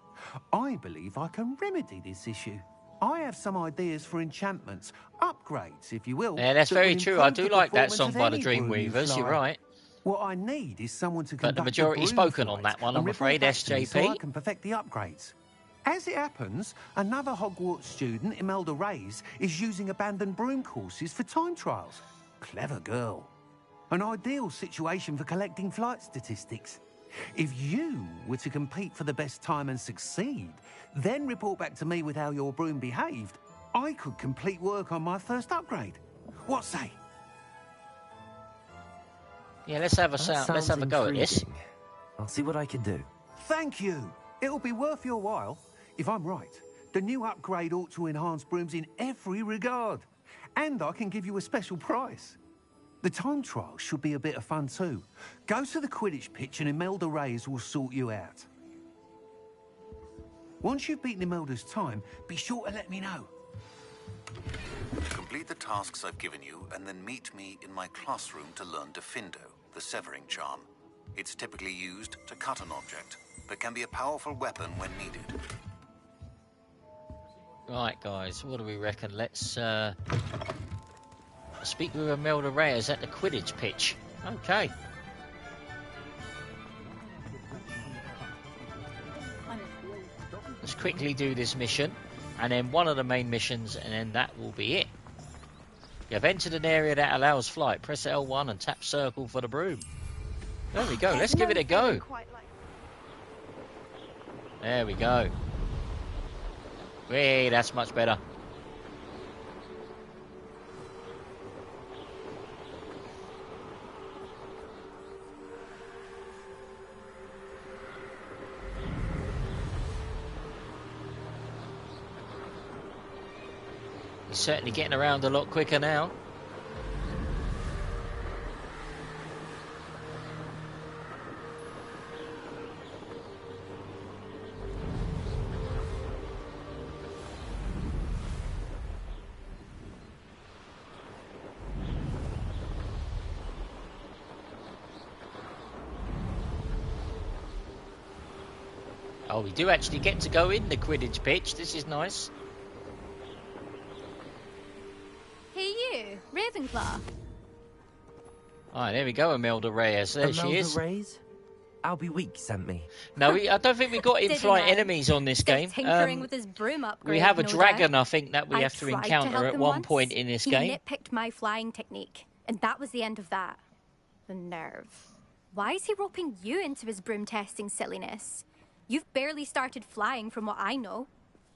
Speaker 4: I believe I can remedy this issue. I have some ideas for enchantments, upgrades, if you will.
Speaker 1: Yeah, that's very true. I do like that song by the Dreamweavers, you're right.
Speaker 4: What I need is someone to conduct
Speaker 1: But the majority spoken on that one, I'm afraid, SJP.
Speaker 4: So I can perfect the upgrades. As it happens, another Hogwarts student, Imelda Reyes, is using abandoned broom courses for time trials. Clever girl. An ideal situation for collecting flight statistics. If you were to compete for the best time and succeed, then report back to me with how your broom behaved, I could complete work on my first upgrade. What say?
Speaker 1: Yeah, let's have a go at this.
Speaker 2: I'll see what I can do.
Speaker 4: Thank you. It'll be worth your while. If I'm right, the new upgrade ought to enhance brooms in every regard. And I can give you a special price. The time trial should be a bit of fun too. Go to the Quidditch pitch and Imelda Reyes will sort you out. Once you've beaten Imelda's time, be sure to let me know.
Speaker 10: Complete the tasks I've given you and then meet me in my classroom to learn Diffindo, the severing charm. It's typically used to cut an object, but can be a powerful weapon when needed.
Speaker 1: Right, guys, what do we reckon? Let's speak with Imelda Reyes at the Quidditch pitch. Okay. Let's quickly do this mission, and then one of the main missions, and then that will be it. You have entered an area that allows flight. Press L1 and tap circle for the broom. There we go. Let's give it a go. There we go. Wait, that's much better. He's certainly getting around a lot quicker now. Oh, we do actually get to go in the Quidditch pitch. This is nice.
Speaker 9: Hey you, Ravenclaw.
Speaker 1: Alright, there we go, Imelda Reyes. There she is.
Speaker 2: Reyes? Albie Week sent me.
Speaker 1: No, I don't think we got in-flight enemies on this game.
Speaker 6: Tinkering with his broom upgrade,
Speaker 1: we have a
Speaker 6: no
Speaker 1: dragon,
Speaker 6: doubt.
Speaker 1: I think, that we have to
Speaker 6: tried
Speaker 1: encounter
Speaker 6: help
Speaker 1: at
Speaker 6: him
Speaker 1: one
Speaker 6: once.
Speaker 1: point in this
Speaker 6: He
Speaker 1: game.
Speaker 6: nitpicked my flying technique, and that was the end of that. The nerve. Why is he roping you into his broom testing silliness? You've barely started flying from what I know.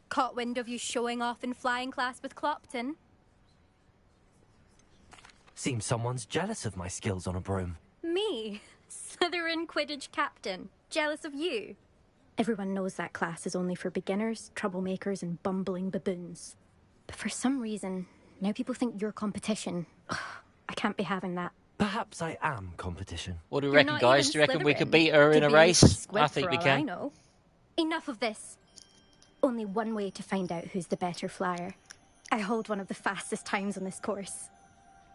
Speaker 6: Caught wind of you showing off in flying class with Clopton.
Speaker 2: Seems someone's jealous of my skills on a broom.
Speaker 6: Me? Slitherin Quidditch captain. Jealous of you? Everyone knows that class is only for beginners, troublemakers, and bumbling baboons. But for some reason, now people think you're competition. Ugh, I can't be having that.
Speaker 2: Perhaps I am competition.
Speaker 1: What do you
Speaker 6: You're
Speaker 1: reckon,
Speaker 6: not
Speaker 1: guys?
Speaker 6: even
Speaker 1: Do you reckon we
Speaker 6: Slytherin.
Speaker 1: could beat her in
Speaker 6: Could
Speaker 1: a
Speaker 6: be
Speaker 1: race?
Speaker 6: Squib
Speaker 1: I think
Speaker 6: for
Speaker 1: we
Speaker 6: all
Speaker 1: can.
Speaker 6: I know. Enough of this. Only one way to find out who's the better flyer. I hold one of the fastest times on this course.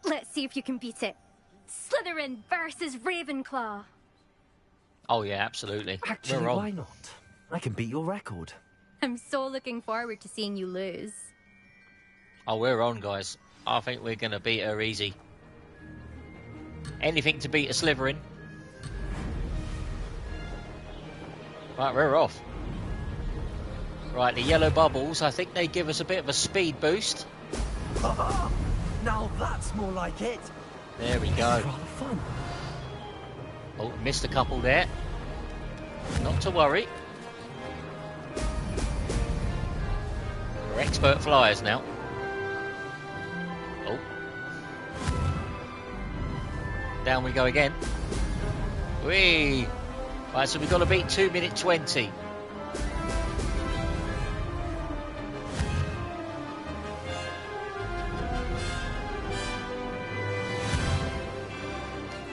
Speaker 6: Let's see if you can beat it. Slytherin versus Ravenclaw.
Speaker 1: Oh, yeah, absolutely.
Speaker 2: Actually,
Speaker 1: We're on.
Speaker 2: why not? I can beat your record.
Speaker 6: I'm so looking forward to seeing you lose.
Speaker 1: Oh, we're on, guys. I think we're going to beat her easy. Anything to beat a Slytherin. Right, we're off. Right, the yellow bubbles, I think they give us a bit of a speed boost.
Speaker 2: Now that's more like it.
Speaker 1: There we go.
Speaker 2: This is rather fun.
Speaker 1: Oh, missed a couple there. Not to worry. We're expert flyers now. Oh. Down we go again. Whee! Right, so we've got to beat 2 minute 20.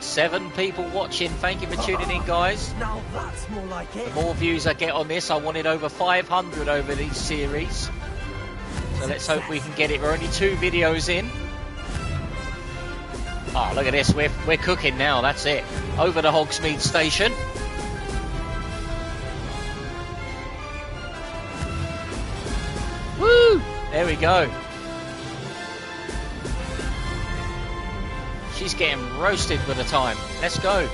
Speaker 1: Seven people watching. Thank you for tuning in, guys.
Speaker 2: Now that's more like it.
Speaker 1: The more views I get on this, I wanted over 500 over these series. So let's hope we can get it. We're only 2 videos in. Oh, look at this. We're cooking now. That's it. Over the Hogsmeade station. Woo! There we go. She's getting roasted with the time. Let's go.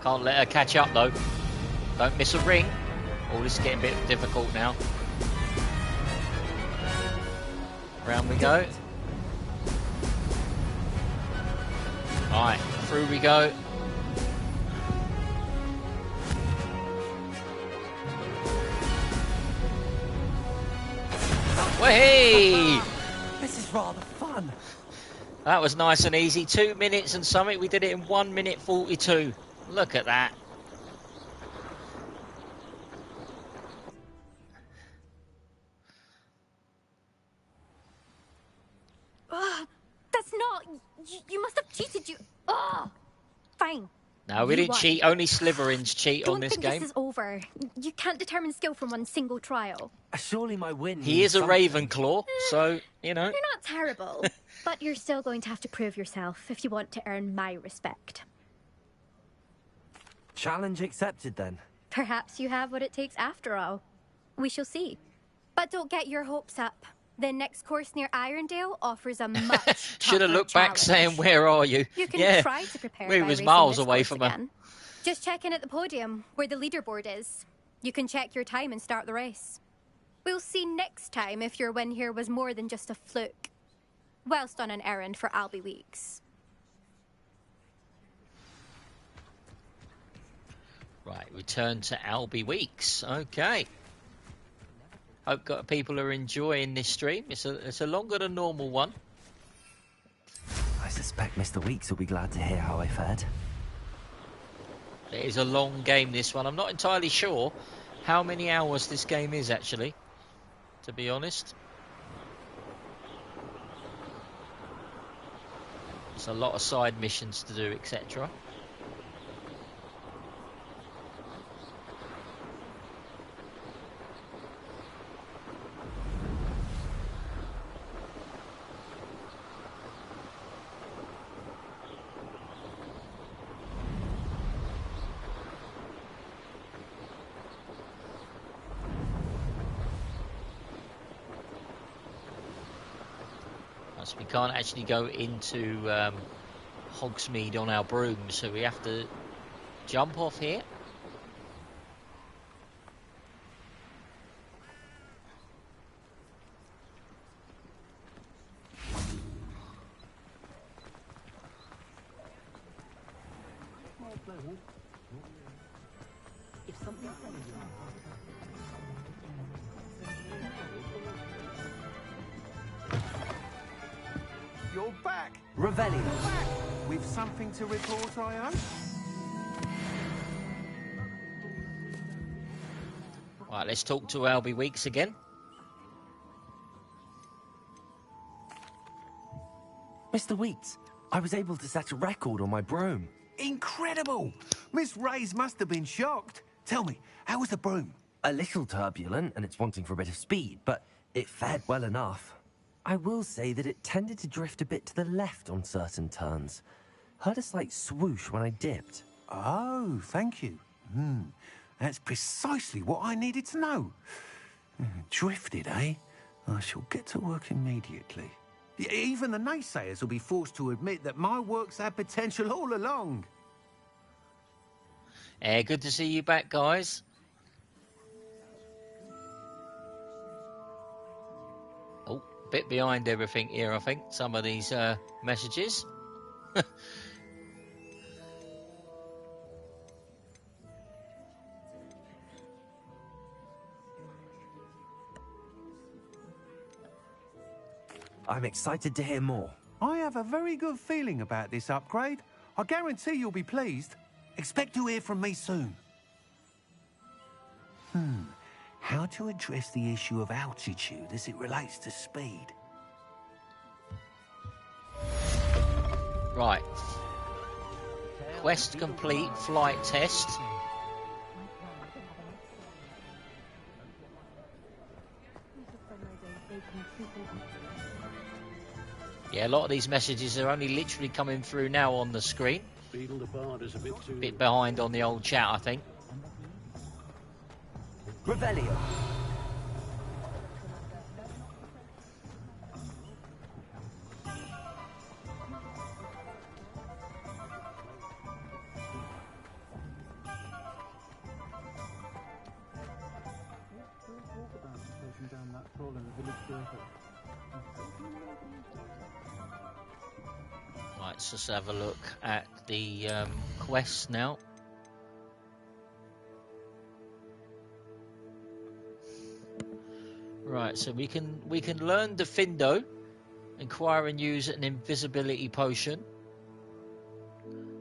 Speaker 1: Can't let her catch up though. Don't miss a ring. Oh, this is getting a bit difficult now. Round we go. Alright, through we go. Hey!
Speaker 2: This is rather fun.
Speaker 1: That was nice and easy. 2 minutes and something. We did it in 1 minute 42. Look at that.
Speaker 6: That's not... You must have cheated, you... Fine.
Speaker 1: No, we didn't
Speaker 6: won.
Speaker 1: cheat. Only Slytherins cheat on this
Speaker 6: Don't think
Speaker 1: game.
Speaker 6: this is over. You can't determine skill from one single trial.
Speaker 2: Surely my win.
Speaker 1: He is a Ravenclaw, so, you know.
Speaker 6: You're not terrible. But you're still going to have to prove yourself if you want to earn my respect.
Speaker 2: Challenge accepted then.
Speaker 6: Perhaps you have what it takes after all. We shall see. But don't get your hopes up. The next course near Irondale offers a much
Speaker 1: Should have
Speaker 6: tougher
Speaker 1: looked back saying, where are you?
Speaker 6: You can
Speaker 1: yeah.
Speaker 6: try to prepare
Speaker 1: We
Speaker 6: by
Speaker 1: was
Speaker 6: racing
Speaker 1: miles
Speaker 6: this
Speaker 1: away
Speaker 6: course
Speaker 1: from
Speaker 6: again.
Speaker 1: her.
Speaker 6: Just check in at the podium, where the leaderboard is. You can check your time and start the race. We'll see next time if your win here was more than just a fluke. Whilst on an errand for Albie Weeks.
Speaker 1: Right, return to Albie Weeks. Okay. Hope people are enjoying this stream. It's a longer than normal one.
Speaker 2: I suspect Mr. Weeks will be glad to hear how I fared.
Speaker 1: It is a long game, this one. I'm not entirely sure how many hours this game is, actually, to be honest. There's a lot of side missions to do, etc. So we can't actually go into Hogsmeade on our broom, so we have to jump off here.
Speaker 4: You're back!
Speaker 2: Revelio.
Speaker 4: You're back! With something to report, I hope?
Speaker 1: Right, let's talk to Albie Weeks again.
Speaker 2: Mr. Weeks, I was able to set a record on my broom.
Speaker 4: Incredible! Miss Ray's must have been shocked. Tell me, how was the broom?
Speaker 2: A little turbulent, and it's wanting for a bit of speed, but it fared well enough. I will say that it tended to drift a bit to the left on certain turns. Heard a slight swoosh when I dipped.
Speaker 4: Oh, thank you. That's precisely what I needed to know. Drifted, eh? I shall get to work immediately. Even the naysayers will be forced to admit that my work's had potential all along.
Speaker 1: Good to see you back, guys. Oh, bit behind everything here, I think. Some of these messages.
Speaker 2: I'm excited to hear more.
Speaker 4: I have a very good feeling about this upgrade. I guarantee you'll be pleased. Expect to hear from me soon. How to address the issue of altitude as it relates to speed?
Speaker 1: Right. Quest complete, flight test. Yeah, a lot of these messages are only literally coming through now on the screen. A bit behind on the old chat, I think.
Speaker 2: Revelio.
Speaker 1: Right, let's just have a look at the quests now. Right, so we can learn Defendo, acquire and use an invisibility potion,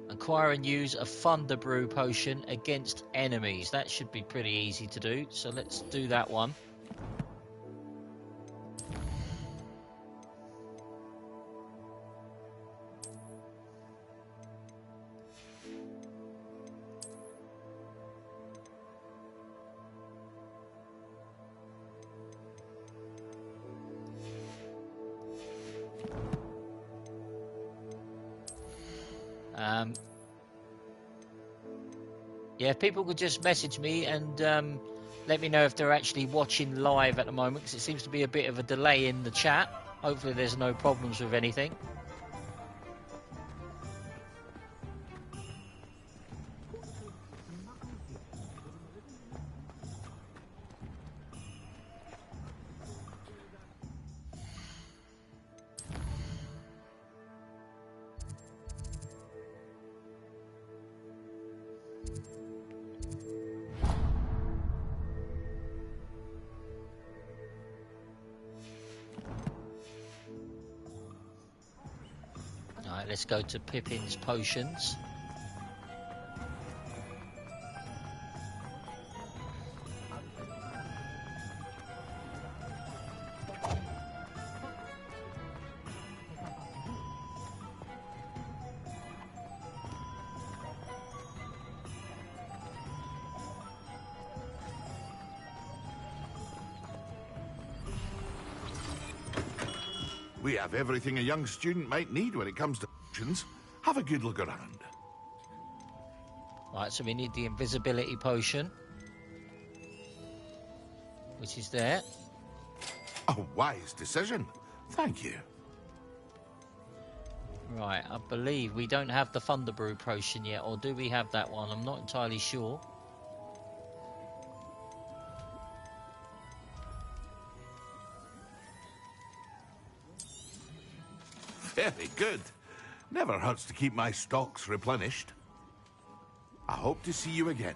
Speaker 1: acquire and use a thunder brew potion against enemies. That should be pretty easy to do. So let's do that one. Yeah, if people could just message me and let me know if they're actually watching live at the moment, because it seems to be a bit of a delay in the chat. Hopefully there's no problems with anything. Let's go to Pippin's potions.
Speaker 3: We have everything a young student might need when it comes to potions. Have a good look around.
Speaker 1: Right, so we need the invisibility potion, which is there.
Speaker 3: A wise decision. Thank you.
Speaker 1: Right, I believe we don't have the Thunder Brew potion yet, or do we have that one? I'm not entirely sure.
Speaker 3: Very good. Never hurts to keep my stocks replenished. I hope to see you again.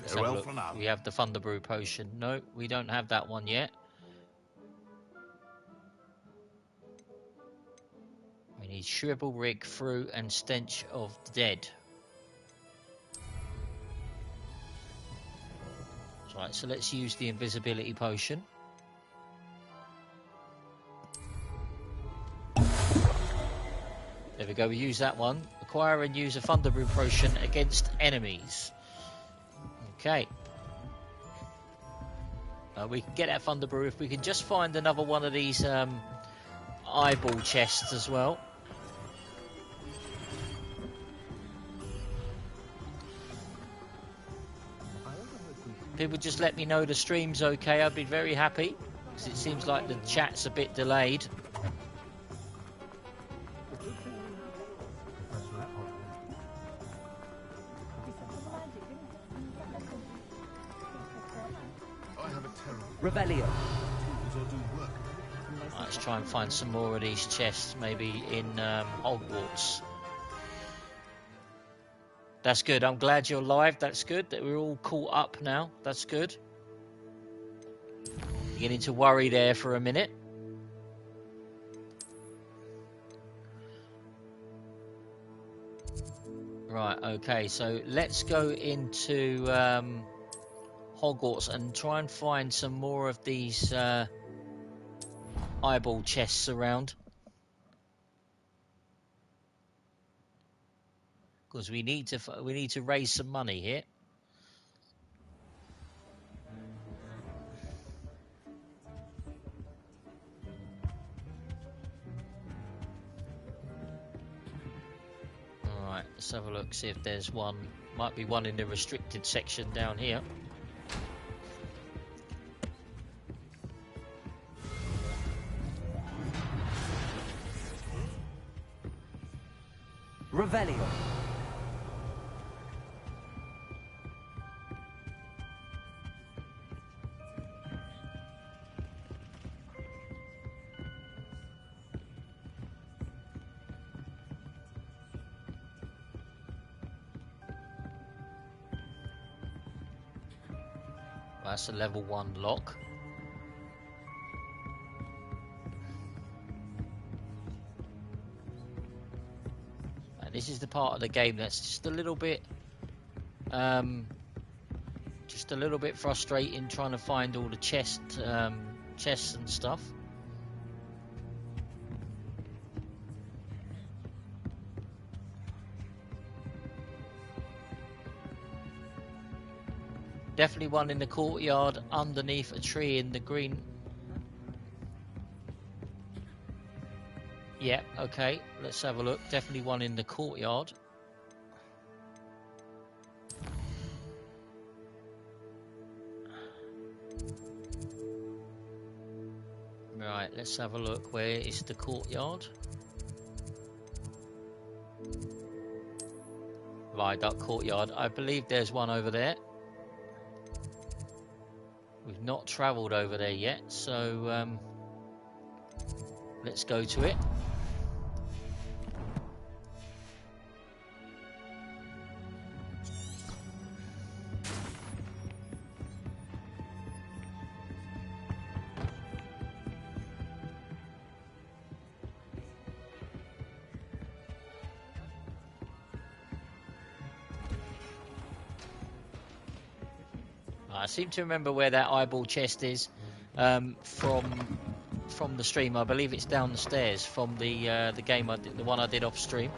Speaker 3: Farewell for now.
Speaker 1: We have the Thunder Brew potion. No, we don't have that one yet. We need Shrivel Rig, Fruit, and Stench of the Dead. Right, so let's use the invisibility potion. There we go, we use that one. Acquire and use a Thunder Brew potion against enemies. Okay. We can get that Thunder Brew if we can just find another one of these eyeball chests as well. People just let me know the stream's okay. I'd be very happy, because it seems like the chat's a bit delayed.
Speaker 2: Revelio.
Speaker 1: Let's try and find some more of these chests, maybe in Hogwarts. That's good. I'm glad you're live. That's good. That we're all caught up now. That's good. Beginning to worry there for a minute. Right. Okay. So let's go into Hogwarts and try and find some more of these eyeball chests around, because we need to raise some money here. All right, let's have a look, see if there's one. Might be one in the restricted section down here.
Speaker 2: Revelio.
Speaker 1: That's a level 1 lock. This is the part of the game that's just a little bit frustrating, trying to find all the chests and stuff. Definitely one in the courtyard underneath a tree in the green. Yeah, okay, let's have a look. Definitely one in the courtyard. Right, let's have a look. Where is the courtyard? Right, that courtyard. I believe there's one over there. We've not travelled over there yet, so let's go to it. I seem to remember where that eyeball chest is from the stream. I believe it's down the stairs from the game I did, the one I did off stream.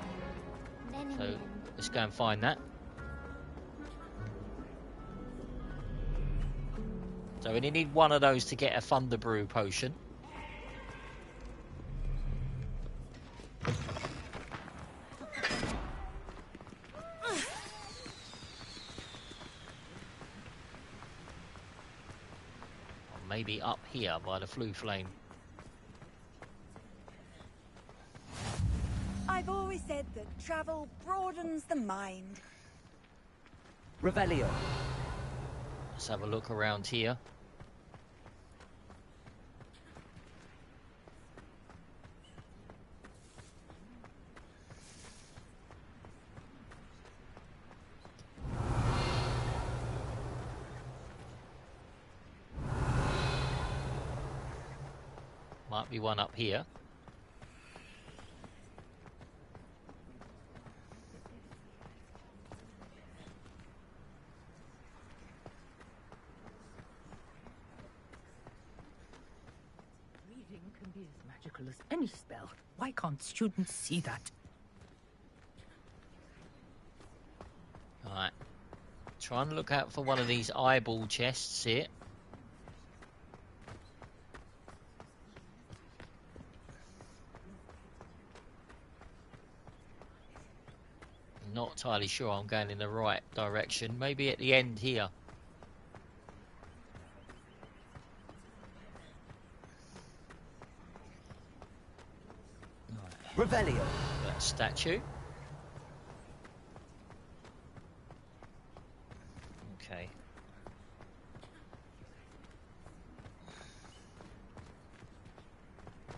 Speaker 1: So let's go and find that. So we need one of those to get a Thunder Brew potion. Maybe up here by the flue flame.
Speaker 14: I've always said that travel broadens the mind.
Speaker 2: Revelio.
Speaker 1: Let's have a look around here. Might be one up here.
Speaker 23: Reading can be as magical as any spell. Why can't students see that?
Speaker 1: Alright. Try and look out for one of these eyeball chests here. Not entirely sure I'm going in the right direction. Maybe at the end here.
Speaker 2: Revelio.
Speaker 1: That statue. Okay.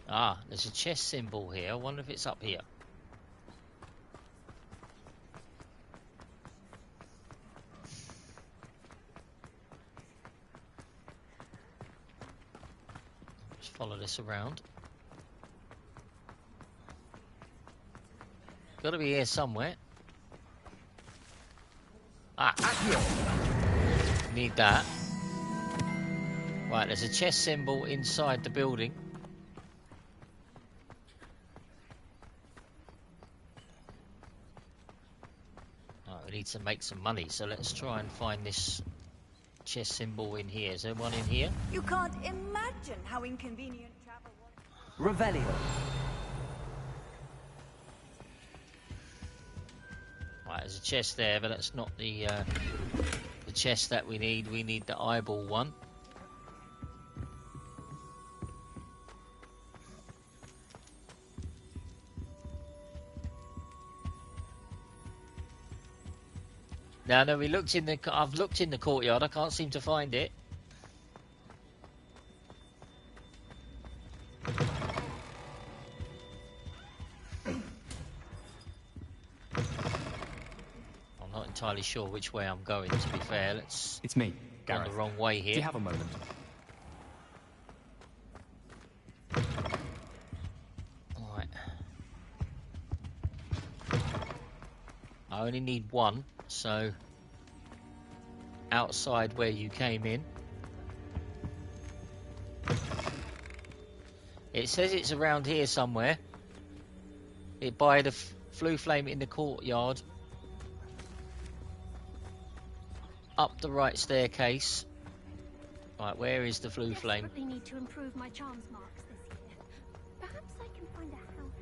Speaker 1: Ah, there's a chest symbol here. I wonder if it's up here. Just follow this around. Got to be here somewhere. Ah, need that. Right, there's a chest symbol inside the building. Right, we need to make some money, so let's try and find this chest symbol in here. Is there one in here?
Speaker 14: You can't imagine how inconvenient travel was.
Speaker 2: Revelio.
Speaker 1: Right, there's a chest there, but that's not the chest that we need. We need the eyeball one. Now, no, we looked in the. I've looked in the courtyard. I can't seem to find it. Entirely sure which way I'm going, to be fair.
Speaker 22: It's me,
Speaker 1: Gareth. Gone the wrong way here.
Speaker 22: Do you have a moment?
Speaker 1: Alright. I only need one, so outside where you came in. It says it's around here somewhere. It by the flue flame in the courtyard. Up the right staircase. Right, where is the flue flame?
Speaker 13: I desperately need to improve my charms marks this year. Perhaps I can find a help.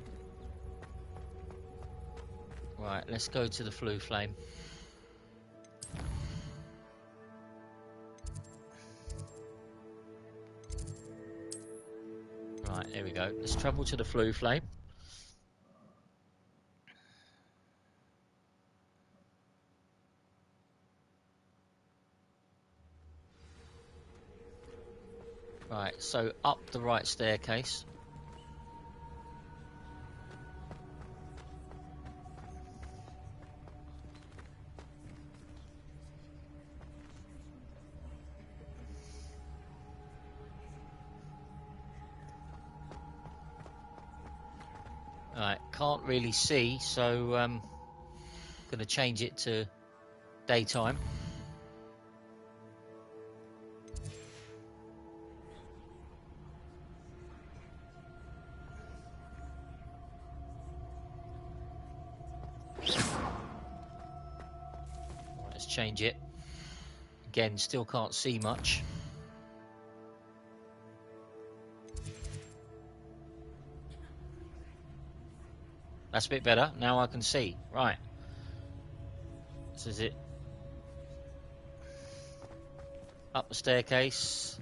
Speaker 1: Right, let's go to the flue flame. Right, there we go. Let's travel to the flue flame. Right, so up the right staircase. Right, can't really see, so going to change it to daytime. Change it. Again, still can't see much. That's a bit better. Now I can see. Right. This is it. Up the staircase.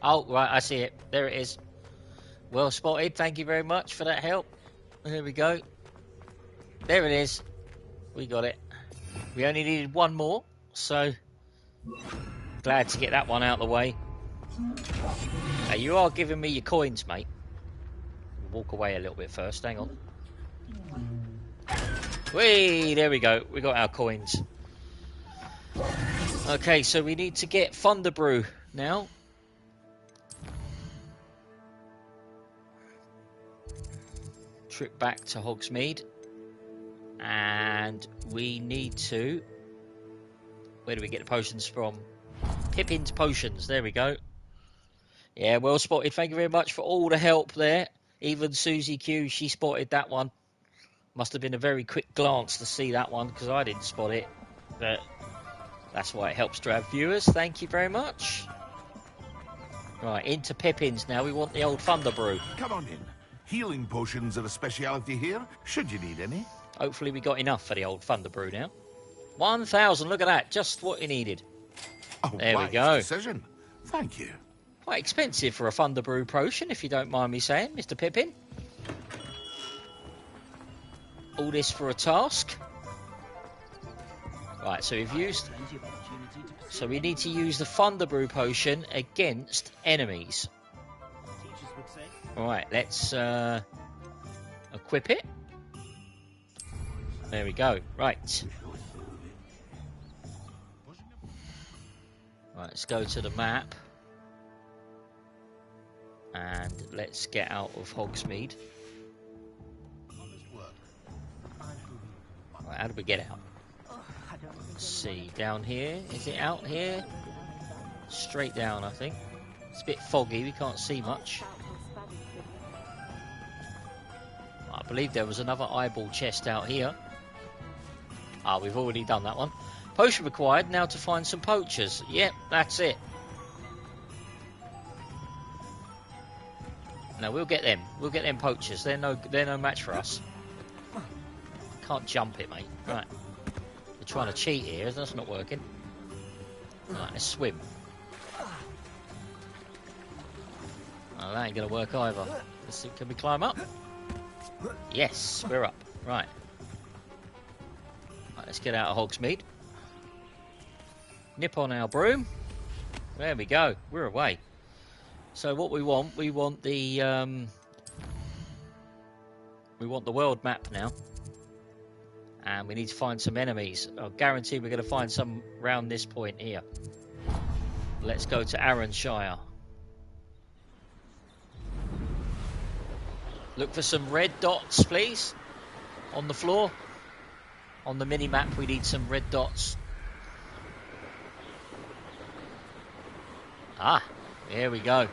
Speaker 1: Oh, right, I see it. There it is. Well spotted. Thank you very much for that help. There we go. There it is. We got it. We only needed one more, so glad to get that one out of the way. Now, you are giving me your coins, mate. Walk away a little bit first. Hang on. Whee! There we go. We got our coins. Okay, so we need to get Thunder Brew now. Trip back to Hogsmeade. And we need to... Where do we get the potions from? Pippin's Potions. There we go. Yeah, well spotted. Thank you very much for all the help there. Even Susie Q, she spotted that one. Must have been a very quick glance to see that one, because I didn't spot it. But that's why it helps to have viewers. Thank you very much. Right, into Pippin's now. We want the old Thunder Brew.
Speaker 3: Come on in. Healing potions are a speciality here, should you need any.
Speaker 1: Hopefully we got enough for the old Thunder Brew now. 1,000, look at that. Just what you needed.
Speaker 3: Oh,
Speaker 1: there we go.
Speaker 3: Decision. Thank you.
Speaker 1: Quite expensive for a Thunder Brew potion, if you don't mind me saying, Mr. Pippin. All this for a task. Right, so we've used... So we need to use the Thunder Brew potion against enemies. Alright, let's equip it. There we go. Right. Right, let's go to the map. And let's get out of Hogsmeade. Right, how do we get out? Let's see, down here. Is it out here? Straight down, I think. It's a bit foggy, we can't see much. I believe there was another eyeball chest out here. Ah, we've already done that one. Potion required, now to find some poachers. Yep, that's it. No, we'll get them. We'll get them poachers. They're no match for us. Can't jump it, mate. Right. We're trying to cheat here. That's not working. Right, let's swim. Oh, that ain't going to work either. Let's see, can we climb up? Yes, we're up. Right. Right, let's get out of Hogsmeade. Nip on our broom. There we go. We're away. So what we want the world map now. And we need to find some enemies. I guarantee we're going to find some round this point here. Let's go to Arranshire. Look for some red dots, please. On the floor. On the mini-map, we need some red dots. Ah, there we go.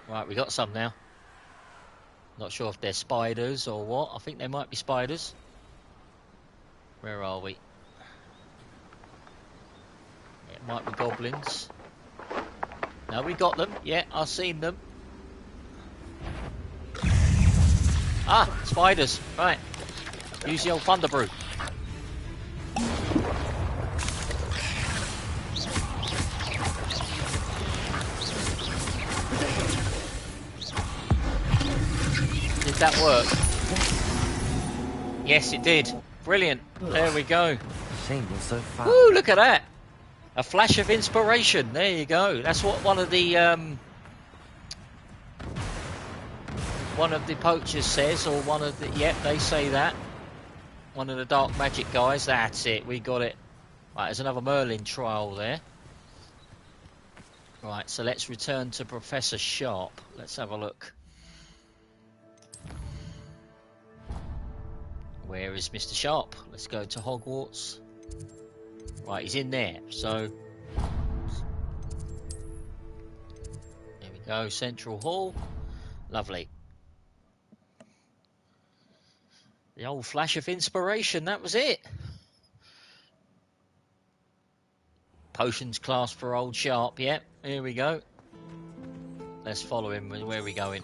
Speaker 1: Right, we got some now. Not sure if they're spiders or what. I think they might be spiders. Where are we? It might be goblins. No, we got them. Yeah, I've seen them. Ah, spiders. Right. Use the old Thunder Brew. Did that work? Yes, it did. Brilliant. There we go.
Speaker 2: Shame you're so fast.
Speaker 1: Woo, look at that. A flash of inspiration. There you go. That's what one of the poachers says, or one of the... Yep, they say that. One of the dark magic guys. That's it. We got it. Right, there's another Merlin trial there. Right, so let's return to Professor Sharp. Let's have a look. Where is Mr. Sharp? Let's go to Hogwarts. Right, he's in there. So... There we go. Central Hall. Lovely. The old flash of inspiration, that was it. Potions class for old Sharp, yep, here we go. Let's follow him. Where are we going?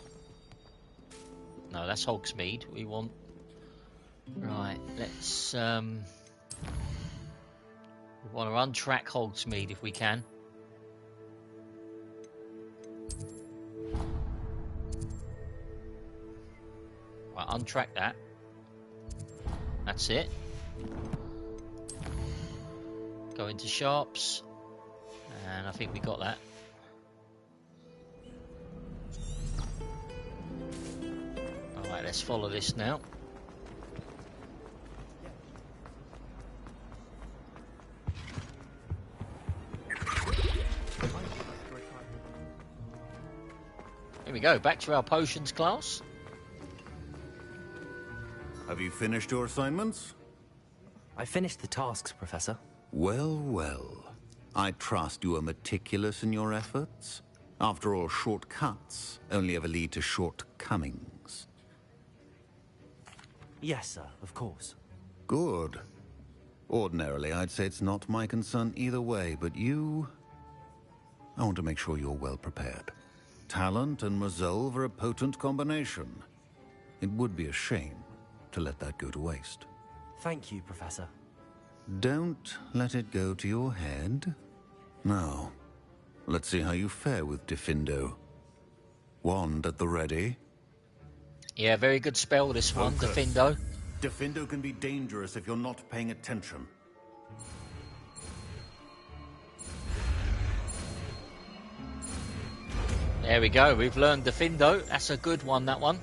Speaker 1: No, that's Hogsmeade. We want... Right, let's... We want to untrack Hogsmeade if we can. Right, untrack that. That's it. Go into sharps. And I think we got that. Alright, let's follow this now. Here we go, back to our potions class.
Speaker 10: Have you finished your assignments?
Speaker 2: I finished the tasks, Professor.
Speaker 10: Well, well. I trust you are meticulous in your efforts. After all, shortcuts only ever lead to shortcomings.
Speaker 2: Yes, sir, of course.
Speaker 10: Good. Ordinarily, I'd say it's not my concern either way, but you... I want to make sure you're well prepared. Talent and resolve are a potent combination. It would be a shame to let that go to waste.
Speaker 2: Thank you, Professor.
Speaker 10: Don't let it go to your head. Now, let's see how you fare with Diffindo. Wand at the ready.
Speaker 1: Yeah, very good spell this one,
Speaker 10: Focus.
Speaker 1: Diffindo.
Speaker 10: Diffindo can be dangerous if you're not paying attention.
Speaker 1: There we go, we've learned Diffindo. That's a good one, that one.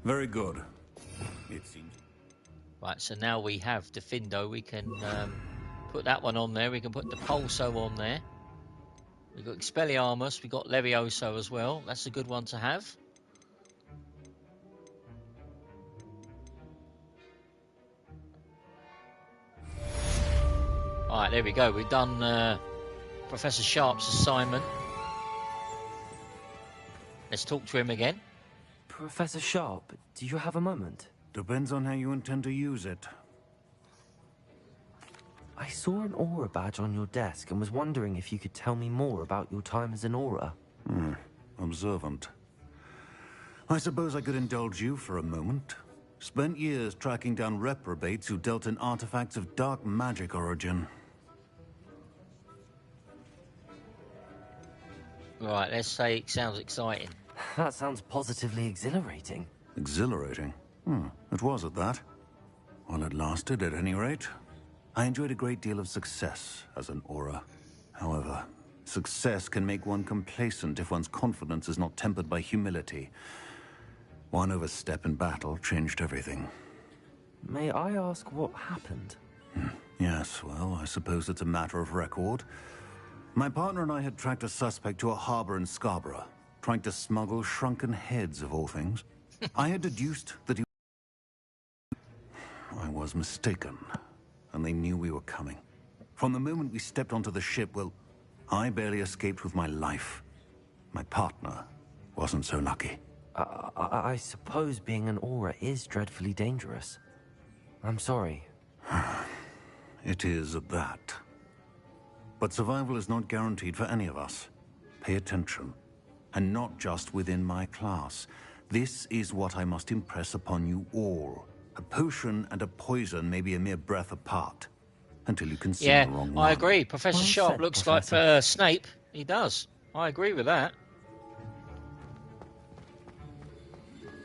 Speaker 10: Very good. It seems.
Speaker 1: Right, so now we have Diffindo. We can put that one on there. We can put Depulso on there. We've got Expelliarmus. We've got Levioso as well. That's a good one to have. Alright, there we go. We've done Professor Sharp's assignment. Let's talk to him again.
Speaker 2: Professor Sharp, do you have a moment?
Speaker 10: Depends on how you intend to use it.
Speaker 2: I saw an aura badge on your desk and was wondering if you could tell me more about your time as an aura.
Speaker 10: Observant. I suppose I could indulge you for a moment. Spent years tracking down reprobates who dealt in artifacts of dark magic origin.
Speaker 1: Right, let's say it sounds exciting.
Speaker 2: That sounds positively exhilarating.
Speaker 10: Exhilarating? It was at that. While it lasted, at any rate. I enjoyed a great deal of success as an aura. However, success can make one complacent if one's confidence is not tempered by humility. One overstep in battle changed everything.
Speaker 2: May I ask what happened?
Speaker 10: Yes, well, I suppose it's a matter of record. My partner and I had tracked a suspect to a harbor in Scarborough, trying to smuggle shrunken heads of all things. I had deduced that I was mistaken, and they knew we were coming. From the moment we stepped onto the ship, well, I barely escaped with my life. My partner wasn't so lucky.
Speaker 2: I suppose being an aura is dreadfully dangerous. I'm sorry.
Speaker 10: It is at that. But survival is not guaranteed for any of us. Pay attention. And not just within my class. This is what I must impress upon you all. A potion and a poison may be a mere breath apart. Until you consume the wrong one.
Speaker 1: I agree. Professor
Speaker 2: Well
Speaker 1: Sharp
Speaker 2: said,
Speaker 1: looks
Speaker 2: Professor.
Speaker 1: like Snape. He does. I agree with that.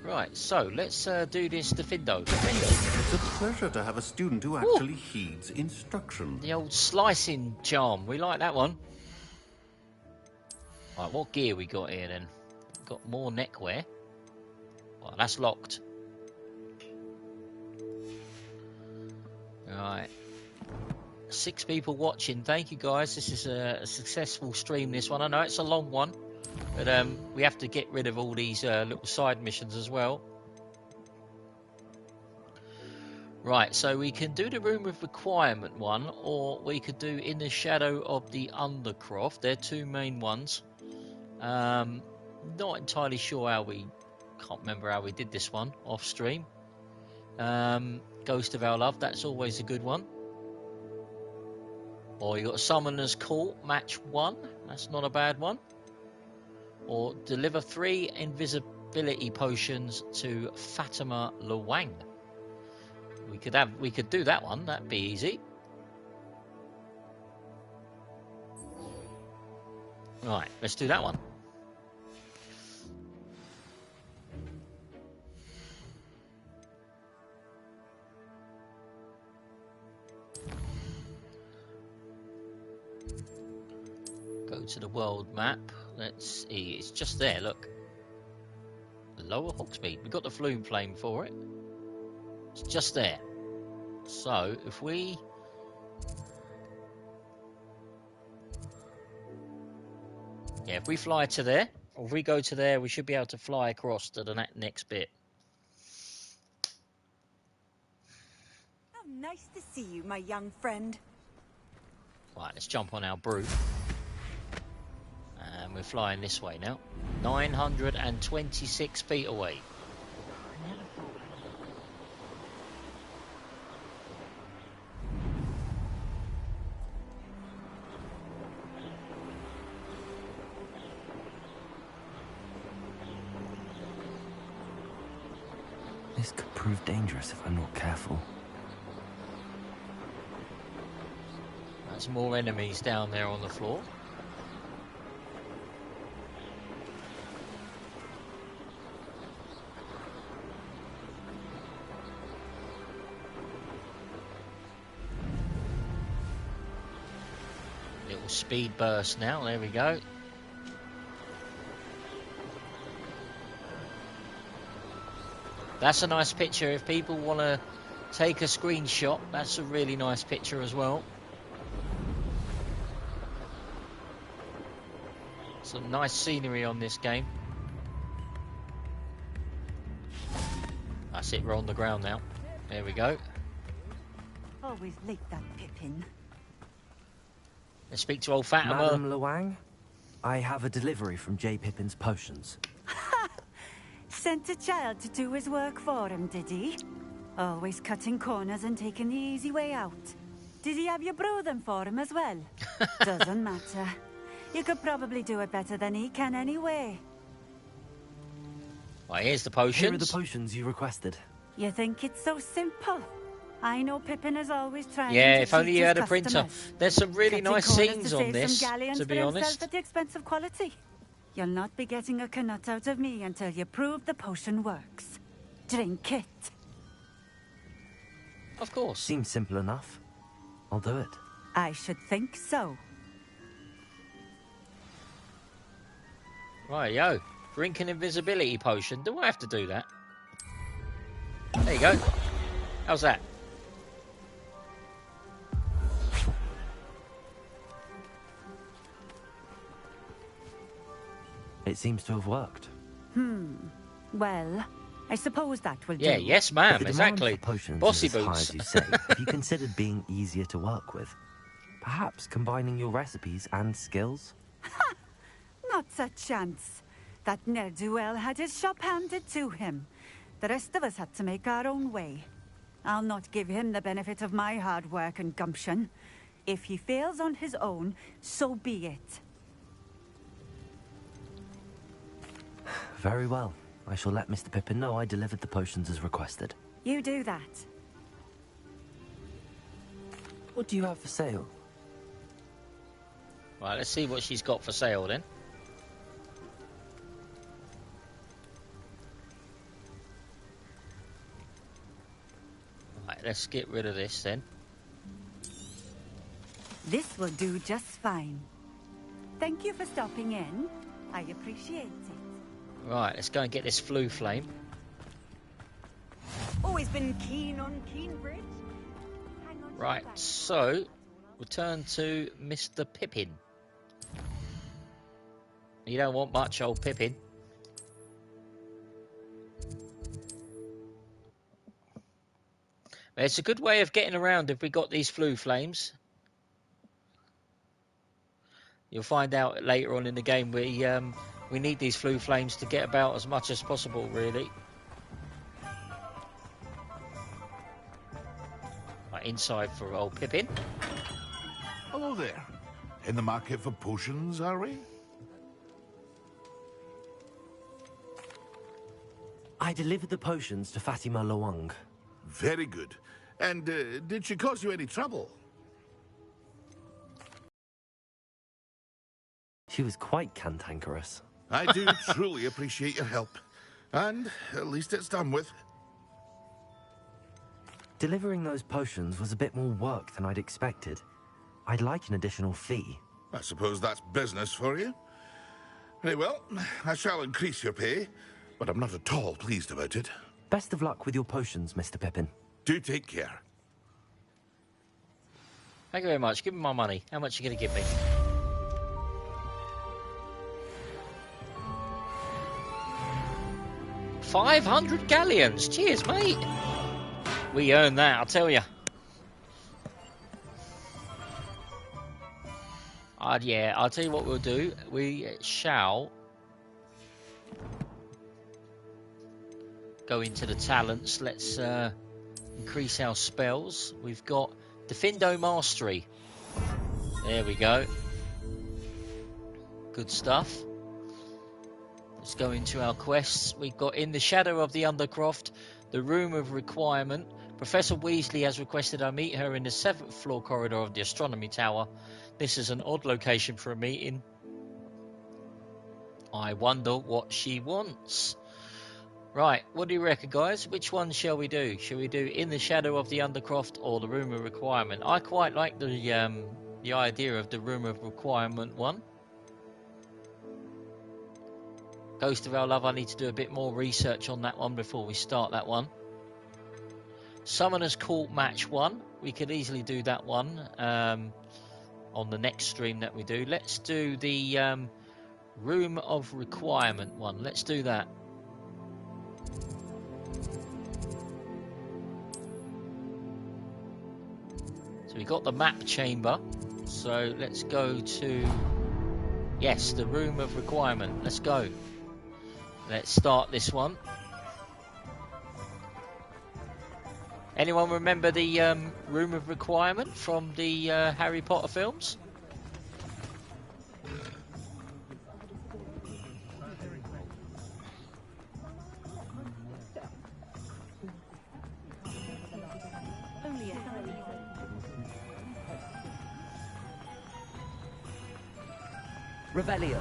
Speaker 1: Right, so let's do this Diffindo.
Speaker 10: It's a pleasure to have a student who actually heeds instruction.
Speaker 1: The old slicing charm. We like that one. Right, what gear we got here then? Got more neckwear. Well, that's locked. Right. 6 people watching. Thank you, guys. This is a successful stream, this one. I know it's a long one, but we have to get rid of all these little side missions as well. Right, so we can do the Room of Requirement one, or we could do In the Shadow of the Undercroft. They're 2 main ones. Not entirely sure how we... Can't remember how we did this one off stream. Ghost of Our Love, that's always a good one. Or you got Summoner's Call, match 1. That's not a bad one. Or deliver 3 invisibility potions to Fatima Luang. We could do that one. That'd be easy. Right, let's do that one. world map. Let's see. It's just there, look. Lower Hogsmeade. We've got the flume flame for it. It's just there. So, if we... Yeah, if we fly to there, or if we go to there, we should be able to fly across to the next bit.
Speaker 19: How nice to see you, my young friend.
Speaker 1: Right, let's jump on our broom. And we're flying this way now. 926 feet away.
Speaker 2: This could prove dangerous if I'm not careful.
Speaker 1: There's more enemies down there on the floor. Little speed burst now, there we go. That's a nice picture. If people want to take a screenshot, that's a really nice picture as well. Some nice scenery on this game. That's it, we're on the ground now. There we go.
Speaker 23: Always like that Pippin.
Speaker 1: Let's speak to old Fatima.
Speaker 2: Madam Luang, I have a delivery from J. Pippin's Potions.
Speaker 23: Sent a child to do his work for him, did he? Always cutting corners and taking the easy way out. Did he have you brew them for him as well? Doesn't matter. You could probably do it better than he can anyway.
Speaker 1: Right, here's the potions.
Speaker 2: Here are the potions you requested.
Speaker 23: You think it's so simple? I know Pippin is always trying
Speaker 1: Yeah,
Speaker 23: to
Speaker 1: if only
Speaker 23: cheat
Speaker 1: you
Speaker 23: his
Speaker 1: had a printer.
Speaker 23: customers.
Speaker 1: There's some really
Speaker 23: Cutting
Speaker 1: nice
Speaker 23: corners
Speaker 1: scenes
Speaker 23: to
Speaker 1: on
Speaker 23: save
Speaker 1: this,
Speaker 23: some galleons
Speaker 1: to
Speaker 23: for
Speaker 1: be
Speaker 23: himself
Speaker 1: honest.
Speaker 23: at the expense of quality. You'll not be getting a knut out of me until you prove the potion works. Drink it.
Speaker 1: Of course.
Speaker 2: Seems simple enough. I'll do it.
Speaker 23: I should think so.
Speaker 1: Right, yo. Drink an invisibility potion. Do I have to do that? There you go. How's that?
Speaker 2: It seems to have worked.
Speaker 23: Well, I suppose that will do.
Speaker 1: Yeah, yes, ma'am,
Speaker 2: If the demand
Speaker 1: exactly.
Speaker 2: for potions
Speaker 1: Bossy
Speaker 2: is as high
Speaker 1: boots.
Speaker 2: as you say, have you considered being easier to work with? Perhaps combining your recipes and skills?
Speaker 23: Not a chance. That ne'er-do-well had his shop handed to him. The rest of us had to make our own way. I'll not give him the benefit of my hard work and gumption. If he fails on his own, so be it.
Speaker 2: Very well. I shall let Mr. Pippin know I delivered the potions as requested.
Speaker 23: You do that.
Speaker 2: What do you have for sale?
Speaker 1: Right, let's see what she's got for sale then. Right, let's get rid of this then.
Speaker 23: This will do just fine. Thank you for stopping in. I appreciate it.
Speaker 1: Right, let's go and get this flue flame.
Speaker 19: Always been keen on Keenbridge.
Speaker 1: Right, so we'll turn to Mr. Pippin. You don't want much, old Pippin. It's a good way of getting around if we got these flue flames. You'll find out later on in the game we need these flue flames to get about as much as possible, really. Right, inside for old Pippin.
Speaker 3: Hello there. In the market for potions, are we?
Speaker 2: I delivered the potions to Fatima Luang.
Speaker 3: Very good. And did she cause you any trouble?
Speaker 2: She was quite cantankerous.
Speaker 3: I do truly appreciate your help. And at least it's done with.
Speaker 2: Delivering those potions was a bit more work than I'd expected. I'd like an additional fee.
Speaker 3: I suppose that's business for you. Very well, I shall increase your pay, but I'm not at all pleased about it.
Speaker 2: Best of luck with your potions, Mr. Pippin.
Speaker 3: Do take care.
Speaker 1: Thank you very much. Give me my money. How much are you going to give me? $500 galleons. Cheers, mate. We earned that, I'll tell you. Yeah, I'll tell you what we'll do. We shall go into the talents. Let's increase our spells. We've got Defendo Mastery. There we go. Good stuff. Let's go into our quests. We've got In the Shadow of the Undercroft, the Room of Requirement. Professor Weasley has requested I meet her in the 7th floor corridor of the Astronomy Tower. This is an odd location for a meeting. I wonder what she wants. Right, what do you reckon, guys? Which one shall we do? Shall we do In the Shadow of the Undercroft or the Room of Requirement? I quite like the idea of the Room of Requirement one. Ghost of Our Love, I need to do a bit more research on that one before we start that one. Summoner's Court Match 1. We could easily do that one on the next stream that we do. Let's do the Room of Requirement one. Let's do that. So we got the map chamber. So let's go to, yes, the Room of Requirement. Let's go. Let's start this one. Anyone remember the Room of Requirement from the Harry Potter films?
Speaker 2: Revelio.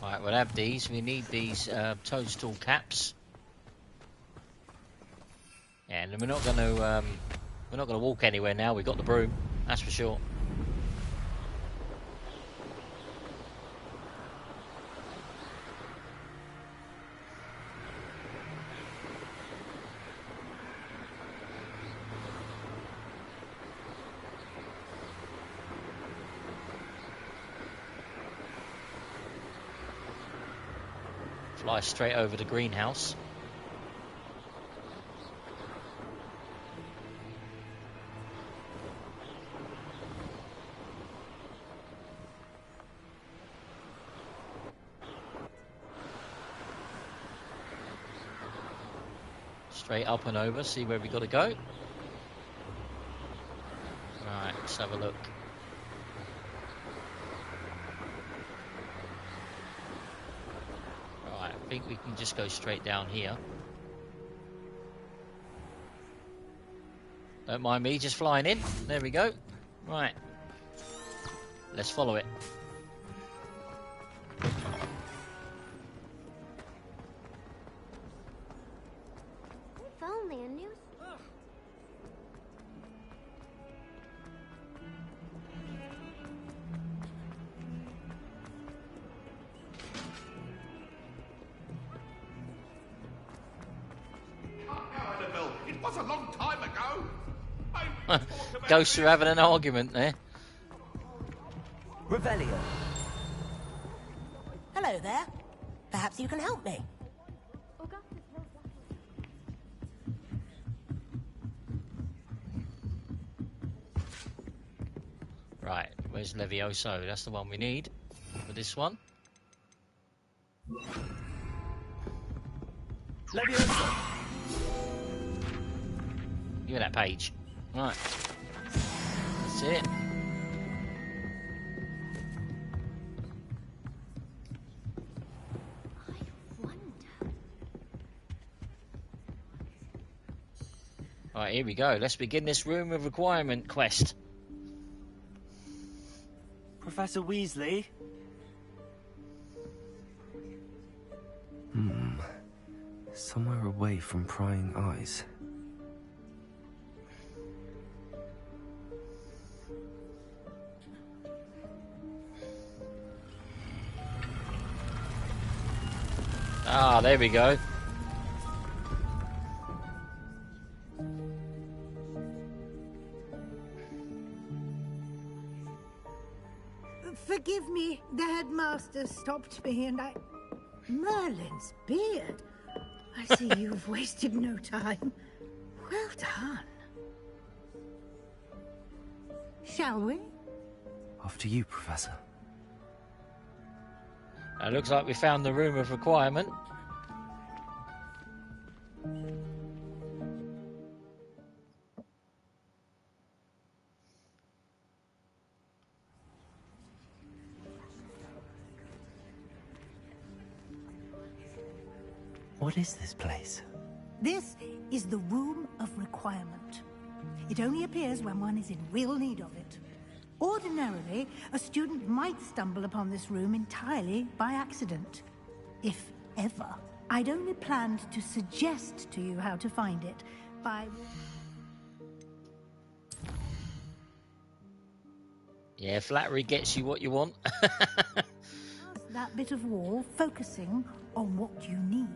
Speaker 1: Right, we'll have these. We need these toadstool caps. Yeah, and we're not going to walk anywhere now. We've got the broom, that's for sure. Fly straight over the greenhouse. Straight up and over, see where we got to go. Right, let's have a look. I think we can just go straight down here. Don't mind me just flying in. There we go. Right. Let's follow it.
Speaker 13: If only a new...
Speaker 3: It was a long time ago.
Speaker 1: Ghosts are having an argument there.
Speaker 2: Revelio.
Speaker 12: Hello there. Perhaps you can help me.
Speaker 1: Right, where's Levioso? That's the one we need for this one.
Speaker 2: Levioso.
Speaker 1: Give me that page. Right. That's it. Right, here we go. Let's begin this Room of Requirement quest.
Speaker 9: Professor Weasley?
Speaker 2: Somewhere away from prying eyes.
Speaker 1: Ah, there we go.
Speaker 20: Forgive me, the headmaster stopped me and I... Merlin's beard. I see you've wasted no time. Well done. Shall we?
Speaker 2: After you, Professor.
Speaker 1: It looks like we found the room of requirement.
Speaker 2: What is this place?
Speaker 20: This is the room of requirement. It only appears when one is in real need of it. Ordinarily, a student might stumble upon this room entirely by accident. If ever. I'd only planned to suggest to you how to find it by...
Speaker 1: Yeah, flattery gets you what you want.
Speaker 20: that bit of wall, focusing on what you need.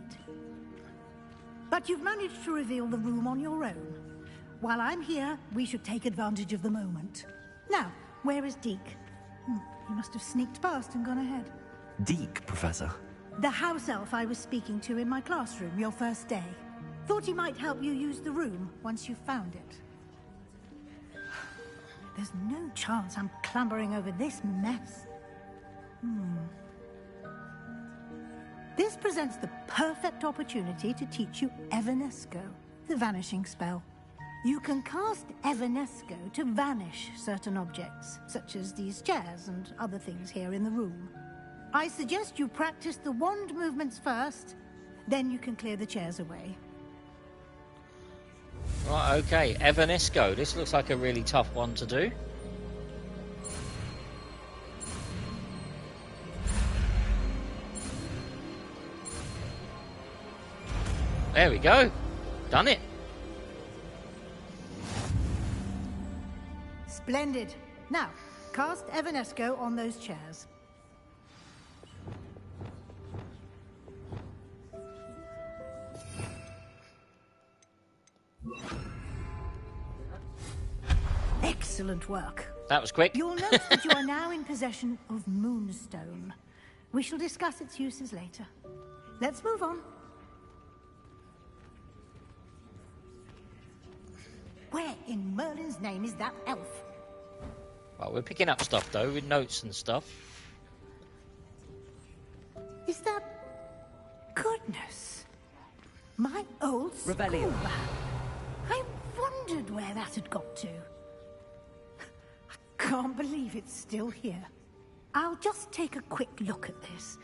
Speaker 20: But you've managed to reveal the room on your own. While I'm here, we should take advantage of the moment. Now, where is Deek? He must have sneaked past and gone ahead.
Speaker 2: Deek, Professor.
Speaker 20: The house elf I was speaking to in my classroom your first day. Thought he might help you use the room once you found it. There's no chance I'm clambering over this mess. This presents the perfect opportunity to teach you Evanesco, the vanishing spell. You can cast Evanesco to vanish certain objects, such as these chairs and other things here in the room. I suggest you practice the wand movements first, then you can clear the chairs away.
Speaker 1: Right, okay, Evanesco. This looks like a really tough one to do. There we go. Done it.
Speaker 20: Splendid. Now, cast Evanesco on those chairs. Excellent work.
Speaker 1: That was quick.
Speaker 20: You'll note that you are now in possession of Moonstone. We shall discuss its uses later. Let's move on. Where in Merlin's name is that elf?
Speaker 1: Well, we're picking up stuff, though, with notes and stuff.
Speaker 20: Is that... Goodness. My old
Speaker 5: Rebellion.
Speaker 20: school bag. I wondered where that had got to. I can't believe it's still here. I'll just take a quick look at this.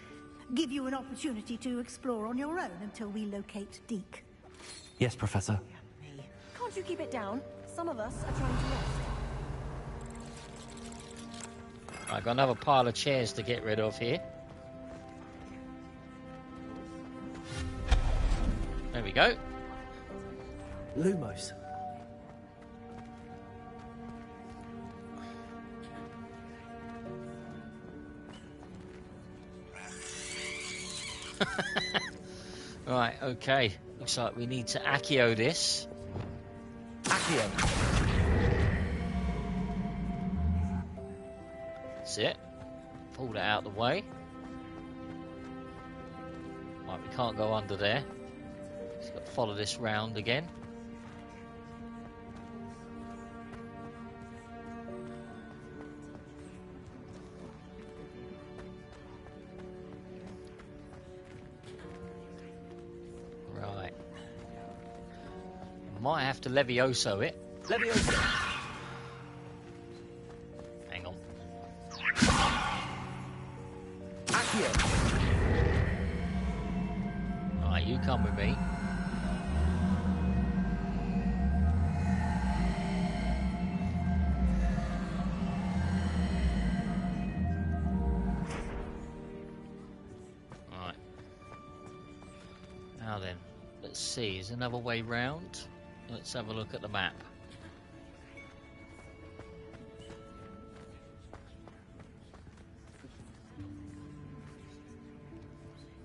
Speaker 20: Give you an opportunity to explore on your own until we locate Deek.
Speaker 2: Yes, Professor.
Speaker 19: Can't you keep it down? Some of us are trying to rest.
Speaker 1: I've got another pile of chairs to get rid of here. There we go.
Speaker 9: Lumos.
Speaker 1: Right, okay. Looks like we need to Accio this.
Speaker 9: Accio.
Speaker 1: That's it. Pull that out of the way. Right, we can't go under there. Just got to follow this round again. Right. Might have to Levioso it.
Speaker 9: Levioso.
Speaker 1: Hang on.
Speaker 9: Accio.
Speaker 1: Alright, you come with me. Now then, let's see. Is another way round? Let's have a look at the map.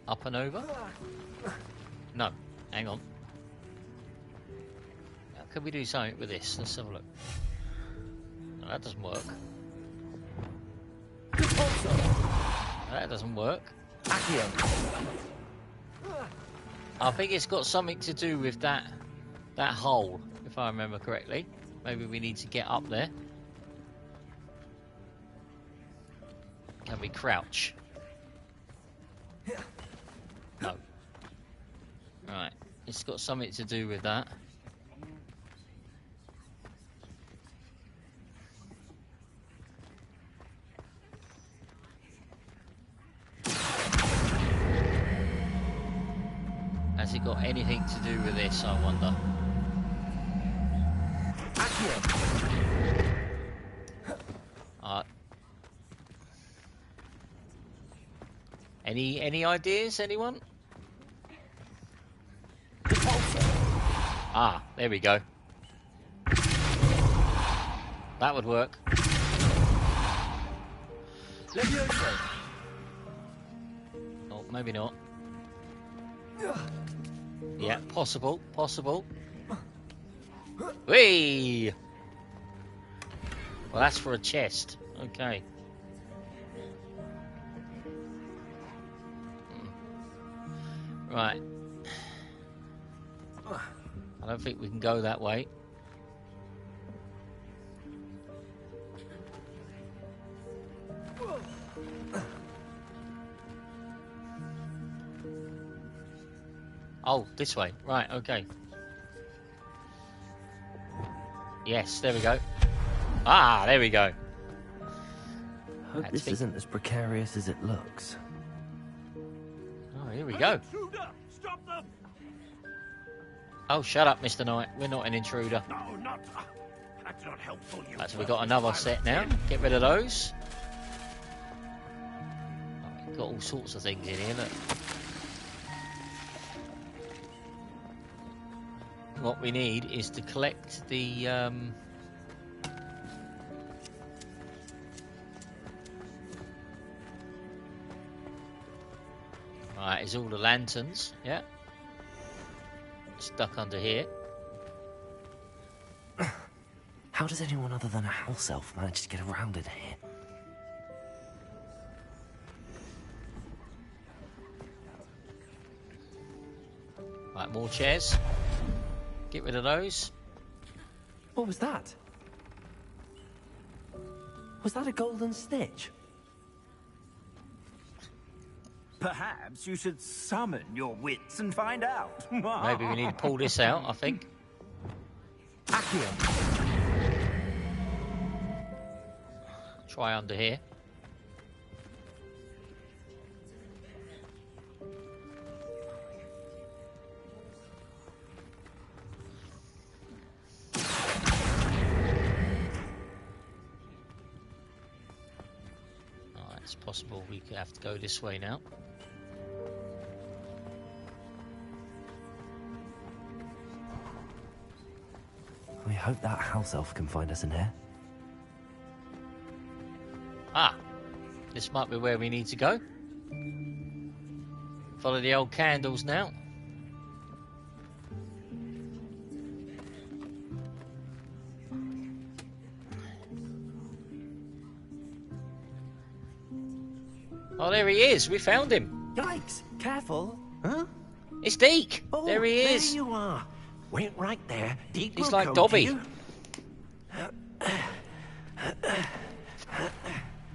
Speaker 1: Up and over? No, hang on. How can we do something with this? Let's have a look. No, that doesn't work. That doesn't work. I think it's got something to do with that hole, if I remember correctly. Maybe we need to get up there. Can we crouch? No. Right. It's got something to do with that. Has it got anything to do with this, I wonder? Any ideas, anyone? Ah, there we go. That would work. Oh, maybe not. Yeah, possible. Whee! Well, that's for a chest. Okay. Right. I don't think we can go that way. Oh, this way. Right, okay. Yes, there we go. Ah, there we go.
Speaker 2: Hope this isn't as precarious as it looks.
Speaker 1: Oh, here we go.
Speaker 9: Stop them!
Speaker 1: Oh, shut up, Mr. Knight. We're not an intruder.
Speaker 9: No, not. That's not helpful.
Speaker 1: Right, so we've got another set now. Get rid of those. Oh, we've got all sorts of things in here, look. What we need is to collect the right, is all the lanterns, yeah. Stuck under here.
Speaker 2: How does anyone other than a house elf manage to get around in here?
Speaker 1: Right, more chairs. Get rid of those.
Speaker 2: What was that? Was that a golden snitch?
Speaker 9: Perhaps you should summon your wits and find out.
Speaker 1: Maybe we need to pull this out, I think. Try under here. It's possible we could have to go this way now.
Speaker 2: We hope that house elf can find us in here.
Speaker 1: Ah, this might be where we need to go. Follow the old candles now. Oh, there he is. We found him.
Speaker 15: Yikes! Careful. Huh?
Speaker 1: It's Deek.
Speaker 15: Oh,
Speaker 1: there he is.
Speaker 15: There you are. Wait right there. Deek
Speaker 1: He's
Speaker 15: will
Speaker 1: like
Speaker 15: come
Speaker 1: Dobby.
Speaker 15: to you.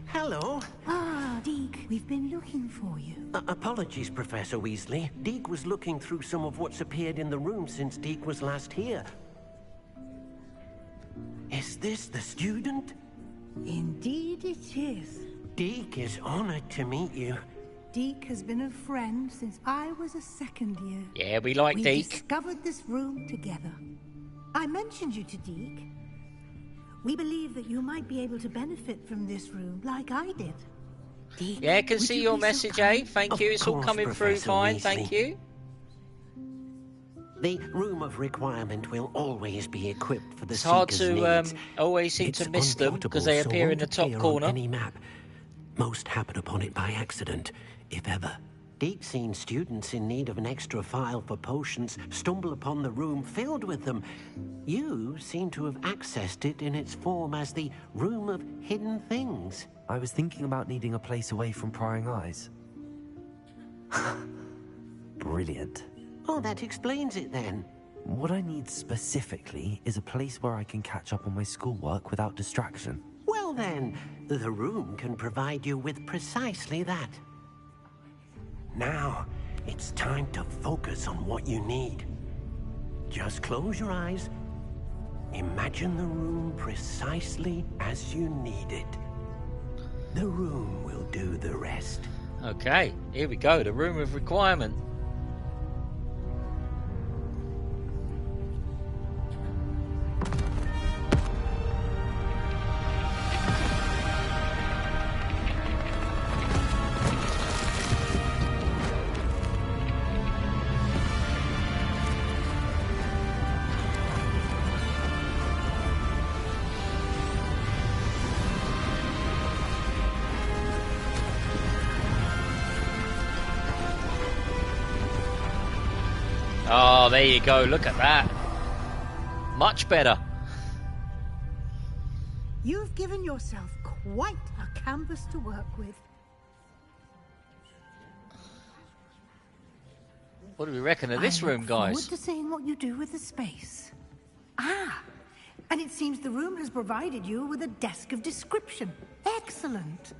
Speaker 15: Hello.
Speaker 20: Ah, Deek, we've been looking for you.
Speaker 15: Apologies, Professor Weasley. Deek was looking through some of what's appeared in the room since Deek was last here. Is this the student?
Speaker 20: Indeed it is.
Speaker 15: Deek is honored to meet you.
Speaker 20: Deek has been a friend since I was a second year.
Speaker 1: Yeah, we like
Speaker 20: We
Speaker 1: Deek.
Speaker 20: discovered this room together. I mentioned you to Deek. We believe that you might be able to benefit from this room like I did. Deek,
Speaker 1: Yeah, I can
Speaker 20: would
Speaker 1: see
Speaker 20: you
Speaker 1: your
Speaker 20: be so
Speaker 1: message,
Speaker 20: kind?
Speaker 1: eh? Thank
Speaker 15: Of
Speaker 1: you. It's all
Speaker 15: course,
Speaker 1: coming through
Speaker 15: Professor
Speaker 1: fine.
Speaker 15: Weasley.
Speaker 1: Thank you.
Speaker 15: The room of requirement will always be equipped for the
Speaker 1: It's hard
Speaker 15: seeker's
Speaker 1: to
Speaker 15: needs.
Speaker 1: always seem to miss them because they
Speaker 15: so
Speaker 1: appear in
Speaker 15: won't
Speaker 1: the top
Speaker 15: appear
Speaker 1: corner.
Speaker 15: On any map. Most happen upon it by accident, if ever. Deek's seen students in need of an extra file for potions stumble upon the room filled with them. You seem to have accessed it in its form as the room of hidden things.
Speaker 2: I was thinking about needing a place away from prying eyes. Brilliant.
Speaker 15: Oh, that explains it then.
Speaker 2: What I need specifically is a place where I can catch up on my schoolwork without distraction.
Speaker 15: Well then, the room can provide you with precisely that. Now, it's time to focus on what you need. Just close your eyes. Imagine the room precisely as you need it. The room will do the rest.
Speaker 1: Okay, here we go. The room of requirement. Oh, there you go. Look at that. Much better.
Speaker 20: You've given yourself quite a canvas to work with.
Speaker 1: What do we reckon of this room, guys?
Speaker 20: Forward to seeing what you do with the space. Ah, and it seems the room has provided you with a desk of description. Excellent.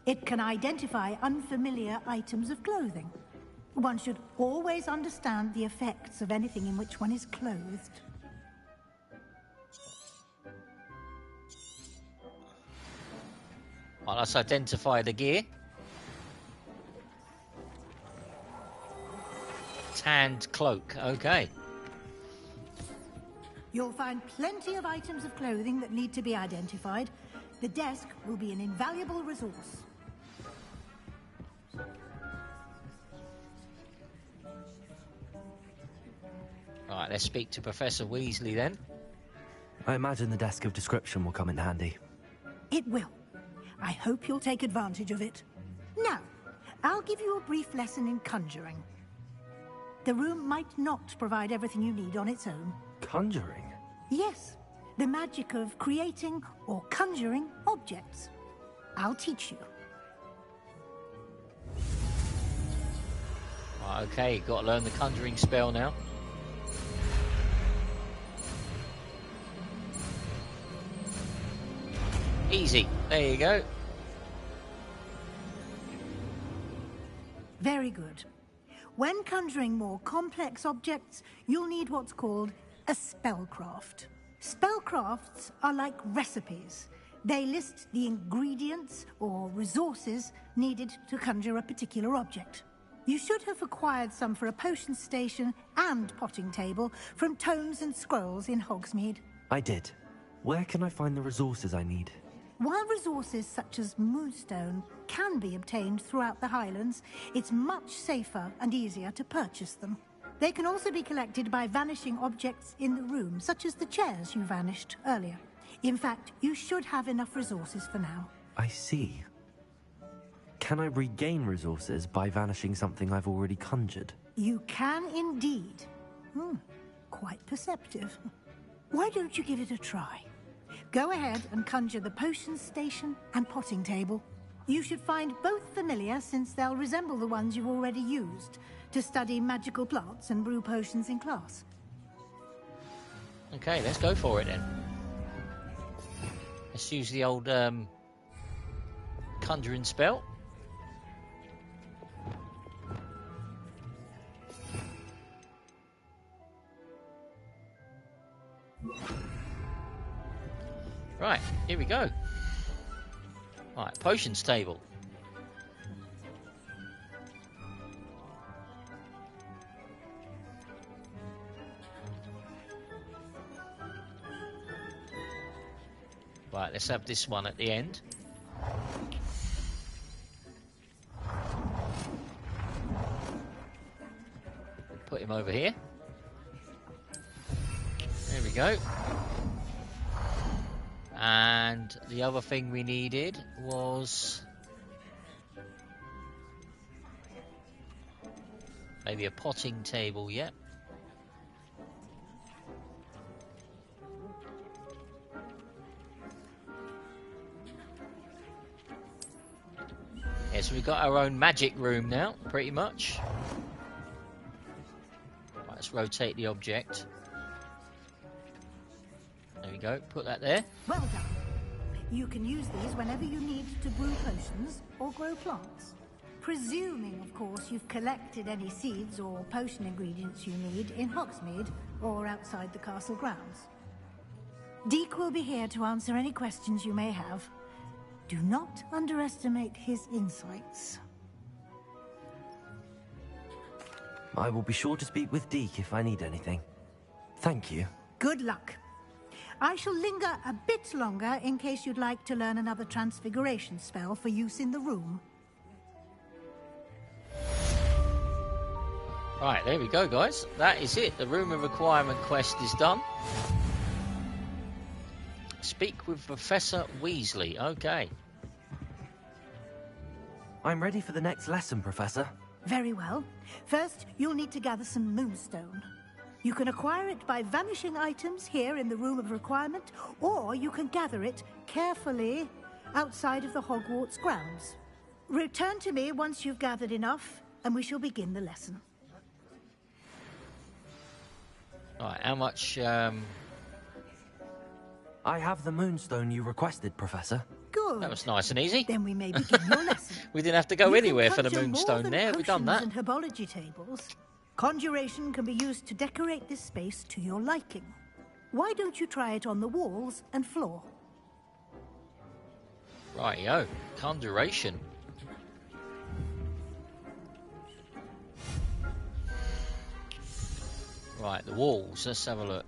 Speaker 20: It can identify unfamiliar items of clothing. One should always understand the effects of anything in which one is clothed.
Speaker 1: Well, let's identify the gear. Tanned cloak, okay.
Speaker 20: You'll find plenty of items of clothing that need to be identified. The desk will be an invaluable resource.
Speaker 1: Alright, let's speak to Professor Weasley then.
Speaker 2: I imagine the desk of description will come in handy.
Speaker 20: It will. I hope you'll take advantage of it. Now, I'll give you a brief lesson in conjuring. The room might not provide everything you need on its own.
Speaker 2: Conjuring?
Speaker 20: Yes, the magic of creating or conjuring objects. I'll teach you.
Speaker 1: Right, okay, got to learn the conjuring spell now. Easy. There you go.
Speaker 20: Very good. When conjuring more complex objects, you'll need what's called a spellcraft. Spellcrafts are like recipes. They list the ingredients or resources needed to conjure a particular object. You should have acquired some for a potion station and potting table from tomes and scrolls in Hogsmeade.
Speaker 2: I did. Where can I find the resources I need?
Speaker 20: While resources such as moonstone can be obtained throughout the Highlands, it's much safer and easier to purchase them. They can also be collected by vanishing objects in the room, such as the chairs you vanished earlier. In fact, you should have enough resources for now.
Speaker 2: I see. Can I regain resources by vanishing something I've already conjured?
Speaker 20: You can indeed. Quite perceptive. Why don't you give it a try? Go ahead and conjure the potion station and potting table. You should find both familiar, since they'll resemble the ones you've already used to study magical plants and brew potions in class.
Speaker 1: Okay, let's go for it then. Let's use the old conjuring spell. Right, here we go. Right, potions table. Right, let's have this one at the end. Put him over here. we go. And the other thing we needed was maybe a potting table, yeah. Yeah, so we've got our own magic room now, pretty much. Right, let's rotate the object. There we go, put that there.
Speaker 20: Well done. You can use these whenever you need to brew potions or grow plants. Presuming, of course, you've collected any seeds or potion ingredients you need in Hogsmeade or outside the castle grounds. Deek will be here to answer any questions you may have. Do not underestimate his insights.
Speaker 2: I will be sure to speak with Deek if I need anything. Thank you.
Speaker 20: Good luck. I shall linger a bit longer in case you'd like to learn another transfiguration spell for use in the room.
Speaker 1: Right, there we go, guys. That is it. The Room of Requirement quest is done. Speak with Professor Weasley. Okay.
Speaker 2: I'm ready for the next lesson, Professor.
Speaker 20: Very well. First, you'll need to gather some moonstone. You can acquire it by vanishing items here in the Room of Requirement, or you can gather it carefully outside of the Hogwarts grounds. Return to me once you've gathered enough, and we shall begin the lesson.
Speaker 1: Right, how much,
Speaker 2: I have the moonstone you requested, Professor.
Speaker 20: Good.
Speaker 1: That was nice and easy.
Speaker 20: Then we may begin your lesson.
Speaker 1: We didn't have to go anywhere for the moonstone there. We've done that.
Speaker 20: And herbology tables. Conjuration can be used to decorate this space to your liking. Why don't you try it on the walls and floor?
Speaker 1: Rightio. Conjuration. Right, the walls. Let's have a look.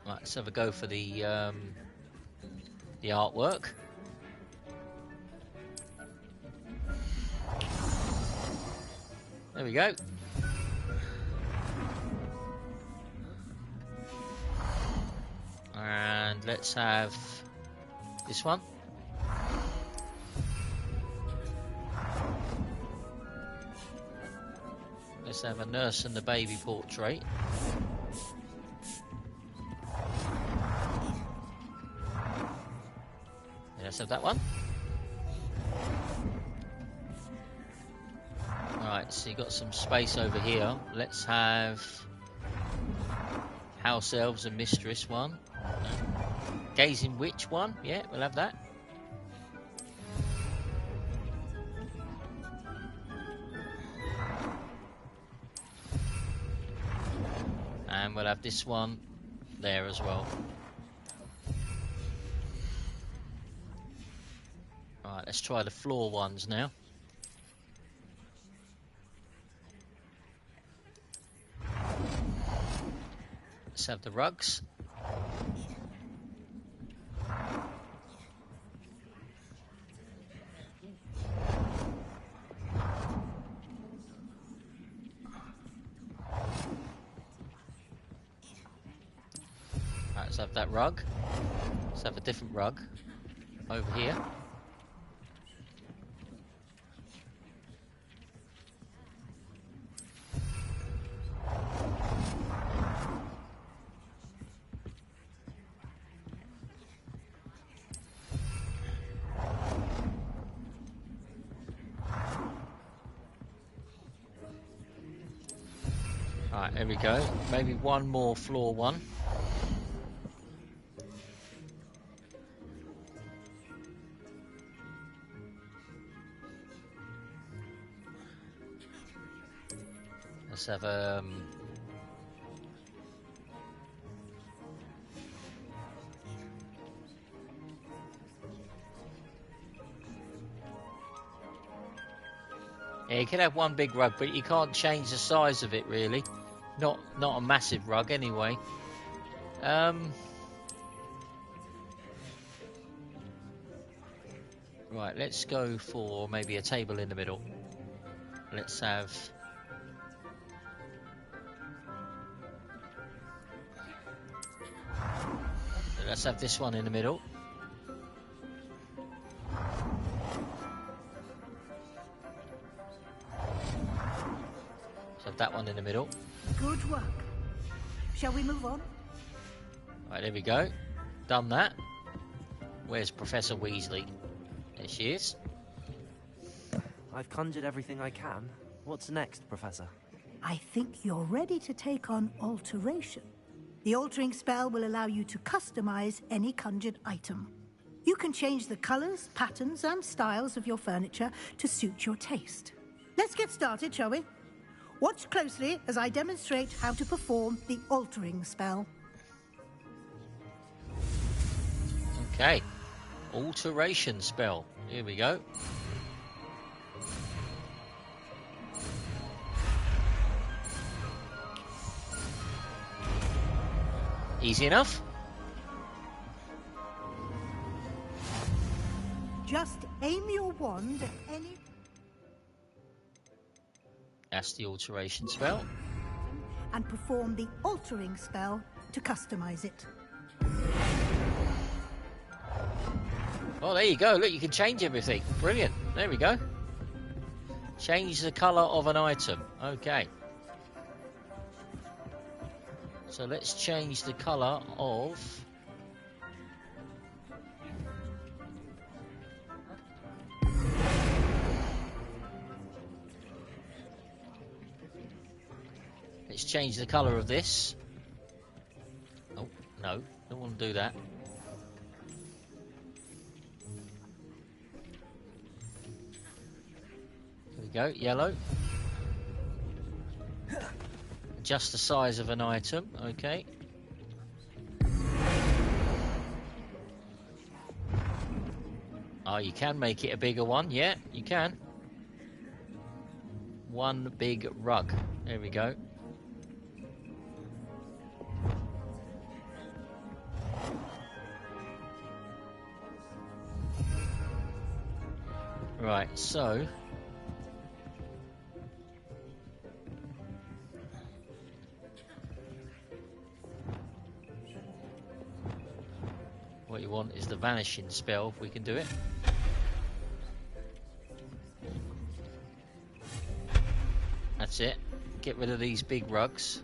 Speaker 1: Right, let's have a go for the artwork. There we go. And let's have this one. Let's have a nurse and the baby portrait. Let's have that one. Alright, so you got some space over here. Let's have House Elves and Mistress one. Gazing Witch one. Yeah, we'll have that. And we'll have this one there as well. Right, let's try the floor ones now. Let's have the rugs. Right, let's have that rug. Let's have a different rug over here. Right, there we go. Maybe one more floor one. Let's have yeah, you can have one big rug, but you can't change the size of it really. Not a massive rug anyway. Right, let's go for maybe a table in the middle. let's have... Let's have this one in the middle. Let's have that one in the middle.
Speaker 20: Good work. Shall we move on?
Speaker 1: Right, there we go. Done that. Where's Professor Weasley? There she is.
Speaker 2: I've conjured everything I can. What's next, Professor?
Speaker 20: I think you're ready to take on alteration. The altering spell will allow you to customize any conjured item. You can change the colors, patterns, and styles of your furniture to suit your taste. Let's get started, shall we? Watch closely as I demonstrate how to perform the altering spell.
Speaker 1: Okay. Alteration spell. Here we go. Easy enough.
Speaker 20: Just aim your wand at any...
Speaker 1: That's the alteration spell.
Speaker 20: And perform the altering spell to customize it.
Speaker 1: Oh, there you go. Look, you can change everything. Brilliant. There we go. Change the colour of an item. Okay. So let's change the colour of... Let's change the colour of this. Oh, no. Don't want to do that. There we go. Yellow. Adjust the size of an item. Okay. Oh, you can make it a bigger one. Yeah, you can. One big rug. There we go. Right, so... what you want is the vanishing spell, if we can do it. That's it. Get rid of these big rugs.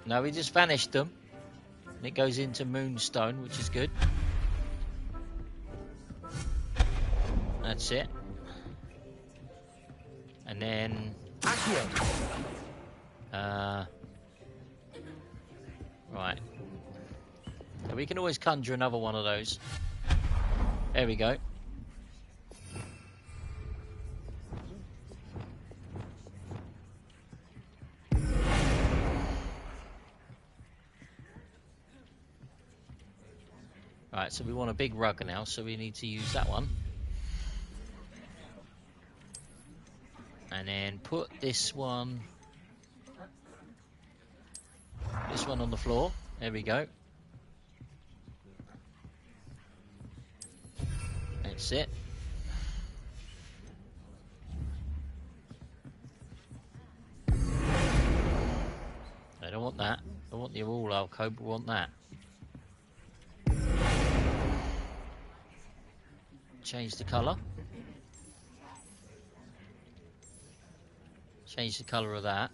Speaker 1: No, we just vanished them. And it goes into Moonstone, which is good. That's it. And then... right. So we can always conjure another one of those. There we go. Right, so we want a big rug now, so we need to use that one. And then put this one on the floor. There we go. That's it. I don't want that. I want the wall alcove, we want that. Change the colour. Change the colour of that.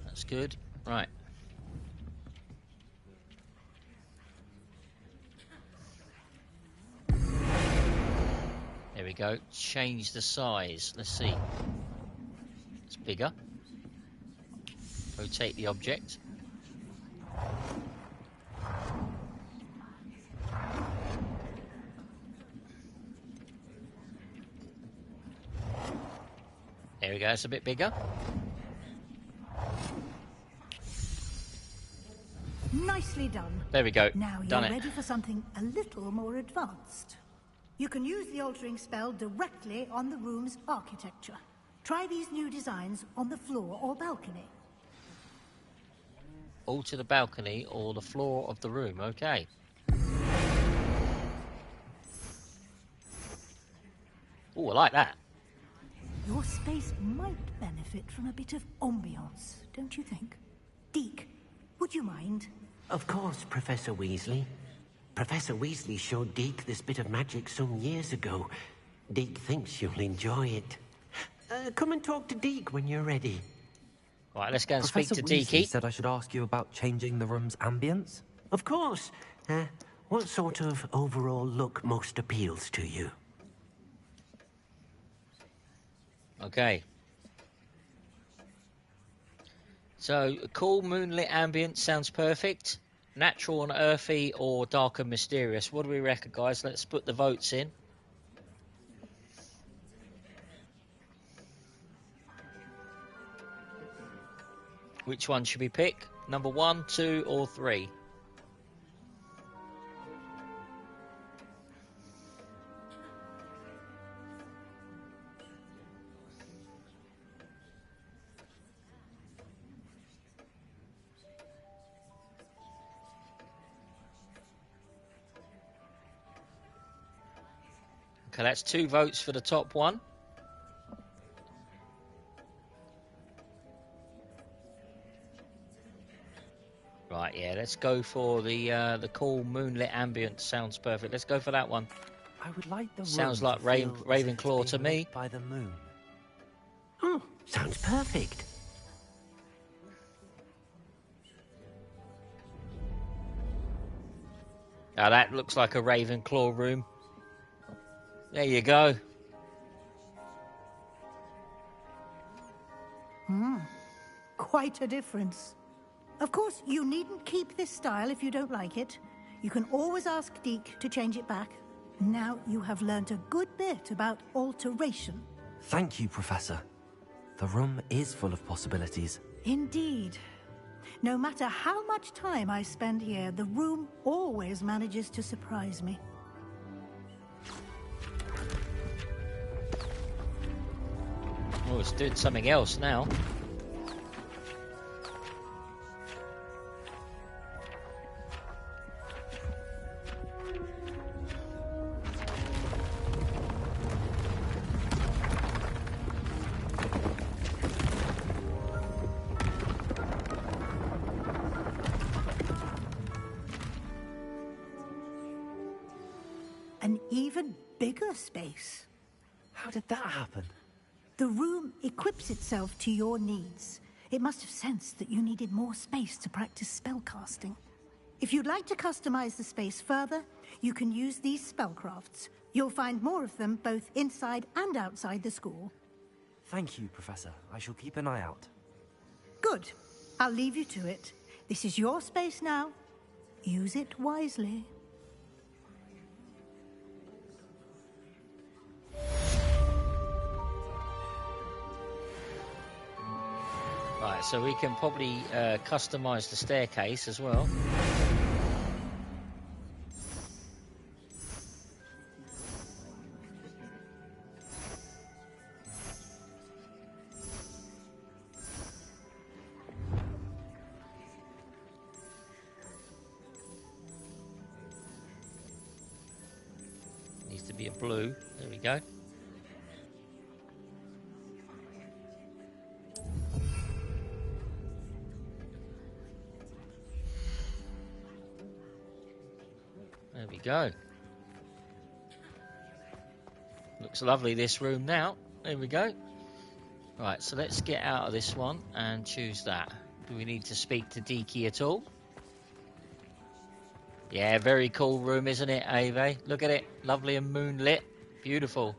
Speaker 1: That's good. Right. There we go. Change the size. Let's see. It's bigger. Rotate the object. There we go, it's a bit bigger.
Speaker 20: Nicely done.
Speaker 1: There we go.
Speaker 20: Now you're ready for something a little more advanced. You can use the altering spell directly on the room's architecture. Try these new designs on the floor or balcony.
Speaker 1: Alter the balcony or the floor of the room. Okay. Oh, I like that.
Speaker 20: Your space might benefit from a bit of ambiance, don't you think? Deek, would you mind?
Speaker 15: Of course, Professor Weasley. Professor Weasley showed Deek this bit of magic some years ago. Deek thinks you'll enjoy it. Come and talk to Deek when you're ready.
Speaker 1: Right, let's go and
Speaker 2: Professor
Speaker 1: speak to
Speaker 2: Weasley
Speaker 1: Deeky.
Speaker 2: said I should ask you about changing the room's ambience.
Speaker 15: Of course. What sort of overall look most appeals to you?
Speaker 1: Okay. So, a cool moonlit ambience sounds perfect. Natural and earthy or dark and mysterious. What do we reckon, guys? Let's put the votes in. Which one should we pick? Number 1, 2, or 3? Okay, that's 2 votes for the top one. Right, yeah, let's go for the cool moonlit ambience. Sounds perfect. Let's go for that one.
Speaker 2: I would like the
Speaker 1: Sounds
Speaker 2: room
Speaker 1: like
Speaker 2: to feel as if it's
Speaker 1: Ravenclaw
Speaker 2: being
Speaker 1: to me.
Speaker 2: lit by the moon.
Speaker 15: Oh, sounds perfect.
Speaker 1: Now that looks like a Ravenclaw room. There you go.
Speaker 20: Quite a difference. Of course, you needn't keep this style if you don't like it. You can always ask Deek to change it back. Now you have learnt a good bit about alteration.
Speaker 2: Thank you, Professor. The room is full of possibilities.
Speaker 20: Indeed. No matter how much time I spend here, the room always manages to surprise me.
Speaker 1: Oh, it's doing something else now.
Speaker 20: An even bigger space.
Speaker 2: How did that happen?
Speaker 20: The room equips itself to your needs. It must have sensed that you needed more space to practice spellcasting. If you'd like to customize the space further, you can use these spellcrafts. You'll find more of them both inside and outside the school.
Speaker 2: Thank you, Professor. I shall keep an eye out.
Speaker 20: Good. I'll leave you to it. This is your space now. Use it wisely.
Speaker 1: Right, so we can probably customize the staircase as well. Needs to be a blue. There we go. There we go. Looks lovely, this room now. There we go. Right, so let's get out of this one and choose that. Do we need to speak to Deeky at all? Yeah, very cool room, isn't it, Ave? Look at it. Lovely and moonlit. Beautiful.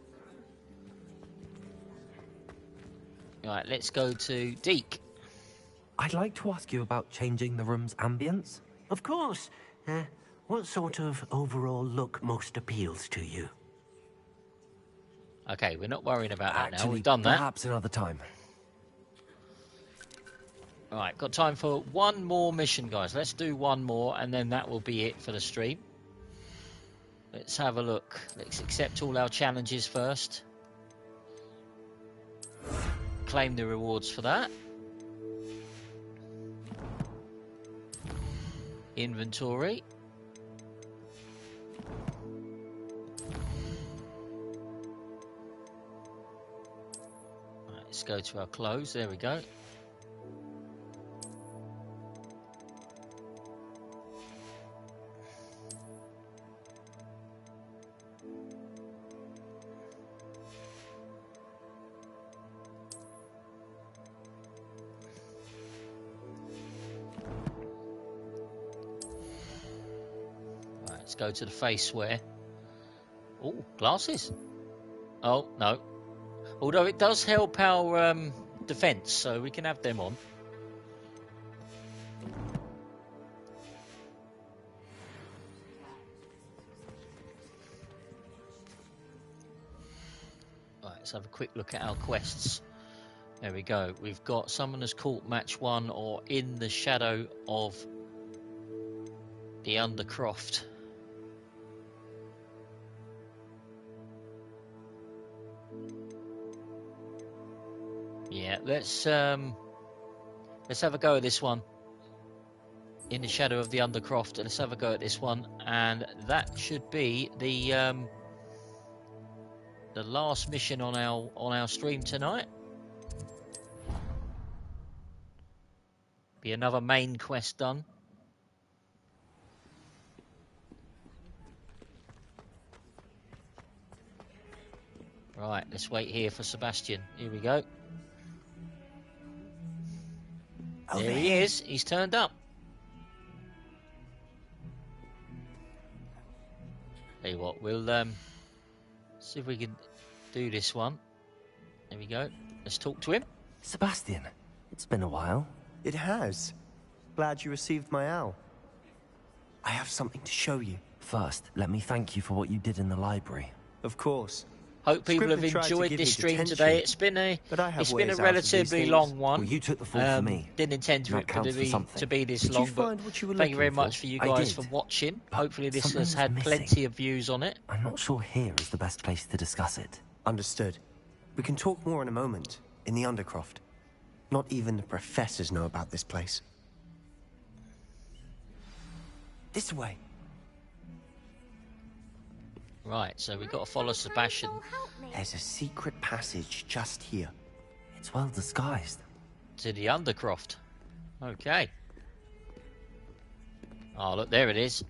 Speaker 1: Right, let's go to Deek.
Speaker 2: I'd like to ask you about changing the room's ambience.
Speaker 15: Of course. What sort of overall look most appeals to you?
Speaker 1: Okay, we're not worrying about that now.
Speaker 2: Actually,
Speaker 1: We've done that.
Speaker 2: Perhaps another time.
Speaker 1: Alright, got time for one more mission, guys. Let's do one more, and then that will be it for the stream. Let's have a look. Let's accept all our challenges first. claim the rewards for that. Inventory. Right, let's go to our clothes. There we go. Let's go to the face wear. Oh, glasses. Oh, no. Although it does help our defense, so we can have them on. Right, let's have a quick look at our quests. There we go. We've got Summoner's Court Match 1 or In the Shadow of the Undercroft. Yeah, let's have a go at this one. In the Shadow of the Undercroft. Let's have a go at this one, and that should be the last mission on our stream tonight. Be another main quest done. Right, let's wait here for Sebastian. Here we go. There he is. He's turned up. Tell you what, we'll see if we can do this one. There we go. Let's talk to him.
Speaker 11: Sebastian,
Speaker 2: it's been a while.
Speaker 11: It has. Glad you received my owl. I have something to show you.
Speaker 2: First, let me thank you for what you did in the library.
Speaker 11: Of course.
Speaker 1: Hope people have enjoyed this stream today. It's been a relatively long one.
Speaker 2: Well, you took the fall for me.
Speaker 1: Didn't intend for it to be this long, but thank you very much for you guys for watching. Hopefully this has had plenty of views on it.
Speaker 2: I'm not sure here is the best place to discuss it.
Speaker 11: Understood. We can talk more in a moment, in the Undercroft. Not even the professors know about this place. This way.
Speaker 1: Right, so we've got to follow Sebastian.
Speaker 11: There's a secret passage just here.
Speaker 2: It's well disguised.
Speaker 1: To the Undercroft. Okay. Oh, look, there it is.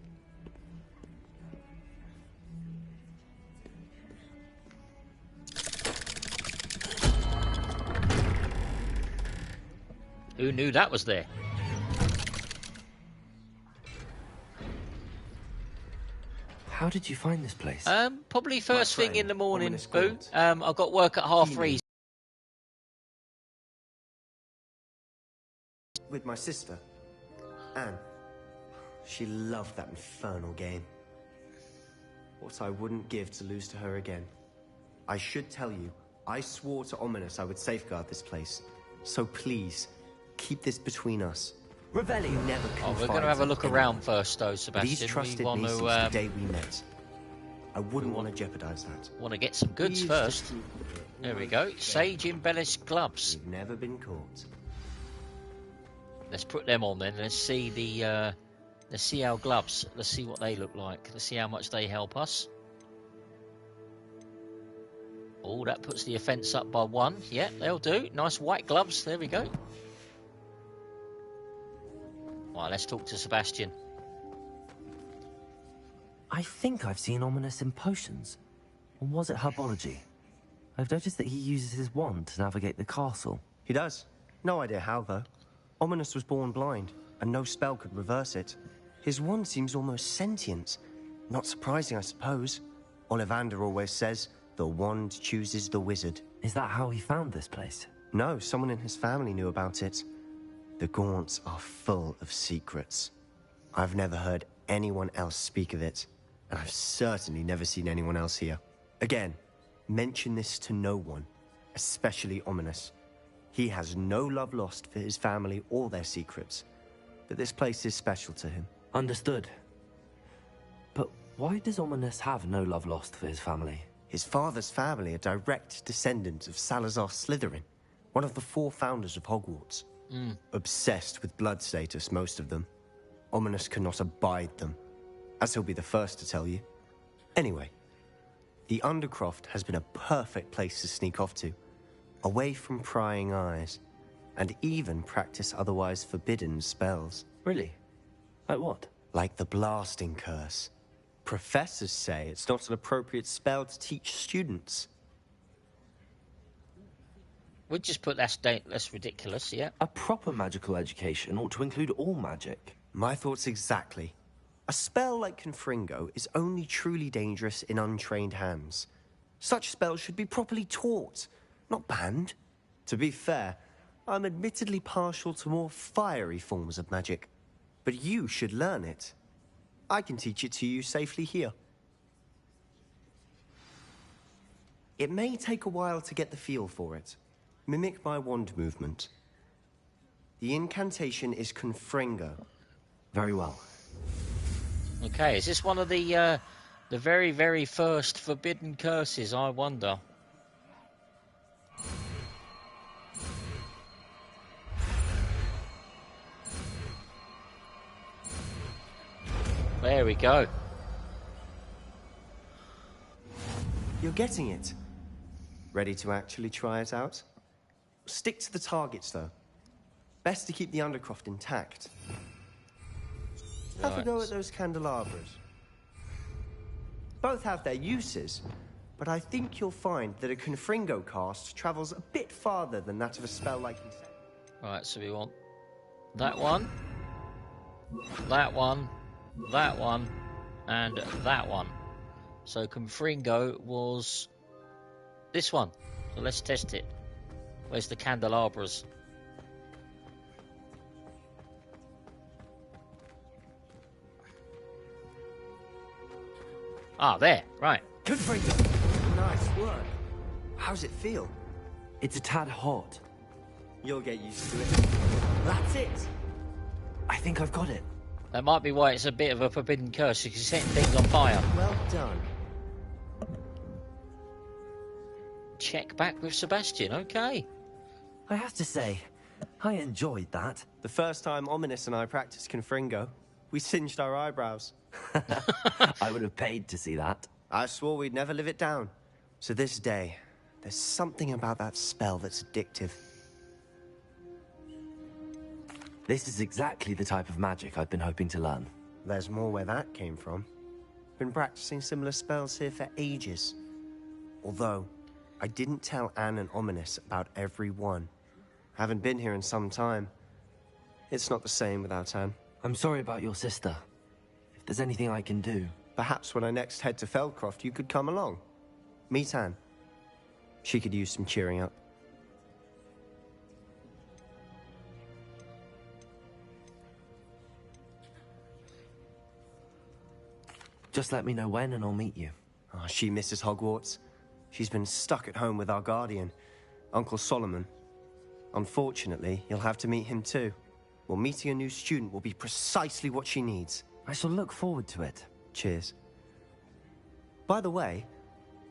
Speaker 1: Who knew that was there?
Speaker 2: How did you find this place?
Speaker 1: Probably first thing in the morning, Boo. I've got work at 3:30.
Speaker 11: With my sister, Anne. She loved that infernal game. What I wouldn't give to lose to her again. I should tell you, I swore to Ominous I would safeguard this place. So please, keep this between us. Revelli never confided.
Speaker 1: We're going to have a look around first, though, Sebastian.
Speaker 11: He's trusted me since the day we met. I wouldn't want to jeopardize that.
Speaker 1: Want to get some goods first. There we go. Sage embellished gloves.
Speaker 11: We've never been caught.
Speaker 1: Let's put them on then. Let's see let's see our gloves. Let's see what they look like. Let's see how much they help us. Oh, that puts the offence up by 1. Yeah, they'll do. Nice white gloves. There we go. Right, let's talk to Sebastian.
Speaker 2: I think I've seen Ominous in potions. Or was it herbology? I've noticed that he uses his wand to navigate the castle.
Speaker 11: He does. No idea how, though. Ominous was born blind, and no spell could reverse it. His wand seems almost sentient. Not surprising, I suppose. Ollivander always says, the wand chooses the wizard.
Speaker 2: Is that how he found this place?
Speaker 11: No, someone in his family knew about it. The Gaunts are full of secrets. I've never heard anyone else speak of it, and I've certainly never seen anyone else here. Again, mention this to no one, especially Ominous. He has no love lost for his family or their secrets, but this place is special to him.
Speaker 2: Understood. But why does Ominous have no love lost for his family?
Speaker 11: His father's family are direct descendants of Salazar Slitherin, One of the 4 founders of Hogwarts. Obsessed with blood status, most of them. Ominous cannot abide them, as he'll be the first to tell you. Anyway, the undercroft has been a perfect place to sneak off to, away from prying eyes, and even practice otherwise forbidden spells.
Speaker 2: Really? Like what?
Speaker 11: Like the blasting curse. Professors say it's not an appropriate spell to teach students.
Speaker 1: We'd just put that's ridiculous, yeah.
Speaker 2: A proper magical education ought to include all magic.
Speaker 11: My thoughts exactly. A spell like confringo is only truly dangerous in untrained hands. Such spells should be properly taught, not banned. To be fair, I'm admittedly partial to more fiery forms of magic. But you should learn it. I can teach it to you safely here. It may take a while to get the feel for it. Mimic my wand movement. The incantation is confringo.
Speaker 2: Very well.
Speaker 1: Okay, is this one of the very, very first forbidden curses, I wonder? There we go.
Speaker 11: You're getting it. Ready to actually try it out? Stick to the targets, though. Best to keep the undercroft intact. Have a go at those candelabras. Both have their uses, but I think you'll find that a confringo cast travels a bit farther than that of a spell like insendio.
Speaker 1: Right, so we want that one, that one, that one, and that one. So confringo was this one. So let's test it. Where's the candelabras? Ah, there. Right.
Speaker 11: Confringo. Nice work. How's it feel?
Speaker 2: It's a tad hot.
Speaker 11: You'll get used to it. That's it.
Speaker 2: I think I've got it.
Speaker 1: That might be why it's a bit of a forbidden curse, because you're setting things on fire.
Speaker 11: Well done.
Speaker 1: Check back with Sebastian, okay.
Speaker 2: I have to say, I enjoyed that.
Speaker 11: The first time Ominous and I practiced confringo, we singed our eyebrows.
Speaker 2: I would have paid to see that.
Speaker 11: I swore we'd never live it down. To this day, there's something about that spell that's addictive.
Speaker 2: This is exactly the type of magic I've been hoping to learn.
Speaker 11: There's more where that came from. Been practicing similar spells here for ages. Although, I didn't tell Anne and Ominous about every one. Haven't been here in some time. It's not the same without Anne.
Speaker 2: I'm sorry about your sister. If there's anything I can do...
Speaker 11: Perhaps when I next head to Feldcroft, you could come along. Meet Anne. She could use some cheering up.
Speaker 2: Just let me know when and I'll meet you.
Speaker 11: Oh, she misses Hogwarts. She's been stuck at home with our guardian, Uncle Solomon. Unfortunately, you'll have to meet him too. Well, meeting a new student will be precisely what she needs.
Speaker 2: I shall look forward to it.
Speaker 11: Cheers. By the way,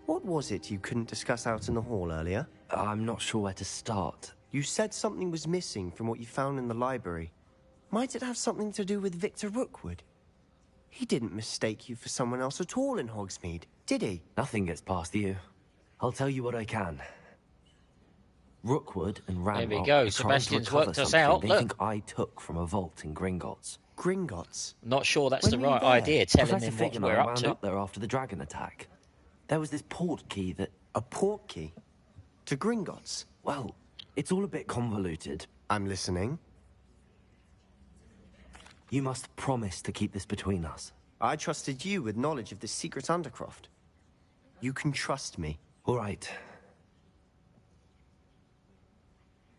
Speaker 11: what was it you couldn't discuss out in the hall earlier?
Speaker 2: I'm not sure where to start.
Speaker 11: You said something was missing from what you found in the library. Might it have something to do with Victor Rookwood? He didn't mistake you for someone else at all in Hogsmeade, did he?
Speaker 2: Nothing gets past you. I'll tell you what I can. Rookwood and Ranrock
Speaker 1: there we go.
Speaker 2: are
Speaker 1: Sebastian's
Speaker 2: trying to
Speaker 1: worked
Speaker 2: recover
Speaker 1: us
Speaker 2: something
Speaker 1: out.
Speaker 2: they
Speaker 1: Look.
Speaker 2: think I took from a vault in Gringotts.
Speaker 11: Gringotts?
Speaker 1: Not sure that's
Speaker 2: When
Speaker 1: the
Speaker 2: were you
Speaker 1: right
Speaker 2: there?
Speaker 1: idea, telling
Speaker 2: Professor
Speaker 1: him what
Speaker 2: Fig and
Speaker 1: we're
Speaker 2: I
Speaker 1: up
Speaker 2: wound
Speaker 1: to.
Speaker 2: up there after the dragon attack. There was this port key that...
Speaker 11: A port key? To Gringotts?
Speaker 2: Well, it's all a bit convoluted.
Speaker 11: I'm listening.
Speaker 2: You must promise to keep this between us.
Speaker 11: I trusted you with knowledge of this secret undercroft. You can trust me.
Speaker 2: All right.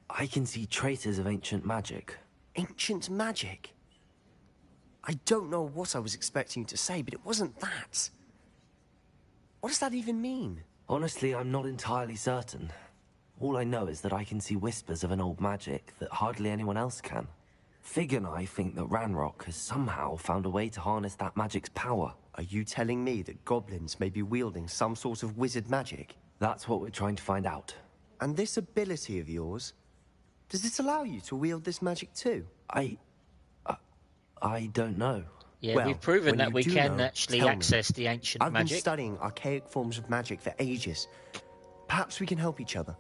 Speaker 2: I can see traces of ancient magic.
Speaker 11: Ancient magic? I don't know what I was expecting you to say, but it wasn't that. What does that even mean?
Speaker 2: Honestly, I'm not entirely certain. All I know is that I can see whispers of an old magic that hardly anyone else can. Fig and I think that Ranrock has somehow found a way to harness that magic's power.
Speaker 11: Are you telling me that goblins may be wielding some sort of wizard magic?
Speaker 2: That's what we're trying to find out.
Speaker 11: And this ability of yours, does it allow you to wield this magic too?
Speaker 2: I don't know.
Speaker 1: Yeah,
Speaker 11: Well,
Speaker 1: we've proven
Speaker 11: when
Speaker 1: that
Speaker 11: you
Speaker 1: we
Speaker 11: do
Speaker 1: can
Speaker 11: know,
Speaker 1: actually
Speaker 11: tell me.
Speaker 1: access the ancient
Speaker 11: I've
Speaker 1: magic.
Speaker 11: been studying archaic forms of magic for ages. Perhaps we can help each other.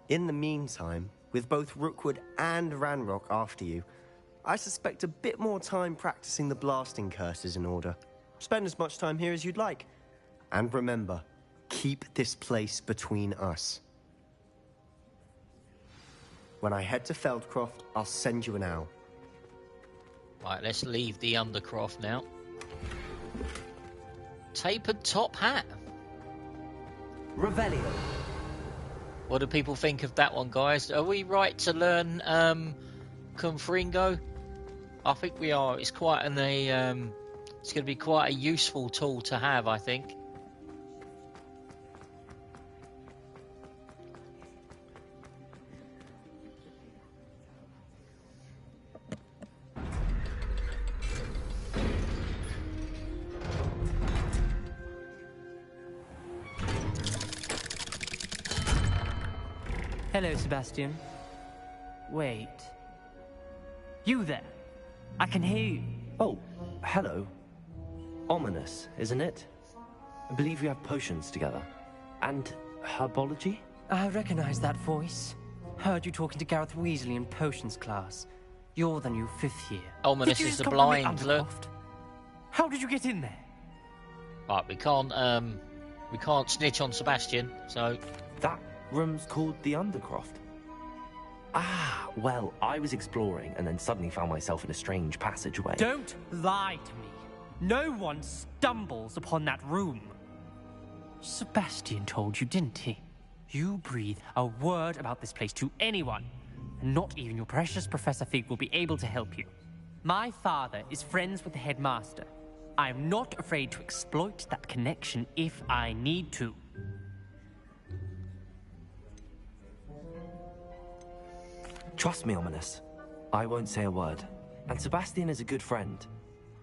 Speaker 11: In the meantime, with both Rookwood and Ranrock after you, I suspect a bit more time practicing the blasting curse is in order. Spend as much time here as you'd like. And remember, keep this place between us. When I head to Feldcroft, I'll send you an owl.
Speaker 1: Right, let's leave the undercroft now. Tapered top hat.
Speaker 2: Revelio.
Speaker 1: What do people think of that one, guys? Are we right to learn confringo? I think we are. It's quite an it's going to be quite a useful tool to have, I think.
Speaker 16: Hello, Sebastian. Wait. You there? I can hear you.
Speaker 2: Oh, hello. Ominous, isn't it? I believe we have potions together. And herbology?
Speaker 16: I recognize that voice. Heard you talking to Gareth Weasley in potions class. You're the new 5th year.
Speaker 1: Ominous
Speaker 16: Did you
Speaker 1: is
Speaker 16: just
Speaker 1: the
Speaker 16: come from
Speaker 1: blind, look.
Speaker 16: Undercroft? How did you get in there?
Speaker 1: Right, we can't snitch on Sebastian, so
Speaker 2: That room's called the Undercroft. Ah, well, I was exploring and then suddenly found myself in a strange passageway.
Speaker 16: Don't lie to me. No one stumbles upon that room. Sebastian told you, didn't he? You breathe a word about this place to anyone, and not even your precious Professor Fig will be able to help you. My father is friends with the headmaster. I am not afraid to exploit that connection if I need to.
Speaker 2: Trust me, Ominous. I won't say a word. And Sebastian is a good friend.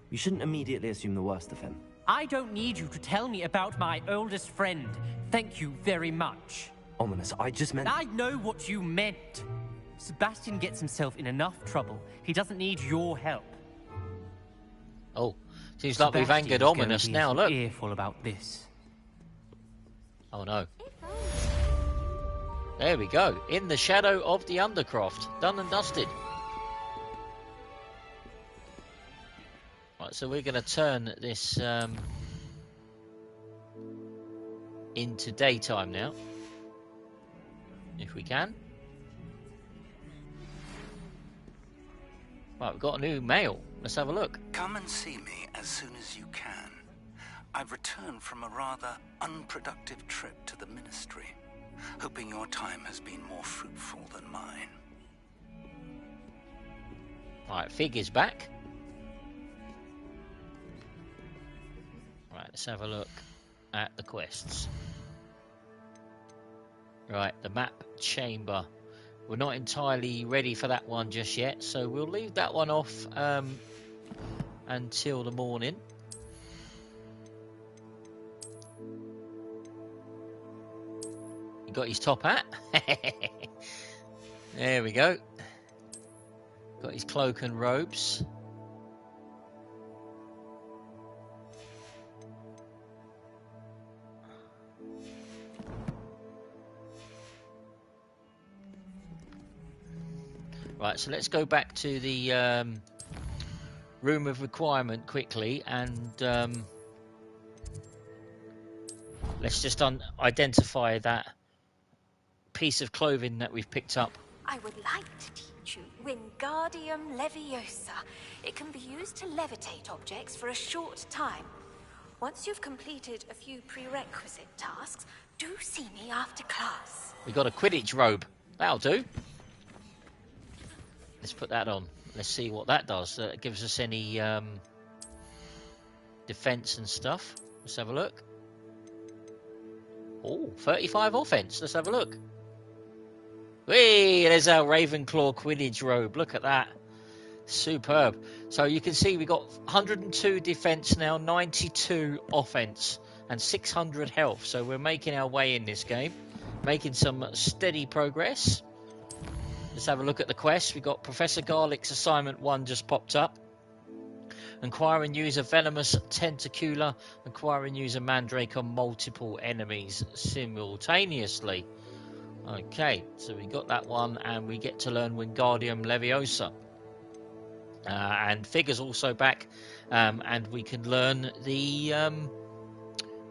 Speaker 2: You shouldn't immediately assume the worst of him.
Speaker 16: I don't need you to tell me about my oldest friend. Thank you very much.
Speaker 2: Ominous, I just meant...
Speaker 16: I know what you meant. Sebastian gets himself in enough trouble. He doesn't need your help.
Speaker 1: Oh, seems like we've angered Ominous now, look.
Speaker 16: Earful about this.
Speaker 1: Oh no. There we go. In the shadow of the Undercroft. Done and dusted. Right, so we're going to turn this into daytime now. If we can. Right, we've got a new mail. Let's have a look.
Speaker 17: Come and see me as soon as you can. I've returned from a rather unproductive trip to the Ministry, hoping your time has been more fruitful than mine.
Speaker 1: Right, Fig is back. Right, let's have a look at the quests. Right, the map chamber. We're not entirely ready for that one just yet, so we'll leave that one off until the morning. He got his top hat. There we go. Got his cloak and robes. Right, so let's go back to the room of requirement quickly, and let's just identify that piece of clothing that we've picked up.
Speaker 21: I would like to teach you Wingardium Leviosa. It can be used to levitate objects for a short time. Once you've completed a few prerequisite tasks, do see me after class.
Speaker 1: We got a Quidditch robe. That'll do. Let's put that on. Let's see what that does. It gives us any defense and stuff. Let's have a look. Oh, 35 offense. Let's have a look. Whee! There's our Ravenclaw Quidditch robe. Look at that. Superb. So you can see we got 102 defense now, 92 offense, and 600 health. So we're making our way in this game. making some steady progress. Let's have a look at the quest. We've got Professor Garlick's assignment 1 just popped up. Acquire and use a venomous tentacula. Acquire and use a mandrake on multiple enemies simultaneously. Okay, so we got that one, and we get to learn Wingardium Leviosa. And Figure's also back, and we can learn the...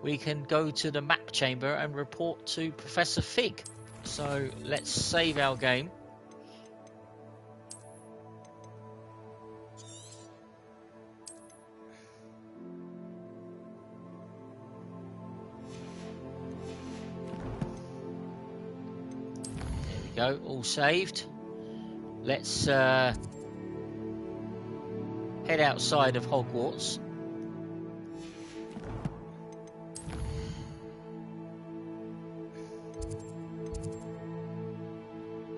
Speaker 1: we can go to the map chamber and report to Professor Fig. So let's save our game. There we go, all saved. Let's head outside of Hogwarts.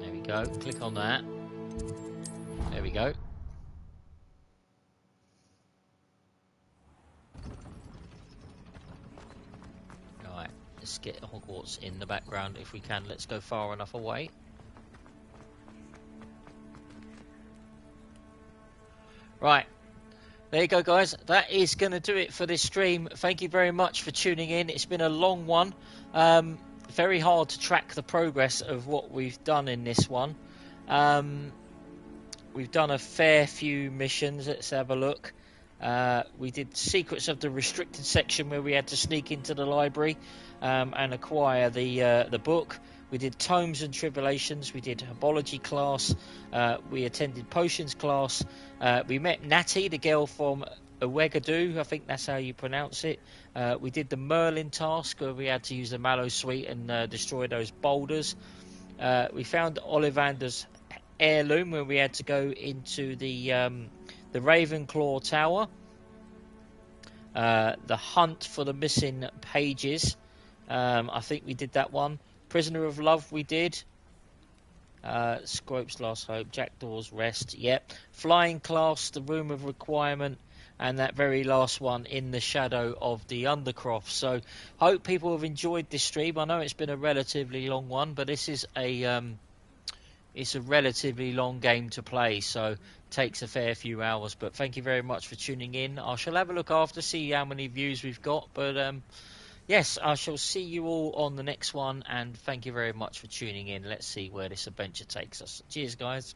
Speaker 1: There we go, click on that. There we go. Alright, let's get Hogwarts in the background if we can. Let's go far enough away. Right, there you go, guys. That is going to do it for this stream. Thank you very much for tuning in. It's been a long one. Very hard to track the progress of what we've done in this one. We've done a fair few missions. Let's have a look. We did Secrets of the Restricted section where we had to sneak into the library and acquire the book. We did Tomes and Tribulations. We did Herbology class. We attended Potions class. We met Natty, the girl from Owegadu. I think that's how you pronounce it. We did the Merlin task where we had to use the Mallow Suite and destroy those boulders. We found Ollivander's heirloom where we had to go into the Ravenclaw Tower. The hunt for the missing pages. I think we did that one. Prisoner of Love we did. Scrope's Last Hope, Jackdaws Rest, yep. Flying class, the Room of Requirement, and that very last one, In the Shadow of the Undercroft. So, hope people have enjoyed this stream. I know it's been a relatively long one, but this is it's a relatively long game to play, so it takes a fair few hours. But thank you very much for tuning in. I shall have a look after, see how many views we've got, but yes, I shall see you all on the next one, and thank you very much for tuning in. Let's see where this adventure takes us. Cheers, guys.